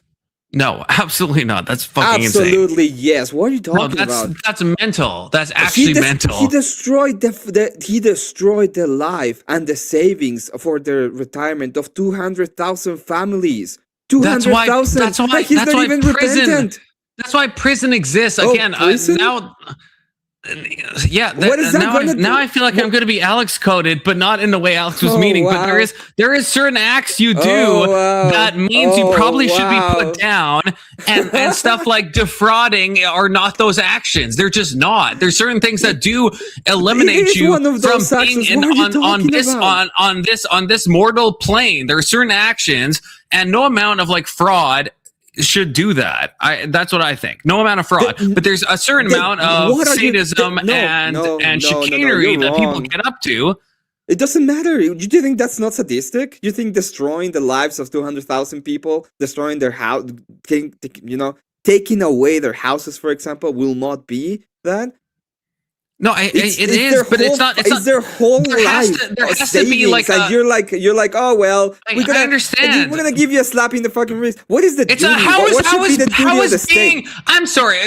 No, absolutely not. That's fucking absolutely insane. Yes. What are you talking about? That's mental. That's actually mental. He destroyed the life and the savings for the retirement of 200,000 families. 200,000. That's why he's not even repentant. That's why prison exists. Again, now. Yeah, what is that now I feel like I'm going to be Alex coded, but not in the way Alex was meaning. Wow. But there is certain acts you do that means you probably should be put down, and stuff like defrauding are not those actions. They're just not. There's certain things that do eliminate you from being on this mortal plane. There are certain actions, and no amount of like fraud should do that. That's what I think. No amount of fraud, but there's a certain amount of sadism and chicanery that people get up to. It doesn't matter. Do you think that's not sadistic? You think destroying the lives of 200,000 people, destroying their house, taking away their houses, for example, will not be that? No, it is, but it's not. It's their whole life. There has to be like you're like, oh well. I understand. We're gonna give you a slap in the fucking wrist. What is the duty? I'm sorry.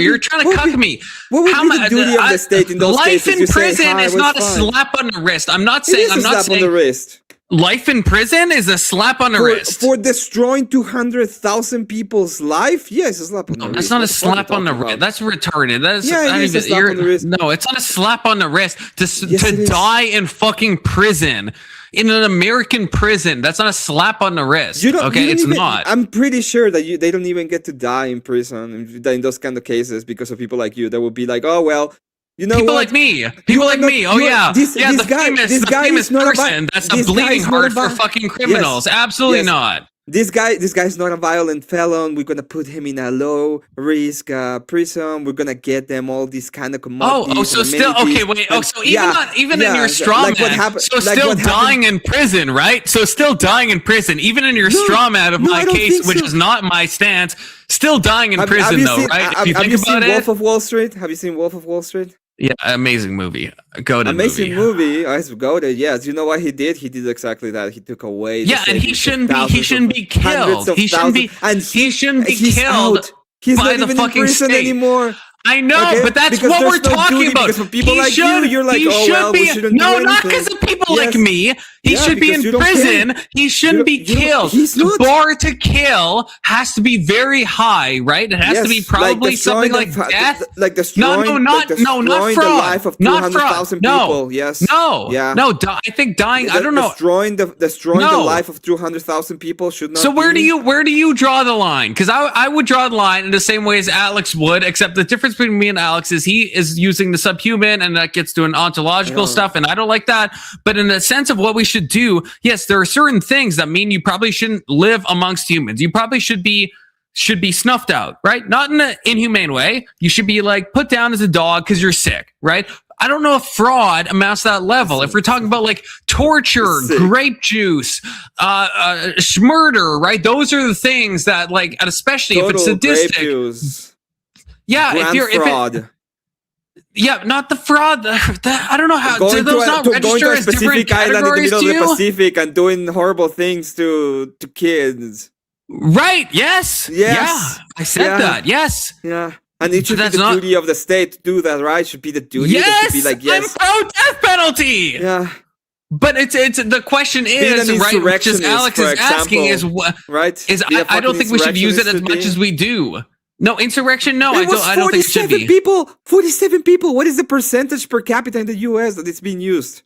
You're trying to cuck me. What would be the duty of the state in those cases? Life in prison is not a slap on the wrist. I'm not saying. It is a slap on the wrist. Life in prison is a slap on the wrist. For destroying 200,000 people's life? Yes, a slap on the wrist. That's not a slap on the wrist. That's retarded. That's a slap on the wrist. No, it's not a slap on the wrist to die in fucking prison. In an American prison, that's not a slap on the wrist. It's not. I'm pretty sure that they don't even get to die in prison in those kind of cases because of people like you that will be like, oh well, you know people what? like me. People like me. Oh yeah, this guy famous is not person. That's a bleeding heart for fucking criminals. Yes, Absolutely not. This guy's not a violent felon. We're gonna put him in a low risk prison. We're gonna get them all these kind of commodities. So still okay. Wait. So even in your straw man. Still dying in prison, right? So still dying in prison, even in your straw man of my case, which is not my stance. Still dying in prison, though, right? Have you seen Wolf of Wall Street? Have you seen Wolf of Wall Street? Yeah, amazing movie. Amazing movie. I go to. Yes, you know what he did? He did exactly that. He took away. And he shouldn't be killed. He shouldn't be killed. He's by not the even fucking in prison state anymore. I know, but that's because what we're there's no talking duty, about. Because for people like you, you're like, oh well, we shouldn't do anything. Not because of people like me. He should be in prison. He shouldn't be killed. The bar to kill has to be very high, right? It has to be probably something like death. Like destroying, not fraud. The life of 200,000 people. No. Yes. No. I think dying. I don't know. Destroying the life of 200,000 people should not. So where do you draw the line? Because I would draw the line in the same way as Alex would, except the difference between me and Alex is he is using the subhuman, and that gets to an ontological stuff, and I don't like that. But in the sense of what we should do, yes, there are certain things that mean you probably shouldn't live amongst humans. You probably should be snuffed out, right? Not in an inhumane way. You should be like put down as a dog because you're sick, right? I don't know if fraud amounts to that level. If we're talking about like torture, grape juice, murder, right? Those are the things that like, and especially if it's sadistic. Yeah, not the fraud. I don't know how. Do those not register as different categories to you? Going to a specific island in the middle of the Pacific and doing horrible things to kids. Right. Yes. Yeah. I said that. Yes. Yeah. And it should be the duty of the state to do that, right? Should be the duty. Yes. Should be like, yes. I'm pro death penalty. Yeah. But it's the question is right. Which is Alex is asking is what right? Is I don't think we should use it as much as we do. No, insurrection. No, I don't think it should be. 47 people. What is the percentage per capita in the U.S. that it's being used?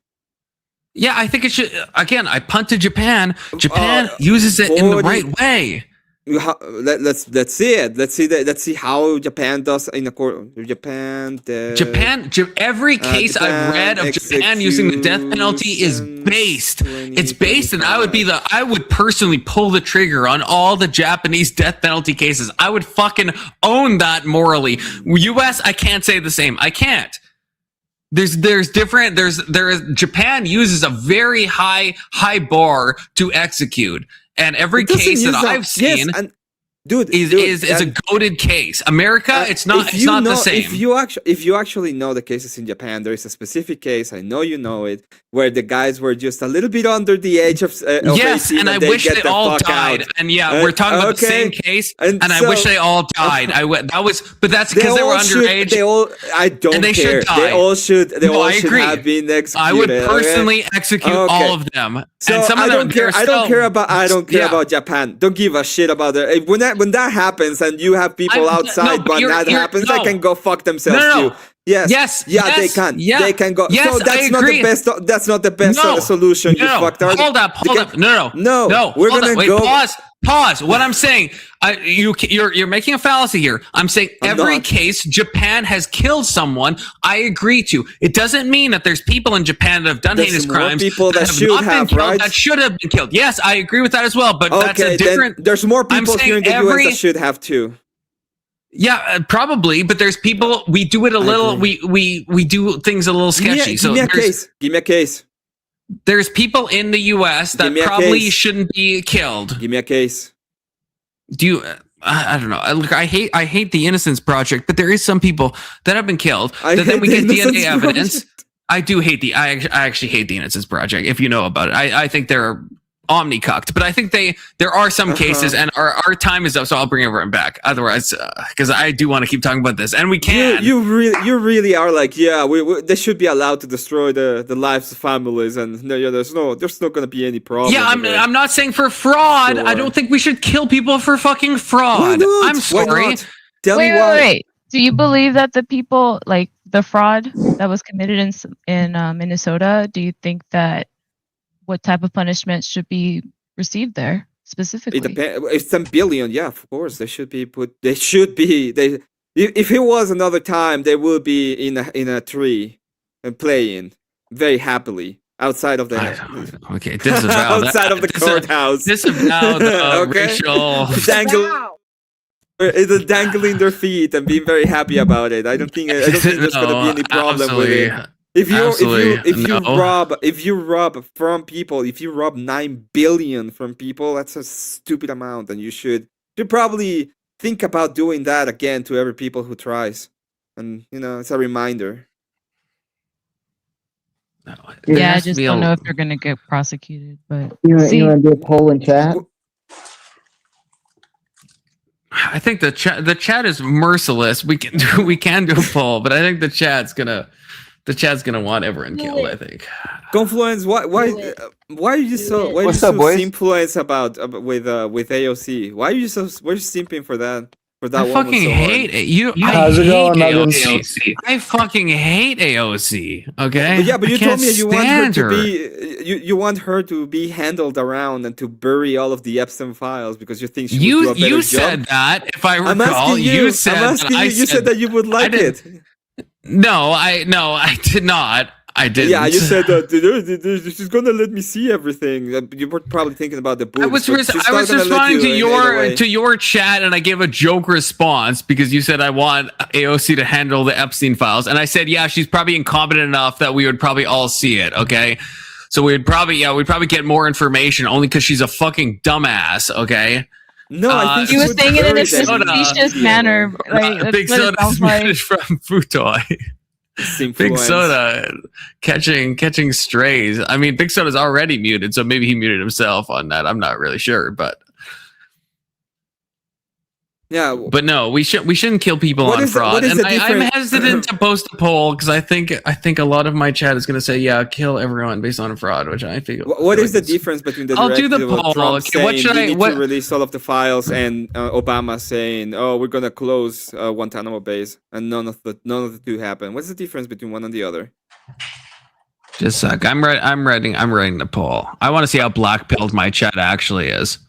Yeah, I think it should. Again, I punt to Japan. Japan uses it in the right way. Let's see it. Let's see how Japan does in a court. Every case I've read of Japan using the death penalty is based. It's based, and I would personally pull the trigger on all the Japanese death penalty cases. I would fucking own that morally. U.S. I can't say the same. I can't. Japan uses a very high bar to execute. And every case that I've seen is a goated case. America, it's not the same. If you actually know the cases in Japan, there is a specific case, I know you know it, where the guys were just a little bit under the age of 18, and I wish they all died. Out. And we're talking about the same case, and I wish they all died. But that's because they were underage. I don't and they care. Should die. They all should have been executed. I would personally execute all of them. So and some of them I don't care about Japan. Don't give a shit about it. When that happens and you have people outside when that happens, they can go fuck themselves too. Yes. They can. Yeah. They can go. Yes, so that's not the best. That's not the best solution. You fucked. Hold up. No. We're gonna go. Pause. What I'm saying, you're making a fallacy here. I'm saying every case Japan has killed someone. I agree to. It doesn't mean that there's people in Japan that have done heinous crimes. People that have not been killed, that should have been killed. Yes, I agree with that as well. But that's a different. Then there's more people here in the US that should have too. Yeah, probably. But there's people. We do it a little. We do things a little sketchy. Give me a case. There's people in the U.S. that probably shouldn't be killed. Give me a case. Do you? I don't know. Look, I hate the Innocence Project, but there is some people that have been killed. Then we get DNA evidence. I do hate I actually hate the Innocence Project. If you know about it, I think they're omnicucked, but I think there are some cases, and our time is up, so I'll bring everyone back. Otherwise, because I do want to keep talking about this, and we can. You really are like, yeah, they should be allowed to destroy the lives of families, and there's not going to be any problem. Yeah, I'm not saying for fraud. Sure. I don't think we should kill people for fucking fraud. Why not? I'm sorry. Why not? Tell me Wait, why. wait. Do you believe that the people, like the fraud that was committed in Minnesota, do you think that what type of punishment should be received there specifically? It depends. It's 10 billion. Yeah, of course they should be put. They should be. If it was another time, they will be in a tree and playing very happily outside of the okay. Disavow outside of the courthouse. Disavow the racial. It's dangling their feet and being very happy about it. I don't think there's gonna be any problem with it. If you rob from people, if you rob 9 billion from people, that's a stupid amount, and you should probably think about doing that again to every people who tries. And it's a reminder. Yeah, I just don't know if they're gonna get prosecuted. But you want to do a poll in chat? I think the chat is merciless. We can do a poll, but I think the chat's gonna want everyone killed. I think. Confluence, why are you so influenced with AOC? Why are you simping for that? I fucking hate it. How's it going, AOC. I fucking hate AOC. Okay. But you told me you want her to be. You want her to be handled around and to bury all of the Epstein files because you think she would do a better job. You said that. If I recall, I'm asking you. You said that you would like it. No, I did not. I didn't. Yeah, you said that she's gonna let me see everything. You were probably thinking about the boobs. I was responding to your chat, and I gave a joke response because you said I want AOC to handle the Epstein files, and I said, yeah, she's probably incompetent enough that we would probably all see it. Okay, so we'd probably get more information only because she's a fucking dumbass. Okay. No, I think he was saying it in a suspicious manner. Like, Big Soda is muted from Futoy. Big Soda catching strays. I mean, Big Soda's already muted, so maybe he muted himself on that. I'm not really sure, but yeah. But no, we shouldn't kill people on fraud. And I'm hesitant to post a poll because I think a lot of my chat is going to say, yeah, kill everyone based on fraud, which I feel. What is the difference between the I'll do the poll. Trump saying we need to release all of the files and Obama saying, oh, we're going to close Guantanamo base, and none of the two happen? What's the difference between one and the other? Just a sec. I'm writing the poll. I want to see how black-pilled my chat actually is.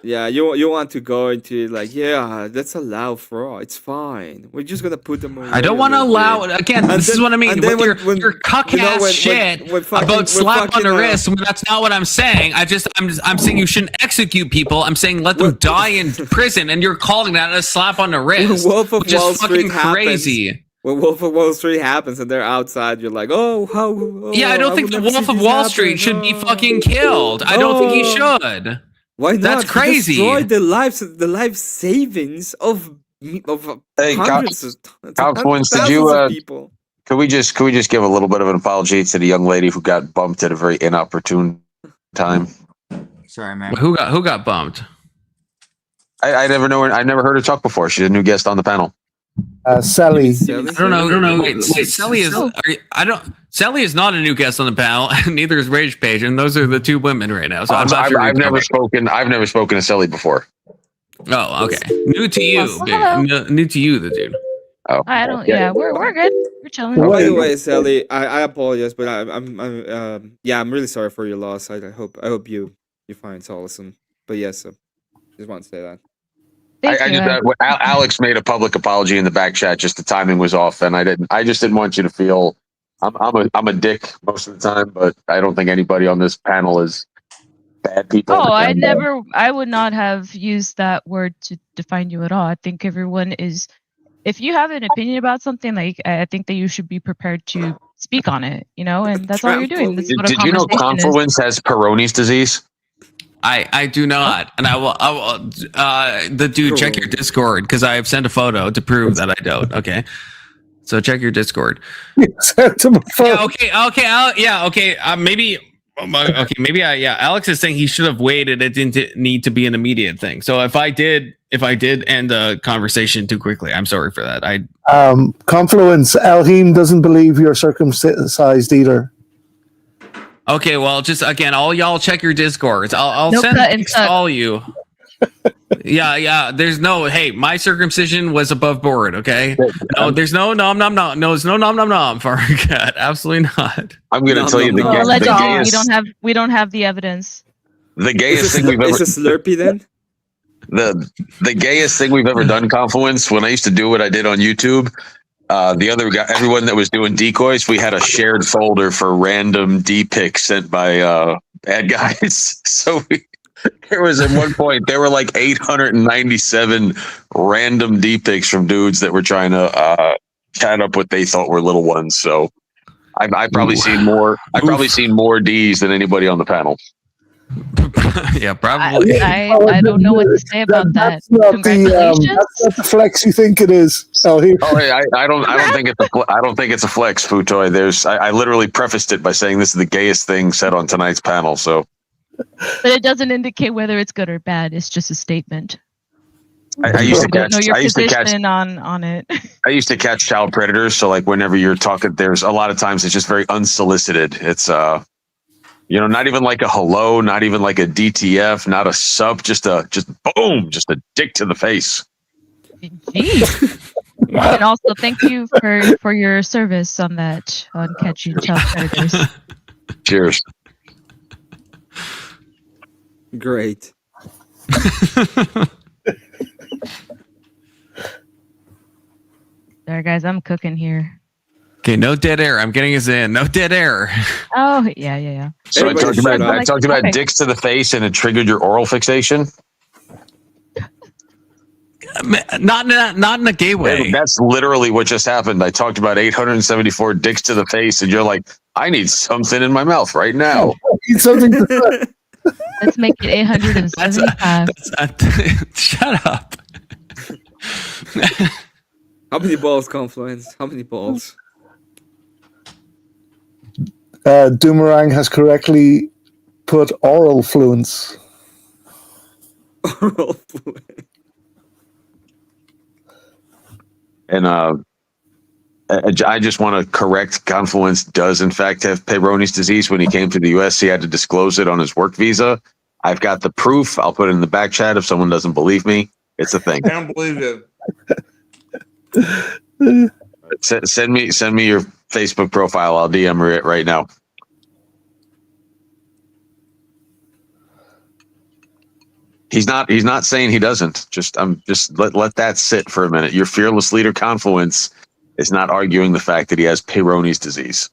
Yeah, you want to go into like, yeah, let's allow fraud. It's fine. We're just gonna put them away. I don't want to allow it again. This is what I mean. With your cuck-ass shit about slap on the wrist. That's not what I'm saying. I'm saying you shouldn't execute people. I'm saying let them die in prison, and you're calling that a slap on the wrist. Wolf of which Wall is fucking Street crazy. Happens. When Wolf of Wall Street happens and they're outside, you're like, yeah, I don't think the Wolf of Wall Street should be fucking killed. I don't think he should. Why not? That's crazy. Destroy the life savings of hundreds of thousands of people. Could we just give a little bit of an apology to the young lady who got bumped at a very inopportune time? Sorry, man. Who got bumped? I never know. I never heard her talk before. She's a new guest on the panel. Sally. I don't know. Wait, Sally is. Sally is not a new guest on the panel, and neither is Rage Page, and those are the two women right now. So I've never spoken to Sally before. Oh, okay. New to you, new to you, the dude. Oh, I don't. Yeah, we're good. We're chilling. By the way, Sally, I apologize, but I'm really sorry for your loss. I hope you find solace. But yes, just want to say that. Alex made a public apology in the back chat. Just the timing was off, and I just didn't want you to feel. I'm a dick most of the time, but I don't think anybody on this panel is bad people. Oh, I would not have used that word to define you at all. I think everyone is. If you have an opinion about something, like I think that you should be prepared to speak on it. And that's all you're doing. This is what Did you know Confluence has Peyronie's disease? I do not, and I will. The dude, check your Discord because I have sent a photo to prove that I don't. Okay, so check your Discord. Sent him a photo. Yeah, okay. Maybe Okay, maybe Alex is saying he should have waited. It didn't need to be an immediate thing. So if I did end the conversation too quickly, I'm sorry for that. Confluence. Elheem doesn't believe you're circumcised either. Okay, well, just again, all y'all check your Discords. I'll No send cut and links to tuck. all you. Yeah. There's no. Hey, my circumcision was above board. Okay. No, there's no nom nom nom. No, it's no nom nom nom. Fargat. Absolutely not. I'm going to tell you the Allegedly, gayest. we don't have the evidence. The gayest thing we've ever. Is a Slurpee then? The gayest thing we've ever done, Confluence. When I used to do what I did on YouTube, the other guy, everyone that was doing decoys, we had a shared folder for random D pics sent by bad guys. So there was at one point there were like 897 random D pics from dudes that were trying to chat up what they thought were little ones. So I probably seen more. I probably seen more D's than anybody on the panel. Yeah, probably. I don't know what to say about that. That's not Congratulations. that's not the flex you think it is. Elheem. Oh, hey, I don't think it's I don't think it's a flex, Futoy. I literally prefaced it by saying this is the gayest thing said on tonight's panel. So, But it doesn't indicate whether it's good or bad. It's just a statement. I used to I don't catch. know your I used to catch. position on it. I used to catch child predators. So, like, whenever you're talking, there's a lot of times it's just very unsolicited. It's not even like a hello, not even like a DTF, not a sub, just boom, just a dick to the face. Jeez. And also thank you for your service on that, on catching child predators. Cheers. Great. Sorry guys, I'm cooking here. Okay, no dead air. I'm getting us in. No dead air. Oh yeah. So I talked about Okay. dicks to the face, and it triggered your oral fixation. Not in a gay way. That's literally what just happened. I talked about 874 dicks to the face, and you're like, I need something in my mouth right now. Need something to Let's make it 875. Shut up. How many balls, Confluence? How many balls? Doomerang has correctly put oral fluence. Oral fluence. And I just want to correct. Confluence does in fact have Peyronie's disease. When he came to the U.S., he had to disclose it on his work visa. I've got the proof. I'll put it in the back chat if someone doesn't believe me. It's a thing. I don't believe it. Send me your Facebook profile. I'll DM her it right now. He's not saying he doesn't. Just let that sit for a minute. Your fearless leader, Confluence, is not arguing the fact that he has Peyronie's disease.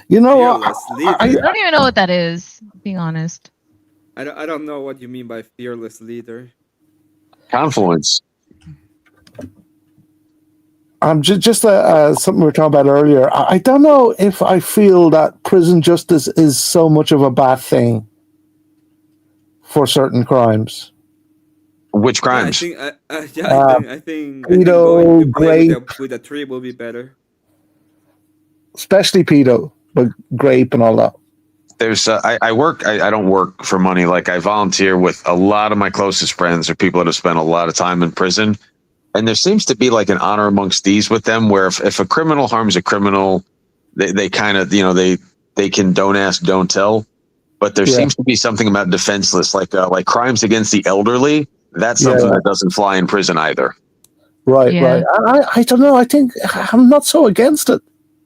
You know Fearless leader. I don't even know what that is, being honest. I don't know what you mean by fearless leader. Confluence. Just something we were talking about earlier. I don't know if I feel that prison justice is so much of a bad thing for certain crimes. Which crimes? I think pedo, going to grape, play with a tree will be better. especially pedo, but grape and all that. There's I don't work for money. Like, I volunteer with a lot of my closest friends or people that have spent a lot of time in prison. And there seems to be like an honor amongst these with them, where if a criminal harms a criminal, they kind of, they can don't ask, don't tell. But there seems to be something about defenseless, like crimes against the elderly. That's something that doesn't fly in prison either. Right. I don't know. I think I'm not so against it.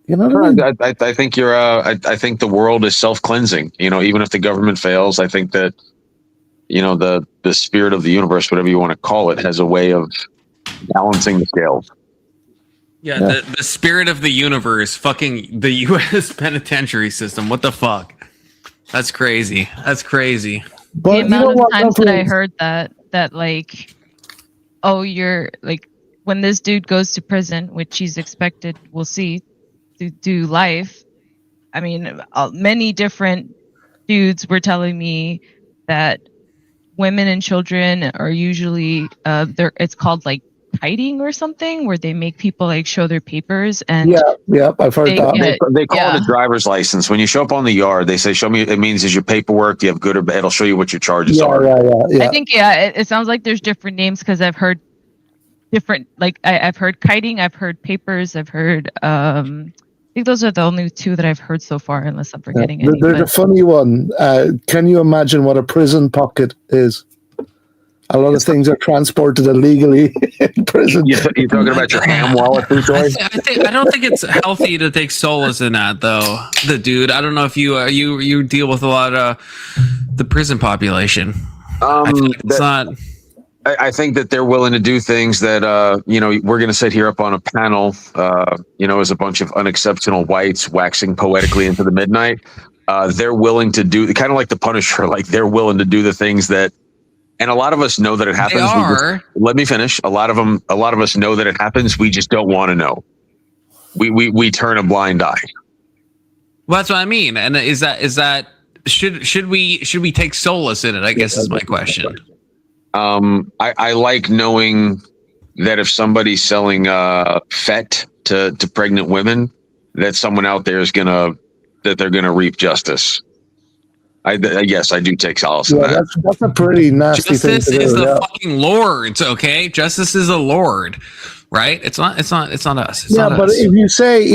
You know what I mean? I think you're. I think the world is self-cleansing. Even if the government fails, I think that the spirit of the universe, whatever you want to call it, has a way of balancing the scales. Yeah, the spirit of the universe, fucking the U.S. penitentiary system. What the fuck? That's crazy. That's crazy. But the amount of times that I heard that like, oh, you're like, when this dude goes to prison, which he's expected, we'll see, to do life. I mean, many different dudes were telling me that women and children are usually it's called like kiting or something, where they make people like show their papers and yeah, I've heard that. They call it a driver's license. When you show up on the yard, they say, "Show me." It means is your paperwork. Do you have good or bad? It'll show you what your charges are. I think it sounds like there's different names because I've heard different. Like I've heard kiting, I've heard papers, I've heard. I think those are the only two that I've heard so far, unless I'm forgetting any. There's a funny one. Can you imagine what a prison pocket is? A lot of things are transported illegally in prison. You're talking about your ham wallet, I don't think it's healthy to take solace in that, though. Dude, I don't know if you deal with a lot of the prison population. I feel like it's not. I think that they're willing to do things that we're going to sit here up on a panel, as a bunch of unexceptional whites waxing poetically into the midnight. They're willing to do kind of like the Punisher, like they're willing to do the things that. And a lot of us know that it happens. Let me finish. A lot of us know that it happens. We just don't want to know. We turn a blind eye. Well, that's what I mean. And is that should we take solace in it? I guess is my question. I like knowing that if somebody's selling FET to pregnant women, that someone out there is they're gonna reap justice. Yes, I do take solace in that. That's a pretty nasty thing to do. Justice is the fucking Lord's, okay? Justice is the Lord, right? It's not us. It's not but us. if you say,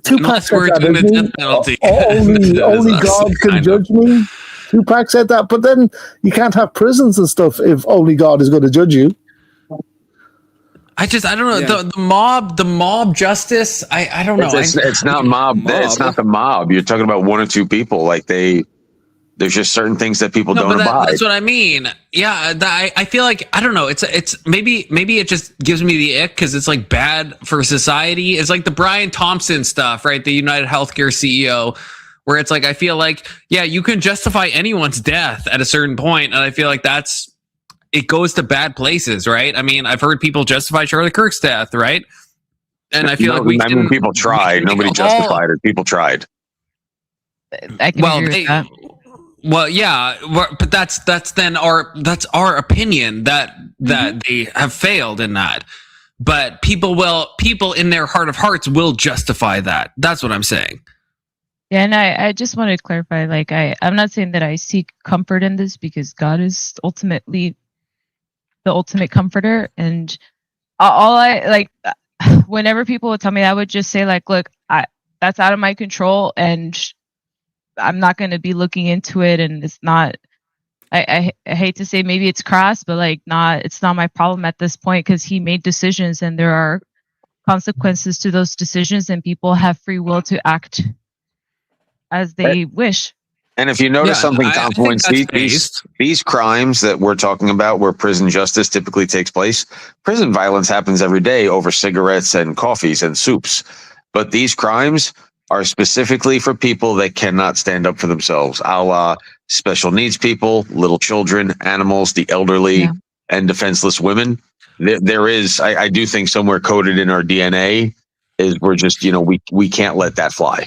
Tupac said that, only God can judge me. Tupac said that, but then you can't have prisons and stuff if only God is going to judge you. I don't know. Yeah. The mob justice. I don't know. It's not mob. It's not the mob. You're talking about one or two people. Like there's just certain things that people don't abide. That's what I mean. Yeah, I feel like I don't know. It's maybe it just gives me the ick because it's like bad for society. It's like the Brian Thompson stuff, right? The United Healthcare CEO, where it's like I feel like you can justify anyone's death at a certain point, and I feel like it goes to bad places, right? I mean, I've heard people justify Charlie Kirk's death, right? And I feel like people tried. Nobody justified it. People tried. I can agree with that. Well, yeah, but that's our opinion that they have failed in that. But people in their heart of hearts will justify that. That's what I'm saying. Yeah, and I just want to clarify, like I'm not saying that I seek comfort in this because God is ultimately the ultimate comforter, and all I like whenever people would tell me that, I would just say like, look, that's out of my control, and I'm not going to be looking into it, and it's not. I hate to say maybe it's crass, but it's not my problem at this point because he made decisions, and there are consequences to those decisions, and people have free will to act as they wish. And if you notice something, Confluence, these crimes that we're talking about, where prison justice typically takes place, prison violence happens every day over cigarettes and coffees and soups. But these crimes are specifically for people that cannot stand up for themselves, a la special needs people, little children, animals, the elderly, and defenseless women. There is, I do think, somewhere coded in our DNA is we're just, we can't let that fly.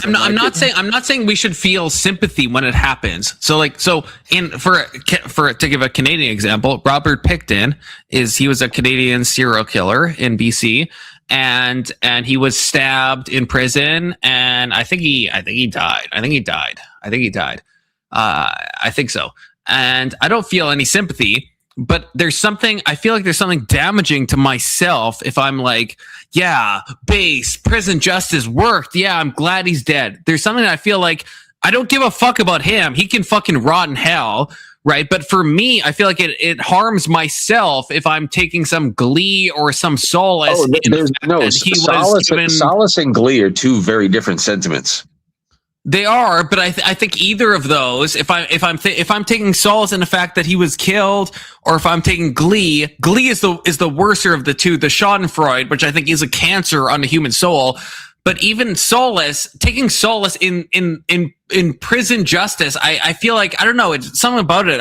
I'm not saying we should feel sympathy when it happens. To give a Canadian example, Robert Pickton he was a Canadian serial killer in BC, and he was stabbed in prison, and I think he died. I think so. And I don't feel any sympathy, but I feel like there's something damaging to myself if I'm like, base prison justice worked. Yeah, I'm glad he's dead. There's something that I feel like I don't give a fuck about him. He can fucking rot in hell, right? But for me, I feel like it harms myself if I'm taking some glee or some solace. Solace and glee are two very different sentiments. They are, but I think either of those, if I'm taking solace in the fact that he was killed, or if I'm taking glee is the worser of the two, the Schadenfreude, which I think is a cancer on the human soul. But even taking solace in prison justice, I feel like, I don't know, it's something about it.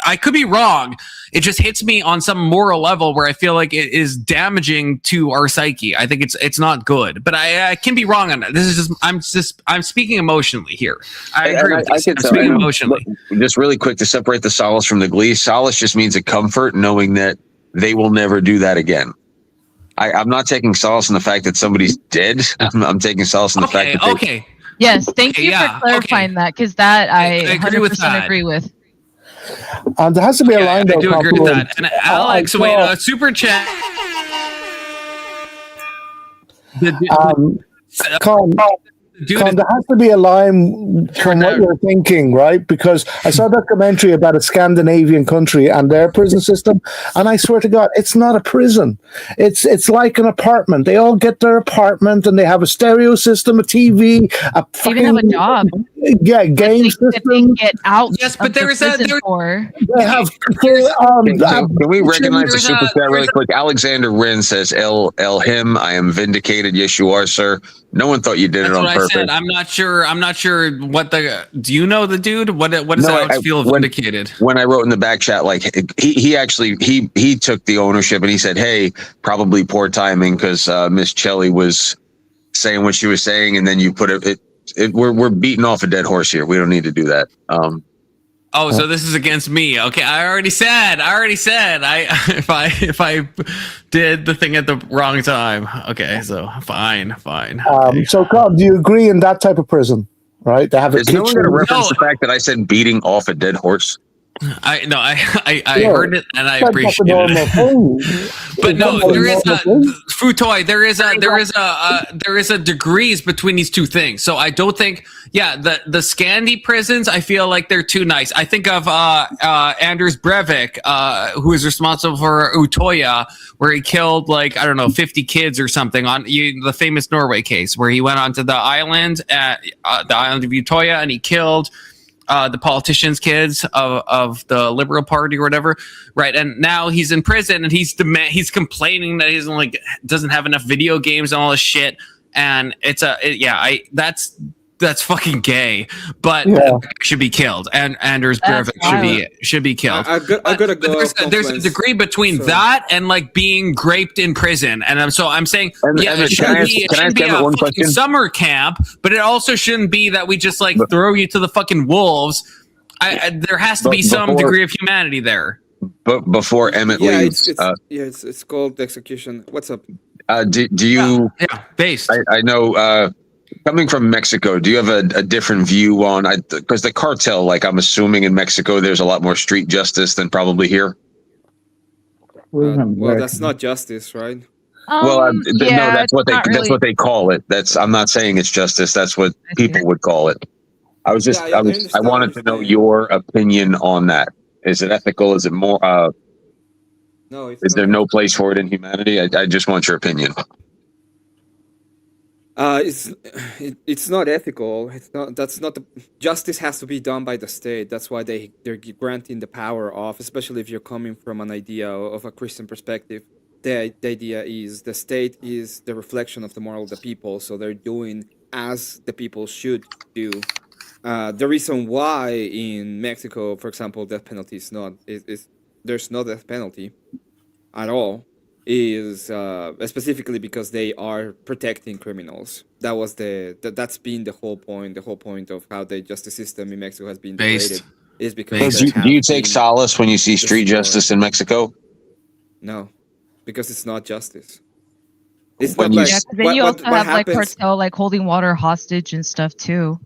I could be wrong. It just hits me on some moral level where I feel like it is damaging to our psyche. I think it's not good, but I can be wrong on that. This is I'm speaking emotionally here. I agree with you. I'm speaking emotionally. Just really quick to separate the solace from the glee. Solace just means a comfort, knowing that they will never do that again. I'm not taking solace in the fact that somebody's dead. I'm taking solace in the fact that Yes, thank you for clarifying that, because that I 100% agree with. There has to be a line. I do agree with that. And Alex, wait, super chat. Con, there has to be a line from what you're thinking, right? Because I saw a documentary about a Scandinavian country and their prison system, and I swear to God, it's not a prison. It's like an apartment. They all get their apartment, and they have a stereo system, a TV, They even have a job. Yeah, game system. They get out. Yes, but there is a. They have. Can we recognize the super chat really quick? Alexander Wren says, "El him, I am vindicated. Yes, you are, sir. No one thought you did it on purpose." Said, I'm not sure what the. Do you know the dude? What does Alex feel vindicated? When I wrote in the back chat, like he actually took the ownership and he said, "Hey, probably poor timing because Miss Shelley was saying what she was saying, and then you put it. We're beating off a dead horse here. We don't need to do that." So this is against me. Okay, I already said. If I did the thing at the wrong time. Okay, so fine. So, Carl, do you agree in that type of prison? Right? They have a Is no one going to reference the fact that I said beating off a dead horse? I heard it and I appreciate it. But no, there is a Futoy. There is a degrees between these two things. So I don't think, the Scandi prisons, I feel like they're too nice. I think of Anders Breivik, who is responsible for Utoya, where he killed 50 kids or something on the famous Norway case, where he went onto the island of Utoya and he killed the politicians' kids of the Liberal Party or whatever, right? And now he's in prison and he's complaining that he doesn't have enough video games and all this shit. And that's fucking gay, but should be killed. And Anders Breivik should be killed. I gotta go. There's a degree between that and being graped in prison. And I'm saying, it shouldn't be a fucking summer camp, but it also shouldn't be that we just throw you to the fucking wolves. There has to be some degree of humanity there. But before Emmett leaves, it's called execution. What's up? Do you? Based. I know. Coming from Mexico, do you have a different view on? Because the cartel, I'm assuming in Mexico, there's a lot more street justice than probably here. Well, that's not justice, right? No, that's what they call it. I'm not saying it's justice. That's what people would call it. I wanted to know your opinion on that. Is it ethical? Is it more? No. Is there no place for it in humanity? I just want your opinion. It's not ethical. Justice has to be done by the state. That's why they're granting the power of, especially if you're coming from an idea of a Christian perspective. The idea is the state is the reflection of the moral of the people, so they're doing as the people should do. The reason why in Mexico, for example, death penalty there's no death penalty at all. Is specifically because they are protecting criminals. That's been the whole point. The whole point of how the justice system in Mexico has been degraded is because. Do you take solace when you see street justice in Mexico? No, because it's not justice. It's not because then you also have cartel holding water hostage and stuff too.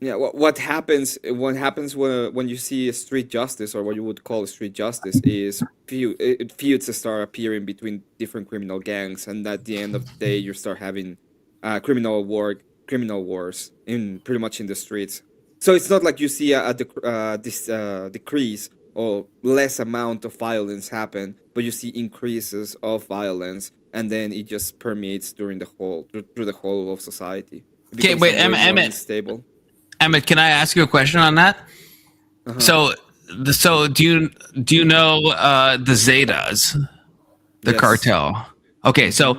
Yeah, what happens when you see a street justice, or what you would call a street justice, is feuds start appearing between different criminal gangs, and at the end of the day, you start having criminal wars pretty much in the streets. So it's not like you see this decrease or less amount of violence happen, but you see increases of violence, and then it just permeates through the whole of society. Okay, wait, Emmett. Emmett, can I ask you a question on that? So do you know the Zetas, the cartel? Okay, so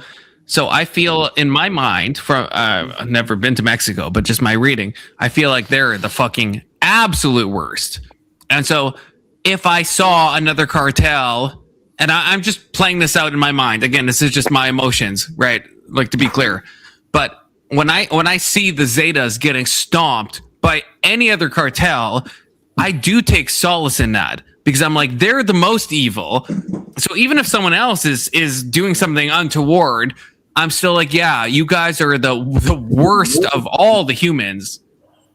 I feel in my mind, from I've never been to Mexico, but just my reading, I feel like they're the fucking absolute worst. And so if I saw another cartel, and I'm just playing this out in my mind, again, this is just my emotions, right? To be clear, but when I see the Zetas getting stomped by any other cartel, I do take solace in that. because I'm like, they're the most evil. So even if someone else is doing something untoward, I'm still like, yeah, you guys are the worst of all the humans.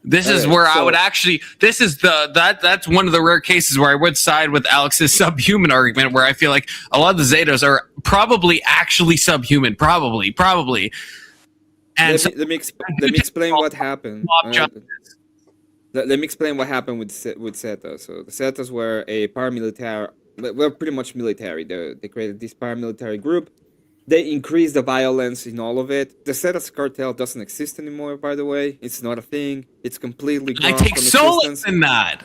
This is where I would actually. This is that's one of the rare cases where I would side with Alex's subhuman argument, where I feel like a lot of the Zetas are probably actually subhuman, probably. And let me explain what happened. Let me explain what happened with Zetas. So the Zetas were a paramilitary, well, pretty much military. They created this paramilitary group. They increased the violence in all of it. The Zetas cartel doesn't exist anymore, by the way. It's not a thing. It's completely gone. I take solace in that.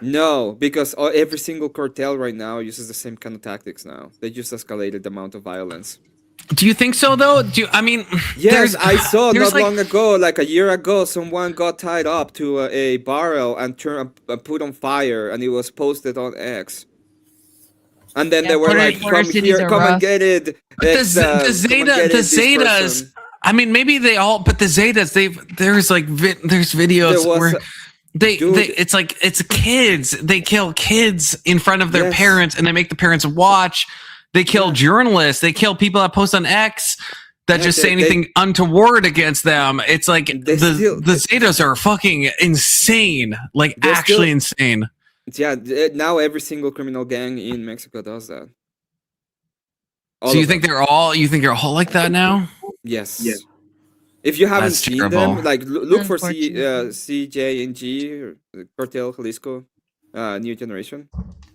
No, because every single cartel right now uses the same kind of tactics now. They just escalated the amount of violence. Do you think so, though? Yes, I saw not long ago, like a year ago, someone got tied up to a barrel and put on fire, and it was posted on X. And then they were like, come here, come and get it. The Zetas, I mean, maybe they all, but the Zetas, there's videos where it's like, it's kids. They kill kids in front of their parents, and they make the parents watch. They kill journalists. They kill people that post on X that just say anything untoward against them. It's like the Zetas are fucking insane, like actually insane. Yeah, now every single criminal gang in Mexico does that. So you think they're all like that now? Yes. Yeah. If you haven't seen them, like look for CJNG, Cartel Jalisco, New Generation,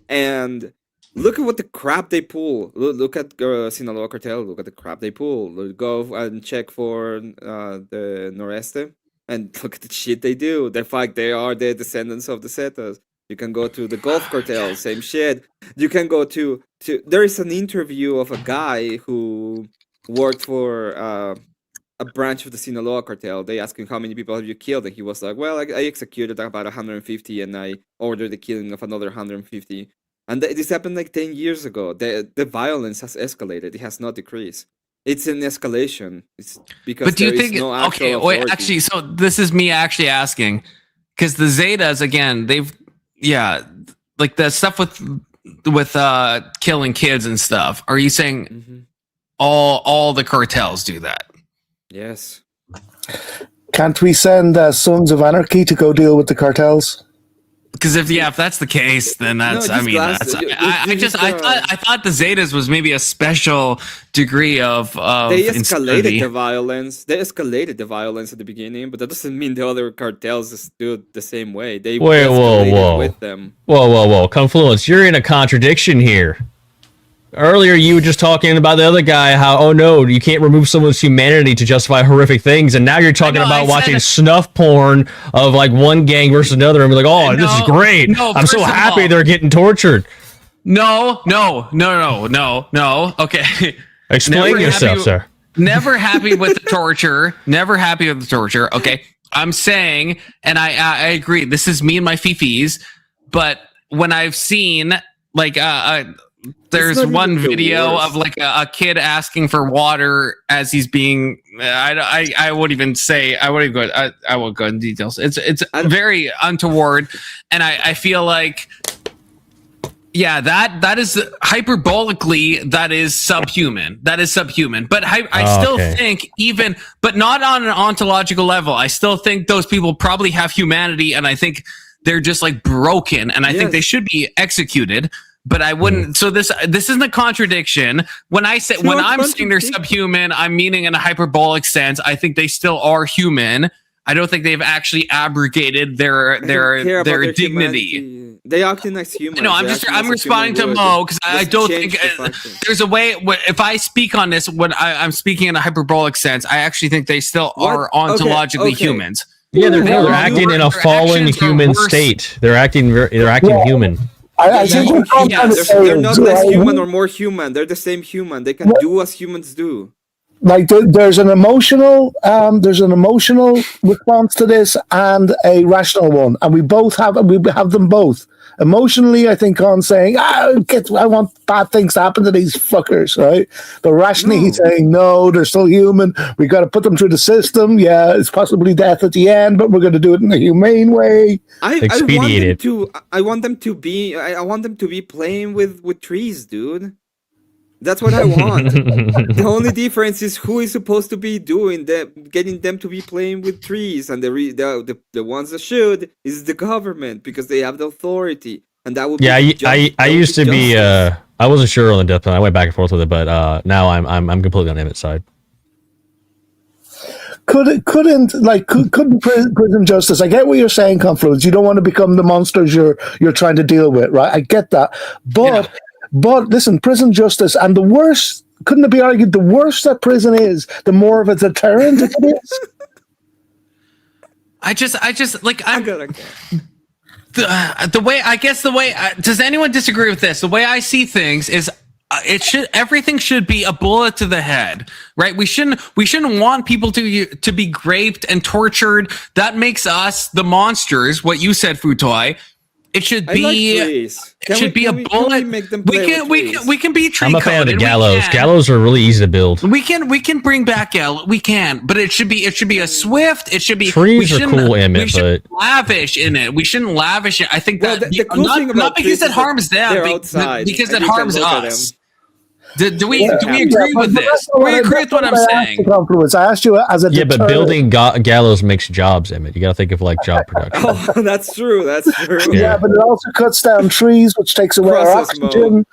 and look at what the crap they pull. Look at Sinaloa Cartel. Look at the crap they pull. Go and check for the Noreste, and look at the shit they do. They are the descendants of the Zetas. You can go to the Gulf Cartel, same shit. You can go to there is an interview of a guy who worked for a branch of the Sinaloa Cartel. They asked him, how many people have you killed? And he was like, well, I executed about 150, and I ordered the killing of another 150. And this happened like 10 years ago. The violence has escalated. It has not decreased. It's an escalation. It's because but do you think, no actual wait, actually, so this is me actually asking, because the Zetas, again, like the stuff with killing kids and stuff. Are you saying all the cartels do that? Yes. Can't we send Sons of Anarchy to go deal with the cartels? Because if that's the case, then that's. I thought the Zetas was maybe a special degree of. They escalated the violence. They escalated the violence at the beginning, but that doesn't mean the other cartels just do it the same way. They escalated with them. Whoa! Confluence, you're in a contradiction here. Earlier, you were just talking about the other guy, how, oh no, you can't remove someone's humanity to justify horrific things, and now you're talking about watching snuff porn of like one gang versus another, and be like, oh, this is great. I'm so happy they're getting tortured. No. Okay. Explain yourself, sir. Never happy with the torture. Never happy with the torture. Okay. I'm saying, and I agree, this is me and my fifis, but when I've seen like there's one video of like a kid asking for water as he's being. I won't even say. I won't go in details. It's very untoward, and I feel like, that is hyperbolically that is subhuman. But I still think but not on an ontological level. I still think those people probably have humanity, and I think they're just like broken, and I think they should be executed. But I wouldn't. So this isn't a contradiction. When I'm saying they're subhuman, I'm meaning in a hyperbolic sense. I think they still are human. I don't think they've actually abrogated their dignity. Humanity. They acting as humans. No, I'm responding to Mo because I don't think there's a way. If I speak on this, when I'm speaking in a hyperbolic sense, I actually think they still are ontologically humans. Yeah, they're acting in a fallen human state. They're acting human. I think they're not less human or more human. They're the same human. They can do as humans do. like there's an emotional response to this and a rational one, and we have them both. Emotionally, I think on saying I want bad things to happen to these fuckers, right? But rationally, he's saying no, they're still human. We got to put them through the system. Yeah, it's possibly death at the end, but we're going to do it in a humane way. I want them to be playing with trees, dude. That's what I want. The only difference is who is supposed to be doing that, getting them to be playing with trees, and the ones that should is the government because they have the authority, and that would. Yeah, I used to be. I wasn't sure on the death penalty. I went back and forth with it, but now I'm completely on Emmett's side. Couldn't prison justice? I get what you're saying, Confluence. You don't want to become the monsters you're trying to deal with, right? I get that, but. But listen, prison justice, and the worse, couldn't it be argued, the worse that prison is, the more of a deterrent it is? I just like the way does anyone disagree with this? The way I see things is everything should be a bullet to the head, right? We shouldn't want people to be raped and tortured. That makes us the monsters. What you said, Futoy. It should be. It should be a bullet. We can be tree. I'm a fan of the gallows. Gallows are really easy to build. We can bring back gallows. We can, but it should be a swift. It should be. Trees are cool, Emmett, but lavish in it. We shouldn't lavish it. I think that the cool thing not because it harms them, because it harms us. Do we agree with this? Do we agree with what I'm saying? I asked you as a but building gallows makes jobs, Emmett. You got to think of like job production. Oh, that's true. Yeah, but it also cuts down trees, which takes away our oxygen.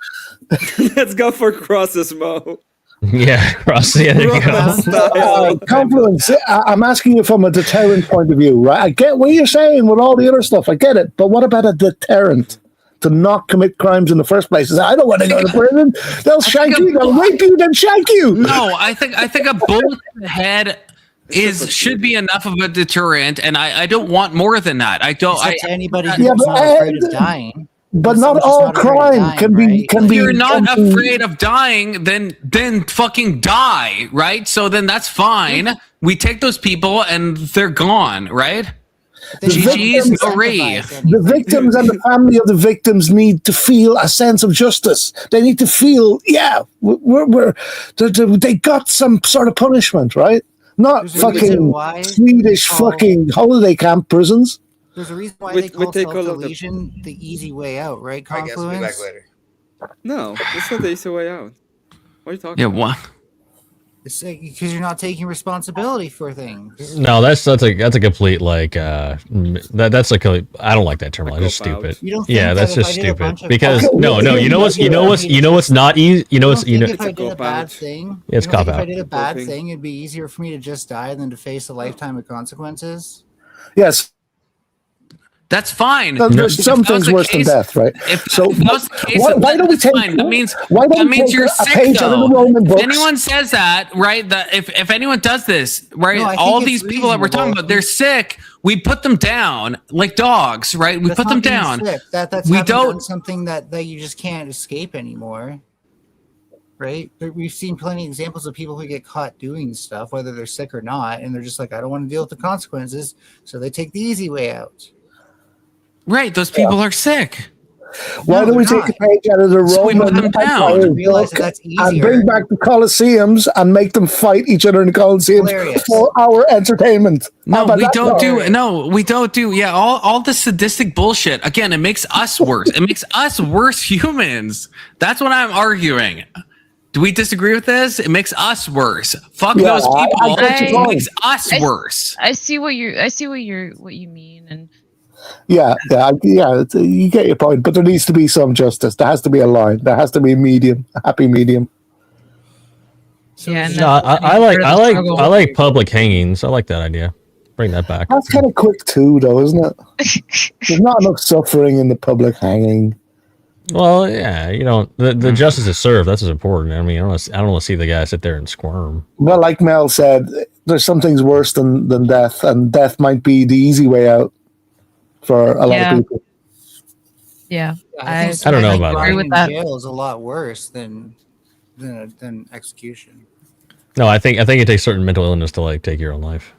Let's go for crosses, Mo. Yeah, cross. Yeah, there you go. Confluence. I'm asking you from a deterrent point of view, right? I get what you're saying with all the other stuff. I get it, but what about a deterrent? To not commit crimes in the first place. I don't want to go to prison. They'll shank you. They'll rape you. Then shank you. No, I think a bullet to the head should be enough of a deterrent, and I don't want more than that. I don't. Anybody who's not afraid of dying. But not all crime can be. If you're not afraid of dying, then fucking die, right? So then that's fine. We take those people and they're gone, right? The victims and the family of the victims need to feel a sense of justice. They need to feel, they got some sort of punishment, right? Not fucking Swedish fucking holiday camp prisons. There's a reason why they call self-deletion the easy way out, right? Confluence? I guess we'll be back later. No, it's not the easy way out. What are you talking about? Yeah, what? It's like, because you're not taking responsibility for things. No, that's a complete like that's like I don't like that term. It's just stupid. Yeah, that's just stupid. Because no, you know what's not easy. If I did a bad thing, it's cop out. If I did a bad thing, it'd be easier for me to just die than to face a lifetime of consequences. Yes. That's fine. There's some things worse than death, right? So why don't we take? That means you're sick, though. If anyone says that, right? That if anyone does this, right? All these people that we're talking about, they're sick. We put them down like dogs, right? We put them down. That's we don't something that you just can't escape anymore, right? We've seen plenty of examples of people who get caught doing stuff, whether they're sick or not, and they're just like, I don't want to deal with the consequences, so they take the easy way out. Right, those people are sick. Why don't we take a page out of the Roman Empire and bring back the Colosseums and make them fight each other in the Colosseums for our entertainment? No, we don't do. Yeah, all the sadistic bullshit. Again, it makes us worse. It makes us worse humans. That's what I'm arguing. Do we disagree with this? It makes us worse. Fuck those people. It makes us worse. I see what you mean, and. Yeah. You get your point, but there needs to be some justice. There has to be a line. There has to be a happy medium. Yeah, no, I like public hangings. I like that idea. Bring that back. That's kind of quick too, though, isn't it? There's not enough suffering in the public hanging. Well, yeah, the justice is served. That's what's important. I mean, I don't want to see the guy sit there and squirm. Well, like Mel said, there's some things worse than death, and death might be the easy way out for a lot of people. Yeah, I don't know about that. Jail is a lot worse than execution. No, I think it takes certain mental illness to like take your own life.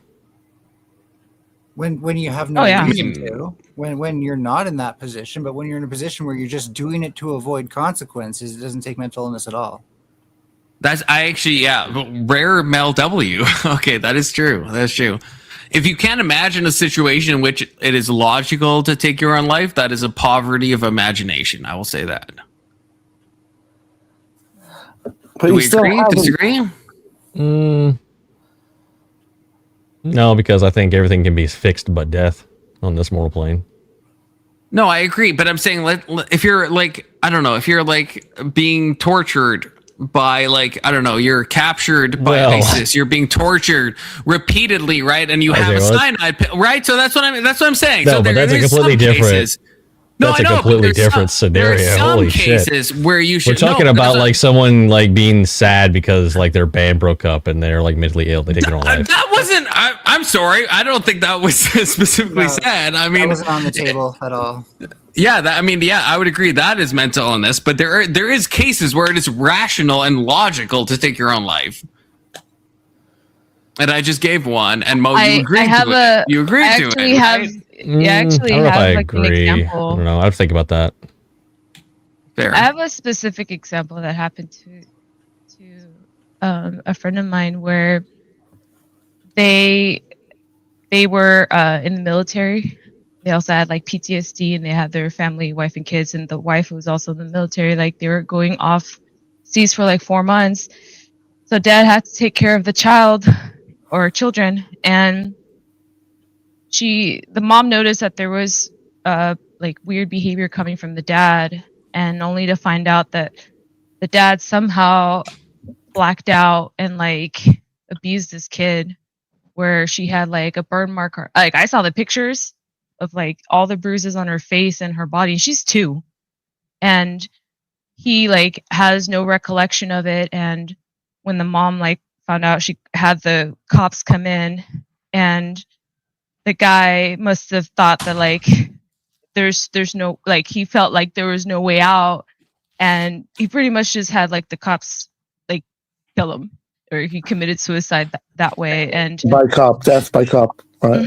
When you have no reason to, when you're not in that position, but when you're in a position where you're just doing it to avoid consequences, it doesn't take mental illness at all. Rare male W. Okay, that is true. That's true. If you can't imagine a situation in which it is logical to take your own life, that is a poverty of imagination. I will say that. But do we agree? Disagree? No, because I think everything can be fixed but death on this mortal plane. No, I agree, but I'm saying if you're like, I don't know, if you're like being tortured by like, I don't know, you're captured by ISIS, you're being tortured repeatedly, right? And you have a cyanide pill, right? So that's what I'm saying. No, so but that's a completely different. That's a completely different scenario. There are Holy some shit! cases where you should. We're talking about like someone like being sad because like their band broke up and they're like mentally ill. They take their own life. That wasn't. I'm sorry. I don't think that was specifically sad. I mean, that wasn't on the table at all. Yeah, I would agree that is mental illness, but there is cases where it is rational and logical to take your own life. And I just gave one, and Mo, you agreed to it. You agreed to it. Right? I don't know if I agree. I don't know. I'd think about that. Fair. I have a specific example that happened to a friend of mine where they were in the military. They also had like PTSD, and they had their family, wife and kids, and the wife was also in the military. Like they were going off seas for like 4 months. So dad had to take care of the child or children, and the mom noticed that there was like weird behavior coming from the dad, and only to find out that the dad somehow blacked out and like abused this kid, where she had like a burn mark. Like I saw the pictures of like all the bruises on her face and her body. She's 2, and he like has no recollection of it. And when the mom like found out, she had the cops come in, and the guy must have thought that like there's no, like he felt like there was no way out, and he pretty much just had like the cops like kill him, or he committed suicide that way. And death by cop, right?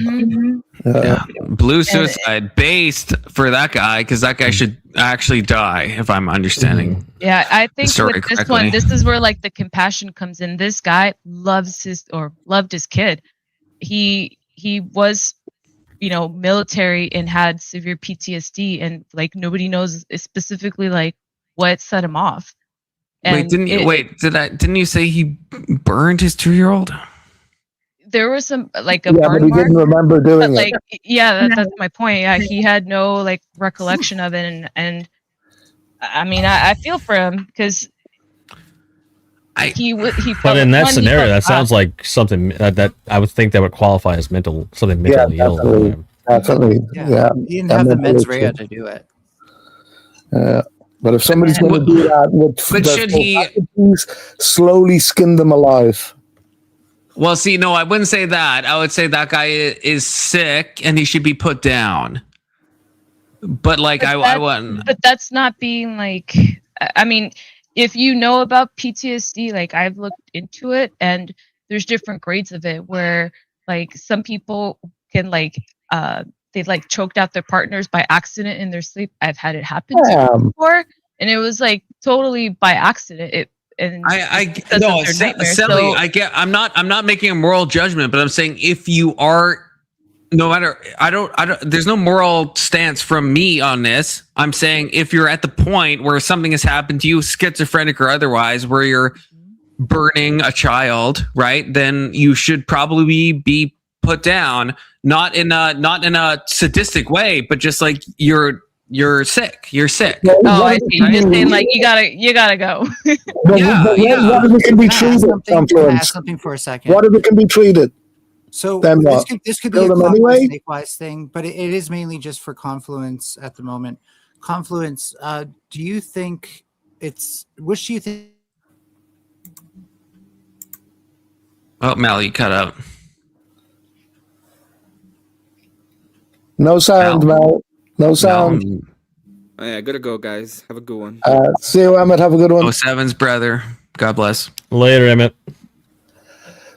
Yeah. Blue suicide based for that guy, because that guy should actually die, if I'm understanding. Yeah, I think story with this correctly. one, this is where like the compassion comes in. This guy loved his kid. He was, military and had severe PTSD, and like nobody knows specifically like what set him off. And didn't you say he burned his 2-year-old? There was some like a but burn he mark, didn't remember doing like, it. Yeah, that's my point. Yeah, he had no like recollection of it, and I mean, I feel for him because he felt. But in that scenario, that sounds like something that I would think that would qualify as something mentally ill. Definitely. Yeah. He didn't have the mens rea to do it. Yeah. But if somebody's going to do that, should he slowly skin them alive? Well, see, no, I wouldn't say that. I would say that guy is sick and he should be put down. But like, I wouldn't. But that's not being like. I mean, if you know about PTSD, like I've looked into it, and there's different grades of it. Where like some people can like they like choked out their partners by accident in their sleep. I've had it happen to me before, and it was like totally by accident. Sally, I get. I'm not making a moral judgment, but I'm saying if you are, no matter, I don't. There's no moral stance from me on this. I'm saying if you're at the point where something has happened to you, schizophrenic or otherwise, where you're burning a child, right? Then you should probably be put down, not in a sadistic way, but just like you're sick. You're sick. Oh, I see. You're just saying like you gotta go. What if it can be treated? Ask something for a second. What if it can be treated? So then this could be a snake-wise thing, but it is mainly just for Confluence at the moment. Confluence, do you think which do you think? Oh, Mal, you cut out. No sound, Mal. No sound. Oh, yeah, gotta go, guys. Have a good one. See you, Emmett. Have a good one. 07's brother. God bless. Later, Emmett.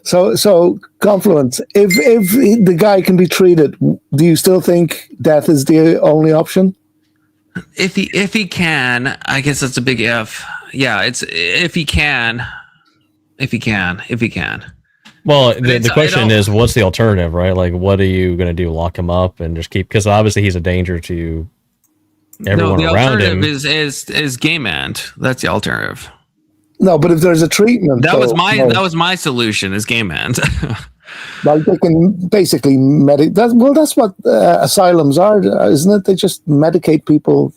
So Confluence, if the guy can be treated, do you still think death is the only option? If he can, I guess that's a big if. Yeah, it's if he can. Well, the question is, what's the alternative, right? Like, what are you going to do? Lock him up and just keep? Because obviously he's a danger to everyone the around him. alternative is gay man. That's the alternative. No, but if there's a treatment, that was my solution. Is gay man. Like they can basically that's what asylums are, isn't it? They just medicate people.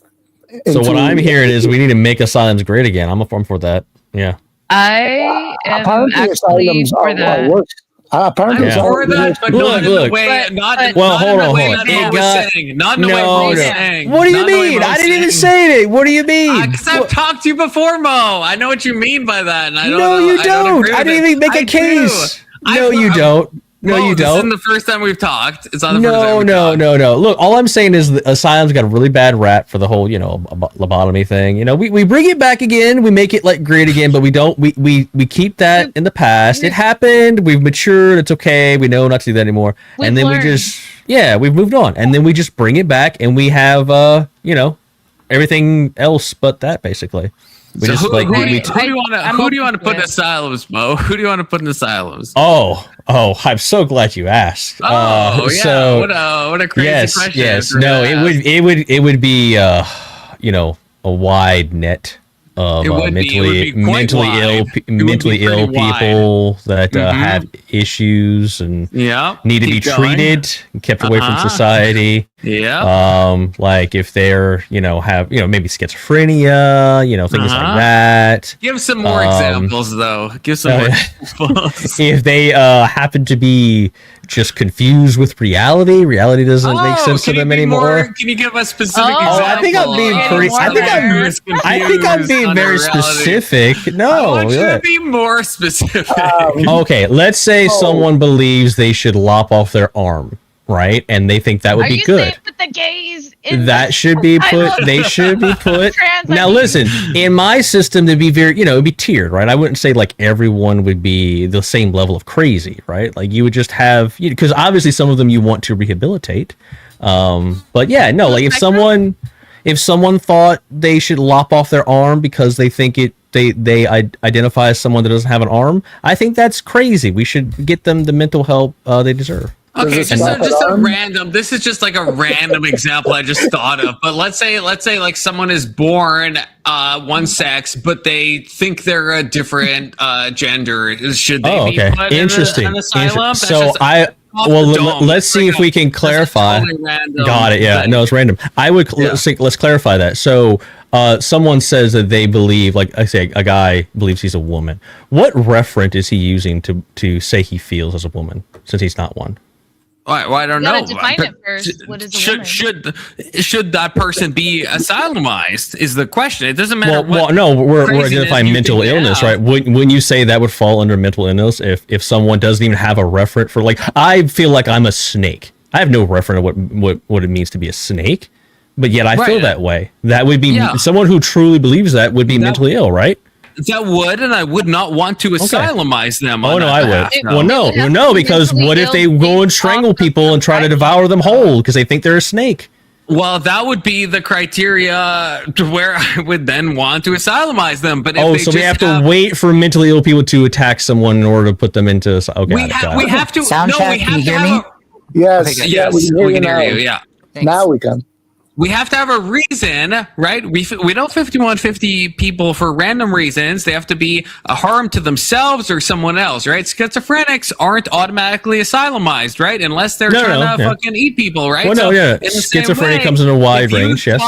So what I'm hearing is we need to make asylums great again. I'm for that. Yeah. I am Apparently actually for that. Apparently, I'm for that, but not in the way. Not in the way Mo was saying. Not in the way Mo was saying. What do you mean? I didn't even say it. What do you mean? Because I've talked to you before, Mo. I know what you mean by that. And I don't. No, you don't. I didn't even make a case. No, you don't. No, you don't. This isn't the first time we've talked. It's not the first time we've talked. No. Look, all I'm saying is the asylum's got a really bad rap for the whole, lobotomy thing. We bring it back again. We make it like great again, but we don't. We keep that in the past. It happened. We've matured. It's okay. We know not to do that anymore. And then we've moved on. And then we just bring it back, and we have, everything else but that basically. Who do you want to put in asylums, Mo? Who do you want to put in asylums? Oh, I'm so glad you asked. Oh, yeah. So, what a crazy question. Yes. No, it would be a wide net of mentally ill people that have issues and need to be treated and kept away from society. Yeah. Like if they're, have, maybe schizophrenia, things like that. Give some more examples though. Give some more examples. If they happen to be just confused with reality doesn't make sense to them anymore. Can you give us specific examples? I think I'm being very specific. No, I want you to be more specific. Okay, let's say someone believes they should lop off their arm, right? And they think that would be good. Put the gays that should be put. They should be put. Now, listen. In my system, to be very, it'd be tiered, right? I wouldn't say like everyone would be the same level of crazy, right? Like you would just have, because obviously some of them you want to rehabilitate. But yeah, no, like if someone thought they should lop off their arm because they think they identify as someone that doesn't have an arm, I think that's crazy. We should get them the mental help they deserve. Okay, just a random. This is just like a random example I just thought of. But let's say like someone is born one sex, but they think they're a different gender. Should they be put in an asylum? So let's see if we can clarify. Totally got it. Yeah, no, it's random. Let's clarify that. So someone says that they believe, like I say, a guy believes he's a woman. What referent is he using to say he feels as a woman, since he's not one? Well, I don't know. Define it first. What is a woman? Should that person be asylumized? Is the question. It doesn't matter. We're identifying mental illness, right? Wouldn't you say that would fall under mental illness if someone doesn't even have a referent for, like, I feel like I'm a snake. I have no referent of what it means to be a snake, but yet I feel that way. That would be someone who truly believes that would be mentally ill, right? That would, and I would not want to asylumize them. Oh no, I would. Well, no, because what if they go and strangle people and try to devour them whole because they think they're a snake? Well, that would be the criteria to where I would then want to asylumize them. But if we have to wait for mentally ill people to attack someone in order to put them into. Okay, we have to. Soundcheck, can you hear me? Yes, yes, we can hear you. Yeah, now we can. We have to have a reason, right? We don't 5150 people for random reasons. They have to be a harm to themselves or someone else, right? Schizophrenics aren't automatically asylumized, right? Unless they're trying to fucking eat people, right? Well, no, schizophrenia comes in a wide range, yes.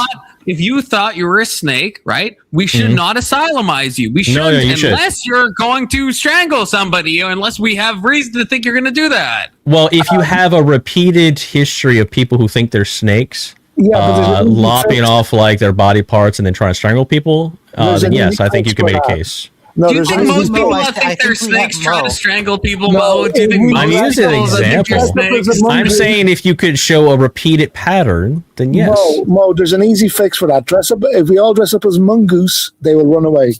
If you thought you were a snake, right, we should not asylumize you. We shouldn't, unless you're going to strangle somebody, or unless we have reason to think you're going to do that. Well, if you have a repeated history of people who think they're snakes, lopping off like their body parts and then trying to strangle people, then yes, I think you can make a case. Do you think most people that think they're snakes try to strangle people, Mo? Do you think I'm using an example. I'm saying if you could show a repeated pattern, then yes. Mo, there's an easy fix for that. Dress up. If we all dress up as mongoose, they will run away.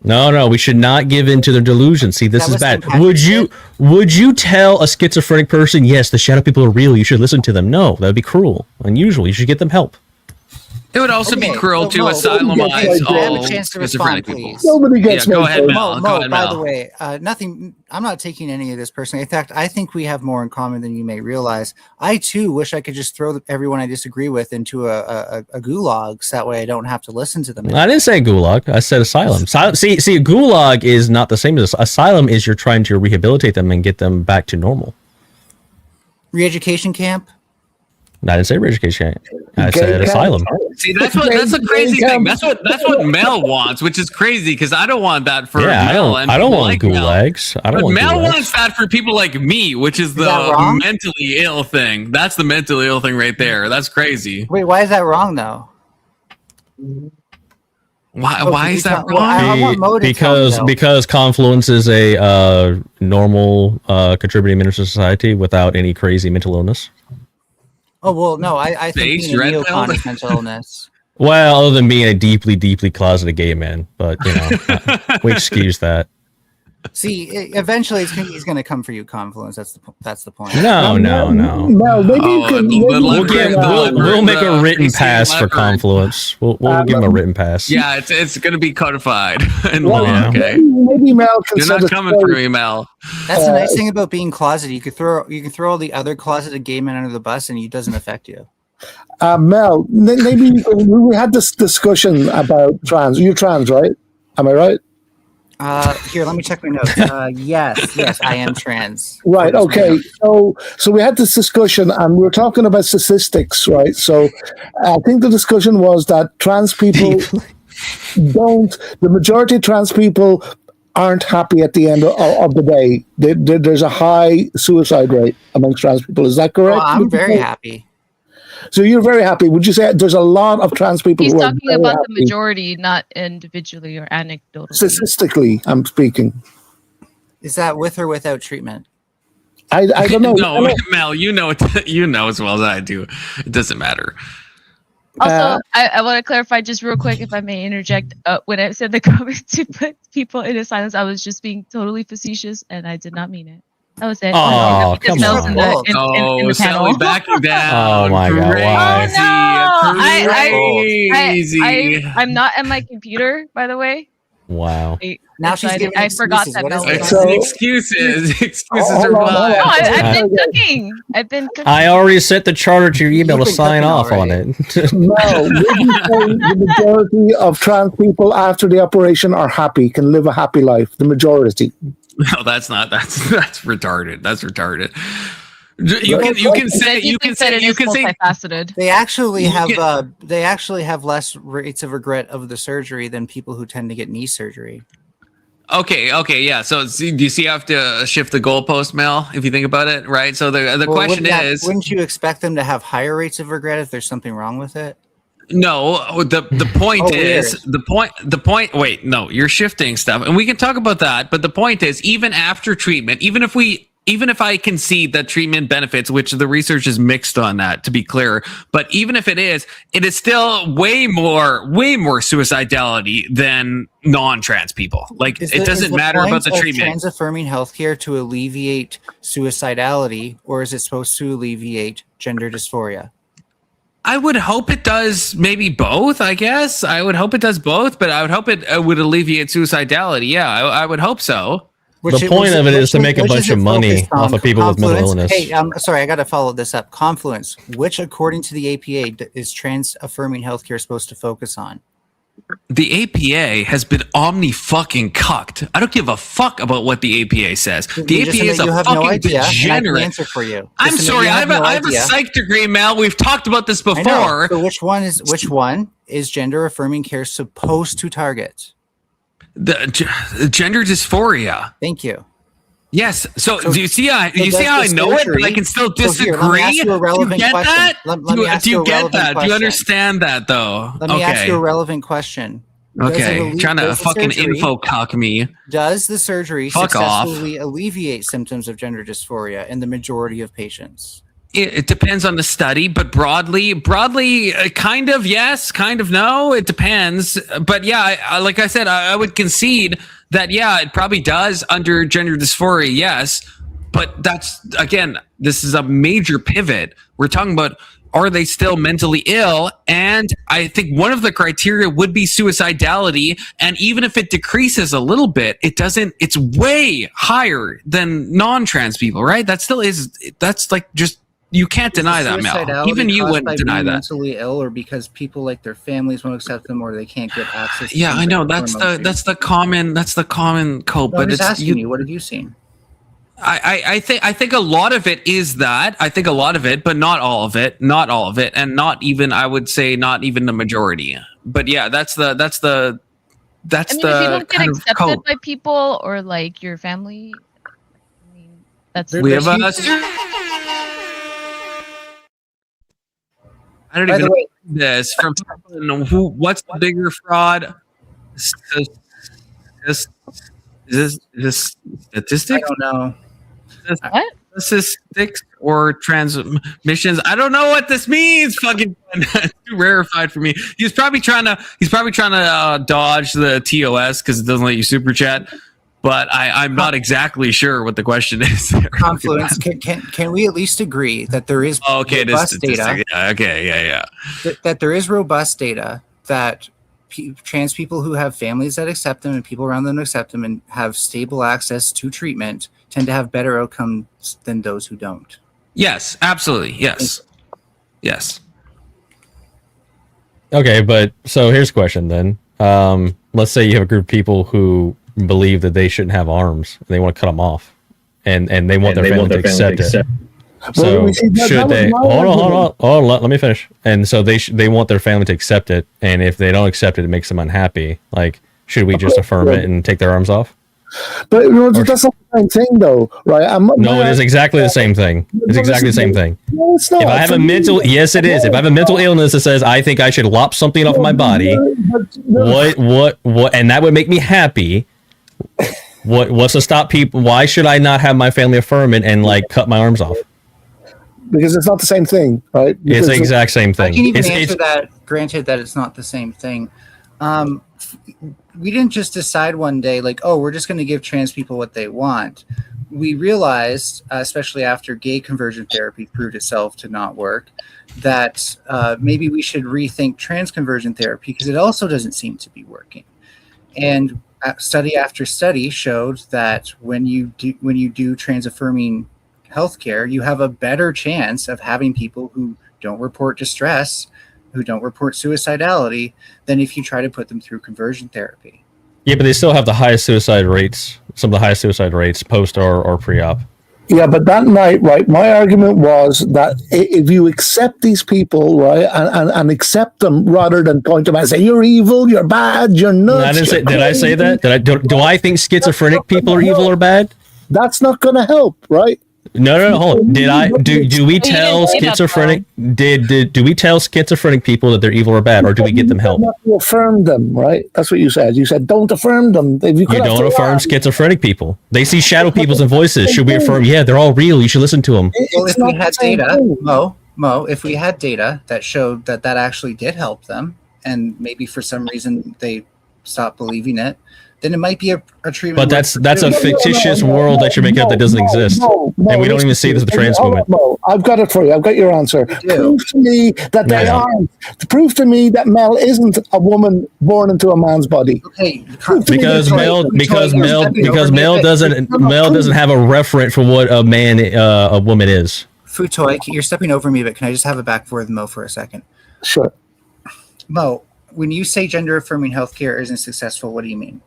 No, we should not give in to their delusion. See, this is bad. Would you tell a schizophrenic person, yes, the shadow people are real, you should listen to them? No, that would be cruel, unusual. You should get them help. It would also be cruel to asylumize all schizophrenic people. Nobody gets Go ahead, Mel. By the way, nothing. I'm not taking any of this personally. In fact, I think we have more in common than you may realize. I too wish I could just throw everyone I disagree with into a gulag, so that way I don't have to listen to them. I didn't say gulag. I said asylum. See, a gulag is not the same as asylum. Is you're trying to rehabilitate them and get them back to normal. Re-education camp. I didn't say re-education. I said asylum. See, that's a crazy thing. That's what Mel wants, which is crazy because I don't want that for Mel. I don't want gulags. I don't want Mel gulags. wants that for people like me, which is the mentally ill thing. That's the mentally ill thing right there. That's crazy. Wait, why is that wrong though? Why is that wrong? Because Confluence is a normal contributing member of society without any crazy mental illness. Oh well, no, I think being a neocon is mental illness. Well, other than being a deeply, deeply closeted gay man, but you know, we excuse that. See, eventually he's going to come for you, Confluence. That's the point. No. No, maybe you can. We'll make a written pass for Confluence. We'll give him a written pass. Yeah, it's going to be codified in law. Okay. Maybe Mel can. You're not coming for me, Mel. That's the nice thing about being closeted. You can throw all the other closeted gay men under the bus, and it doesn't affect you. Mel, maybe we had this discussion about trans. You're trans, right? Am I right? Here, let me check my notes. Yes, I am trans. Right. Okay. So we had this discussion, and we were talking about statistics, right? So I think the discussion was that trans people the majority of trans people aren't happy at the end of the day. There's a high suicide rate amongst trans people. Is that correct? Oh, I'm very happy. So you're very happy. Would you say there's a lot of trans people? He's who talking are about happy? the majority, not individually or anecdotally. Statistically, I'm speaking. Is that with or without treatment? I don't know. No, Mel, you know as well as I do. It doesn't matter. Also, I want to clarify just real quick, if I may interject. When I said the comment to put people in silence, I was just being totally facetious, and I did not mean it. That was it. Oh, come on. In the panel. Sally backing down. Oh my God! Why? Crazy. I'm not at my computer, by the way. Wow. Now she's giving I forgot that. Excuses are No, fine. I've been cooking. I already sent the charter to your email to sign off on it. No, the majority of trans people after the operation are happy, can live a happy life. The majority. No, that's retarded. That's retarded. You can say multifaceted. They actually have less rates of regret of the surgery than people who tend to get knee surgery. Okay, yeah. So do you see you have to shift the goalpost, Mel, if you think about it, right? So the question is, wouldn't you expect them to have higher rates of regret if there's something wrong with it? No, the point is the point. Wait, no, you're shifting stuff, and we can talk about that. But the point is, even after treatment, even if I concede that treatment benefits, which the research is mixed on that, to be clear, but even if it is still way more suicidality than non-trans people. Like it doesn't matter about the treatment. Trans affirming healthcare to alleviate suicidality, or is it supposed to alleviate gender dysphoria? I would hope it does maybe both, I guess. I would hope it does both, but I would hope it would alleviate suicidality. Yeah, I would hope so. The point of it is to make a bunch of money off of people with mental illness. Hey, sorry, I got to follow this up. Confluence, which according to the APA is trans affirming healthcare supposed to focus on? The APA has been fucking cucked. I don't give a fuck about what the APA says. The APA is a fucking degenerate. Answer for you. I'm sorry, I have a psych degree, Mel. We've talked about this before. So which one is gender affirming care supposed to target? The gender dysphoria. Thank you. Yes. So do you see how I know it, but I can still disagree? Let me ask you a relevant question. Do you get that? Do you understand that, though? Let me ask you a relevant question. Okay, trying to fucking info cock me. Does the surgery successfully alleviate symptoms of gender dysphoria in the majority of patients? It depends on the study, but broadly, kind of yes, kind of no. It depends. But yeah, like I said, I would concede that, yeah, it probably does under gender dysphoria, yes. But that's, again, this is a major pivot. We're talking about, are they still mentally ill? And I think one of the criteria would be suicidality. And even if it decreases a little bit, it's way higher than non-trans people, right? That still is, that's like just, you can't deny that, Mel. Even you wouldn't deny that. Mentally ill, or because people like their families won't accept them, or they can't get access. Yeah, I know that's the common cope. No, but I'm just it's asking you, what have you seen? I think a lot of it is that. I think a lot of it, but not all of it. Not all of it, and not even, I would say, not even the majority. But yeah, that's the I mean, if you don't get accepted by people or like your family, I mean, that's we have I don't even know this from what's the bigger fraud? Is this statistics? I don't know. What? Statistics or transmissions? I don't know what this means. Fucking too rarefied for me. He's probably trying to dodge the TOS because it doesn't let you super chat. But I'm not exactly sure what the question is. Confluence. Can we at least agree that there is robust data? Yeah. That there is robust data that trans people who have families that accept them and people around them accept them and have stable access to treatment tend to have better outcomes than those who don't. Yes, absolutely. Yes. Okay, but so here's a question then. Let's say you have a group of people who believe that they shouldn't have arms. They want to cut them off, and they want their family to accept it. So should they? Hold on. Let me finish. And so they want their family to accept it, and if they don't accept it, it makes them unhappy. Like, should we just affirm it and take their arms off? But that's not the same thing, though, right? No, it is exactly the same thing. It's exactly the same thing. No, it's not. If I have a mental, yes, it is. If I have a mental illness that says I think I should lop something off my body, what, and that would make me happy. What's to stop people? Why should I not have my family affirm it and like cut my arms off? Because it's not the same thing, right? It's the exact same thing. I can even answer that. Granted that it's not the same thing. We didn't just decide one day, like, oh, we're just going to give trans people what they want. We realized, especially after gay conversion therapy proved itself to not work, that maybe we should rethink trans conversion therapy because it also doesn't seem to be working. And study after study showed that when you do trans affirming healthcare, you have a better chance of having people who don't report distress, who don't report suicidality, than if you try to put them through conversion therapy. Yeah, but they still have the highest suicide rates, some of the highest suicide rates post or pre-op. Yeah, but that night, right, my argument was that if you accept these people, right, and accept them rather than point them out and say, you're evil, you're bad, you're nuts. Did I say that? Do I think schizophrenic people are evil or bad? That's not going to help, right? No, hold on. Do we tell schizophrenic do we tell schizophrenic people that they're evil or bad, or do we get them help? You affirm them, right? That's what you said. You said don't affirm them. You don't affirm schizophrenic people. They see shadow peoples and voices. Should we affirm? Yeah, they're all real. You should listen to them. Well, if we had data, Mo, if we had data that showed that actually did help them, and maybe for some reason they stopped believing it, then it might be a treatment. But that's a fictitious world that you're making up that doesn't exist, and we don't even see this with the trans movement. I've got it for you. I've got your answer. Prove to me that they aren't. Prove to me that Mel isn't a woman born into a man's body. Okay, because Mel doesn't have a referent for what a woman is. Futoy, you're stepping over me, but can I just have it back for Mo for a second? Sure. Mo, when you say gender affirming healthcare isn't successful, what do you mean?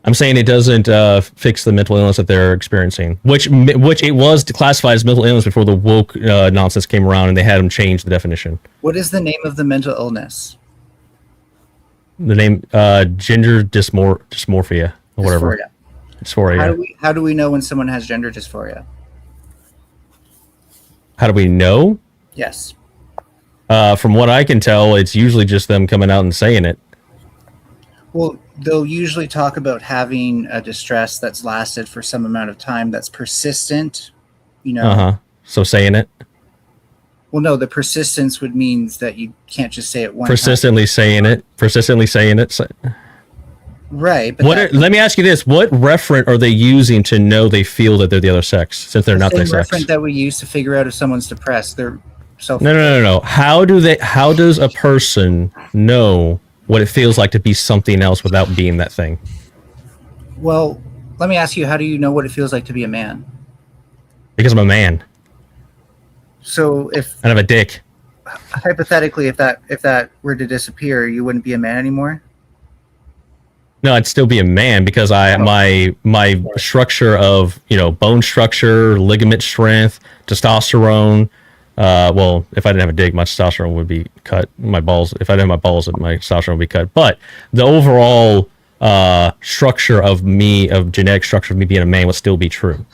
I'm saying it doesn't fix the mental illness that they're experiencing, which it was classified as mental illness before the woke nonsense came around and they had them change the definition. What is the name of the mental illness? The name gender dysmorphia or whatever. Dysphoria. How do we know when someone has gender dysphoria? How do we know? Yes. From what I can tell, it's usually just them coming out and saying it. Well, they'll usually talk about having a distress that's lasted for some amount of time that's persistent, So saying it. Well, no, the persistence would means that you can't just say it one Persistently time. saying it. Persistently saying it. Right. But Let me ask you this: what referent are they using to know they feel that they're the other sex, since they're not their sex? Referent that we use to figure out if someone's depressed. They're self. No. How does a person know what it feels like to be something else without being that thing? Well, let me ask you: how do you know what it feels like to be a man? Because I'm a man. So if I have a dick. Hypothetically, if that were to disappear, you wouldn't be a man anymore. No, I'd still be a man because my structure of bone structure, ligament strength, testosterone. Well, if I didn't have a dick, my testosterone would be cut. My balls. If I didn't have my balls, my testosterone would be cut. But the overall structure of genetic structure of me being a man would still be true.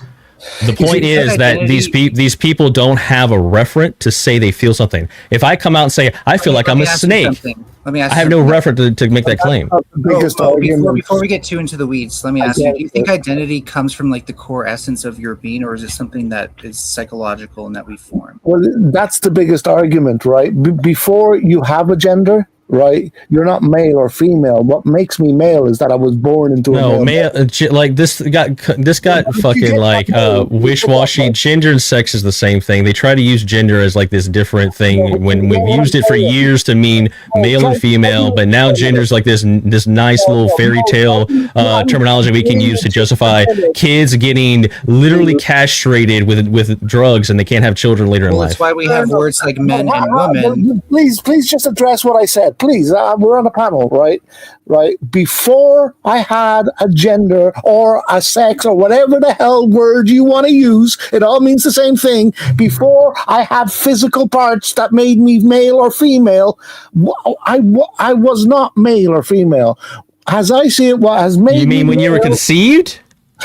The point is that these people don't have a referent to say they feel something. If I come out and say I feel like I'm a snake, I have no referent to make that claim. Before we get too into the weeds, let me ask you: do you think identity comes from like the core essence of your being, or is it something that is psychological and that we form? Well, that's the biggest argument, right? Before you have a gender, right? You're not male or female. What makes me male is that I was born into a male. Like this got fucking like wish-washy. Gender and sex is the same thing. They try to use gender as like this different thing when we've used it for years to mean male and female, but now gender is like this nice little fairy tale terminology we can use to justify kids getting literally castrated with drugs and they can't have children later in life. That's why we have words like men and women. Please just address what I said. Please, we're on a panel, right? Before I had a gender or a sex or whatever the hell word you want to use, it all means the same thing. Before I had physical parts that made me male or female, I was not male or female. As I see it, what has made me You mean when you were conceived?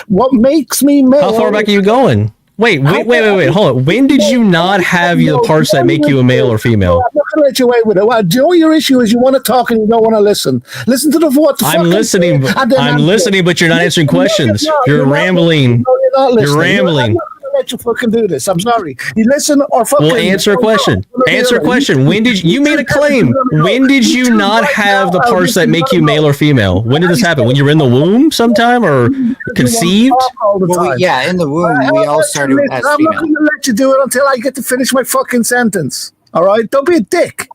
What makes me male? How far back are you going? Wait, hold on. When did you not have the parts that make you a male or female? I'm not going to let you away with it. Do you know what your issue is? You want to talk and you don't want to listen. Listen to what the fuck I'm listening. I'm listening, but you're not answering questions. You're rambling. You're rambling. I'm not going to let you fucking do this. I'm sorry. You listen or fucking... Well, answer a question. Answer a question. When did you made a claim? When did you not have the parts that make you male or female? When did this happen? When you were in the womb sometime or conceived? Yeah, in the womb. We all started as I'm female. not going to let you do it until I get to finish my fucking sentence. All right? Don't be a dick.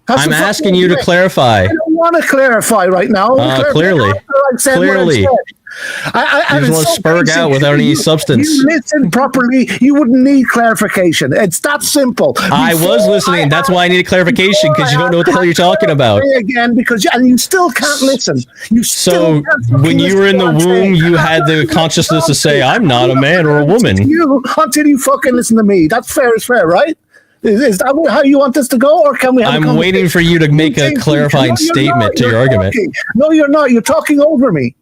I'm asking you to clarify. I don't want to clarify right now. Clearly. Clearly. I just want to spurg out without any substance. You listen properly, you wouldn't need clarification. It's that simple. I was listening. That's why I needed clarification, because you don't know what the hell you're talking about. Again, and you still can't listen. So when you were in the womb, you had the consciousness to say, I'm not a man or a woman. Until you fucking listen to me. That's fair is fair, right? Is that how you want this to go, or can we have I'm waiting for you to make a clarifying statement to your argument. No, you're not. You're talking over me.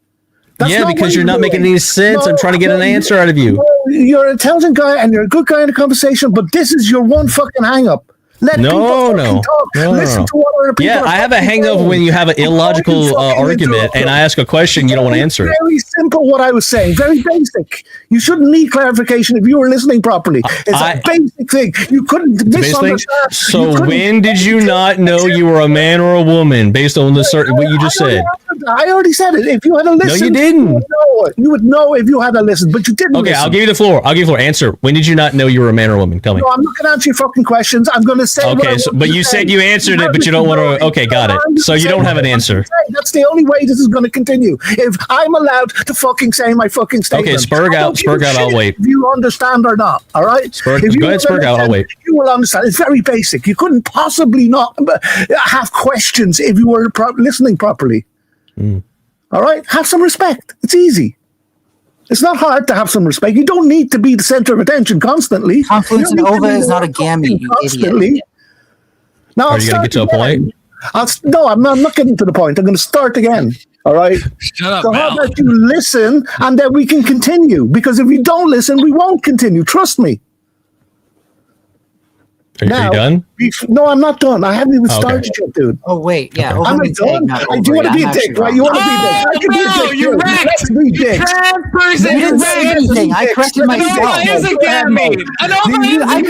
Yeah, because you're not making any sense. I'm trying to get an answer out of you. You're an intelligent guy and you're a good guy in the conversation, but this is your one fucking hang-up. Listen to what other people I have a hang-up when you have an illogical argument and I ask a question, you don't want to answer it. Very simple what I was saying. Very basic. You shouldn't need clarification if you were listening properly. It's a basic thing. You couldn't misunderstand. So when did you not know you were a man or a woman based on what you just said? I already said it. If you had a listen, no, you didn't. You would know if you had a listen, but you didn't. Okay, listen. I'll give you the floor. Answer. When did you not know you were a man or a woman? Tell me. No, I'm not going to answer your fucking questions. I'm going to say. Okay, but you said you answered it, but you don't want to. Okay, got it. So you don't have an answer. That's the only way this is going to continue. If I'm allowed to fucking say my fucking statement. Okay, spurg out. I'll wait. If you understand or not, all right? Go ahead, spurg out. I'll wait. You will understand. It's very basic. You couldn't possibly not have questions if you were listening properly. All right? Have some respect. It's easy. It's not hard to have some respect. You don't need to be the center of attention constantly. Confluence and ova is not a gamete, you idiot. Now, are you going to get to a point? No, I'm not getting to the point. I'm going to start again. All right? Shut up, so how about you listen and then we can continue? Because if you don't listen, we won't continue. Trust me. Are you done? No, I'm not done. I haven't even started yet, dude. Oh wait, yeah. I'm not done. I do want to be a dick, right? You want to be a dick? I can be a dick. You're wrecked. Let's be dicks. You didn't say anything. I corrected myself. I corrected myself. You had me. I know, but you had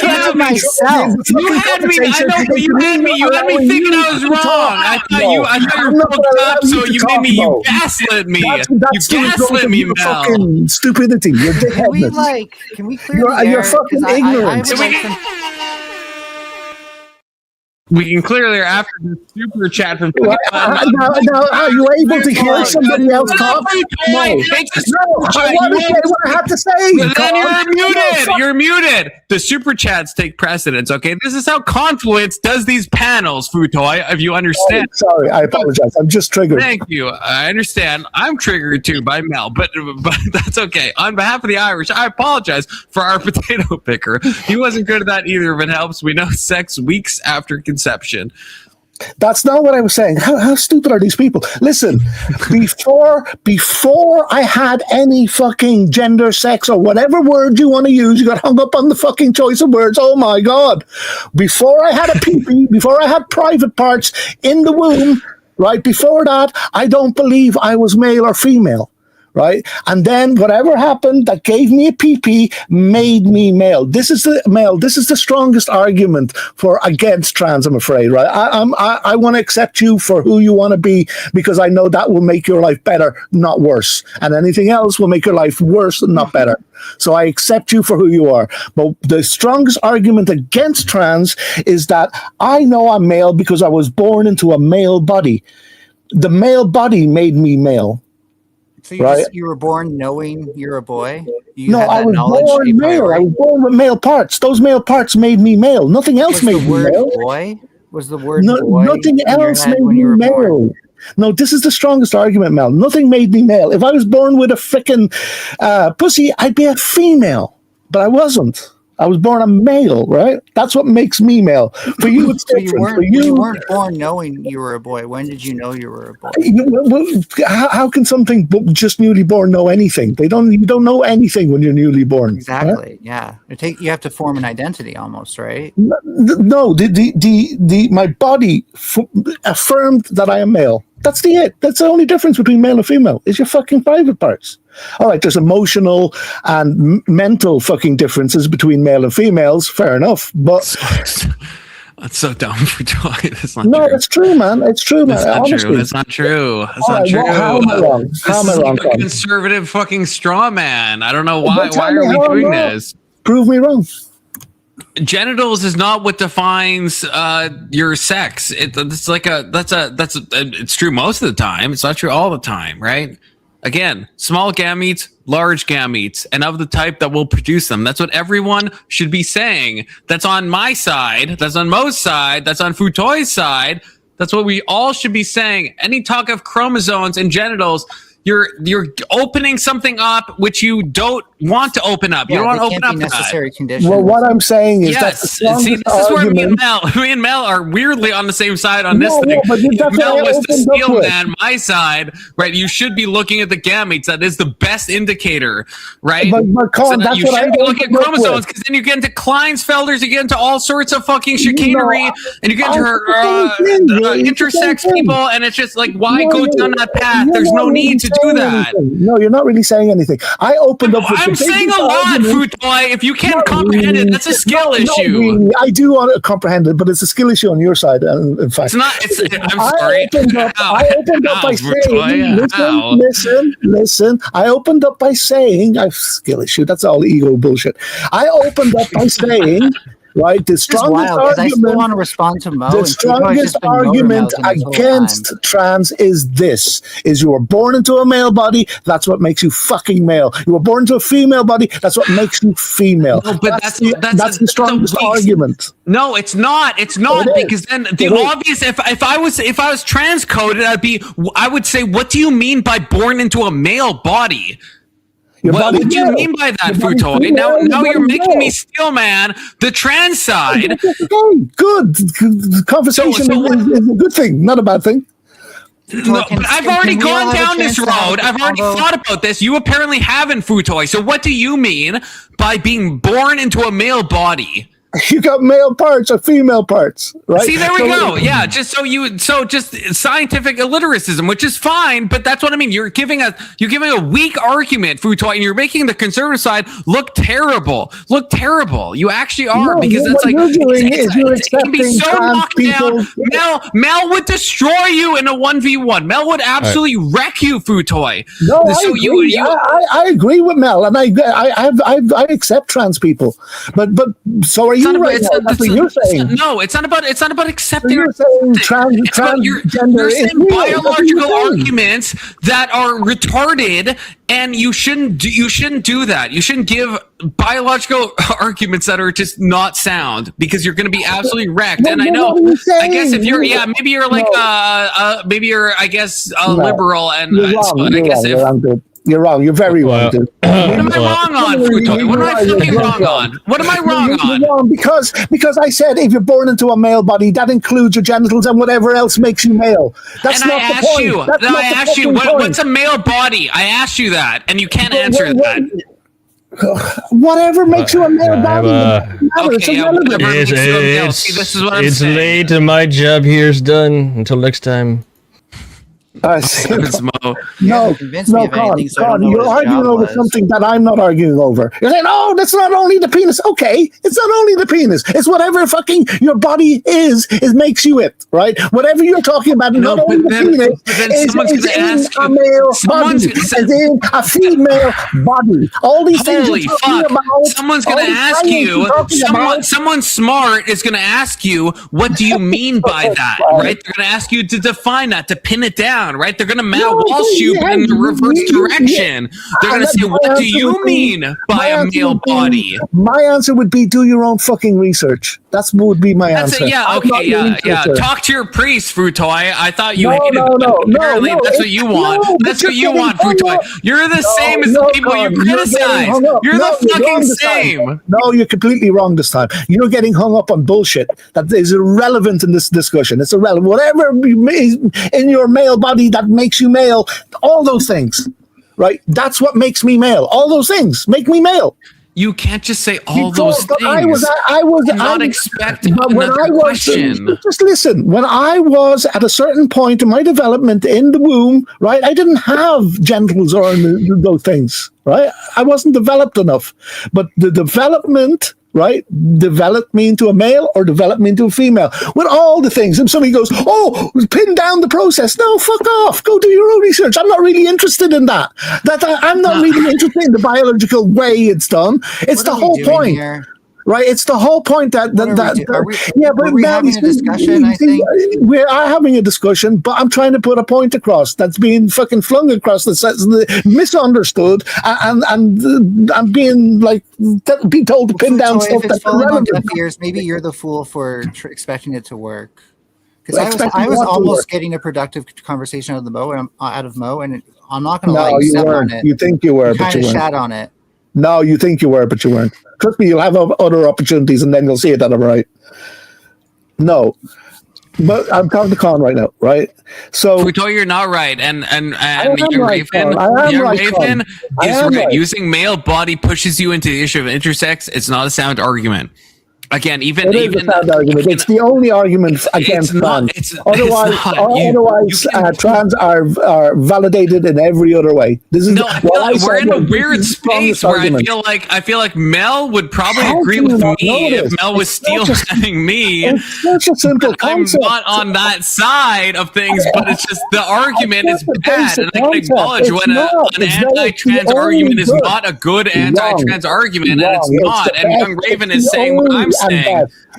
me. You had me thinking I was wrong. I thought you were fucked up, so you made me. You gaslit me. You gaslit me, Mel. Fucking stupidity. You're dickheadness. Can we clear the air? You're fucking ignorant. We can clearly, after the super chat from now, are you able to hear somebody else talk? No. I want to say what I have to say. Then you're muted. You're muted. The super chats take precedence. Okay, this is how Confluence does these panels, Futoy. If you understand. Sorry, I apologize. I'm just triggered. Thank you. I understand. I'm triggered too by Mel, but that's okay. On behalf of the Irish, I apologize for our potato picker. He wasn't good at that either. If it helps, we know sex weeks after conception. That's not what I was saying. How stupid are these people? Listen, before I had any fucking gender, sex, or whatever word you want to use, you got hung up on the fucking choice of words. Oh my God. Before I had a pee-pee, before I had private parts in the womb, right? Before that, I don't believe I was male or female. Right, and then whatever happened that gave me a PP made me male. This is the strongest argument for against trans. I'm afraid, right? I want to accept you for who you want to be because I know that will make your life better, not worse. And anything else will make your life worse, not better. So I accept you for who you are. But the strongest argument against trans is that I know I'm male because I was born into a male body. The male body made me male. So you were born knowing you're a boy? I was born male. I was born with male parts. Those male parts made me male. Nothing else made me male. Boy? Was the word boy? Nothing else made me male. No, this is the strongest argument, Mel. Nothing made me male. If I was born with a frickin' pussy, I'd be a female. But I wasn't. I was born a male, right? That's what makes me male. For you, it's different. You weren't born knowing you were a boy. When did you know you were a boy? How can something just newly born know anything? You don't know anything when you're newly born. Exactly. Right? Yeah. You have to form an identity almost, right? No. My body affirmed that I am male. That's it. That's the only difference between male and female is your fucking private parts. All right, there's emotional and mental fucking differences between male and females. Fair enough, but that's so dumb for Joy. That's not no, true. it's true, man. It's true, man. That's not true. That's not true. That's not true. Well, how am I wrong? How am I wrong? Like a conservative fucking straw man. I don't know why. Why are we doing this? Prove me wrong. Genitals is not what defines your sex. It's true most of the time. It's not true all the time, right? Again, small gametes, large gametes, and of the type that will produce them. That's what everyone should be saying. That's on my side. That's on Mo's side. That's on Futoy's side. That's what we all should be saying. Any talk of chromosomes and genitals, you're opening something up which you don't want to open up. You don't want to open up necessary conditions. Well, what I'm saying is yes. See, this is where me and Mel are weirdly on the same side on this thing. But if Mel was the steel man, my side, right? You should be looking at the gametes. That is the best indicator, right? But Colin, that's you what shouldn't be looking at chromosomes because then you get into Klinefelters, you get into all sorts of fucking chicanery, and you get into intersex people, and it's just like, why go down that path? There's no need to do that. No, you're not really saying anything. I opened up. I'm saying a lot, Futoy. If you can't comprehend it, that's a skill issue. Really. I do want to comprehend it, but it's a skill issue on your side. In fact, it's not. I'm sorry. I opened up by saying, listen. I opened up by saying, I have skill issue. That's all ego bullshit. I opened up by saying. Right, the strongest argument. I still want to respond to Mo. The strongest argument against trans is this: you were born into a male body. That's what makes you fucking male. You were born into a female body. That's what makes you female. No, but that's the strongest argument. No, it's not. It's not because then the obvious. If I was trans coded, I would say, what do you mean by born into a male body? What do you mean by that, Futoy? Now you're making me steel man the trans side. Good. Conversation is a good thing, not a bad thing. No, but I've already gone down this road. I've already thought about this. You apparently haven't, Futoy. So what do you mean by being born into a male body? You got male parts or female parts, right? See, there we go. Yeah, just scientific illiteracism, which is fine, but that's what I mean. You're giving a weak argument, Futoy, and you're making the conservative side look terrible. You actually are, because it's like it can be so knocked down. Mel would destroy you in a 1v1. Mel would absolutely wreck you, Futoy. No, so I agree with Mel, and I accept trans people, but so are you right now? That's what you're saying. No, it's not about accepting. So you're saying you're saying biological arguments that are retarded, and you shouldn't do that. You shouldn't give biological arguments that are just not sound, because you're going to be absolutely wrecked. And I know, I guess if you're, maybe you're like, maybe you're, I guess, a liberal, and you're wrong. You're very wrong, dude. What am I wrong on, Futoy? What am I fucking wrong on? What am I wrong on? You're wrong because I said if you're born into a male body, that includes your genitals and whatever else makes you male. That's not the point. I asked you, what's a male body? I asked you that, and you can't answer that. Whatever makes you a male body. It's late and my job here is done. Until next time. No, Con, you're arguing over something that I'm not arguing over. You're saying, oh, that's not only the penis. Okay, it's not only the penis. It's whatever fucking your body is makes you it, right? Whatever you're talking about, not only the penis, is in a male body, is in a female body. All these things you're talking about. Someone's going to ask you, someone smart is going to ask you, what do you mean by that, right? They're going to ask you to define that, to pin it down. Right? They're going to Walsh you in the reverse direction. They're going to say, what do you mean by a male body? My answer would be, do your own fucking research. That would be my answer. Talk to your priest, Futoy. I thought you hated it. Apparently, that's what you want. That's what you want, Futoy. You're the same as the people you criticize. You're the fucking same. No, you're completely wrong this time. You're getting hung up on bullshit that is irrelevant in this discussion. It's irrelevant. Whatever is in your male body that makes you male, all those things, right? That's what makes me male. All those things make me male. You can't just say all those things. I was not expecting another question. Just listen. When I was at a certain point in my development in the womb, right, I didn't have genitals or those things, right? I wasn't developed enough. But the development, right, developed me into a male or developed me into a female with all the things. And somebody goes, oh, pin down the process. No, fuck off. Go do your own research. I'm not really interested in that. I'm not really interested in the biological way it's done. It's the whole point. Here? Right, it's the whole point that we're having a discussion. I think we are having a discussion, but I'm trying to put a point across that's being fucking flung across the misunderstood, and I'm being told to pin down stuff that's irrelevant. Maybe you're the fool for expecting it to work. Because I was almost getting a productive conversation out of Mo, and I'm not going to lie, you weren't. On it. You think you were, but you weren't. Shat on it. No, you think you were, but you weren't. Trust me, you'll have other opportunities, and then you'll see it that I'm right. No, but I'm talking to Con right now, right? So Futoy, you're not right, and your Raven is right. Using male body pushes you into the issue of intersex. It's not a sound argument. Again, even a sound argument. It's the only argument against trans. Otherwise, trans are validated in every other way. This is we're in a weird space where I feel like Mel would probably agree with me if Mel was stealing me. It's such a simple concept. I'm not on that side of things, but it's just the argument is bad, and I can acknowledge when an anti-trans argument is not a good anti-trans argument, and it's not. And Young Raven is saying what I'm saying.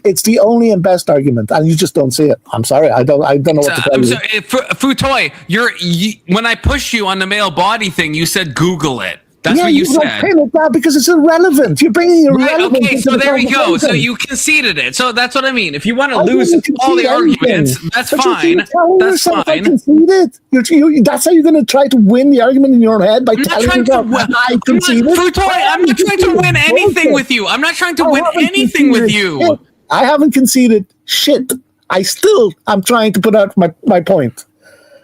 It's the only and best argument, and you just don't see it. I'm sorry, I don't know what to tell you. Futoy, when I pushed you on the male body thing, you said Google it. That's what you said. Pin it down because it's irrelevant. You're bringing irrelevance. Right, okay, so there we go. So you conceded it. So that's what I mean. If you want to lose all the arguments, that's fine. That's fine. I conceded. That's how you're going to try to win the argument in your own head by telling yourself I conceded. Futoy, I'm not trying to win anything with you. I'm not trying to win anything with you. I haven't conceded shit. I'm trying to put out my point.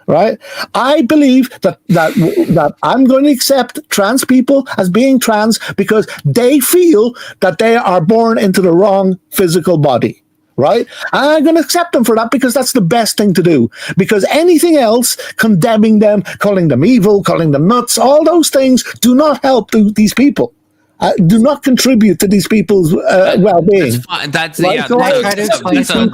right? I believe that I'm going to accept trans people as being trans because they feel that they are born into the wrong physical body. Right? I'm going to accept them for that because that's the best thing to do. Because anything else, condemning them, calling them evil, calling them nuts, all those things do not help these people. Do not contribute to these people's well-being. That's fine. That's right? yeah. So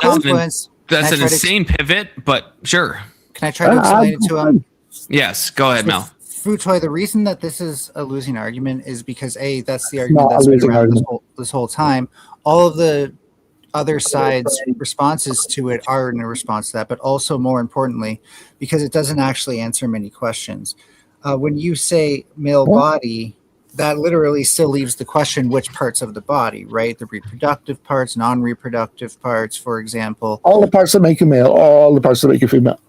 That's an insane pivot, but sure. Can I try to explain it to him? Yes, go ahead, Mel. Futoy, the reason that this is a losing argument is because that's the argument that's been around this whole time. All of the other sides' responses to it are in a response to that, but also more importantly, because it doesn't actually answer many questions. When you say male body, that literally still leaves the question which parts of the body, right? The reproductive parts, non-reproductive parts, for example. All the parts that make you male, all the parts that make you female.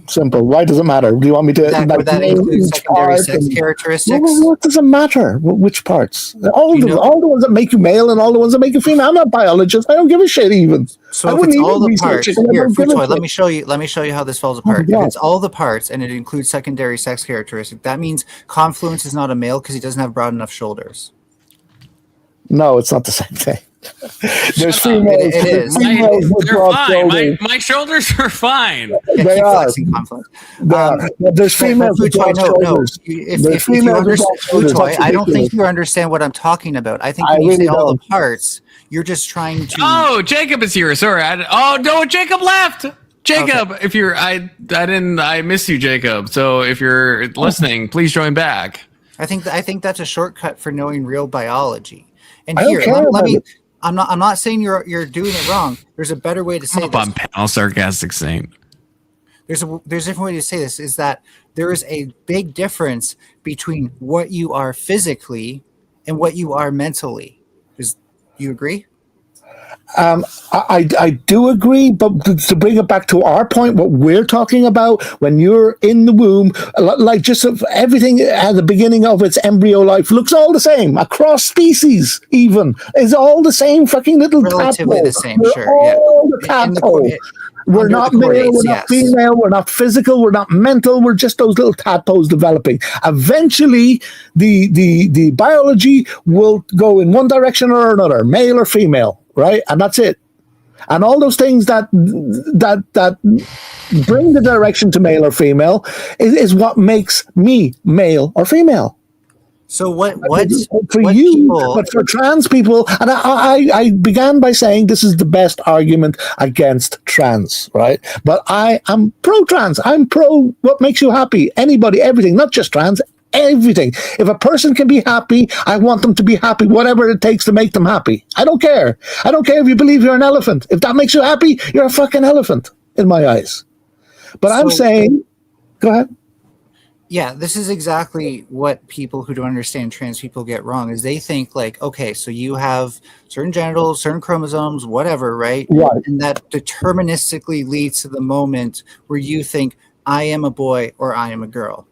Simple. Why does it matter? Do you want me to? Would that include secondary sex characteristics? What does it matter? Which parts? All the ones that make you male and all the ones that make you female. I'm not a biologist. I don't give a shit even. So if it's all the parts, here, Futoy, let me show you how this falls apart. If it's all the parts and it includes secondary sex characteristics, that means Confluence is not a male because he doesn't have broad enough shoulders. No, it's not the same thing. There's females. It is. They're fine. My shoulders are fine. They are. There's females. If you understand, Futoy, I don't think you understand what I'm talking about. I think when you say all the parts, you're just trying to. Oh, Jacob is here. Sorry. No, Jacob left. Jacob, if you're, I miss you, Jacob. So if you're listening, please join back. I think that's a shortcut for knowing real biology. And I'm not saying you're doing it wrong. There's a better way to say this. I'm panel sarcastic saint. There's a different way to say this, is that there is a big difference between what you are physically and what you are mentally. Do you agree? I do agree, but to bring it back to our point, what we're talking about, when you're in the womb, like just everything at the beginning of its embryo life looks all the same across species. Even is all the same fucking little relatively tadpole. the same. We're Sure, all the tadpole. We're not male, we're not female, we're not physical, we're not mental, we're just those little tadpoles developing. Eventually, the biology will go in one direction or another, male or female, right? And that's it. And all those things that bring the direction to male or female is what makes me male or female. So what but for trans people, and I began by saying this is the best argument against trans, right? But I am pro-trans. I'm pro what makes you happy. Anybody, everything, not just trans, everything. If a person can be happy, I want them to be happy, whatever it takes to make them happy. I don't care. I don't care if you believe you're an elephant. If that makes you happy, you're a fucking elephant in my eyes. But I'm saying, go ahead. Yeah, this is exactly what people who don't understand trans people get wrong, is they think like, okay, so you have certain genitals, certain chromosomes, whatever, right? Right. And that deterministically leads to the moment where you think, I am a boy or I am a girl,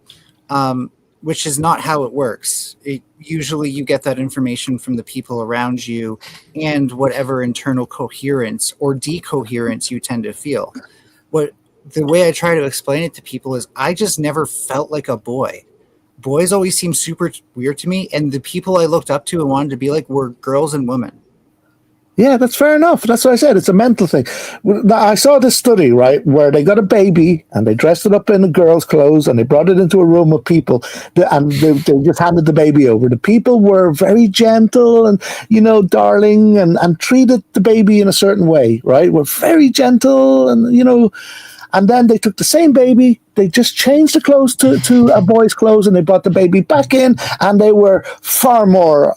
which is not how it works. Usually you get that information from the people around you and whatever internal coherence or decoherence you tend to feel. The way I try to explain it to people is I just never felt like a boy. Boys always seemed super weird to me, and the people I looked up to and wanted to be like were girls and women. Yeah, that's fair enough. That's what I said. It's a mental thing. I saw this study, right, where they got a baby and they dressed it up in the girl's clothes and they brought it into a room of people and they just handed the baby over. The people were very gentle and, darling and treated the baby in a certain way, right? Were very gentle and, and then they took the same baby, they just changed the clothes to a boy's clothes, and they brought the baby back in, and they were far more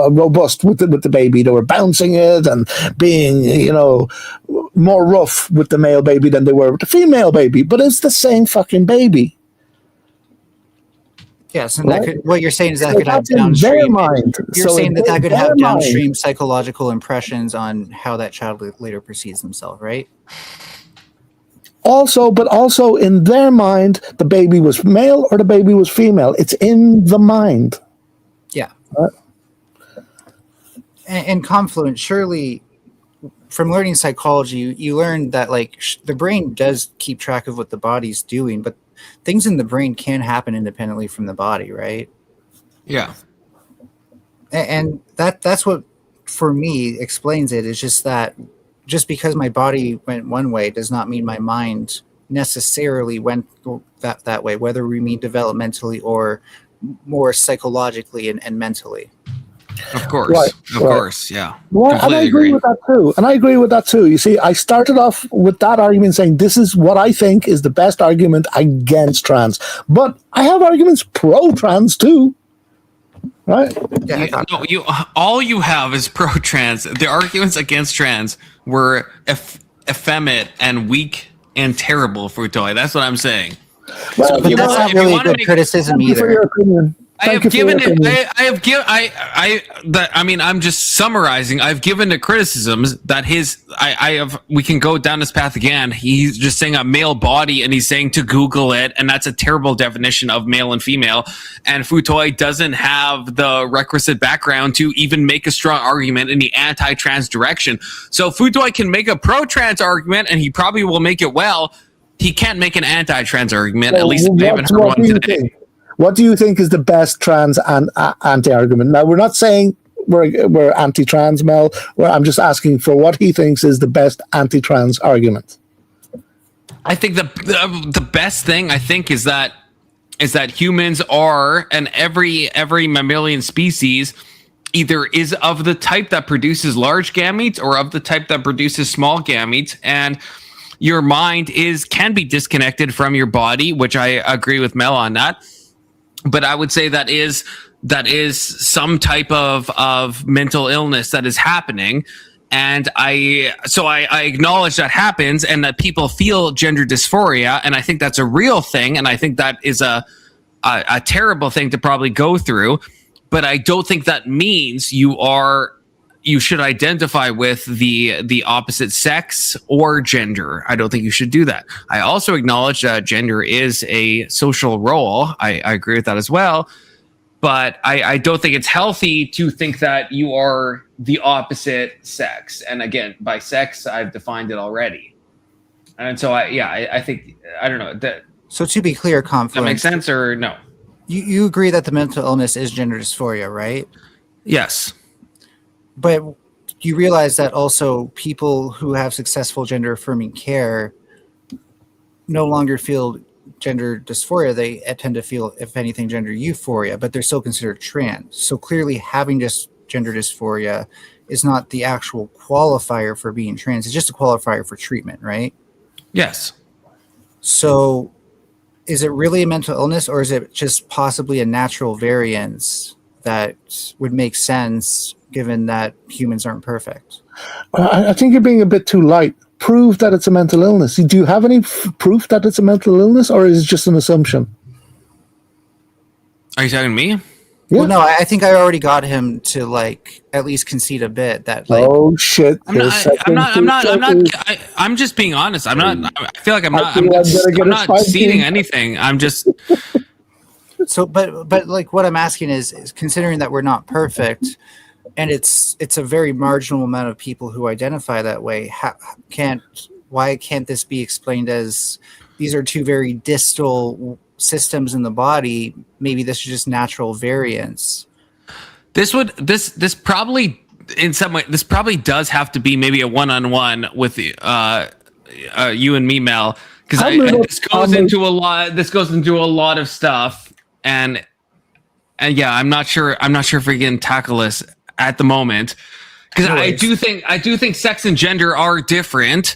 robust with the baby. They were bouncing it and being, more rough with the male baby than they were with the female baby. But it's the same fucking baby. Yes, and what you're saying is that could have downstream. You're saying that could have downstream psychological impressions on how that child later perceives himself, right? But also in their mind, the baby was male or the baby was female. It's in the mind. Yeah. And Confluent, surely from learning psychology, you learn that like the brain does keep track of what the body's doing, but things in the brain can happen independently from the body, right? Yeah. And that's what, for me, explains it. Is just that just because my body went one way does not mean my mind necessarily went that way, whether we mean developmentally or more psychologically and mentally. Of course. Of course. Yeah. Well, and I agree with that too. And I agree with that too. You see, I started off with that argument saying this is what I think is the best argument against trans. But I have arguments pro-trans too. Right? All you have is pro-trans. The arguments against trans were effeminate and weak and terrible, Futoy. That's what I'm saying. Well, but that's not really a good criticism either. For your opinion. I mean, I'm just summarizing. I've given the criticisms that we can go down this path again. He's just saying a male body and he's saying to Google it. And that's a terrible definition of male and female. And Futoy doesn't have the requisite background to even make a strong argument in the anti-trans direction. So Futoy can make a pro-trans argument and he probably will make it well. He can't make an anti-trans argument. At least I haven't heard one today. What do you think is the best trans and anti-argument? Now, we're not saying we're anti-trans, Mel. I'm just asking for what he thinks is the best anti-trans argument. I think the best thing I think is that humans are, and every mammalian species either is of the type that produces large gametes or of the type that produces small gametes, and your mind can be disconnected from your body, which I agree with Mel on that. But I would say that is some type of mental illness that is happening. And I acknowledge that happens and that people feel gender dysphoria. And I think that's a real thing. And I think that is a terrible thing to probably go through. But I don't think that means you should identify with the opposite sex or gender. I don't think you should do that. I also acknowledge that gender is a social role. I agree with that as well. But I don't think it's healthy to think that you are the opposite sex. And again, by sex, I've defined it already. And so I think, I don't know. So to be clear, Confluence, that makes sense or no? You agree that the mental illness is gender dysphoria, right? Yes. But you realize that also people who have successful gender affirming care no longer feel gender dysphoria. They tend to feel, if anything, gender euphoria, but they're still considered trans. So clearly having just gender dysphoria is not the actual qualifier for being trans. It's just a qualifier for treatment, right? Yes. So is it really a mental illness, or is it just possibly a natural variance that would make sense given that humans aren't perfect? I think you're being a bit too light. Prove that it's a mental illness. Do you have any proof that it's a mental illness, or is it just an assumption? Are you talking to me? Yeah. Well, no, I think I already got him to like at least concede a bit that like. Oh shit! I'm just being honest. I'm not. I feel like I'm not ceding anything. I'm just. So, but like what I'm asking is considering that we're not perfect, and it's a very marginal amount of people who identify that way. Why can't this be explained as these are two very distal systems in the body? Maybe this is just natural variance. This probably in some way this probably does have to be maybe a one-on-one with you and me, Mel, because this goes into a lot of stuff, and yeah, I'm not sure if we can tackle this at the moment, because I do think sex and gender are different.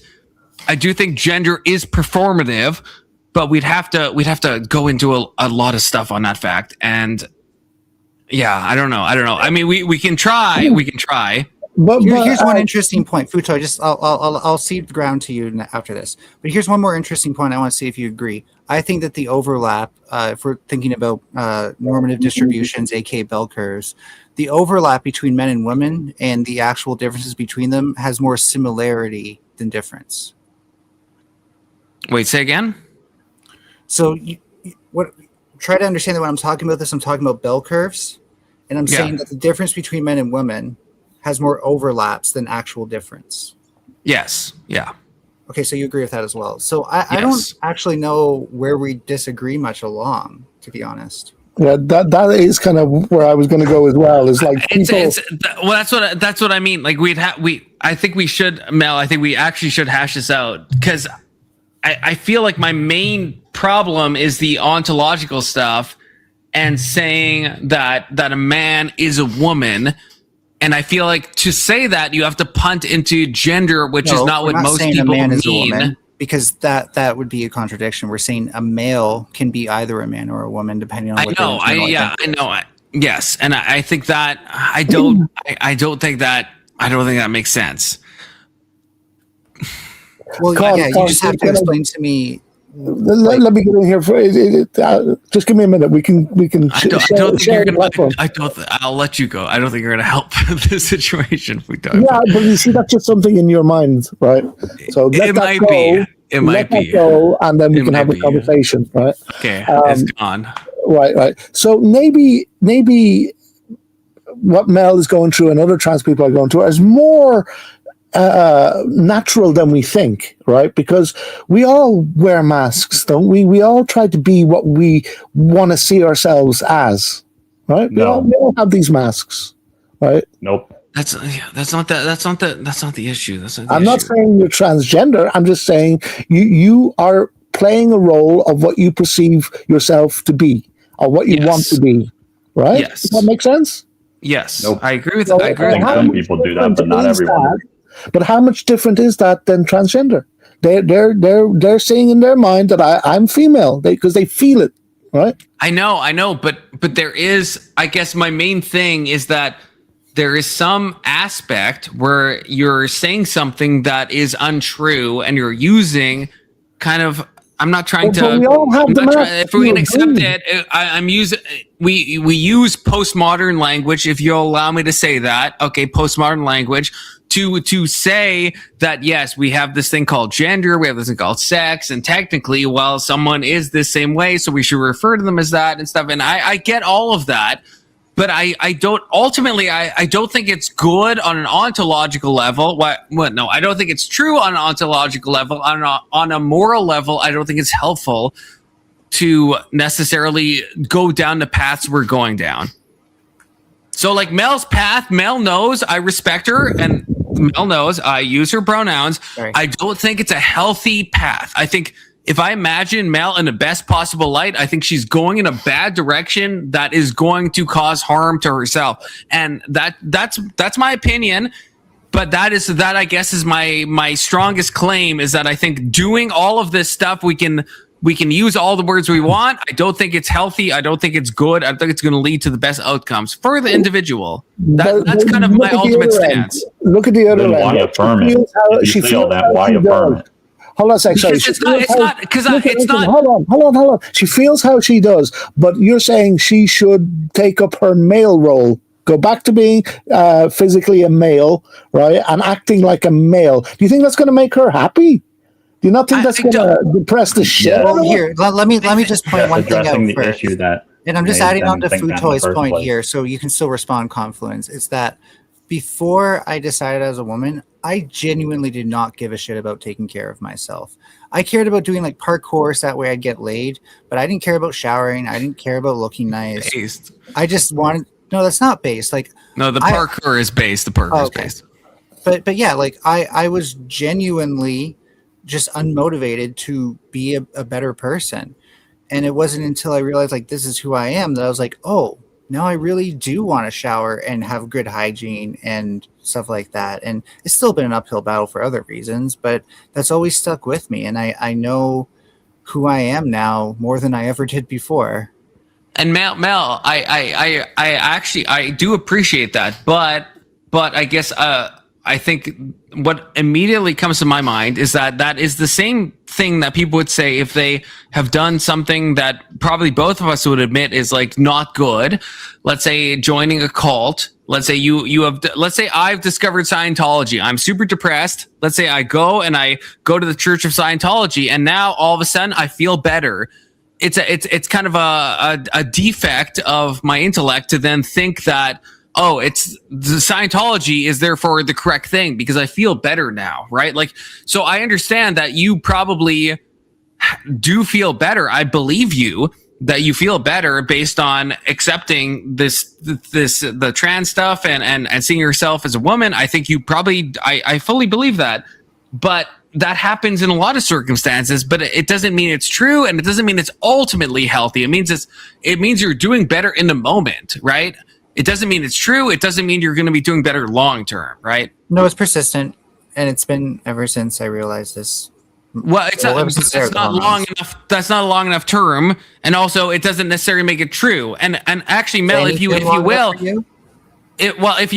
I do think gender is performative, but we'd have to go into a lot of stuff on that fact. And yeah, I don't know. I mean, we can try. But here's one interesting point, Futo. I'll cede the ground to you after this. But here's one more interesting point. I want to see if you agree. I think that the overlap, if we're thinking about normative distributions, aka bell curves, the overlap between men and women and the actual differences between them has more similarity than difference. Wait, say again? So try to understand that when I'm talking about this, I'm talking about bell curves, and I'm saying that the difference between men and women has more overlaps than actual difference. Yes. Yeah. Okay, so you agree with that as well. So I don't actually know where we disagree much along, to be honest. Yeah, that is kind of where I was going to go as well. Is like people. Well, that's what I mean. Like I think we should, Mel. I think we actually should hash this out because I feel like my main problem is the ontological stuff and saying that a man is a woman. And I feel like to say that you have to punt into gender, which is not what most people mean. Because that would be a contradiction. We're saying a male can be either a man or a woman, depending on what I know. Yes, and I think that I don't think that makes sense. Well, you just have to explain to me. Let me get in here for just give me a minute. We can. I'll let you go. I don't think you're gonna help the situation. If we don't. Yeah, but you see, that's just something in your mind, right? So it might be. It might be. Go, and then we can have a conversation, right? Okay, it's gone. Right. So maybe what Mel is going through and other trans people are going through is more natural than we think, right? Because we all wear masks, don't we? We all try to be what we want to see ourselves as, right? No. We all have these masks, right? Nope. That's not the issue. I'm not saying you're transgender. I'm just saying you are playing a role of what you perceive yourself to be or what you want to be, right? Yes. Does that make sense? Yes. Nope. I agree with that. Some people do that, but not everyone. But how much different is that than transgender? They're saying in their mind that I'm female because they feel it, right? I know, but there is. I guess my main thing is that there is some aspect where you're saying something that is untrue and you're using kind of. I'm not trying to. We all have if we can accept it, I'm using. We use postmodern language. If you'll allow me to say that, okay, postmodern language. To say that, yes, we have this thing called gender, we have this thing called sex, and technically, well, someone is this same way, so we should refer to them as that and stuff. And I get all of that, but I don't think it's good on an ontological level. No, I don't think it's true on an ontological level. On a moral level, I don't think it's helpful to necessarily go down the paths we're going down. So like Mel's path, Mel knows I respect her and Mel knows I use her pronouns. Sorry. I don't think it's a healthy path. I think if I imagine Mel in the best possible light, I think she's going in a bad direction that is going to cause harm to herself. And that's my opinion. But that I guess is my strongest claim is that I think doing all of this stuff we can use all the words we want. I don't think it's healthy. I don't think it's good. I think it's going to lead to the best outcomes for the individual. That's kind of my ultimate stance. Look at the other end. Why affirm it? If you feel that, why affirm it? Hold on a second. Hold on. She feels how she does, but you're saying she should take up her male role. Go back to being physically a male, right? And acting like a male. Do you think that's going to make her happy? Do you not think that's going to depress the shit? Well, here, let me just point one thing out addressing the first. issue that, And I'm just made adding them on to think Food that in the Toy's first point place. here, so you can still respond confluence. It's that before I decided as a woman, I genuinely did not give a shit about taking care of myself. I cared about doing like parkour so that way I'd get laid, but I didn't care about showering. I didn't care about looking nice. Based. I just wanted. No, that's not based. Like no, the parkour is based. The parkour is based. But yeah, like I was genuinely just unmotivated to be a better person. And it wasn't until I realized like this is who I am that I was like, oh, now I really do want to shower and have good hygiene and stuff like that. And it's still been an uphill battle for other reasons, but that's always stuck with me. And I know who I am now more than I ever did before. And Mel, I actually I do appreciate that, but I guess I think what immediately comes to my mind is that is the same thing that people would say if they have done something that probably both of us would admit is like not good. Let's say joining a cult. Let's say let's say I've discovered Scientology. I'm super depressed. Let's say I go to the Church of Scientology, and now all of a sudden I feel better. It's kind of a defect of my intellect to then think that oh, it's the Scientology is therefore the correct thing because I feel better now, right? Like, so I understand that you probably do feel better. I believe you that you feel better based on accepting the trans stuff and seeing yourself as a woman. I think you probably, I fully believe that, but that happens in a lot of circumstances, but it doesn't mean it's true. And it doesn't mean it's ultimately healthy. It means you're doing better in the moment, right? It doesn't mean it's true. It doesn't mean you're going to be doing better long-term, right? No, it's persistent. And it's been ever since I realized this. Well, that's not long enough. That's not a long enough term, and also it doesn't necessarily make it true. And actually, Mel, if you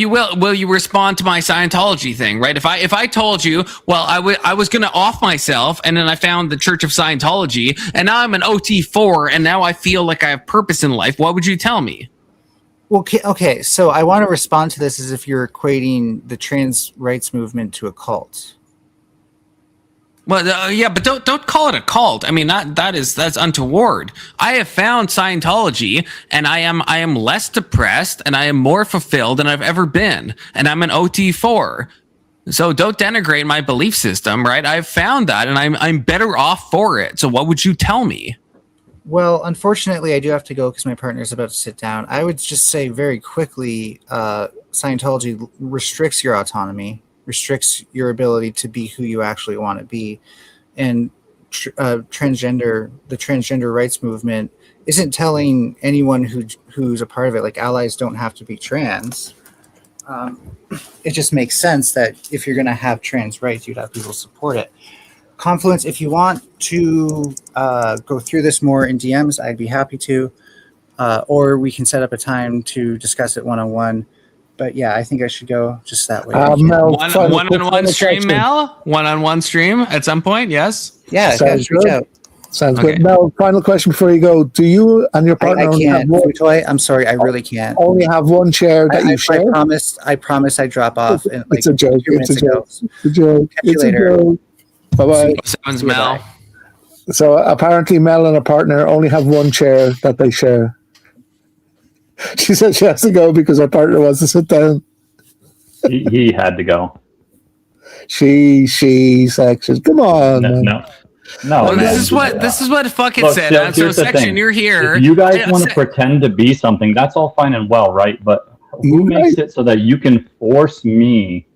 will you respond to my Scientology thing, right? If I told you, well, I was going to off myself, and then I found the Church of Scientology, and now I'm an OT4, and now I feel like I have purpose in life. What would you tell me? Well, okay, so I want to respond to this as if you're equating the trans rights movement to a cult. Well, yeah, but don't call it a cult. I mean, that's untoward. I have found Scientology, and I am less depressed, and I am more fulfilled than I've ever been, and I'm an OT4. So don't denigrate my belief system, right? I've found that, and I'm better off for it. So what would you tell me? Well, unfortunately, I do have to go because my partner's about to sit down. I would just say very quickly, Scientology restricts your autonomy, restricts your ability to be who you actually want to be. And the transgender rights movement isn't telling anyone who's a part of it, like allies don't have to be trans. It just makes sense that if you're going to have trans rights, you'd have people support it. Confluence, if you want to go through this more in DMs, I'd be happy to. Or we can set up a time to discuss it one-on-one. But yeah, I think I should go just that way. One-on-one stream, Mel? One-on-one stream at some point, yes? Yeah, Sounds reach good. out. Sounds Okay. good. Now, final question before you go. Do you and your partner I only have can't. one, Toy, I'm sorry, I really can't. only have one chair that you share? I promise I drop off. In It's a joke. 2 It's a minutes ago. joke. It's a joke. Catch you It's a later. joke. Bye-bye. Sevens, Mel. So apparently Mel and her partner only have one chair that they share. She said she has to go because her partner wants to sit down. He had to go. She section. Come on. No. man. No. Well, man. this is what it fucking Look, said. here's So the section, thing. you're here. If you guys want to pretend to be something, that's all fine and well, right? But who makes it so that you can force me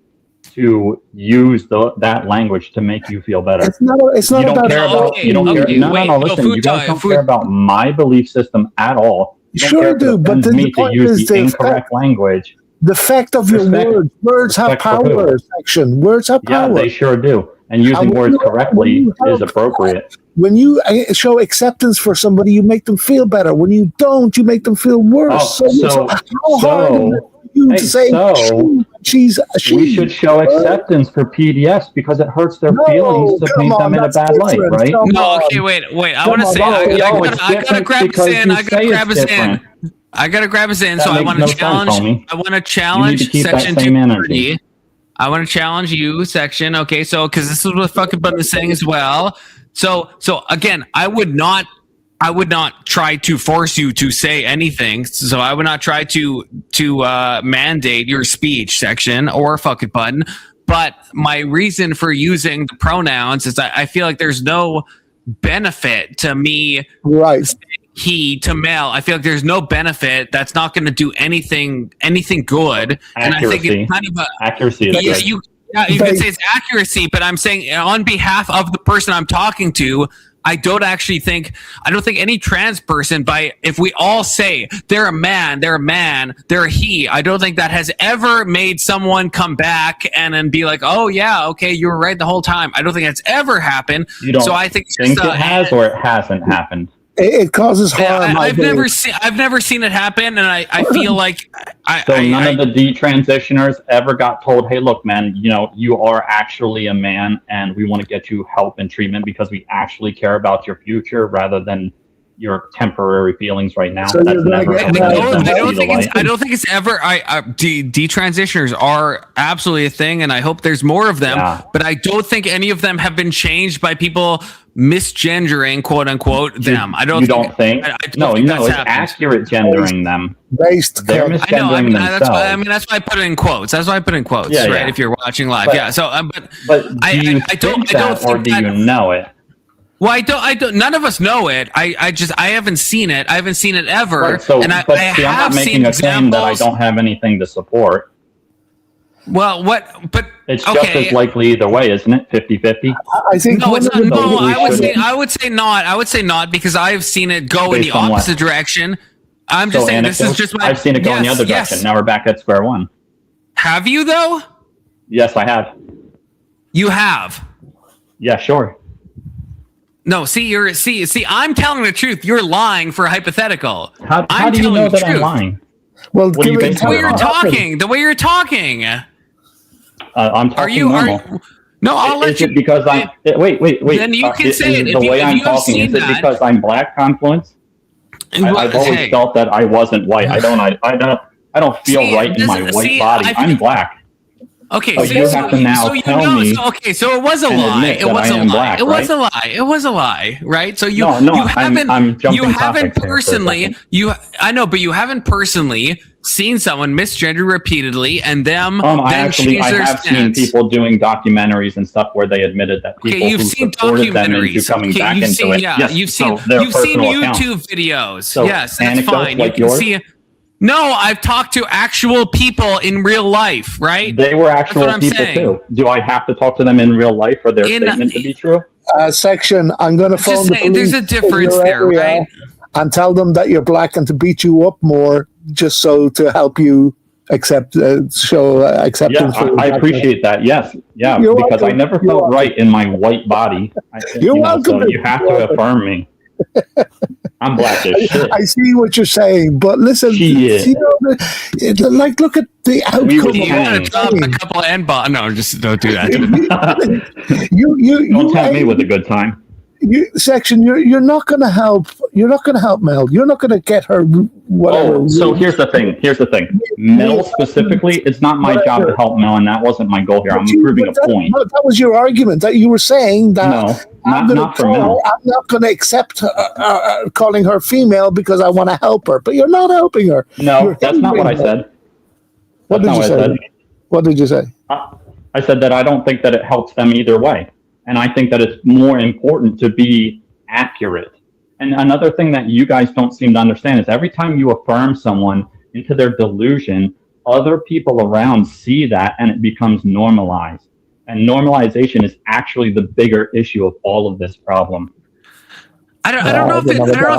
to use that language to make you feel better? It's not you don't about care about. You don't care. No. Listen, you guys don't care about my belief system at all. You don't Sure care if it do, but offends the me to point use is the the incorrect language. The effect of your words. Words have Respect for power, who? section. Words have Yeah, power. they sure do. And using when words you- correctly when you is appropriate. When you show acceptance for somebody, you make them feel better. When you don't, you make them feel worse. Oh, so how hard is it for you to say we should show acceptance for PDFs because it hurts their feelings to paint them in a bad light, right? No, okay, wait. I want to say, I gotta grab us in. I gotta grab us in. I gotta grab us in. That So I makes want no to sense, challenge. homie. I want to You challenge need to keep that section same 230. energy. I want to challenge you, section. Okay, so because this is what fucking Bud is saying as well. So again, I would not try to force you to say anything. So I would not try to mandate your speech, section, or fucking button. But my reason for using the pronouns is that I feel like there's no benefit to me. Right. He to Mel. I feel like there's no benefit. That's not going to do anything good. And I think it's kind of accuracy. Is good. you can say it's accuracy, but I'm saying on behalf of the person I'm talking to, I don't think any trans person, if we all say they're a man, they're a he, I don't think that has ever made someone come back and then be like, oh yeah, okay, you were right the whole time. I don't think that's ever happened. You don't so I think it has or it hasn't happened. It causes harm. I've never seen it happen, and I feel like none of the detransitioners ever got told, "Hey, look, man, you are actually a man, and we want to get you help and treatment because we actually care about your future, rather than your temporary feelings right now. So That's you're never gonna going get- I don't think it's ever. Detransitioners are absolutely a thing, and I hope there's more of them. Yeah. But I don't think any of them have been changed by people misgendering, quote unquote, them. I don't. You don't think? I don't No, think no, that's it's happened. accurate gendering them. Based. They're I know. misgendering That's why. themselves. That's why I put it in quotes. That's why I put it in quotes, Yeah, right? yeah. If you're watching live, But- yeah. So, But do you I don't think or think do that. you know it? Well, I don't. None of us know it. I haven't seen it. I haven't seen it ever. Right, so, and but see, I'm have not seen making a claim that I examples. don't have anything to support. Well, what? But It's just okay. as likely either way, isn't it? 50-50? I think No, one it's of not. the No, we I would say not. I would say not because I've seen it go in the Based on what? opposite direction. I'm just So saying this is anecdotes? just my. I've seen it go in the other direction. Now we're back at square one. Have you though? Yes, I have. You have. Yeah, sure. No, see, I'm telling the truth. You're lying for a hypothetical. How I'm do you telling know the that I'm truth. lying? Well, What do you base The way it you're on? talking. The way you're talking. I'm talking Are you? normal. No, I'll let Is you. it because I'm... Wait. Then you can say it. The way I'm talking, is it because I'm black, Confluence? I've always felt that I wasn't white. I don't feel See, right in my this- white see, body. I I'm think- black. Okay, So you have to now tell me. So it was a and lie. admit It that was I a am lie. black, It was right? a lie. It was a lie, right? So you No, you I'm haven't jumping you haven't topics here for a personally I know, but you haven't personally seen someone misgender repeatedly and them I then actually change I their have stance. seen people doing documentaries and stuff where they admitted that people Okay, you've who seen supported them into documentaries. coming Okay, back you've into seen, it. yeah, Yes, you've seen so their you've seen personal accounts. YouTube videos. So yes, that's anecdotes fine. like You can yours? see. No, I've talked to actual people in real life, right? They were That's what actual I'm people saying. too. Do I have to talk to them in real life for their statement to be true? Section, I'm going to Just phone the saying, there's police a difference in your there, area right? and tell them that you're black and to beat you up more, just so to help you show Yeah, acceptance. for your I blackness. appreciate that. Yes, yeah, You're because I welcome. never You're felt welcome. right in my white body. You're welcome. So you have You're to welcome. affirm me. I'm black as shit. I see what you're saying, but listen, Shit. you know, like look at the outcome. We were of You what gotta you're drop saying. a couple of N-bombs. No, just don't do that. Don't tempt me with a good time. Section, you're not going to help. You're not going to help Mel. You're not going to get her whatever. Oh, so here's the thing. Mel specifically, it's not my job to help Mel, and that wasn't my goal here. I'm proving a point. That was your argument that you were saying that. No, I'm not for Mel. I'm not going to accept calling her female because I want to help her. But you're not helping her. No, You're that's not what I hindering her. said. What did That's you not say? what I said. What did you say? I said that I don't think that it helps them either way. And I think that it's more important to be accurate. And another thing that you guys don't seem to understand is every time you affirm someone into their delusion, other people around see that and it becomes normalized. And normalization is actually the bigger issue of all of this problem. I don't know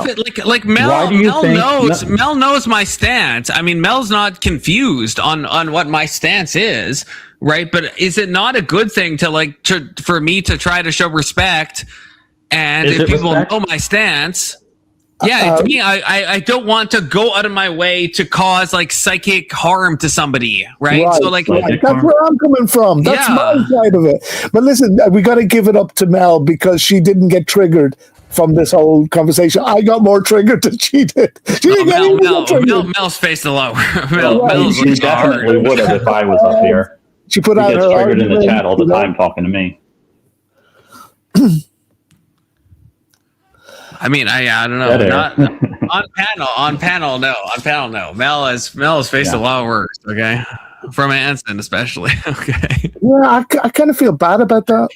if it like Mel knows my stance. I mean, Mel's not confused on what my stance is, right? But is it not a good thing for me to try to show respect? And Is if it people respect? know my stance, to me, I don't want to go out of my way to cause like psychic harm to somebody, right? So like that's where I'm coming from. That's my side of it. But listen, we got to give it up to Mel because she didn't get triggered from this whole conversation. I got more triggered than she did. She didn't get even triggered. Mel's faced a lot. She definitely would have if I was up here. She put She out gets her triggered in the argument, chat all the time talking to me. I mean, I don't know. Dead air. Not on panel, no. Mel has faced a lot worse. Okay, from Anson especially. Okay. Yeah, I kind of feel bad about that.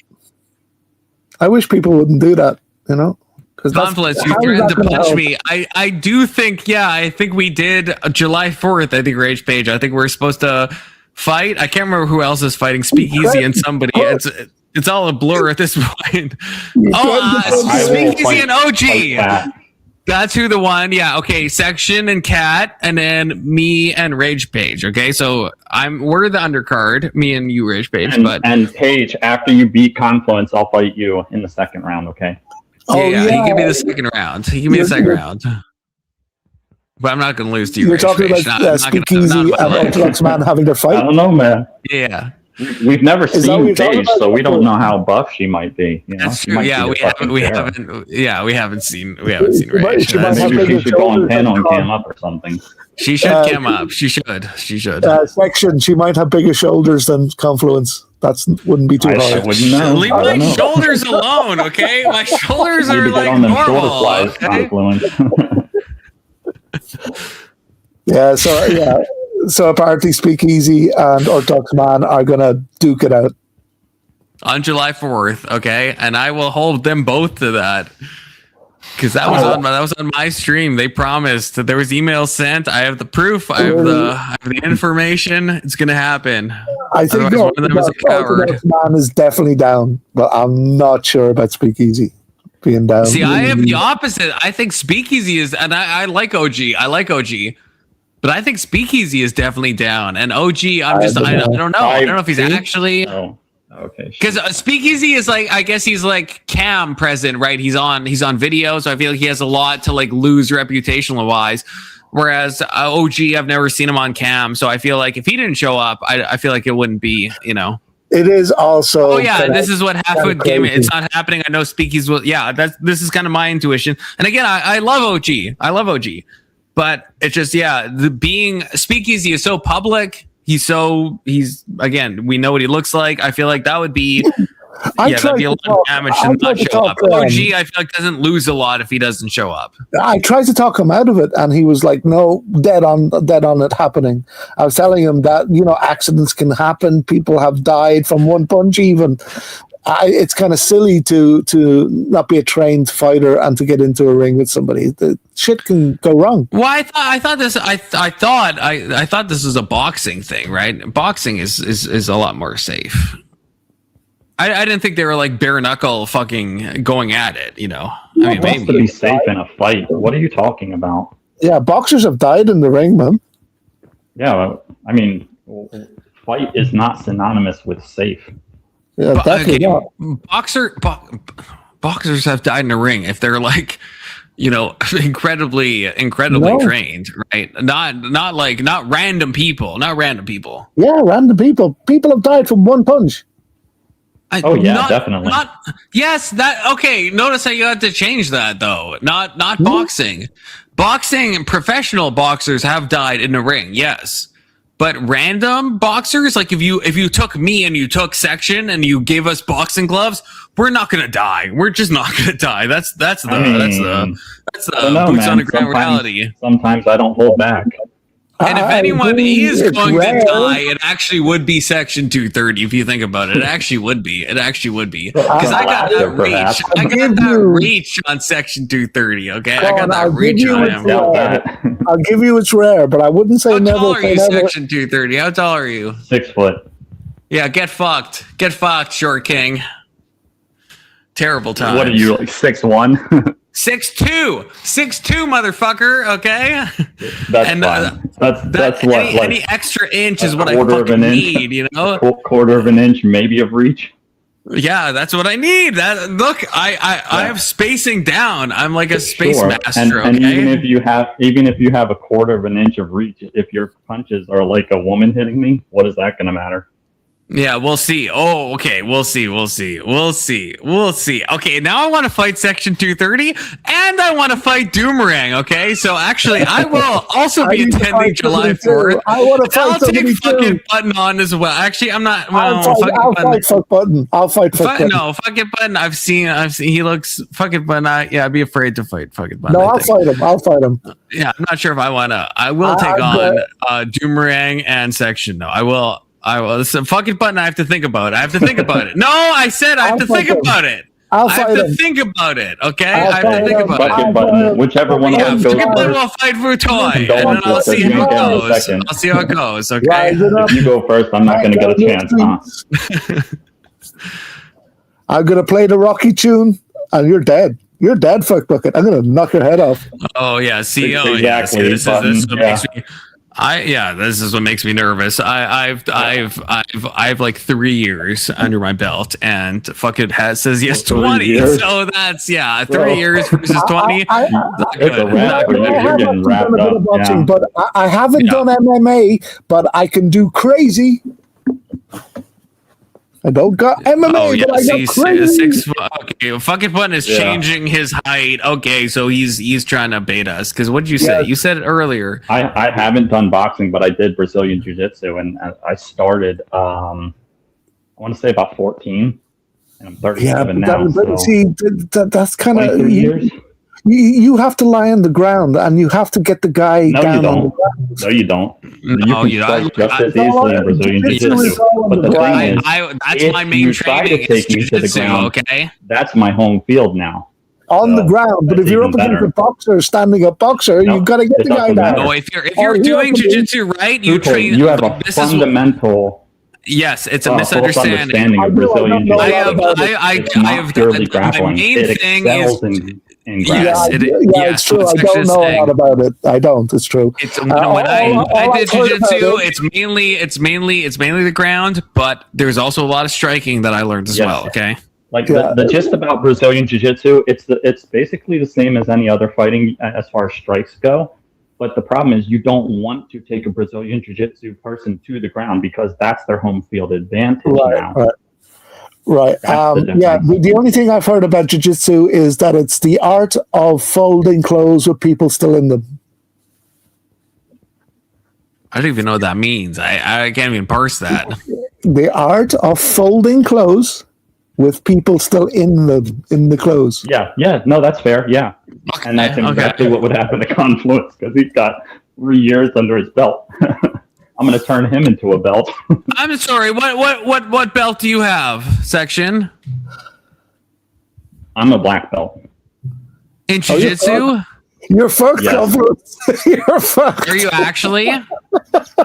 I wish people wouldn't do that, you know? Confluence, you threatened to punch me. I do think, I think we did July 4th, I think, Rage Page. I think we're supposed to fight. I can't remember who else is fighting, Speakeasy and somebody. It's all a blur at this point. Speakeasy and OG. That's who the one. Yeah, okay. Section and Cat, and then me and Rage Page. Okay, so we're the undercard, me and you, Rage Page. And Paige, after you beat Confluence, I'll fight you in the second round, okay? He gave me the second round. He gave me the second round. But I'm not going to lose to you. You're talking about Speakeasy and Orthodox Man having their fight? I don't know, man. Yeah. We've never seen Paige, so we don't know how buff she might be. You know? That's She true. might Yeah, be the we fucking haven't. Yeah, we haven't seen. She might have Maybe she bigger should go on shoulders panel and than cam up or something. She should cam up. She should. Section. She might have bigger shoulders than Confluence. That wouldn't be too I hard. wouldn't know. Leave I don't my know. shoulders alone, okay? My shoulders Need are to get like on them shoulder normal. flies, Okay? Yeah. So apparently, Speakeasy and Orthodox Man are gonna duke it out On July 4th, okay, and I will hold them both to that. Because that was on my stream. They promised that there was emails sent. I have the proof. I have the information. It's gonna happen. I think Otherwise, one of them is a coward. Orthodox Man is definitely down, but I'm not sure about Speakeasy being down. See, I have the opposite. I think Speakeasy is, and I like OG. I like OG, but I think Speakeasy is definitely down. And OG, I don't know. I don't know if he's actually. Okay. Because Speakeasy is like, I guess he's like cam present, right? He's on video, so I feel like he has a lot to like lose reputational wise. Whereas OG, I've never seen him on cam, so I feel like if he didn't show up, I feel like it wouldn't be, It is also. Oh yeah, this is what half-foot game. It's not happening. I know Speakeasy will. Yeah, this is kind of my intuition. And again, I love OG. I love OG, but it's just being Speakeasy is so public. He's again, we know what he looks like. I feel like that would be that'd be a lot of damage to not show up. OG, I feel like doesn't lose a lot if he doesn't show up. I tried to talk him out of it, and he was like, "No, dead on it happening." I was telling him that accidents can happen. People have died from one punch. Even it's kind of silly to not be a trained fighter and to get into a ring with somebody. The shit can go wrong. Well, I thought this was a boxing thing, right? Boxing is a lot more safe. I didn't think they were like bare knuckle fucking going at it, I mean, maybe to be safe in a fight. What are you talking about? Yeah, boxers have died in the ring, man. Yeah, I mean, fight is not synonymous with safe. Yeah, definitely not. Boxers have died in the ring if they're like, incredibly trained, right? Not random people. Yeah, random people. People have died from one punch. Definitely. Notice how you had to change that though. Not boxing. Boxing and professional boxers have died in the ring. Yes. But random boxers, like if you took me and you took Section and you gave us boxing gloves, we're not gonna die. We're just not gonna die. That's the boots on the ground reality. Sometimes I don't hold back. And if anyone is going to die, it actually would be Section 230. If you think about it, it actually would be. Because I got that reach. I got that reach on Section 230. Okay, I got that reach on him. I'll give you it's rare, but I wouldn't say never. How tall are you, Section 230? How tall are you? 6 foot. Yeah, get fucked, Short King. Terrible time. What are you, like 6'1"? 6'2", motherfucker. Okay, that's fine. That's what any extra inch is what I fucking need. Quarter of an inch, maybe of reach. Yeah, that's what I need. Look, I have spacing down. I'm like a space master. And even if you have a quarter of an inch of reach, if your punches are like a woman hitting me, what is that going to matter? Yeah, we'll see. Oh, okay. We'll see. Okay, now I want to fight Section 230 and I want to fight Doomerang. Okay, so actually, I will also be attending July 4th. I'll take fucking Button on as well. Actually, I'm not. I'll fight fuck Button. No, fucking Button. I've seen. He looks fucking Button. I'd be afraid to fight fucking Button. No, I'll fight him. Yeah, I'm not sure if I want to. I will take on Doomerang and Section. No, I will. This is a fucking Button. I have to think about it. No, I said I have to think about it. I have to think about it. Okay, I have to think about it. Button, whichever one of us goes first. We'll fight for a toy, and then I'll see how it goes. Okay. If you go first, I'm not going to get a chance. I'm going to play the Rocky tune, and you're dead. You're dead, fuck bucket. I'm going to knock your head off. Oh yeah, CEO. Exactly. This is what makes me. This is what makes me nervous. I've like 3 years under my belt, and fucking says yes 20. So that's 3 years versus 20. You're getting wrapped up. Yeah. But I haven't done MMA, but I can do crazy. I don't got MMA, but I got crazy. 6 foot. Okay, fucking Button is changing his height. Okay, so he's trying to bait us. Because what did you say? You said it earlier. I haven't done boxing, but I did Brazilian Jiu-Jitsu, and I started, I want to say about 14, and I'm 37 now. That's kind of... 23 years. You have to lie on the ground, and you have to get the guy down on the ground. No, you don't. No, you can strike just as easily in Brazilian Jiu-Jitsu. But the thing is, that's my main training. To take me to the ground, okay? That's my home field now. On the ground, but if you're up against a boxer, standing up boxer, you've got to get the guy down. No, if you're doing jiu-jitsu right, you train. You have a fundamental. Yes, it's a misunderstanding. Of Brazilian Jiu-Jitsu. I have purely grappling. My main it thing excels is. In Yes, it's true. I don't know a lot about it. I don't. It's true. When I did jiu-jitsu, it's mainly the ground, but there's also a lot of striking that I learned as well. Okay. Like the gist about Brazilian Jiu-Jitsu, it's basically the same as any other fighting as far as strikes go. But the problem is you don't want to take a Brazilian Jiu-Jitsu person to the ground because that's their home field advantage now. Right. The only thing I've heard about jiu-jitsu is that it's the art of folding clothes with people still in them. I don't even know what that means. I can't even parse that. The art of folding clothes with people still in the clothes. Yeah. No, that's fair. Yeah. Okay. And that's exactly what would happen to Confluence because he's got 3 years under his belt. I'm going to turn him into a belt. I'm sorry. What belt do you have, Section? I'm a black belt. In jiu-jitsu? You're fucked. Yes. You're fucked. Are you actually?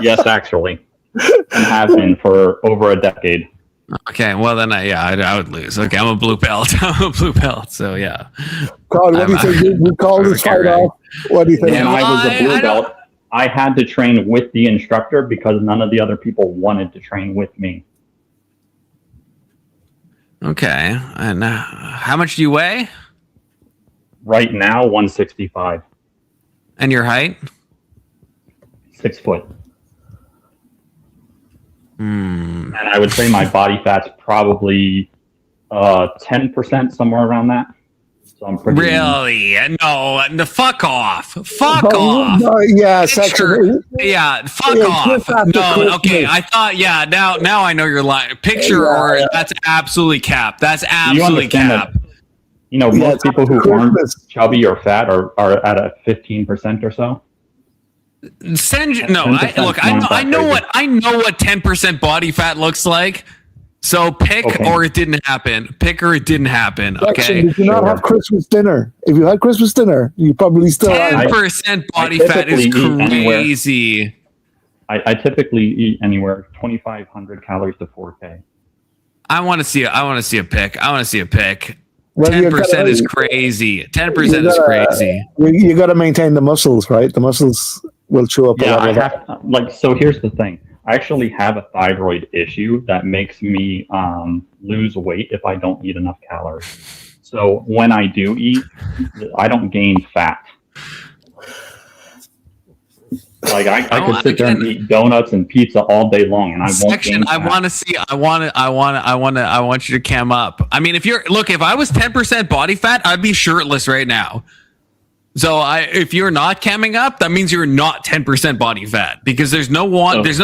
Yes, actually. And have been for over a decade. Okay, well then, I would lose. Okay, I'm a blue belt. So yeah. God, what do you think? We call this fight off. What do you think? When I was a blue belt, I had to train with the instructor because none of the other people wanted to train with me. Okay, and how much do you weigh? Right now, 165. And your height? 6 foot. And I would say my body fat's probably 10%, somewhere around that. So I'm pretty really? No, fuck off. Fuck off. No, yeah, Section. Yeah, fuck off. No, okay. I thought, now I know you're lying. Picture or that's absolutely cap. That's absolutely cap. Most people who aren't chubby or fat are at a 15% or so. I know what 10% body fat looks like. So pick or it didn't happen. Pick or it didn't happen. Okay. Did you not have Christmas dinner? If you had Christmas dinner, you probably still 10% body fat is crazy. I typically eat anywhere 2,500 calories to 4K. I want to see a pick. 10% is crazy. 10% is crazy. You got to maintain the muscles, right? The muscles will chew up a lot of that. So here's the thing. I actually have a thyroid issue that makes me lose weight if I don't eat enough calories. So when I do eat, I don't gain fat. Like I could sit there and eat donuts and pizza all day long, and I won't gain fat. I want you to cam up. I mean, if I was 10% body fat, I'd be shirtless right now. So if you're not camming up, that means you're not 10% body fat because there's no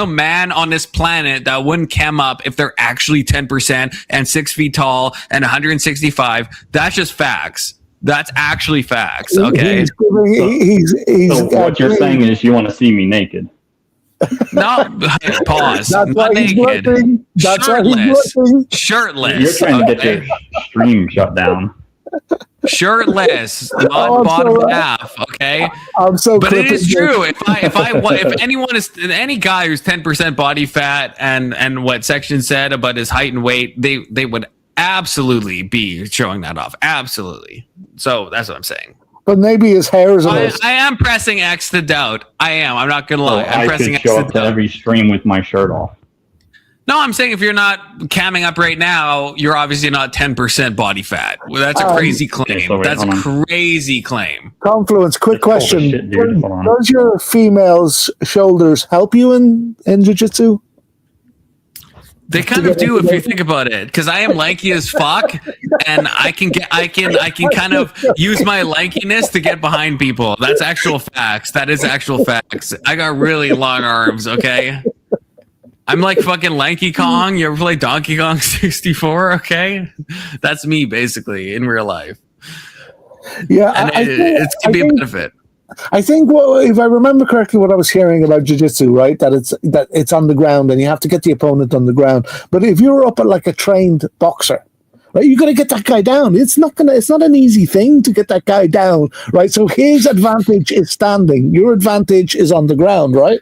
man on this planet that wouldn't cam up if they're actually 10% and 6 feet tall and 165. That's just facts. That's actually facts. Okay. So what you're saying is you want to see me naked. No, pause. That's why he's working. Shirtless. You're trying to get your stream shut down. Shirtless, not bottom half. Okay, but it is true. If anyone is any guy who's 10% body fat and what Section said about his height and weight, they would absolutely be showing that off. Absolutely. So that's what I'm saying. But maybe his hair is. I am pressing X to doubt. I am. I'm not gonna lie. I'm pressing X to doubt. I could show up to every stream with my shirt off. No, I'm saying if you're not camming up right now, you're obviously not 10% body fat. Well, that's a crazy claim. That's a crazy claim. Confluence, quick question. Does your female's shoulders help you in jiu-jitsu? They kind of do if you think about it, because I am lanky as fuck, and I can kind of use my lankiness to get behind people. That's actual facts. That is actual facts. I got really long arms. Okay, I'm like fucking Lanky Kong. You ever play Donkey Kong 64? Okay, that's me basically in real life. Yeah, and it's to be a benefit. I think, if I remember correctly, what I was hearing about jiu-jitsu, right, that it's on the ground and you have to get the opponent on the ground. But if you're up at like a trained boxer, right, you got to get that guy down. It's not an easy thing to get that guy down, right? So his advantage is standing. Your advantage is on the ground, right?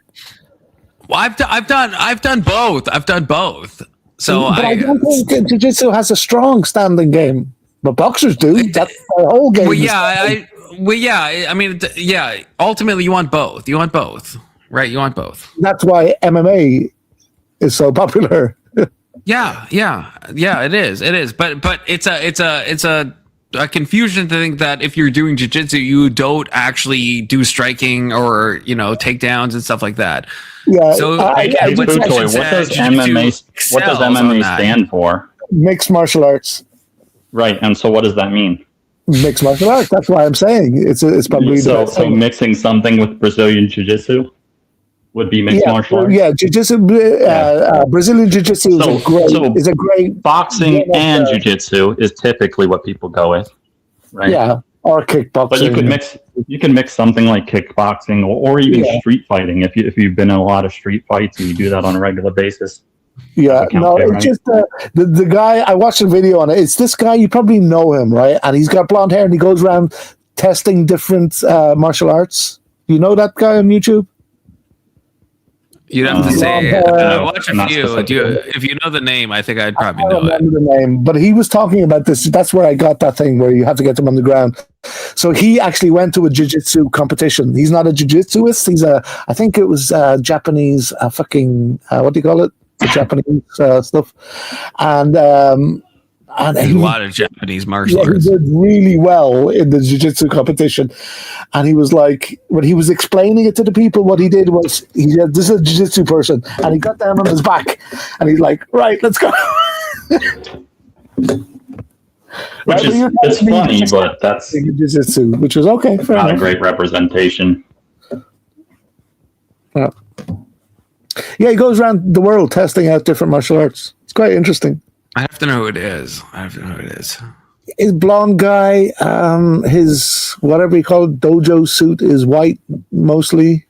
Well, I've done both. I've done both. So but I don't think jiu-jitsu has a strong standing game, but boxers do. That's the whole game. Well, yeah. I mean, yeah. Ultimately, you want both. You want both, right? You want both. That's why MMA is so popular. Yeah. It is. But it's a confusion to think that if you're doing jiu-jitsu, you don't actually do striking or takedowns and stuff like that. Yeah. What So does MMA stand for? Mixed martial arts. Right, and so what does that mean? Mixed martial arts. That's why I'm saying it's probably so mixing something with Brazilian jiu-jitsu would be mixed martial arts. Yeah, jiu-jitsu. Brazilian jiu-jitsu is a great boxing and jiu-jitsu is typically what people go with, right? Yeah, or kickboxing. But you can mix something like kickboxing or even street fighting if you've been in a lot of street fights and you do that on a regular basis. Yeah, no, it's just the guy. I watched a video on it. It's this guy. You probably know him, right? And he's got blonde hair, and he goes around testing different martial arts. You know that guy on YouTube? You'd have to say. Watch a few. If you know the name, I think I'd probably know it. The name, but he was talking about this. That's where I got that thing where you have to get them on the ground. So he actually went to a jiu-jitsu competition. He's not a jiu-jitsuist. I think it was Japanese. What do you call it? The Japanese stuff, and a lot of Japanese martial arts. He did really well in the jiu-jitsu competition, and he was like, when he was explaining it to the people, what he did was he said, "This is a jiu-jitsu person," and he got down on his back, and he's like, "Right, let's go." Which is it's funny, but that's jiu-jitsu, which was okay. Not a great representation. Yeah, he goes around the world testing out different martial arts. It's quite interesting. I have to know who it is. His blonde guy, his whatever you call it, dojo suit is white mostly.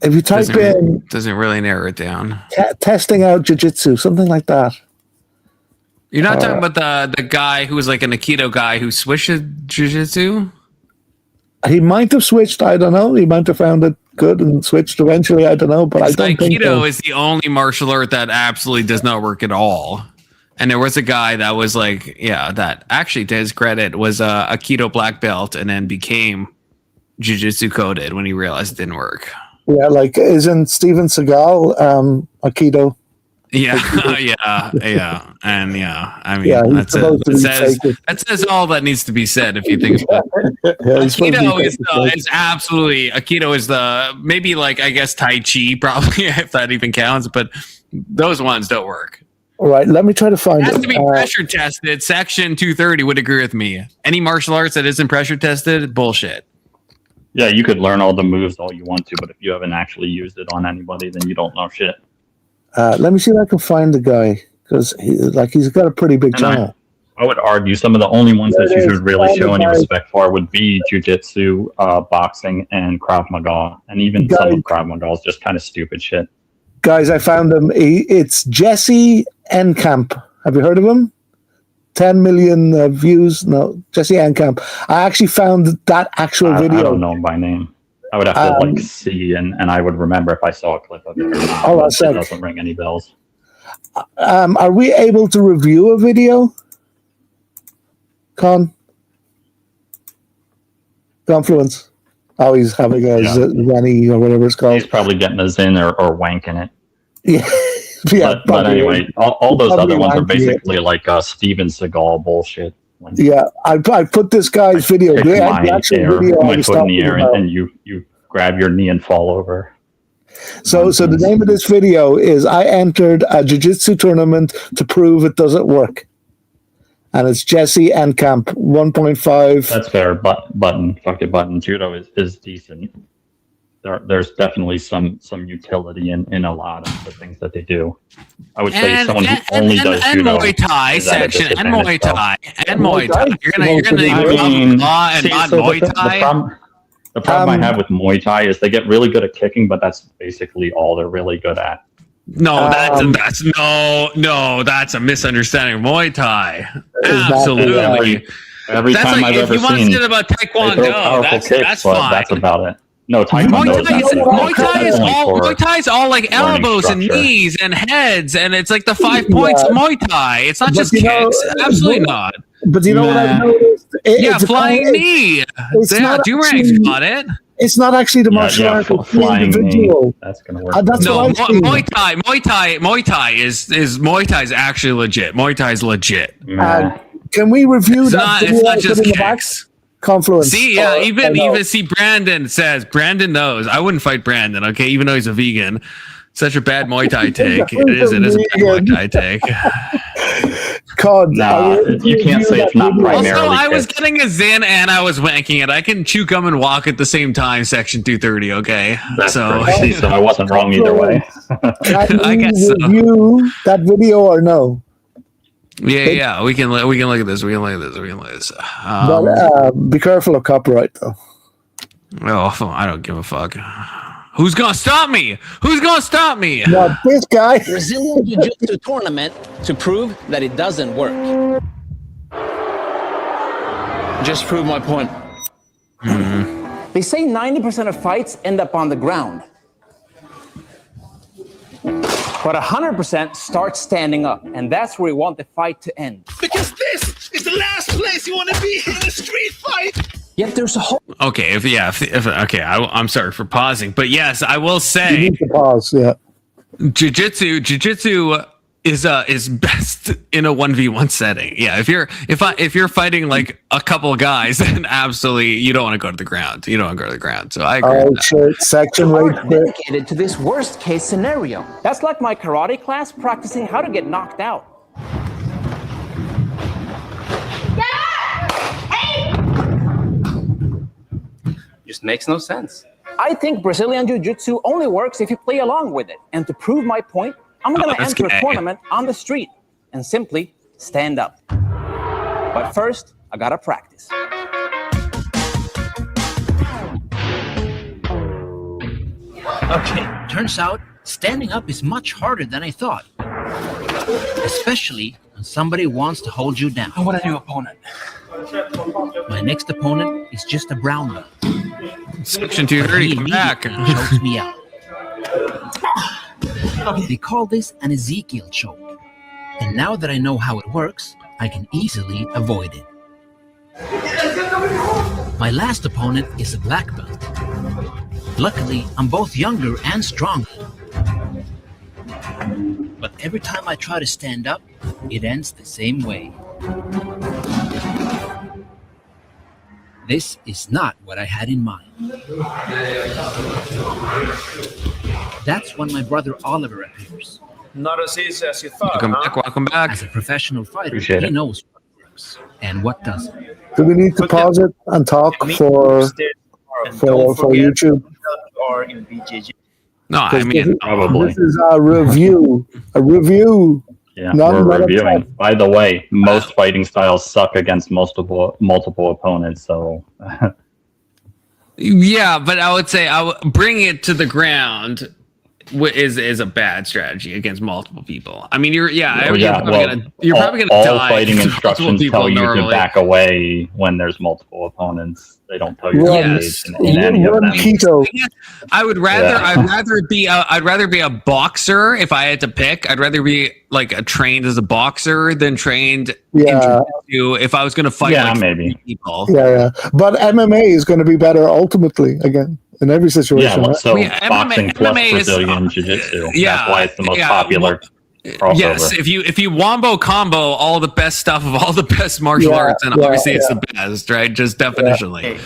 If you type doesn't really narrow it down. Testing out jiu-jitsu, something like that. You're not talking about the guy who was like an Aikido guy who switched to jiu-jitsu? He might have switched. I don't know. He might have found it good and switched eventually. I don't know, but I don't think Aikido is the only martial art that absolutely does not work at all. And there was a guy that was like, that actually, to his credit, was a Aikido black belt and then became jiu-jitsu coded when he realized it didn't work. Yeah, like isn't Steven Seagal Aikido? Yeah, and I mean that says all that needs to be said if you think about it. Aikido is absolutely Aikido is the maybe like I guess Tai Chi probably if that even counts, but those ones don't work. All right, let me try to find it. It has to be pressure tested. Section 230 would agree with me. Any martial arts that isn't pressure tested, bullshit. Yeah, you could learn all the moves all you want to, but if you haven't actually used it on anybody, then you don't know shit. Let me see if I can find the guy because he's got a pretty big channel. I would argue some of the only ones that you should really show any respect for would be jiu-jitsu, boxing, and Krav Maga. And even some of Krav Maga is just kind of stupid shit. Guys, I found him. It's Jesse Enkamp. Have you heard of him? 10 million views. No, Jesse Enkamp. I actually found that actual video. I don't know him by name. I would have to see, and I would remember if I saw a clip of it or not. Oh, it doesn't ring any bells. Are we able to review a video? Confluence. Oh, he's having a Zenny or whatever it's called. He's probably getting a Zen or wanking it. Yeah. But anyway, all those other ones are basically like Steven Seagal bullshit. Yeah, I put this guy's video. My foot in the air and you grab your knee and fall over. So the name of this video is "I entered a jiu-jitsu tournament to prove it doesn't work," and it's Jesse Enkamp 1.5. That's fair. Button, fuck it, button. Judo is decent. There's definitely some utility in a lot of the things that they do. I would say someone who only does judo Muay Thai is at a section and disadvantage, Muay though. Thai and Muay Thai. You're gonna law and not Muay Thai. The problem I have with Muay Thai is they get really good at kicking, but that's basically all they're really good at. No, that's a misunderstanding of Muay Thai. Absolutely. Every That's time like, I've if ever you want to seen say about they throw Taekwondo, powerful kicks, that's but fine. that's about it. No, Taekwondo Muay Thai is all like elbows and knees and heads, and it's like the 5 points of Muay Thai. It's not just kicks. Absolutely not. But you know what I've noticed? Flying knee. Duran's got it. It's not actually the martial art. It's the individual. That's gonna work. That's No, what I'm Muay Thai is actually legit. Muay Thai is legit. Can we review It's that? not. video It's I not put just in the back? kicks. Confluence. See, yeah, even see Brandon says Brandon knows. I wouldn't fight Brandon, okay, even though he's a vegan. Such a bad Muay Thai take. It is a bad Muay Thai take. God, you can't say it's not primarily. Also, I was kicks. getting a Zen and I was wanking it. I can chew gum and walk at the same time. Section 230. Okay, That's crazy, so I wasn't wrong either way. I guess so. Review that video or no? Yeah. We can look at this. We can look at this. But be careful of copyright, though. Oh, I don't give a fuck. Who's gonna stop me? Not this guy. Brazilian Jiu-Jitsu tournament to prove that it doesn't work. Just prove my point. They say 90% of fights end up on the ground. But 100% start standing up, and that's where we want the fight to end. Because this is the last place you want to be in a street fight. Yet there's a whole... Okay, I'm sorry for pausing, but yes, I will say You need to pause, yeah. Jiu-Jitsu is best in a 1v1 setting. Yeah, if you're fighting like a couple of guys, then absolutely you don't want to go to the ground. So I agree. Oh shit! Section right there. dedicated to this worst case scenario. That's like my karate class practicing how to get knocked out. Just makes no sense. I think Brazilian Jiu-Jitsu only works if you play along with it. And to prove my point, I'm going to enter a tournament on the street and simply stand up. But first, I got to practice. Okay, turns out standing up is much harder than I thought. Especially when somebody wants to hold you down. I want a new opponent. My next opponent is just a brown belt. Section 230, come back. Chokes me out. They call this an Ezekiel choke. And now that I know how it works, I can easily avoid it. My last opponent is a black belt. Luckily, I'm both younger and stronger. But every time I try to stand up, it ends the same way. This is not what I had in mind. That's when my brother Oliver appears. Not as easy as you thought. Welcome back. As a professional fighter, Appreciate he it. knows what works and what doesn't. Do we need to pause it and talk for YouTube? Or in BJJ. No, I mean probably. This is a review. Yeah, Not we're a reviewing. test. By the way, most fighting styles suck against multiple opponents. So Yeah, but I would say bring it to the ground is a bad strategy against multiple people. I mean, you're probably gonna all die. fighting to multiple instructions people tell you normally. to back away when there's multiple opponents. They don't tell you to Yes. engage in any of them. I would rather I'd rather be a boxer if I had to pick. I'd rather be like trained as a boxer than trained in jiu-jitsu if I was going to fight maybe people. Yeah. But MMA is going to be better ultimately again in every situation. Yeah, right? so boxing plus Brazilian Jiu-Jitsu. That's why it's the most popular crossover. Yes, if you wombo combo all the best stuff of all the best martial arts, and obviously it's the best, right? Just definitionally.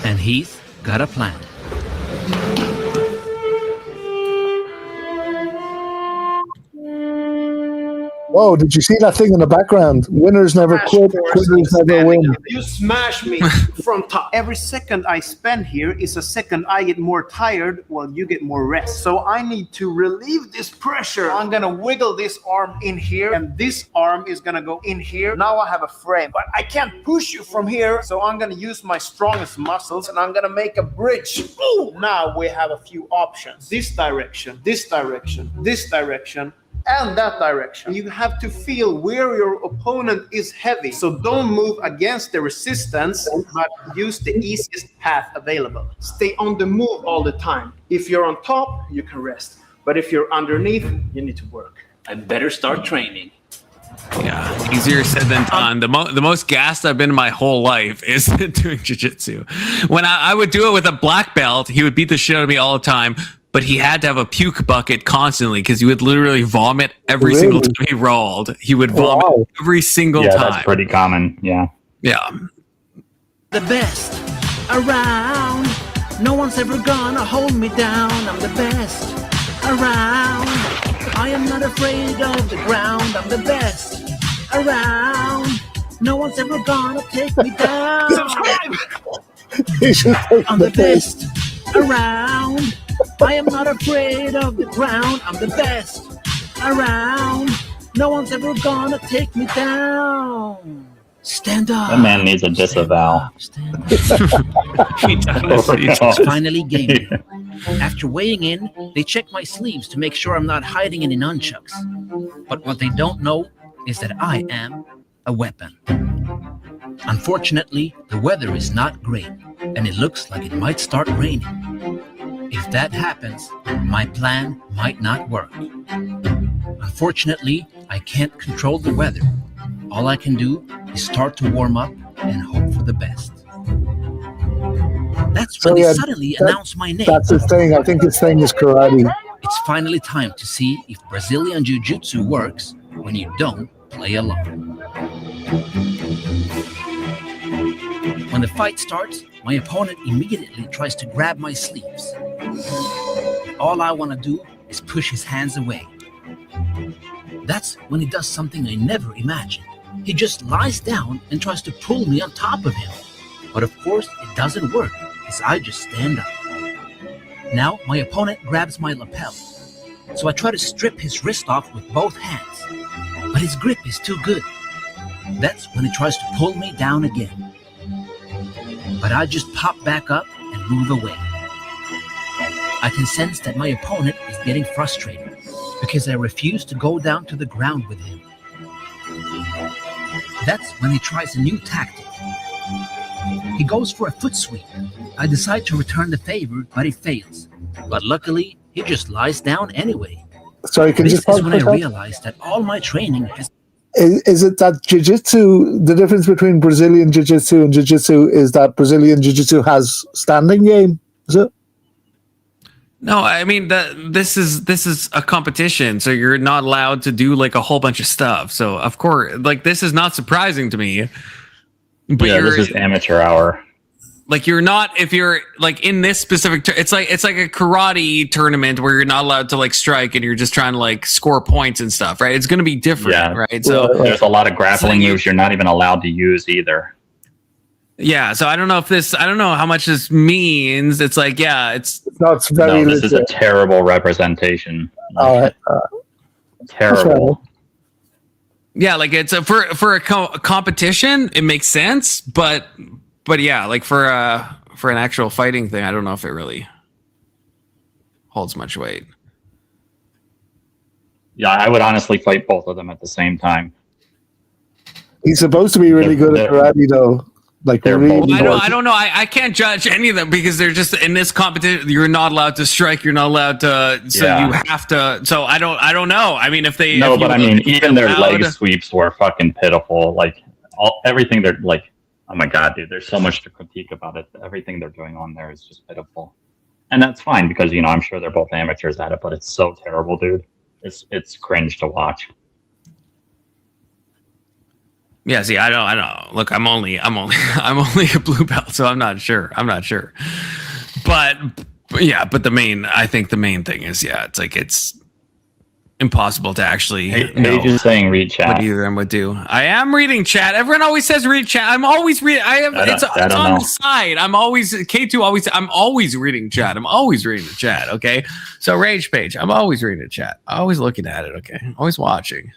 And Heath got a plan. Whoa, did you see that thing in the background? Winners never quit, quitters never win. You smash me from top. Every second I spend here is a second I get more tired while you get more rest. So I need to relieve this pressure. I'm gonna wiggle this arm in here, and this arm is gonna go in here. Now I have a frame, but I can't push you from here. So I'm gonna use my strongest muscles, and I'm gonna make a bridge. Ooh. Now we have a few options. This direction, this direction, this direction, and that direction. You have to feel where your opponent is heavy. So don't move against the resistance, but use the easiest path available. Stay on the move all the time. If you're on top, you can rest. But if you're underneath, you need to work. I better start training. Yeah, easier said than done. The most gassed I've been in my whole life is doing jiu-jitsu. When I would do it with a black belt, he would beat the shit out of me all the time. But he had to have a puke bucket constantly because he would literally vomit every single time he rolled. He would vomit every single time. Yeah, that's pretty common. Yeah. Yeah. The best around. No one's ever gonna hold me down. I'm the best around. I am not afraid of the ground. I'm the best around. No one's ever gonna take me down. Subscribe. I'm the best around. I am not afraid of the ground. I'm the best around. No one's ever gonna take me down. Stand up. That man needs a disavow. It's finally game. After weighing in, they check my sleeves to make sure I'm not hiding any nunchucks. But what they don't know is that I am a weapon. Unfortunately, the weather is not great, and it looks like it might start raining. If that happens, my plan might not work. Unfortunately, I can't control the weather. All I can do is start to warm up and hope for the best. That's when they suddenly announce my name. That's his thing. I think his thing is karate. It's finally time to see if Brazilian Jiu-Jitsu works when you don't play along. When the fight starts, my opponent immediately tries to grab my sleeves. All I want to do is push his hands away. That's when he does something I never imagined. He just lies down and tries to pull me on top of him. But of course, it doesn't work, as I just stand up. Now, my opponent grabs my lapel. So I try to strip his wrist off with both hands. But his grip is too good. That's when he tries to pull me down again. But I just pop back up and move away. I can sense that my opponent is getting frustrated because I refuse to go down to the ground with him. That's when he tries a new tactic. He goes for a foot sweep. I decide to return the favor, but he fails. But luckily, he just lies down anyway. Sorry, can you just pause when I realized that all my training has... Is it that jiu-jitsu, the difference between Brazilian jiu-jitsu and jiu-jitsu is that Brazilian jiu-jitsu has standing game? Is it? No, I mean this is a competition, so you're not allowed to do like a whole bunch of stuff. So of course, like this is not surprising to me. But yeah, this is amateur hour. Like you're not, if you're like in this specific, it's like a karate tournament where you're not allowed to like strike and you're just trying to like score points and stuff, right? It's going to be different, right? So there's a lot of grappling moves you're not even allowed to use either. Yeah, so I don't know how much this means. It's like, yeah, it's very this is a terrible representation. Terrible. Yeah, like it's for a competition, it makes sense, but yeah, like for an actual fighting thing, I don't know if it really holds much weight. Yeah, I would honestly fight both of them at the same time. He's supposed to be really good at karate, though. Like they're really I don't know. I can't judge any of them because they're just in this competition. You're not allowed to strike. You're not allowed to. So you have to. So I don't know. I mean, if I mean, even their leg sweeps were fucking pitiful. Like everything they're like. Oh my god, dude! There's so much to critique about it. Everything they're doing on there is just pitiful, and that's fine because I'm sure they're both amateurs at it. But it's so terrible, dude. It's cringe to watch. Yeah, see, I don't. Look, I'm only a blue belt, so I'm not sure. But yeah, but I think the main thing is, yeah, it's like impossible to actually Paige is saying read chat. what either of them would do. I am reading chat. Everyone always says read chat. I'm always reading. It's on the side. I'm always K2 always. I'm always reading chat. I'm always reading the chat. Okay, so Rage Page. I'm always reading the chat. Always looking at it. Okay, always watching.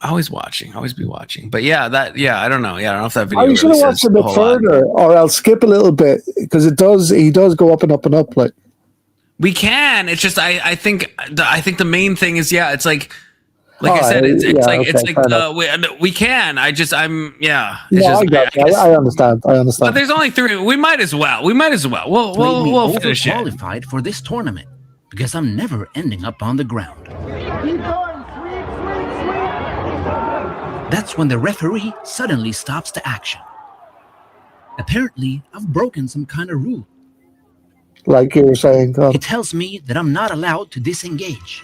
Always watching. Always be watching. But yeah, I don't know. Yeah, I don't know if that video. You should have watched a bit further, or I'll skip a little bit because he does go up and up and up like. We can. It's just I think the main thing is it's like I said we can. I understand. But there's only 3. We might as well. We'll finish it. Qualified for this tournament because I'm never ending up on the ground. That's when the referee suddenly stops the action. Apparently, I've broken some kind of rule. Like you were saying, He tells me that I'm not allowed to disengage,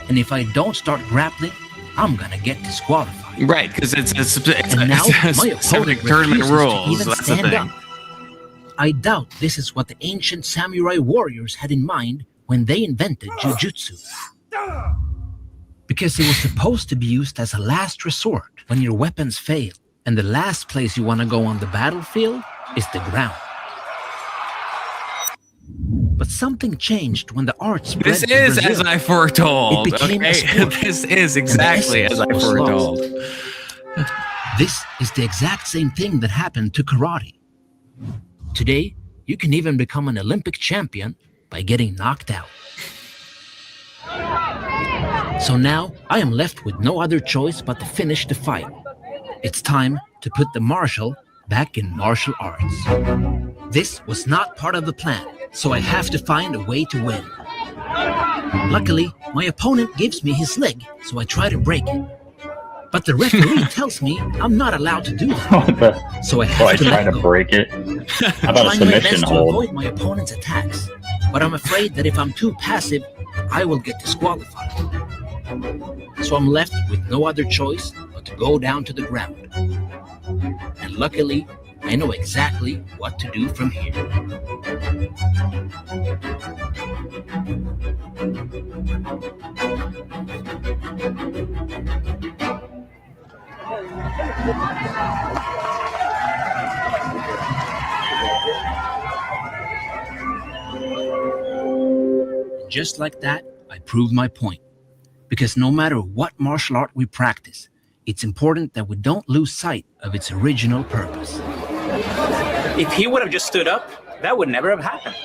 and if I don't start grappling, I'm gonna get disqualified. Right, because it's now my specific opponent tournament refuses rules. to even That's the stand thing. up. I doubt this is what the ancient samurai warriors had in mind when they invented jujutsu, because it was supposed to be used as a last resort when your weapons fail, and the last place you want to go on the battlefield is the ground. But something changed when the art spread This to is Brazil. as I foretold. It became a Okay, sport. this is exactly as I foretold. This is the exact same thing that happened to karate. Today, you can even become an Olympic champion by getting knocked out. So now, I am left with no other choice but to finish the fight. It's time to put the martial back in martial arts. This was not part of the plan, so I have to find a way to win. Luckily, my opponent gives me his leg, so I try to break it. But the referee tells me I'm not allowed to do that. So I have to try let to go. break it. How about a Trying my submission best to hold? avoid my opponent's attacks, but I'm afraid that if I'm too passive, I will get disqualified. So I'm left with no other choice but to go down to the ground. And luckily, I know exactly what to do from here. Just like that, I proved my point. Because no matter what martial art we practice, it's important that we don't lose sight of its original purpose. If he would have just stood up, that would never have happened.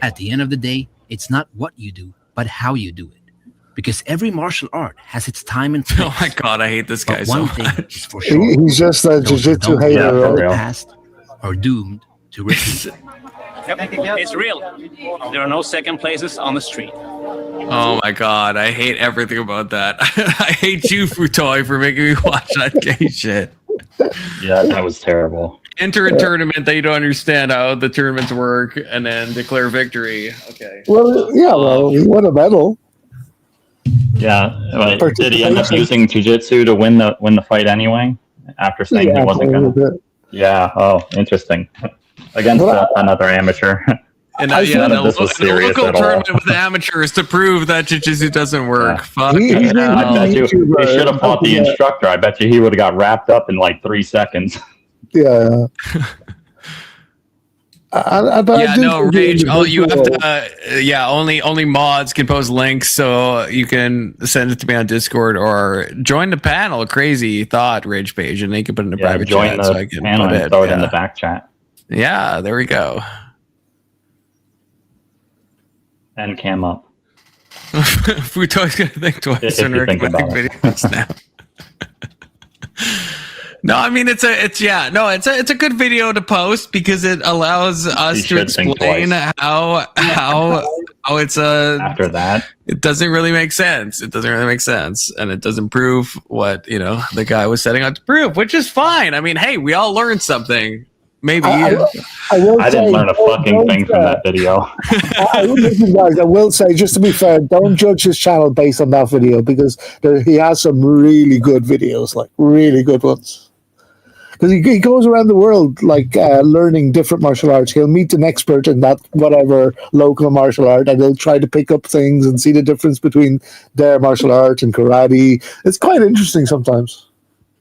At the end of the day, it's not what you do, but how you do it. Because every martial art has its time and place. Oh my god, I hate this guy But so one thing much. is for sure. He's just a Those who jiu-jitsu don't hater, learn from the right? past are doomed to repeat. Yep, it's real. There are no second places on the street. Oh my god, I hate everything about that. I hate you, Futoy, for making me watch that gay shit. Yeah, that was terrible. Enter a tournament that you don't understand how the tournaments work, and then declare victory. Okay. Well, yeah, he won a medal. Yeah, did he end up using jiu-jitsu to win the fight anyway? After saying he wasn't going to. Yeah. Oh, interesting. Against another amateur. And None of this was the serious local at all. tournament with amateurs to prove that jiu-jitsu doesn't work. Yeah. Fuck. I bet you he should have fought the instructor. I bet you he would have got wrapped up in like 3 seconds. Yeah. Rage. Oh, you have to. Only mods can post links, so you can send it to me on Discord or join the panel. Crazy thought, Rage Page, and they can put it in a private join chat the so I can panel put and it. throw it in the back chat. Yeah, there we go. And cam up. Futo's gonna think twice If when you think recommending about it. videos now. No, I mean it's a good video to post because it allows us You to should think explain twice. how it's After that, it doesn't really make sense. It doesn't really make sense, and it doesn't prove what the guy was setting out to prove, which is fine. I mean, hey, we all learned something. Maybe I didn't learn a fucking thing from that video. Listen, guys, I will say, just to be fair, don't judge his channel based on that video because he has some really good videos, like really good ones. because he goes around the world like learning different martial arts. He'll meet an expert in that whatever local martial art, and he'll try to pick up things and see the difference between their martial art and karate. It's quite interesting sometimes.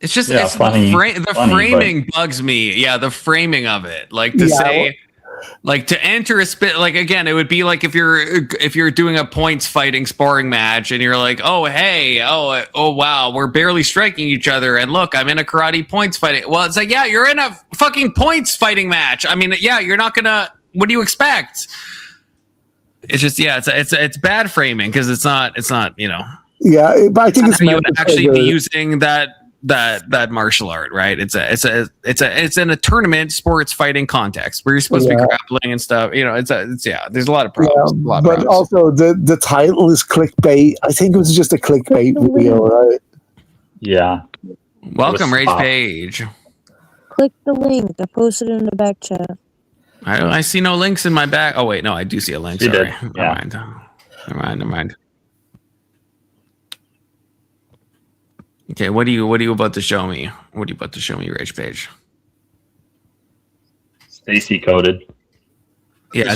It's just Yeah, it's funny, the funny, framing bugs me. Yeah, the framing of it, like to say, like to enter a spit. Like again, it would be like if you're doing a points fighting sparring match, and you're like, oh hey, oh wow, we're barely striking each other, and look, I'm in a karate points fighting. Well, it's like, yeah, you're in a fucking points fighting match. I mean, yeah, you're not gonna. What do you expect? It's just it's bad framing because it's not you know. Yeah, but I think it's you would actually be using that martial art, right? It's in a tournament sports fighting context where you're supposed to be grappling and stuff. You know, there's a lot of problems. But also the title is clickbait. I think it was just a clickbait video, right? Yeah. Welcome, Rage Page. Click the link. I posted it in the back chat. I see no links in my back. Oh wait, no, I do see a link. You Sorry. did. Never mind. Okay, what are you about to show me? What are you about to show me, Rage Page? Stacy coded. Yeah,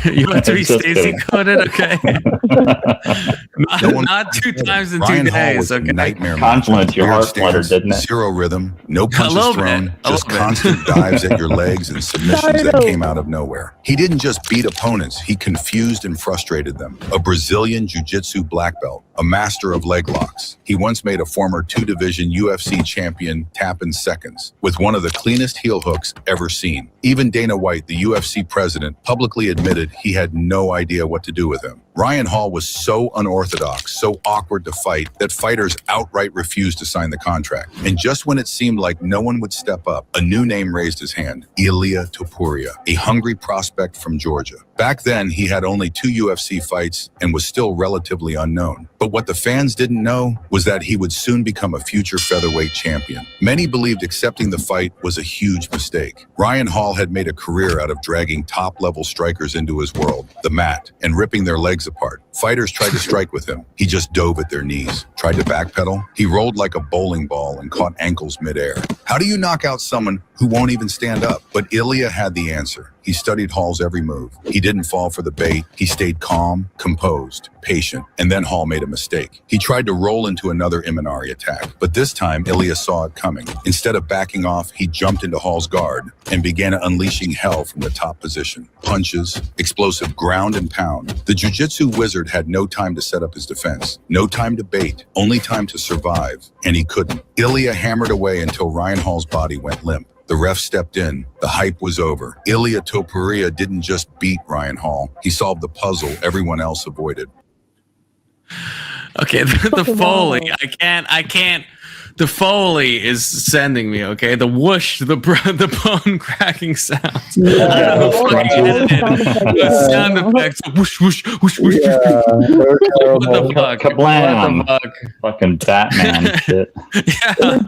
you want to be Stacy coded? Okay. not 2 times in 2 days. Okay. Nightmare. Confluence, your heart fluttered, didn't it? Zero rhythm, no punches thrown, just constant dives at your legs and submissions that came out of nowhere. He didn't just beat opponents, he confused and frustrated them. A Brazilian jiu-jitsu black belt, a master of leg locks. He once made a former 2-division UFC champion tap in seconds with one of the cleanest heel hooks ever seen. Even Dana White, the UFC president, publicly admitted he had no idea what to do with him. Ryan Hall was so unorthodox, so awkward to fight, that fighters outright refused to sign the contract. And just when it seemed like no one would step up, a new name raised his hand, Ilia Topuria, a hungry prospect from Georgia. Back then, he had only 2 UFC fights and was still relatively unknown. But what the fans didn't know was that he would soon become a future featherweight champion. Many believed accepting the fight was a huge mistake. Ryan Hall had made a career out of dragging top-level strikers into his world, the mat, and ripping their legs apart. Fighters tried to strike with him. He just dove at their knees. Tried to backpedal. He rolled like a bowling ball and caught ankles midair. How do you knock out someone who won't even stand up? But Ilia had the answer. He studied Hall's every move. He didn't fall for the bait. He stayed calm, composed, patient, and then Hall made a mistake. He tried to roll into another Imanari attack, but this time Ilia saw it coming. Instead of backing off, he jumped into Hall's guard and began unleashing hell from the top position. Punches, explosive ground and pound. The jiu-jitsu wizard had no time to set up his defense, no time to bait, only time to survive, and he couldn't. Ilia hammered away until Ryan Hall's body went limp. The ref stepped in. The hype was over. Ilia Topuria didn't just beat Ryan Hall. He solved the puzzle everyone else avoided. Okay, the Foley. I can't. The Foley is sending me, okay? The whoosh, the bone cracking sounds. Yeah. The sound effects. Whoosh, whoosh, whoosh, whoosh. Yeah, What the fuck? Kablam. What the fuck? Fucking Batman shit. Yeah.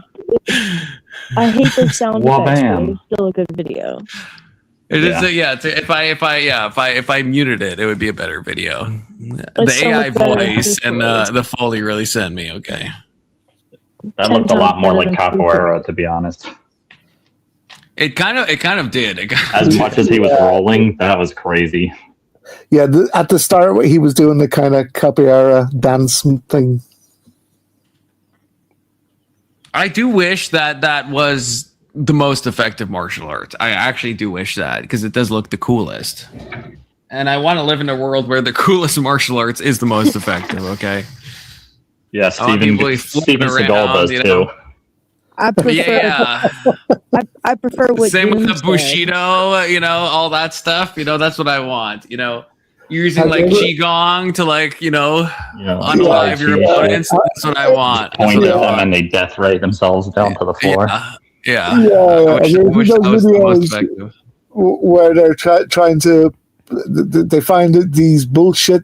I hate the sound effects, but Wabam. it's still a good video. It is if I muted it, it would be a better video. It's The so AI much better than voice and Discourse. the Foley really sent me, okay. That looked a lot more like capoeira, to be honest. It kind of did. As much as he was rolling, that was crazy. Yeah, at the start, he was doing the kind of capoeira dance thing. I do wish that was the most effective martial arts. I actually do wish that because it does look the coolest. And I want to live in a world where the coolest martial arts is the most effective, okay? Yeah, Steven Seagal does too. I prefer. I prefer what Same with the Doom said. Bushido, all that stuff. That's what I want. Using like Qigong to unalive your opponents. That's what I want. Point at them and they death ray themselves down to the floor. Yeah. I wish that was the most videos effective. where they're trying to. They find these bullshit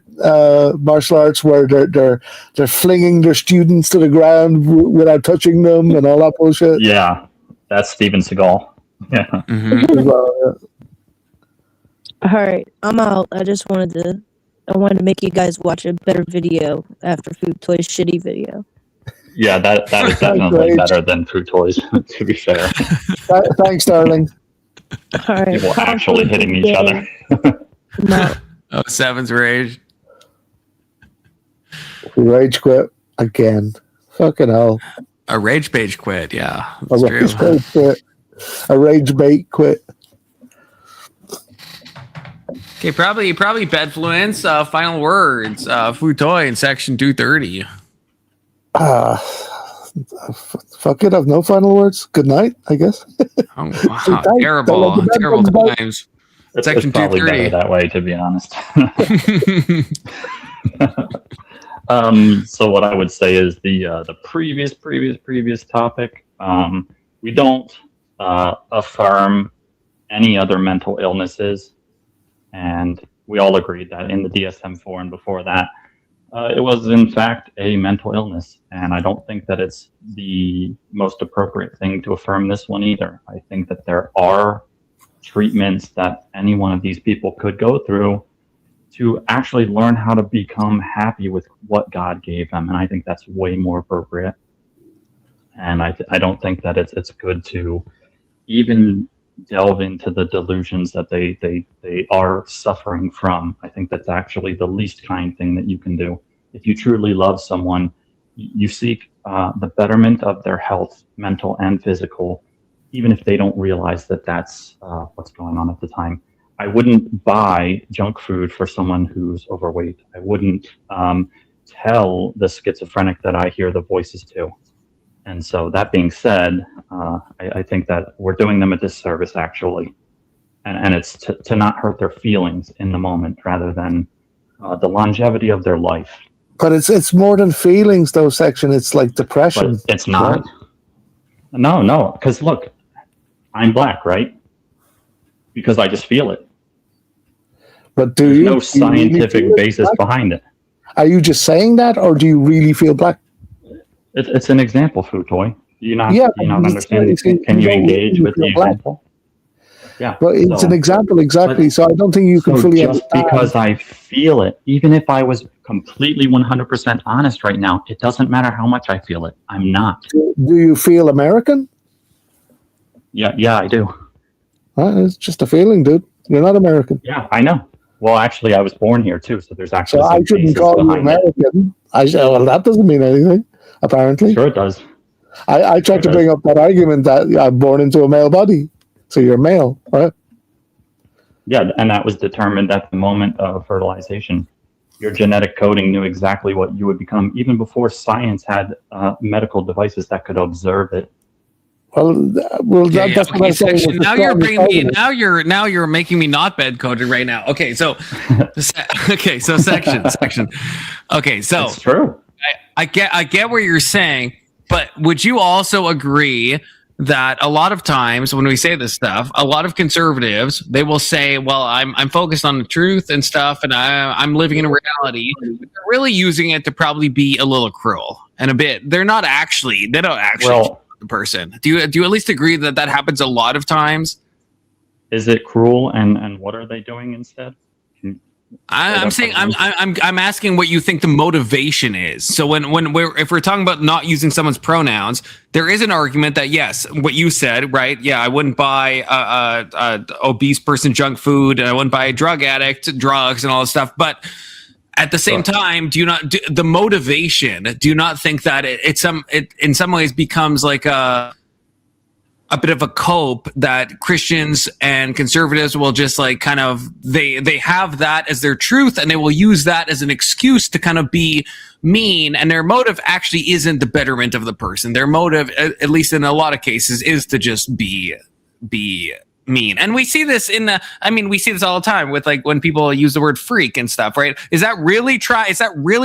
martial arts where they're flinging their students to the ground without touching them and all that bullshit. Yeah, that's Steven Seagal. Yeah. Mm-hmm. All right, I'm out. I wanted to make you guys watch a better video after Food Toy's shitty video. Yeah, that is definitely better than food toys, to be fair. Thanks, darling. All right. People actually hitting each other. No. Oh, Seven's rage. Rage quit again. Fucking hell. A rage page quit. Yeah, A that's rage true. bait quit. A rage bait quit. Okay, probably Bedfluence. Final words. Food toy in section 230. Fuck it. I've no final words. Good night, I guess. Oh, wow. Terrible times. It's Section probably 230. better that way, to be honest. So what I would say is the previous topic. We don't affirm any other mental illnesses, and we all agreed that in the DSM-4 and before that, it was in fact a mental illness. And I don't think that it's the most appropriate thing to affirm this one either. I think that there are treatments that any one of these people could go through to actually learn how to become happy with what God gave them. And I think that's way more appropriate. And I don't think that it's good to even delve into the delusions that they are suffering from. I think that's actually the least kind thing that you can do. If you truly love someone, you seek the betterment of their health, mental and physical, even if they don't realize that that's what's going on at the time. I wouldn't buy junk food for someone who's overweight. I wouldn't tell the schizophrenic that I hear the voices to. And so that being said, I think that we're doing them a disservice, actually. And it's to not hurt their feelings in the moment rather than the longevity of their life. But it's more than feelings, though, Section. It's like depression. But it's not. No. Because look, I'm black, right? Because I just feel it. But There's you? no Do you scientific really basis black? behind it. Are you just saying that, or do you really feel black? It's an example, food toy. You not but understand? Can you engage with the example? Yeah. Well, it's an example, exactly. So I don't think you can fully just understand. because I feel it, even if I was completely 100% honest right now, it doesn't matter how much I feel it. I'm not. Do you feel American? Yeah, I do. It's just a feeling, dude. You're not American. Yeah, I know. Well, actually, I was born here too, so there's actually. So I shouldn't call you American. Well, that doesn't mean anything, apparently. Sure, it does. I tried to bring up that argument that I'm born into a male body, so you're male, right? Yeah, and that was determined at the moment of fertilization. Your genetic coding knew exactly what you would become, even before science had medical devices that could observe it. Well, that's what I'm saying. Section. Now you're bringing me. Now you're making me not bed coded right now. Okay, so section. Okay, so it's true. I get what you're saying, but would you also agree that a lot of times when we say this stuff, a lot of conservatives, they will say, "Well, I'm focused on the truth and stuff, and I'm living in a reality." But they're really using it to probably be a little cruel and a bit. They don't actually. The person. Do you at least agree that happens a lot of times? Is it cruel, and what are they doing instead? I'm asking what you think the motivation is. So if we're talking about not using someone's pronouns, there is an argument that yes, what you said, right? Yeah, I wouldn't buy a obese person junk food, and I wouldn't buy a drug addict drugs and all this stuff, but at the same time, the motivation? Do you not think that it in some ways becomes like a bit of a cope that Christians and conservatives will just like kind of they have that as their truth, and they will use that as an excuse to kind of be mean, and their motive actually isn't the betterment of the person. Their motive, at least in a lot of cases, is to just be mean. And we see this we see this all the time with like when people use the word freak and stuff, right? Is that really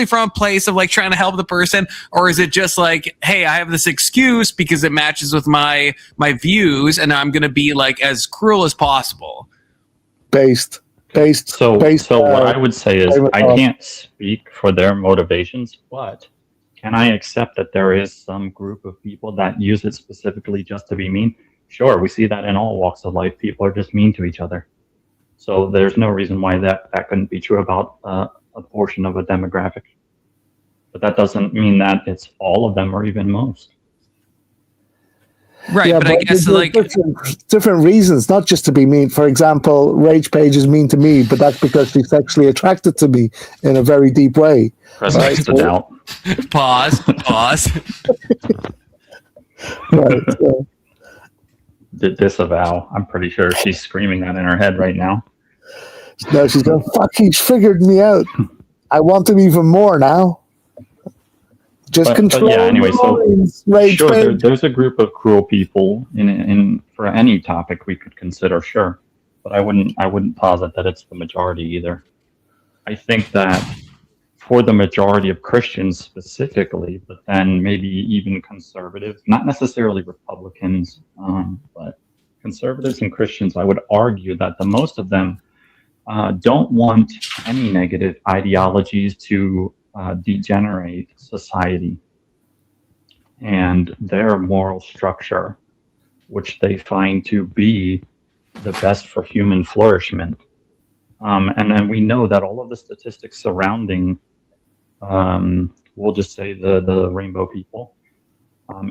from a place of like trying to help the person, or is it just like, hey, I have this excuse because it matches with my views and I'm going to be like as cruel as possible? Based. So what I would say is I can't speak for their motivations, but can I accept that there is some group of people that use it specifically just to be mean? Sure, we see that in all walks of life. People are just mean to each other. So there's no reason why that couldn't be true about a portion of a demographic. but that doesn't mean that it's all of them or even most. Right, yeah, but I guess like different reasons, not just to be mean. For example, Rage Page is mean to me, but that's because she's sexually attracted to me in a very deep way. Right? So, pause. Right. So. Disavow. I'm pretty sure she's screaming that in her head right now. No, she's going, fuck, he's figured me out. I want him even more now. Just control. Yeah, anyway, so Rage sure, there's a group of cruel people in for any topic we could consider, sure. But I wouldn't posit that it's the majority either. I think that for the majority of Christians specifically, but then maybe even conservatives, not necessarily Republicans, but conservatives and Christians, I would argue that the most of them don't want any negative ideologies to degenerate society and their moral structure, which they find to be the best for human flourishment. And then we know that all of the statistics surrounding, we'll just say the rainbow people,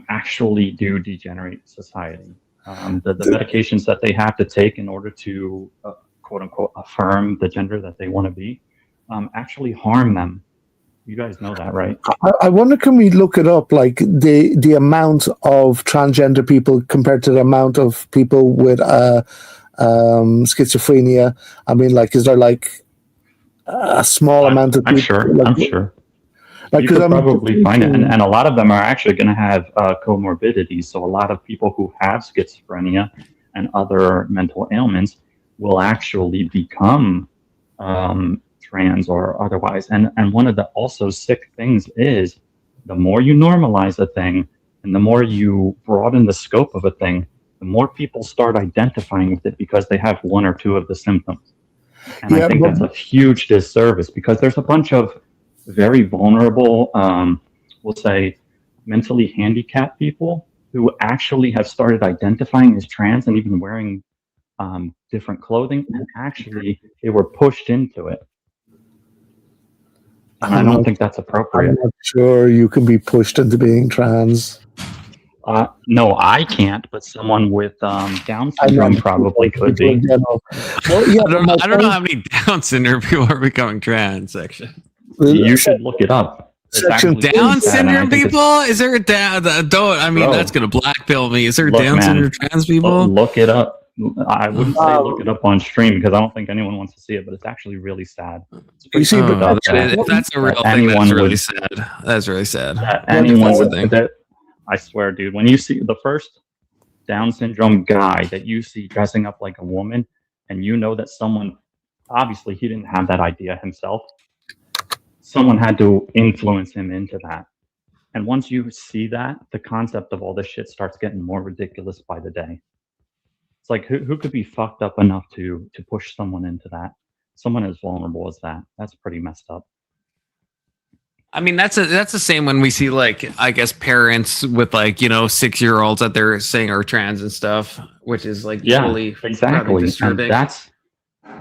actually do degenerate society. The medications that they have to take in order to, quote unquote, affirm the gender that they want to be, actually harm them. You guys know that, right? I wonder, can we look it up, like the amount of transgender people compared to the amount of people with schizophrenia? I mean, like, is there like a small amount of people? I'm sure. Like, you could probably find it, and a lot of them are actually going to have comorbidities. So a lot of people who have schizophrenia and other mental ailments will actually become trans or otherwise. And one of the also sick things is the more you normalize a thing and the more you broaden the scope of a thing, the more people start identifying with it because they have one or two of the symptoms. And I think that's a huge disservice because there's a bunch of very vulnerable, we'll say, mentally handicapped people who actually have started identifying as trans and even wearing different clothing, and actually they were pushed into it. And I don't think that's appropriate. I'm not sure you can be pushed into being trans. No, I can't, but someone with Down syndrome probably could be. Well, yeah, I don't know how many Down syndrome people are becoming trans, actually. You should look it up. Down syndrome people? Is there a down? Don't. I mean, Bro, that's gonna blackpill me. Is there look, Down man, syndrome trans people? Look it up. I wouldn't say look it up on stream because I don't think anyone wants to see it, but it's actually really sad. You see, but that's a real thing. That's really sad. That's really sad. Anyone would think that. I swear, dude, when you see the first Down syndrome guy that you see dressing up like a woman, and you know that someone, obviously he didn't have that idea himself, someone had to influence him into that. And once you see that, the concept of all this shit starts getting more ridiculous by the day. It's like, who could be fucked up enough to push someone into that? Someone as vulnerable as that. That's pretty messed up. I mean, that's the same when we see, like, I guess parents with, like, 6-year-olds that they're saying are trans and stuff, which is like really exactly disturbing.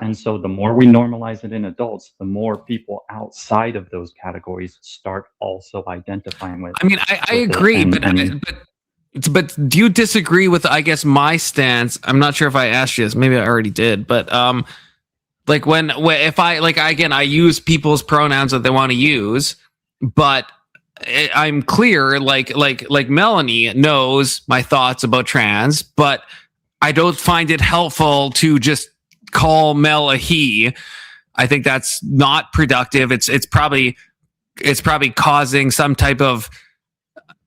And so the more we normalize it in adults, the more people outside of those categories start also identifying with. I mean, I agree, but do you disagree with, I guess, my stance? I'm not sure if I asked you this. Maybe I already did, but like if I use people's pronouns that they want to use. But I'm clear, like Melanie knows my thoughts about trans, but I don't find it helpful to just call Mel a he. I think that's not productive. It's probably causing some type of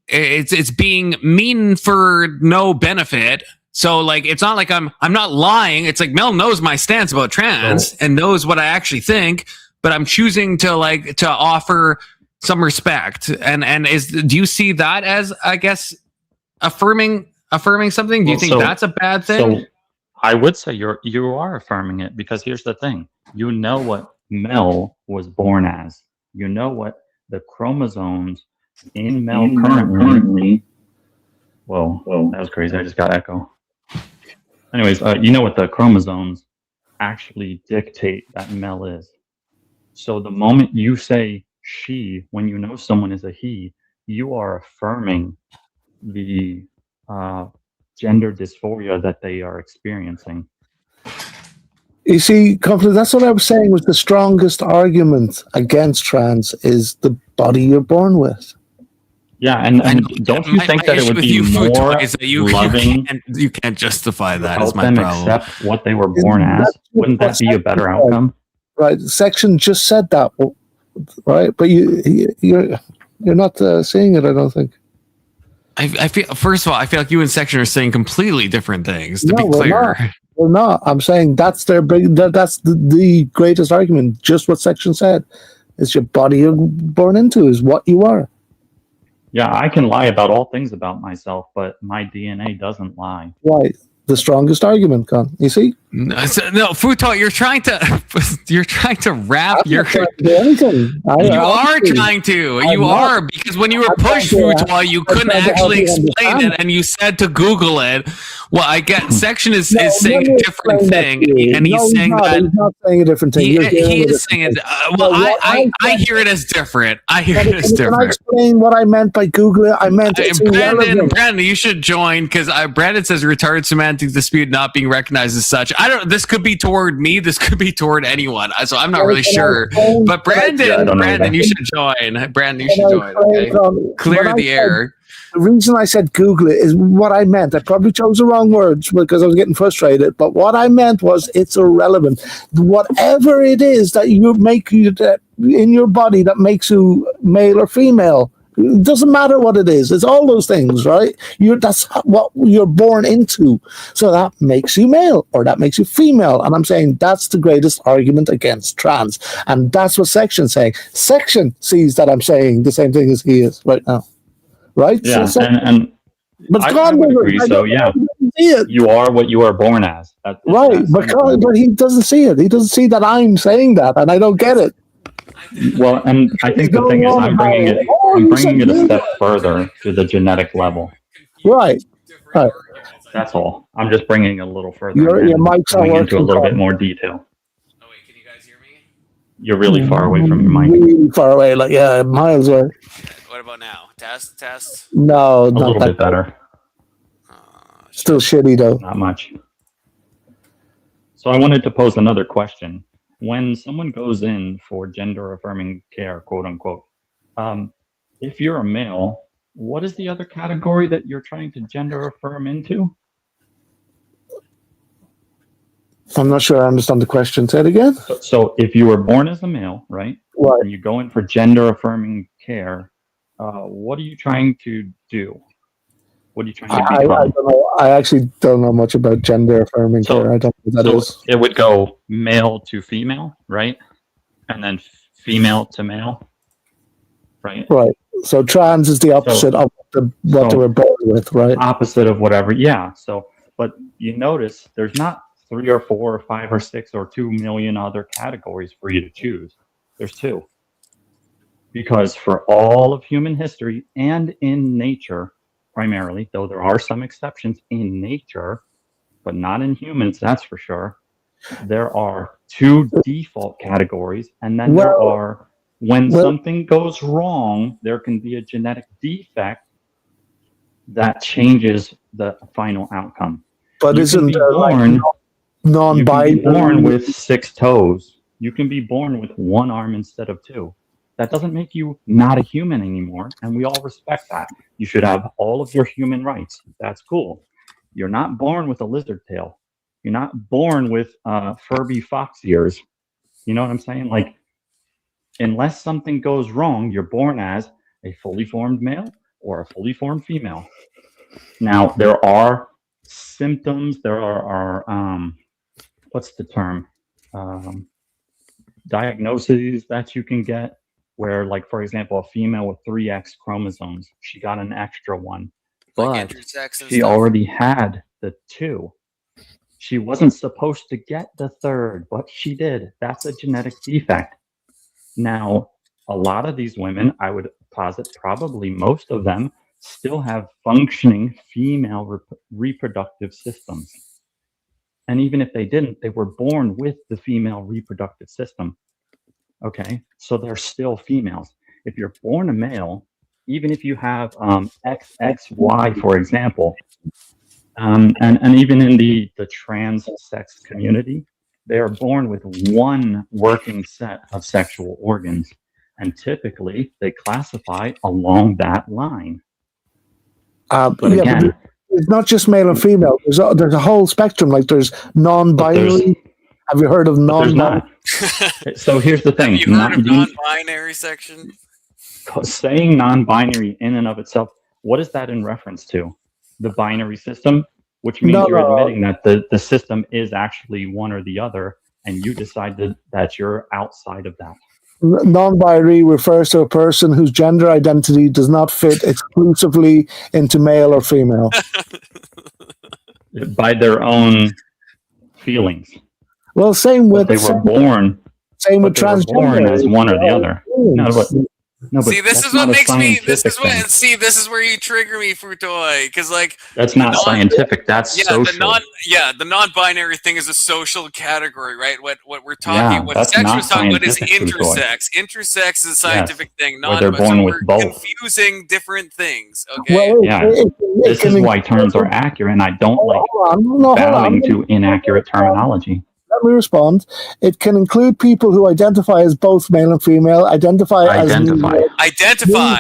it's being mean for no benefit. So, like, it's not like I'm not lying. It's like Mel knows my stance about trans and knows what I actually think, but I'm choosing to offer some respect. And do you see that as, I guess, affirming something? Do you think that's a bad thing? So I would say you are affirming it, because here's the thing. You know what Mel was born as. You know what the chromosomes in Mel currently. Whoa, that was crazy. I just got echo. Anyways, you know what the chromosomes actually dictate that Mel is. So the moment you say she, when you know someone is a he, you are affirming the gender dysphoria that they are experiencing. You see, Conflict, that's what I was saying was the strongest argument against trans is the body you're born with. Yeah, and don't you think that it would be more loving? You can't justify that. Help Is my them problem. accept what they were born as? Wouldn't that be a better outcome? Right. Section just said that, right? But you're not seeing it, I don't think. I feel, first of all, I feel like you and Section are saying completely different things. To be clear, we're not. I'm saying that's their that's the greatest argument. Just what Section said. It's your body you're born into is what you are. Yeah, I can lie about all things about myself, but my DNA doesn't lie. Right. The strongest argument, Con. You see? No, Futo, you're trying to wrap your. You are trying to. Because when you were pushed, Futo, you couldn't actually explain it, and you said to Google it. Well, I get Section is saying a different thing, and he's saying that he's not saying a different thing. He is saying it. Well, I hear it as different. I hear it as different. Can I explain what I meant by Google it? I meant Brandon, you should join because Brandon says retarded semantic dispute not being recognized as such. This could be toward me. This could be toward anyone. So I'm not really sure. But Brandon, you should join. Brandon, you should join. Okay? Clear the air. The reason I said Google it is what I meant. I probably chose the wrong words because I was getting frustrated. But what I meant was it's irrelevant. Whatever it is that you make in your body that makes you male or female, it doesn't matter what it is. It's all those things, right? That's what you're born into. So that makes you male or that makes you female. And I'm saying that's the greatest argument against trans. And that's what Section's saying. Section sees that I'm saying the same thing as he is right now. Right? Yeah, so but I would agree. So yeah, you are what you are born as. Right, but he doesn't see it. He doesn't see that I'm saying that, and I don't get it. Well, and I think the thing is, I'm bringing it a step further to the genetic level. Right. That's all. I'm just bringing it a little further. Your mic's going into a little bit more detail. Oh wait, can you guys hear me? You're really far away from your mic. Really far away, like miles away. What about now? Test. No, a little bit better. Still shitty though. Not much. So I wanted to pose another question. When someone goes in for gender affirming care, quote unquote, if you're a male, what is the other category that you're trying to gender affirm into? I'm not sure I understand the question. Say it again. So if you were born as a male, right? Right. And you go in for gender affirming care, what are you trying to do? What are you trying to become? I don't know. I actually don't know much about gender affirming care. I don't know what that is. It would go male to female, right? And then female to male, right? Right. So trans is the opposite of what they were born with, right? Opposite of whatever. Yeah. So, but you notice there's not 3 or 4 or 5 or 6 or 2 million other categories for you to choose. There's 2. Because for all of human history and in nature, primarily, though there are some exceptions in nature, but not in humans, that's for sure, there are 2 default categories, and then there are, when something goes wrong, there can be a genetic defect that changes the final outcome. But isn't there born, non-binary? You can be born with 6 toes. You can be born with 1 arm instead of 2. That doesn't make you not a human anymore, and we all respect that. You should have all of your human rights. That's cool. You're not born with a lizard tail. You're not born with Furby fox ears. You know what I'm saying? Like, unless something goes wrong, you're born as a fully formed male or a fully formed female. Now, there are symptoms. There are what's the term? Diagnoses that you can get where, like, for example, a female with 3X chromosomes, she got an extra one, but she already had the 2. She wasn't supposed to get the 3rd, but she did. That's a genetic defect. Now, a lot of these women, I would posit probably most of them, still have functioning female reproductive systems. And even if they didn't, they were born with the female reproductive system. Okay, so they're still females. If you're born a male, even if you have XXY, for example, and even in the trans sex community, they are born with one working set of sexual organs, and typically they classify along that line. But again, it's not just male and female. There's a whole spectrum. Like there's non-binary. Have you heard of non-binary? So here's the thing. Have you heard of non-binary section? Saying non-binary in and of itself, what is that in reference to? The binary system, which means you're admitting that the system is actually one or the other, and you decided that you're outside of that. Non-binary refers to a person whose gender identity does not fit exclusively into male or female. By their own feelings. Well, same with they were born. Same with transgender. Born as one or the other. No, but see, this is what makes me. This is what. See, this is where you trigger me, Frutoy, because like that's not scientific. That's social. The non-binary thing is a social category, right? What we're talking, what sex was talking about is intersex. Intersex is a scientific thing. Where they're born with both. Confusing different things. Okay. Well, this is why terms are accurate, and I don't like bowing to inaccurate terminology. Let me respond. It can include people who identify as both male and female, identify, right? Not science. Identify.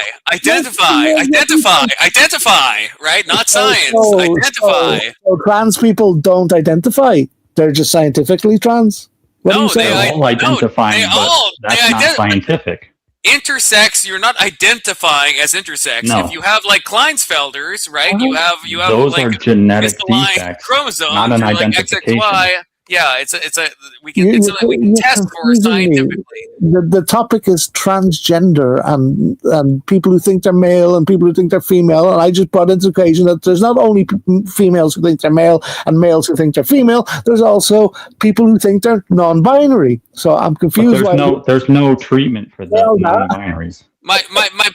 So trans people don't identify. They're just scientifically trans. They all identify, but that's not scientific. Intersex, you're not identifying as intersex. No. If you have like Klinefelters, right? You have those like are genetic defects, chromosomes, not an like identification. XXY. Yeah, it's something we can test for scientifically. The topic is transgender and people who think they're male and people who think they're female. And I just brought into occasion that there's not only females who think they're male and males who think they're female. There's also people who think they're non-binary. So I'm confused. There's no treatment for the non-binaries. My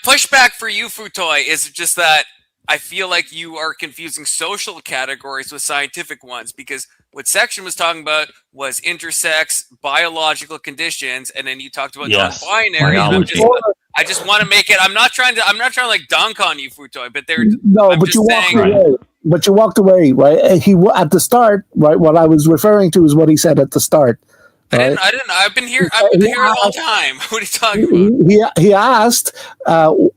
pushback for you, Frutoy, is just that I feel like you are confusing social categories with scientific ones, because what Section was talking about was intersex, biological conditions, and then you talked about non-binary. I just want to make it. I'm not trying to like dunk on you, Frutoy, but But you walked away, right? He at the start, right? What I was referring to is what he said at the start. Right? I didn't. I've been here the whole time. What are you talking about? He asked for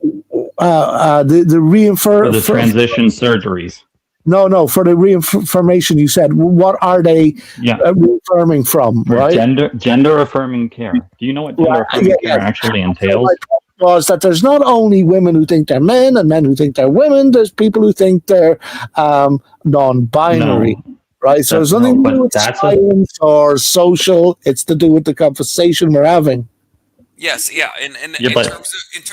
the transition surgeries. No, for the reaffirmation, you said, what are they reaffirming from, right? Gender affirming care. Do you know what gender affirming care actually entails? Was that there's not only women who think they're men and men who think they're women, there's people who think they're non-binary. No, right? So it's nothing to do with science or social. It's to do with the conversation we're having. Yes, yeah. In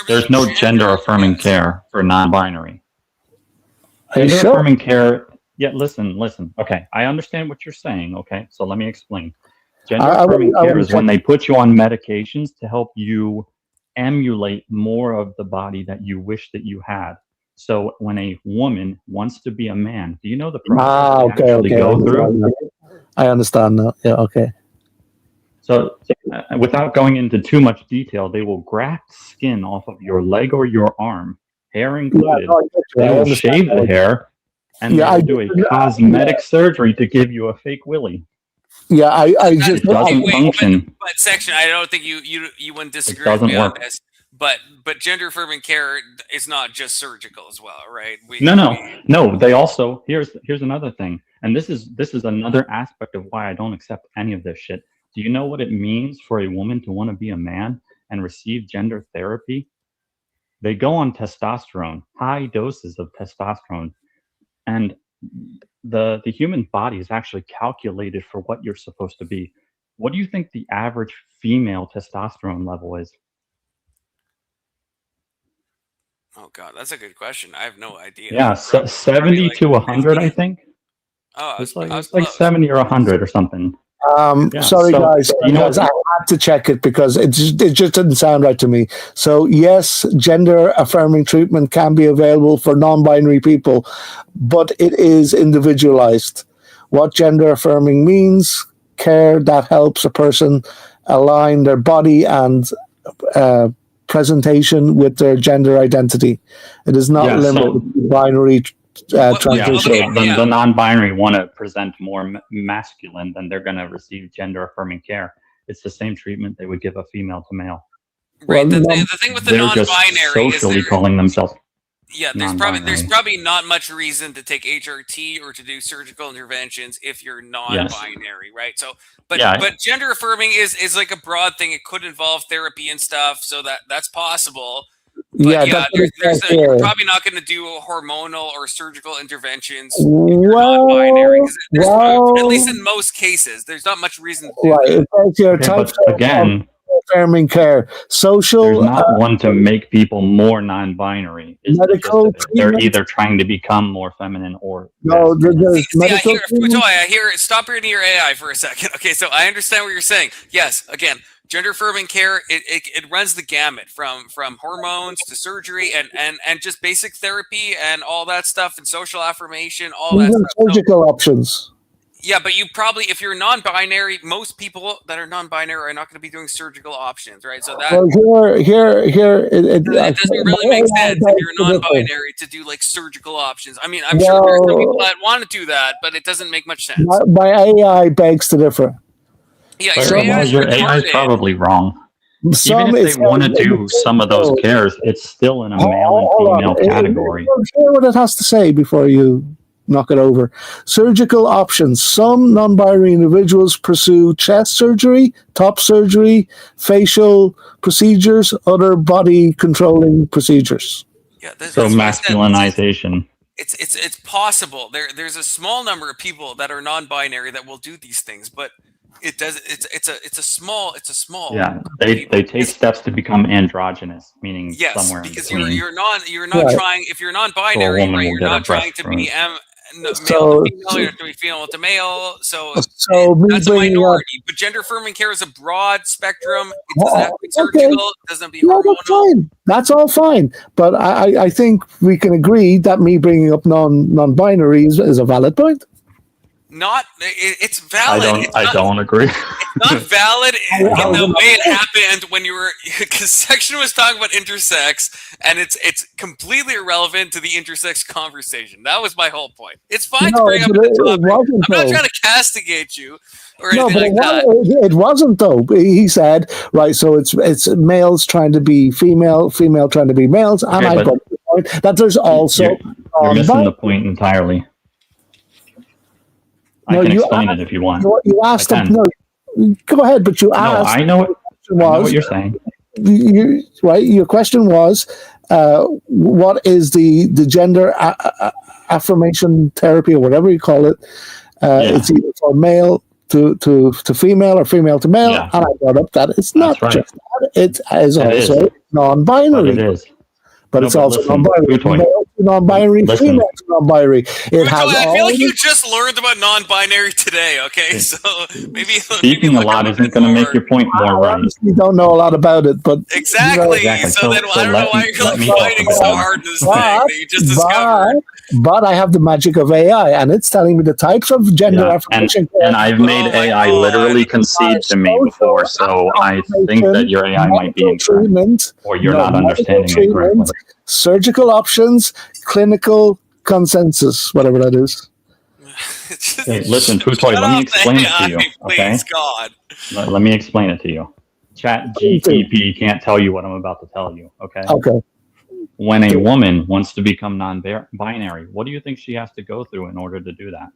there's no gender affirming care for non-binary. Gender affirming care. Yeah, listen. Okay, I understand what you're saying. Okay, so let me explain. Gender affirming care is when they put you on medications to help you emulate more of the body that you wish that you had. So when a woman wants to be a man, do you know the process go through? I understand now. Yeah, okay. So without going into too much detail, they will graft skin off of your leg or your arm, hair included. They will shave the hair, and they will do a cosmetic surgery to give you a fake willy. Yeah, I just doesn't function. But Section, I don't think you wouldn't disagree with me on this. But gender affirming care is not just surgical as well, right? No. They also here's another thing, and this is another aspect of why I don't accept any of this shit. Do you know what it means for a woman to want to be a man and receive gender therapy? They go on testosterone, high doses of testosterone, and the human body is actually calculated for what you're supposed to be. What do you think the average female testosterone level is? Oh God, that's a good question. I have no idea. Yeah, 70 to 100, I think. Oh, it's like 70 or 100 or something. Sorry, guys. I had to check it because it just didn't sound right to me. So yes, gender affirming treatment can be available for non-binary people, but it is individualized. What gender affirming means: care that helps a person align their body and presentation with their gender identity. It is not limited to binary transition. The non-binary want to present more masculine, then they're going to receive gender-affirming care. It's the same treatment they would give a female to male. Right. The thing with the non-binary is socially calling themselves. Yeah, there's probably not much reason to take HRT or to do surgical interventions if you're non-binary, right? So, but gender affirming is like a broad thing. It could involve therapy and stuff, so that's possible. But you're probably not going to do hormonal or surgical interventions if you're non-binary. At least in most cases, there's not much reason to do that. But again, affirming care, social. There's not one to make people more non-binary. Medical. They're either trying to become more feminine or no. I hear it. Stop reading your AI for a second. Okay, so I understand what you're saying. Yes, again, gender affirming care. It runs the gamut from hormones to surgery and just basic therapy and all that stuff and social affirmation. All that stuff. Surgical options. Yeah, but you probably, if you're non-binary, most people that are non-binary are not going to be doing surgical options, right? So that it doesn't really make sense if you're non-binary to do like surgical options. I mean, I'm sure there are some people that want to do that, but it doesn't make much sense. My AI begs to differ. Yeah, your AI is probably wrong. Even if they want to do some of those cares, it's still in a male and female category. Hear what it has to say before you knock it over. Surgical options. Some non-binary individuals pursue chest surgery, top surgery, facial procedures, other body controlling procedures. Yeah, so masculinization. It's possible. There's a small number of people that are non-binary that will do these things, but it does. It's a small. Yeah, they take steps to become androgynous, meaning somewhere because in between. you're not trying. If you're non-binary, right, you're not trying to be male to female, you have to be female to male. So that's a minority. But gender affirming care is a broad spectrum. It doesn't have to be surgical. It doesn't have to be hormonal. That's fine. That's all fine. But I think we can agree that me bringing up non-binary is a valid point. It's valid. I don't agree. It's not valid in the way it happened when you were, because Section was talking about intersex, and it's completely irrelevant to the intersex conversation. That was my whole point. It's fine to bring up the topic. I'm not trying to castigate you or anything like that. It wasn't though. He said, right, so it's males trying to be female trying to be males, and I got the point that there's also you're missing the point entirely. I can explain it if you want. You asked them. No, go ahead, but you asked. I know what you're saying. Right. Your question was, what is the gender affirmation therapy or whatever you call it? It's either for male to female or female to male, and I brought up that it's not just that; it is also non-binary. But it is. But it's also non-binary. Non-binary, female to non-binary. I feel like you just learned about non-binary today. Okay, so maybe speaking a lot isn't going to make your point more right. I honestly don't know a lot about it, but exactly. So then I don't know why you're fighting so hard in this thing that you just discovered. But I have the magic of AI, and it's telling me the types of gender affirmation. And I've made AI literally concede to me before, so I think that your AI might be incorrect, or you're not understanding it correctly. Surgical options, clinical consensus, whatever that is. Hey, listen, Tutoy, let me explain it to you. Okay? Let me explain it to you. Chat GTP can't tell you what I'm about to tell you. Okay. Okay. When a woman wants to become non-binary, what do you think she has to go through in order to do that?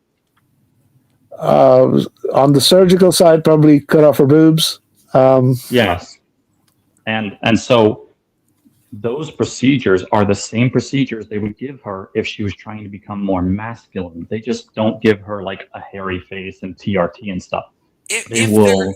On the surgical side, probably cut off her boobs. Yes. And so those procedures are the same procedures they would give her if she was trying to become more masculine. They just don't give her like a hairy face and TRT and stuff. They will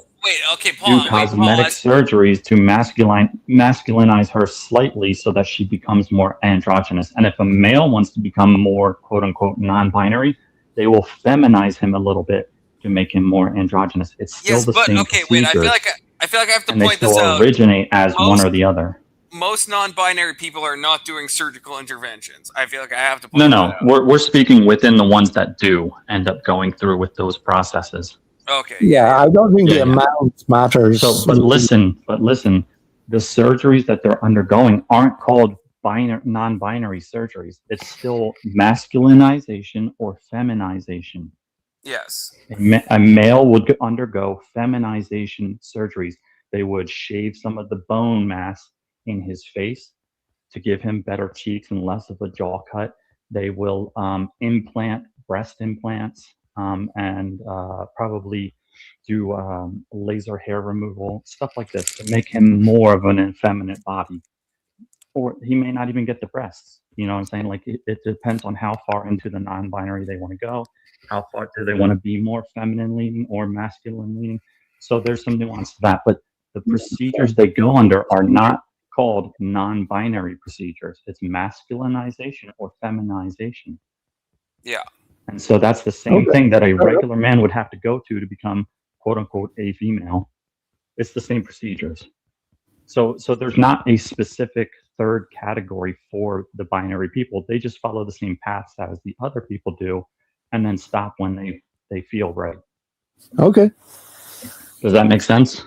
do cosmetic surgeries to masculinize her slightly so that she becomes more androgynous. And if a male wants to become more quote unquote non-binary, they will feminize him a little bit to make him more androgynous. It's still the same procedure. I feel like I have to point this out. They still originate as one or the other. Most non-binary people are not doing surgical interventions. I feel like I have to point No, we're speaking within the ones that do end up going through with those processes. Okay. Yeah, I don't think the amount matters. So, but listen, the surgeries that they're undergoing aren't called non-binary surgeries. It's still masculinization or feminization. Yes. A male would undergo feminization surgeries. They would shave some of the bone mass in his face to give him better cheeks and less of a jaw cut. They will implant breast implants and probably do laser hair removal, stuff like this to make him more of an effeminate body. Or he may not even get the breasts. You know what I'm saying? Like it depends on how far into the non-binary they want to go. How far do they want to be more feminine leaning or masculine leaning? So there's some nuance to that. But the procedures they go under are not called non-binary procedures. It's masculinization or feminization. Yeah. And so that's the same thing that a regular man would have to go to become quote unquote a female. It's the same procedures. So there's not a specific third category for the binary people. They just follow the same paths as the other people do and then stop when they feel right. Okay. Does that make sense?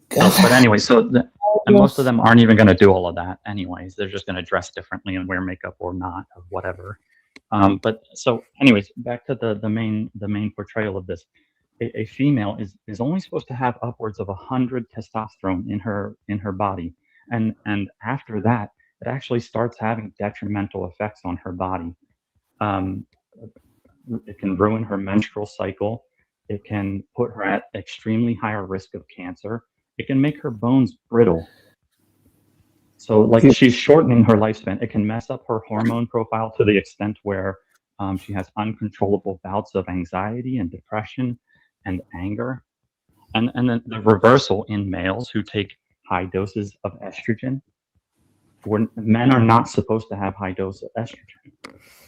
But anyway, and most of them aren't even going to do all of that anyways. They're just going to dress differently and wear makeup or not or whatever. But so anyways, back to the main portrayal of this. A female is only supposed to have upwards of 100 testosterone in her body. And after that, it actually starts having detrimental effects on her body. It can ruin her menstrual cycle. It can put her at extremely higher risk of cancer. It can make her bones brittle. So like she's shortening her lifespan. It can mess up her hormone profile to the extent where she has uncontrollable bouts of anxiety and depression and anger. And then the reversal in males who take high doses of estrogen. Men are not supposed to have high doses of estrogen.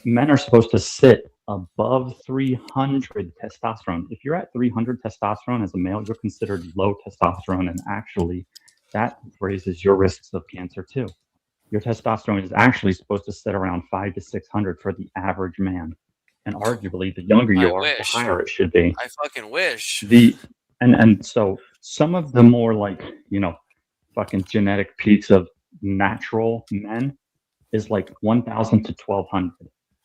Men are supposed to sit above 300 testosterone. If you're at 300 testosterone as a male, you're considered low testosterone, and actually that raises your risks of cancer too. Your testosterone is actually supposed to sit around 500 to 600 for the average man. And arguably, the younger you are, the higher it should be. I fucking wish. And so some of the more like, fucking genetic peaks of natural men is like 1,000 to 1,200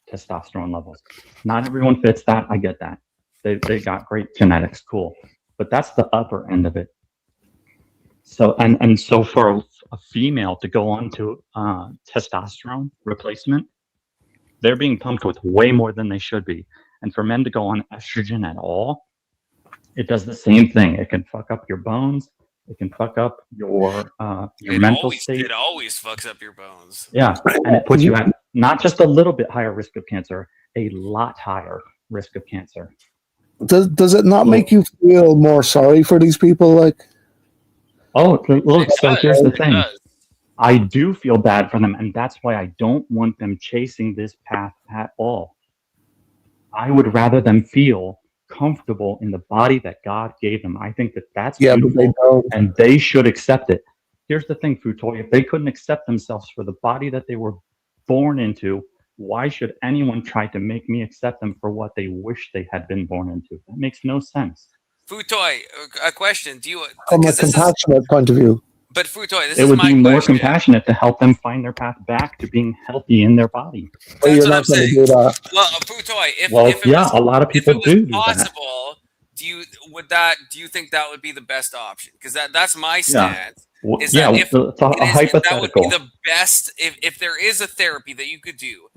testosterone levels. Not everyone fits that. I get that. They got great genetics, cool. But that's the upper end of it. So and so for a female to go on to testosterone replacement, they're being pumped with way more than they should be. And for men to go on estrogen at all, it does the same thing. It can fuck up your bones. It can fuck up your mental state. It always fucks up your bones. Yeah, and it puts you at not just a little bit higher risk of cancer, a lot higher risk of cancer. Does it not make you feel more sorry for these people? Like, oh, look. So here's the thing. I do feel bad for them, and that's why I don't want them chasing this path at all. I would rather them feel comfortable in the body that God gave them. I think that's beautiful, and they should accept it. Here's the thing, Futoy. If they couldn't accept themselves for the body that they were born into, why should anyone try to make me accept them for what they wish they had been born into? That makes no sense. Futoy, a question. Do you from a compassionate point of view? But Futoy, it would be more compassionate to help them find their path back to being healthy in their body. Well, you're not going to do that. Well, Futoy, if a lot of people do possible, that. Do you think that would be the best option? Because that's my stance. Yeah. Is that if hypothetical. that would be the best if there is a therapy that you could do.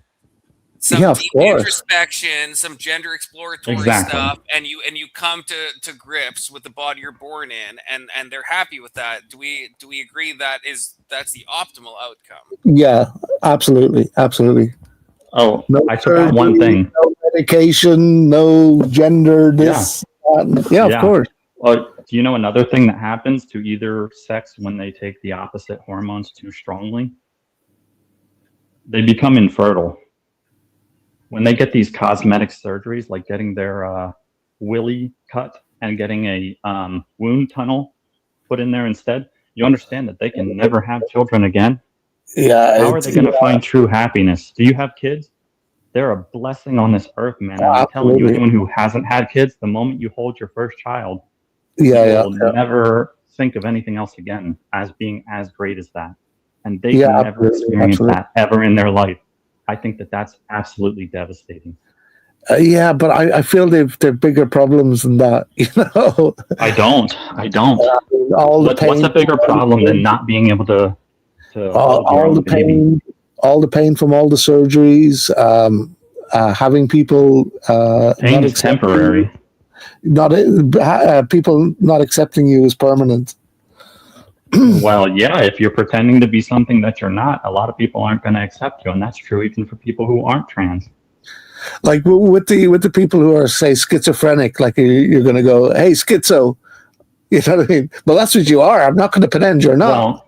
Some deep introspection, some gender exploratory stuff, and you come to grips with the body you're born in, and they're happy with that. Do we agree that's the optimal outcome? Yeah, absolutely. Oh, I forgot one thing. No medication, no gender. Of course. Do you know another thing that happens to either sex when they take the opposite hormones too strongly? They become infertile. When they get these cosmetic surgeries, like getting their willy cut and getting a wound tunnel put in there instead, you understand that they can never have children again. Yeah. How are they going to find true happiness? Do you have kids? They're a blessing on this earth, man. And I'm telling you, anyone who hasn't had kids, the moment you hold your first child, you will never think of anything else again as being as great as that. And they can never experience that ever in their life. I think that that's absolutely devastating. Yeah, but I feel they've bigger problems than that. You know, I don't. What's a bigger problem than not being able to all the pain, all the pain from all the surgeries, having people pain is temporary. People not accepting you as permanent. Well, yeah, if you're pretending to be something that you're not, a lot of people aren't going to accept you, and that's true even for people who aren't trans. Like with the people who are, say, schizophrenic, like you're going to go, hey, schizo, you know what I mean? Well, that's what you are. I'm not going to pretend you're not.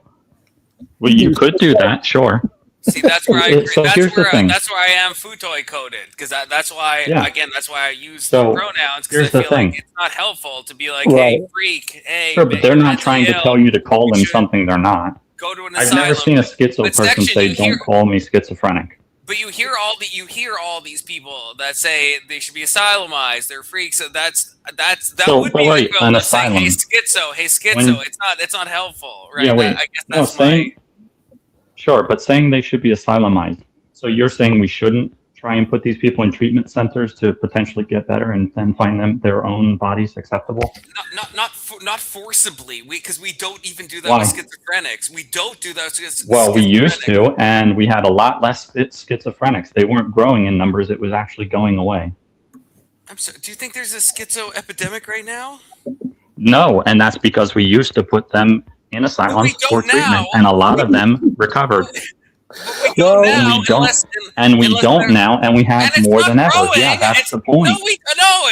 Well, you could do that, sure. See, that's where I So here's the thing. that's where I am futoi coded, because that's why that's why I use So, pronouns, here's because I the feel like thing. it's not helpful to be like, hey, freak, hey. Sure, but they're not trying to tell you to call them something they're not. Go to an I've asylum. never seen a schizo person say, "Don't call me schizophrenic." But you hear all these people that say they should be asylumized. They're freaks. So that So, would but be wait, like, an let's say, hey asylum. schizo. When- It's not helpful, right? Yeah, wait. I guess No, that's sure, but saying they should be asylumized. So you're saying we shouldn't try and put these people in treatment centers to potentially get better and then find them their own bodies acceptable? not forcibly, because we don't even do that Why? with schizophrenics. We don't do that with Well, we used to, and we had a lot less schizophrenics. They weren't growing in numbers; it was actually going away. I'm sorry, do you think there's a schizo epidemic right now? No, and that's because we used to put them in asylums for treatment, and a lot of them recovered. We don't now, and we have more than ever. Yeah, that's the point.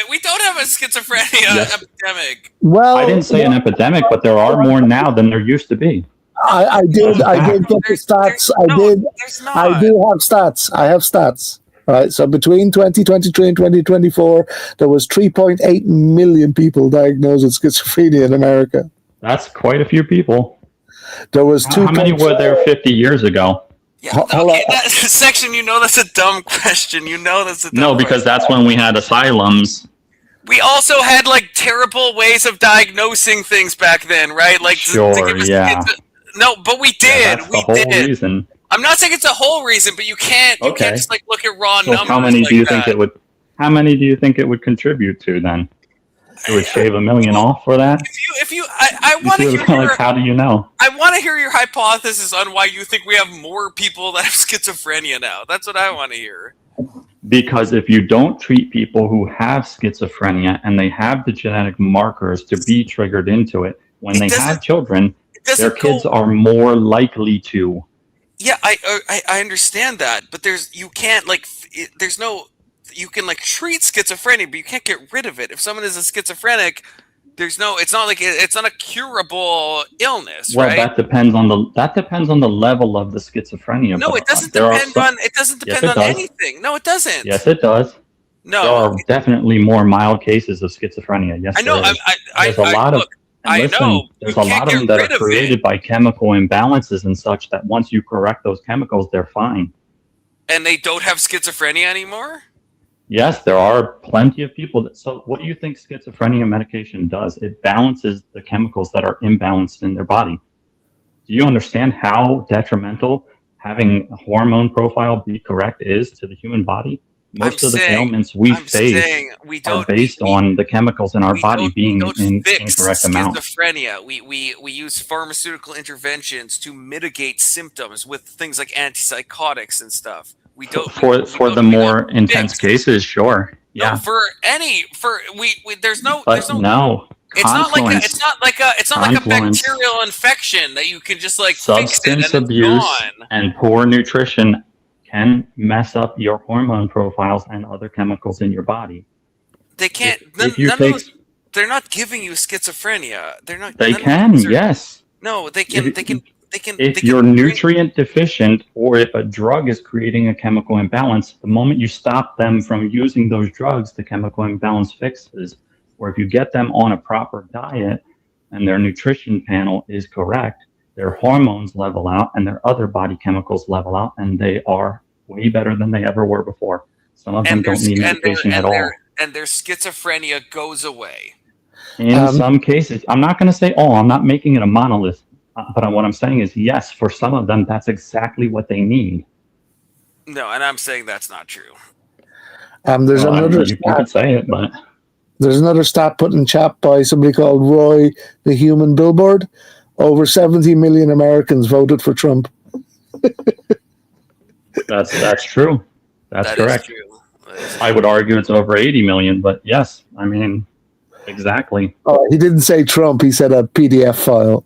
We don't have a schizophrenia epidemic. Well, I didn't say an epidemic, but there are more now than there used to be. I did get the stats. I do have stats. I have stats. Right. So between 2023 and 2024, there was 3.8 million people diagnosed with schizophrenia in America. That's quite a few people. There was How many were there 50 years ago? Yeah, okay, section, that's a dumb question. That's a dumb No, because that's when we had asylums. We also had terrible ways of diagnosing things back then, right? Like sure, yeah. No, but we did. Yeah, that's the whole reason. I'm not saying it's the whole reason, but you can't just look at raw numbers. How many do you think it would? How many do you think it would contribute to then? It would shave $1 million off for that. I want to hear. How do you know? I want to hear your hypothesis on why you think we have more people that have schizophrenia now. That's what I want to hear. Because if you don't treat people who have schizophrenia and they have the genetic markers to be triggered into it, when they have children, their kids are more likely to. Yeah, I understand that, but you can treat schizophrenia, but you can't get rid of it. If someone is a schizophrenic, it's not a curable illness, well, right? that depends on the level of the schizophrenia. No, it doesn't depend on anything. No, it doesn't. Yes, it does. No, there are definitely more mild cases of schizophrenia. Yes, I know. There's a lot of. There's a lot of them that are created by chemical imbalances and such that once you correct those chemicals, they're fine. And they don't have schizophrenia anymore? Yes, there are plenty of people that. So, what do you think schizophrenia medication does? It balances the chemicals that are imbalanced in their body. Do you understand how detrimental having a hormone profile be correct is to the human body? Most of the ailments we face are based on the chemicals in our body being in incorrect amount. Schizophrenia. We use pharmaceutical interventions to mitigate symptoms with things like antipsychotics and stuff. We don't for the more intense cases, sure. Yeah. No, there's no. No. It's not like a bacterial infection that you can just substance fix it and abuse it's gone. and poor nutrition can mess up your hormone profiles and other chemicals in your body. They can't. They're not giving you schizophrenia. They're not. They can. Yes. No, they can. If you're nutrient deficient, or if a drug is creating a chemical imbalance, the moment you stop them from using those drugs, the chemical imbalance fixes. Or if you get them on a proper diet and their nutrition panel is correct, their hormones level out and their other body chemicals level out, and they are way better than they ever were before. Some of them don't need medication at all. And their schizophrenia goes away. In some cases, I'm not going to say all. I'm not making it a monolith. But what I'm saying is, yes, for some of them, that's exactly what they need. No, and I'm saying that's not true. There's another. You can say it, but there's another stat put in chat by somebody called Roy, the Human Billboard. Over 70 million Americans voted for Trump. That's true. That's correct. True. I would argue it's over 80 million, but yes, I mean, exactly. Oh, he didn't say Trump. He said a PDF file.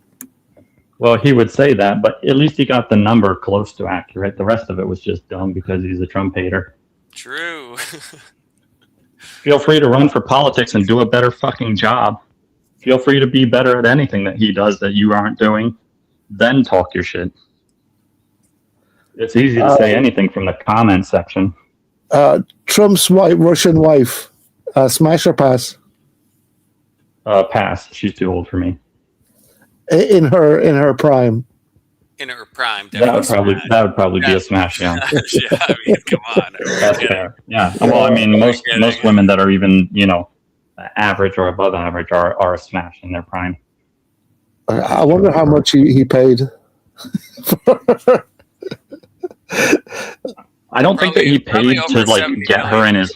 Well, he would say that, but at least he got the number close to accurate. The rest of it was just dumb because he's a Trump hater. True. Feel free to run for politics and do a better fucking job. Feel free to be better at anything that he does that you aren't doing. Then talk your shit. It's easy to say anything from the comment section. Trump's Russian wife, smash or pass? Pass. She's too old for me. In her prime. In her prime, that would probably be a smash. Yeah. Yeah, I mean, come on. That's fair. Yeah. Well, I mean, most women that are even average or above average are a smash in their prime. I wonder how much he paid. I don't think that he paid to get her in his.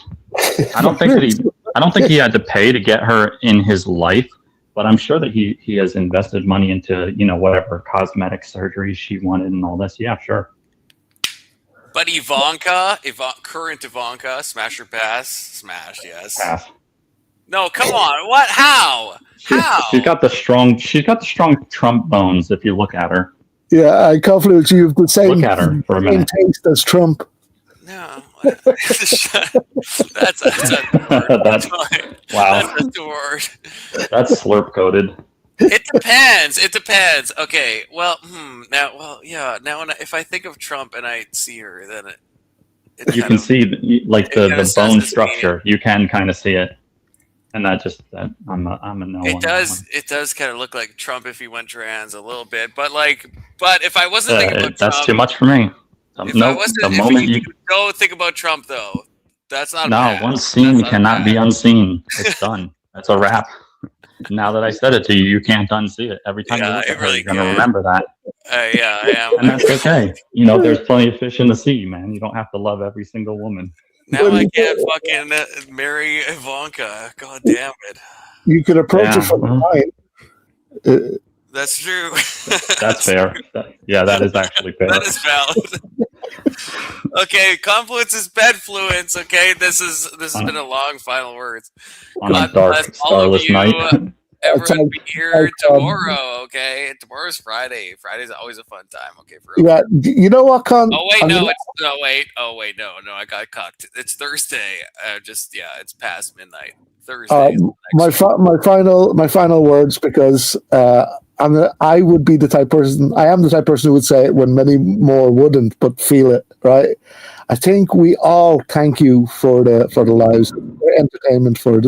I don't think he had to pay to get her in his life, but I'm sure that he has invested money into whatever cosmetic surgery she wanted and all this. Yeah, sure. But current Ivanka, smash or pass? Smash, yes. Pass. No, come on. What? How? How? She's got the strong Trump bones. If you look at her. Yeah, I confident you've the same. Look at her for a minute. Taste as Trump. No, that's a word. Wow. That's just a word. That's slurp coded. It depends. Okay. Well, Now, if I think of Trump and I see her, then you can see the bone structure. You can kind of see it, and I'm a no. It does kind of look like Trump if he went trans a little bit, but if I wasn't thinking about that's Trump, too much for me. If you don't think about Trump, though, that's not. No, one scene cannot be unseen. It's done. That's a wrap. Now that I said it to you, you can't unsee it. Every time you look at her, you're going to remember that. Yeah, I am. And that's okay. There's plenty of fish in the sea, man. You don't have to love every single woman. Now I can't fucking marry Ivanka. God damn it. You could approach her from behind. That's true. That's fair. That is actually fair. That is valid. Okay, confluence is bedfluence. Okay, this has been a long final words. On a dark, starless night. Everyone be here tomorrow. Okay, tomorrow's Friday. Friday's always a fun time. Okay, for real. Yeah, you know what, Con? Oh wait, no, I got cocked. It's Thursday. It's past midnight. Thursday. My final words, because I am the type of person who would say it when many more wouldn't, but feel it, right? I think we all thank you for the lives, for entertainment for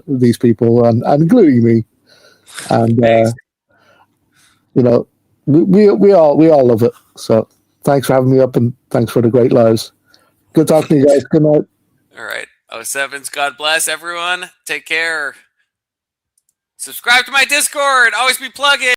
these people, and including me, and we all love it. So thanks for having me up, and thanks for the great lives. Good talking to you guys. Good night. All right. 07s, God bless everyone. Take care. Subscribe to my Discord. Always be plugging.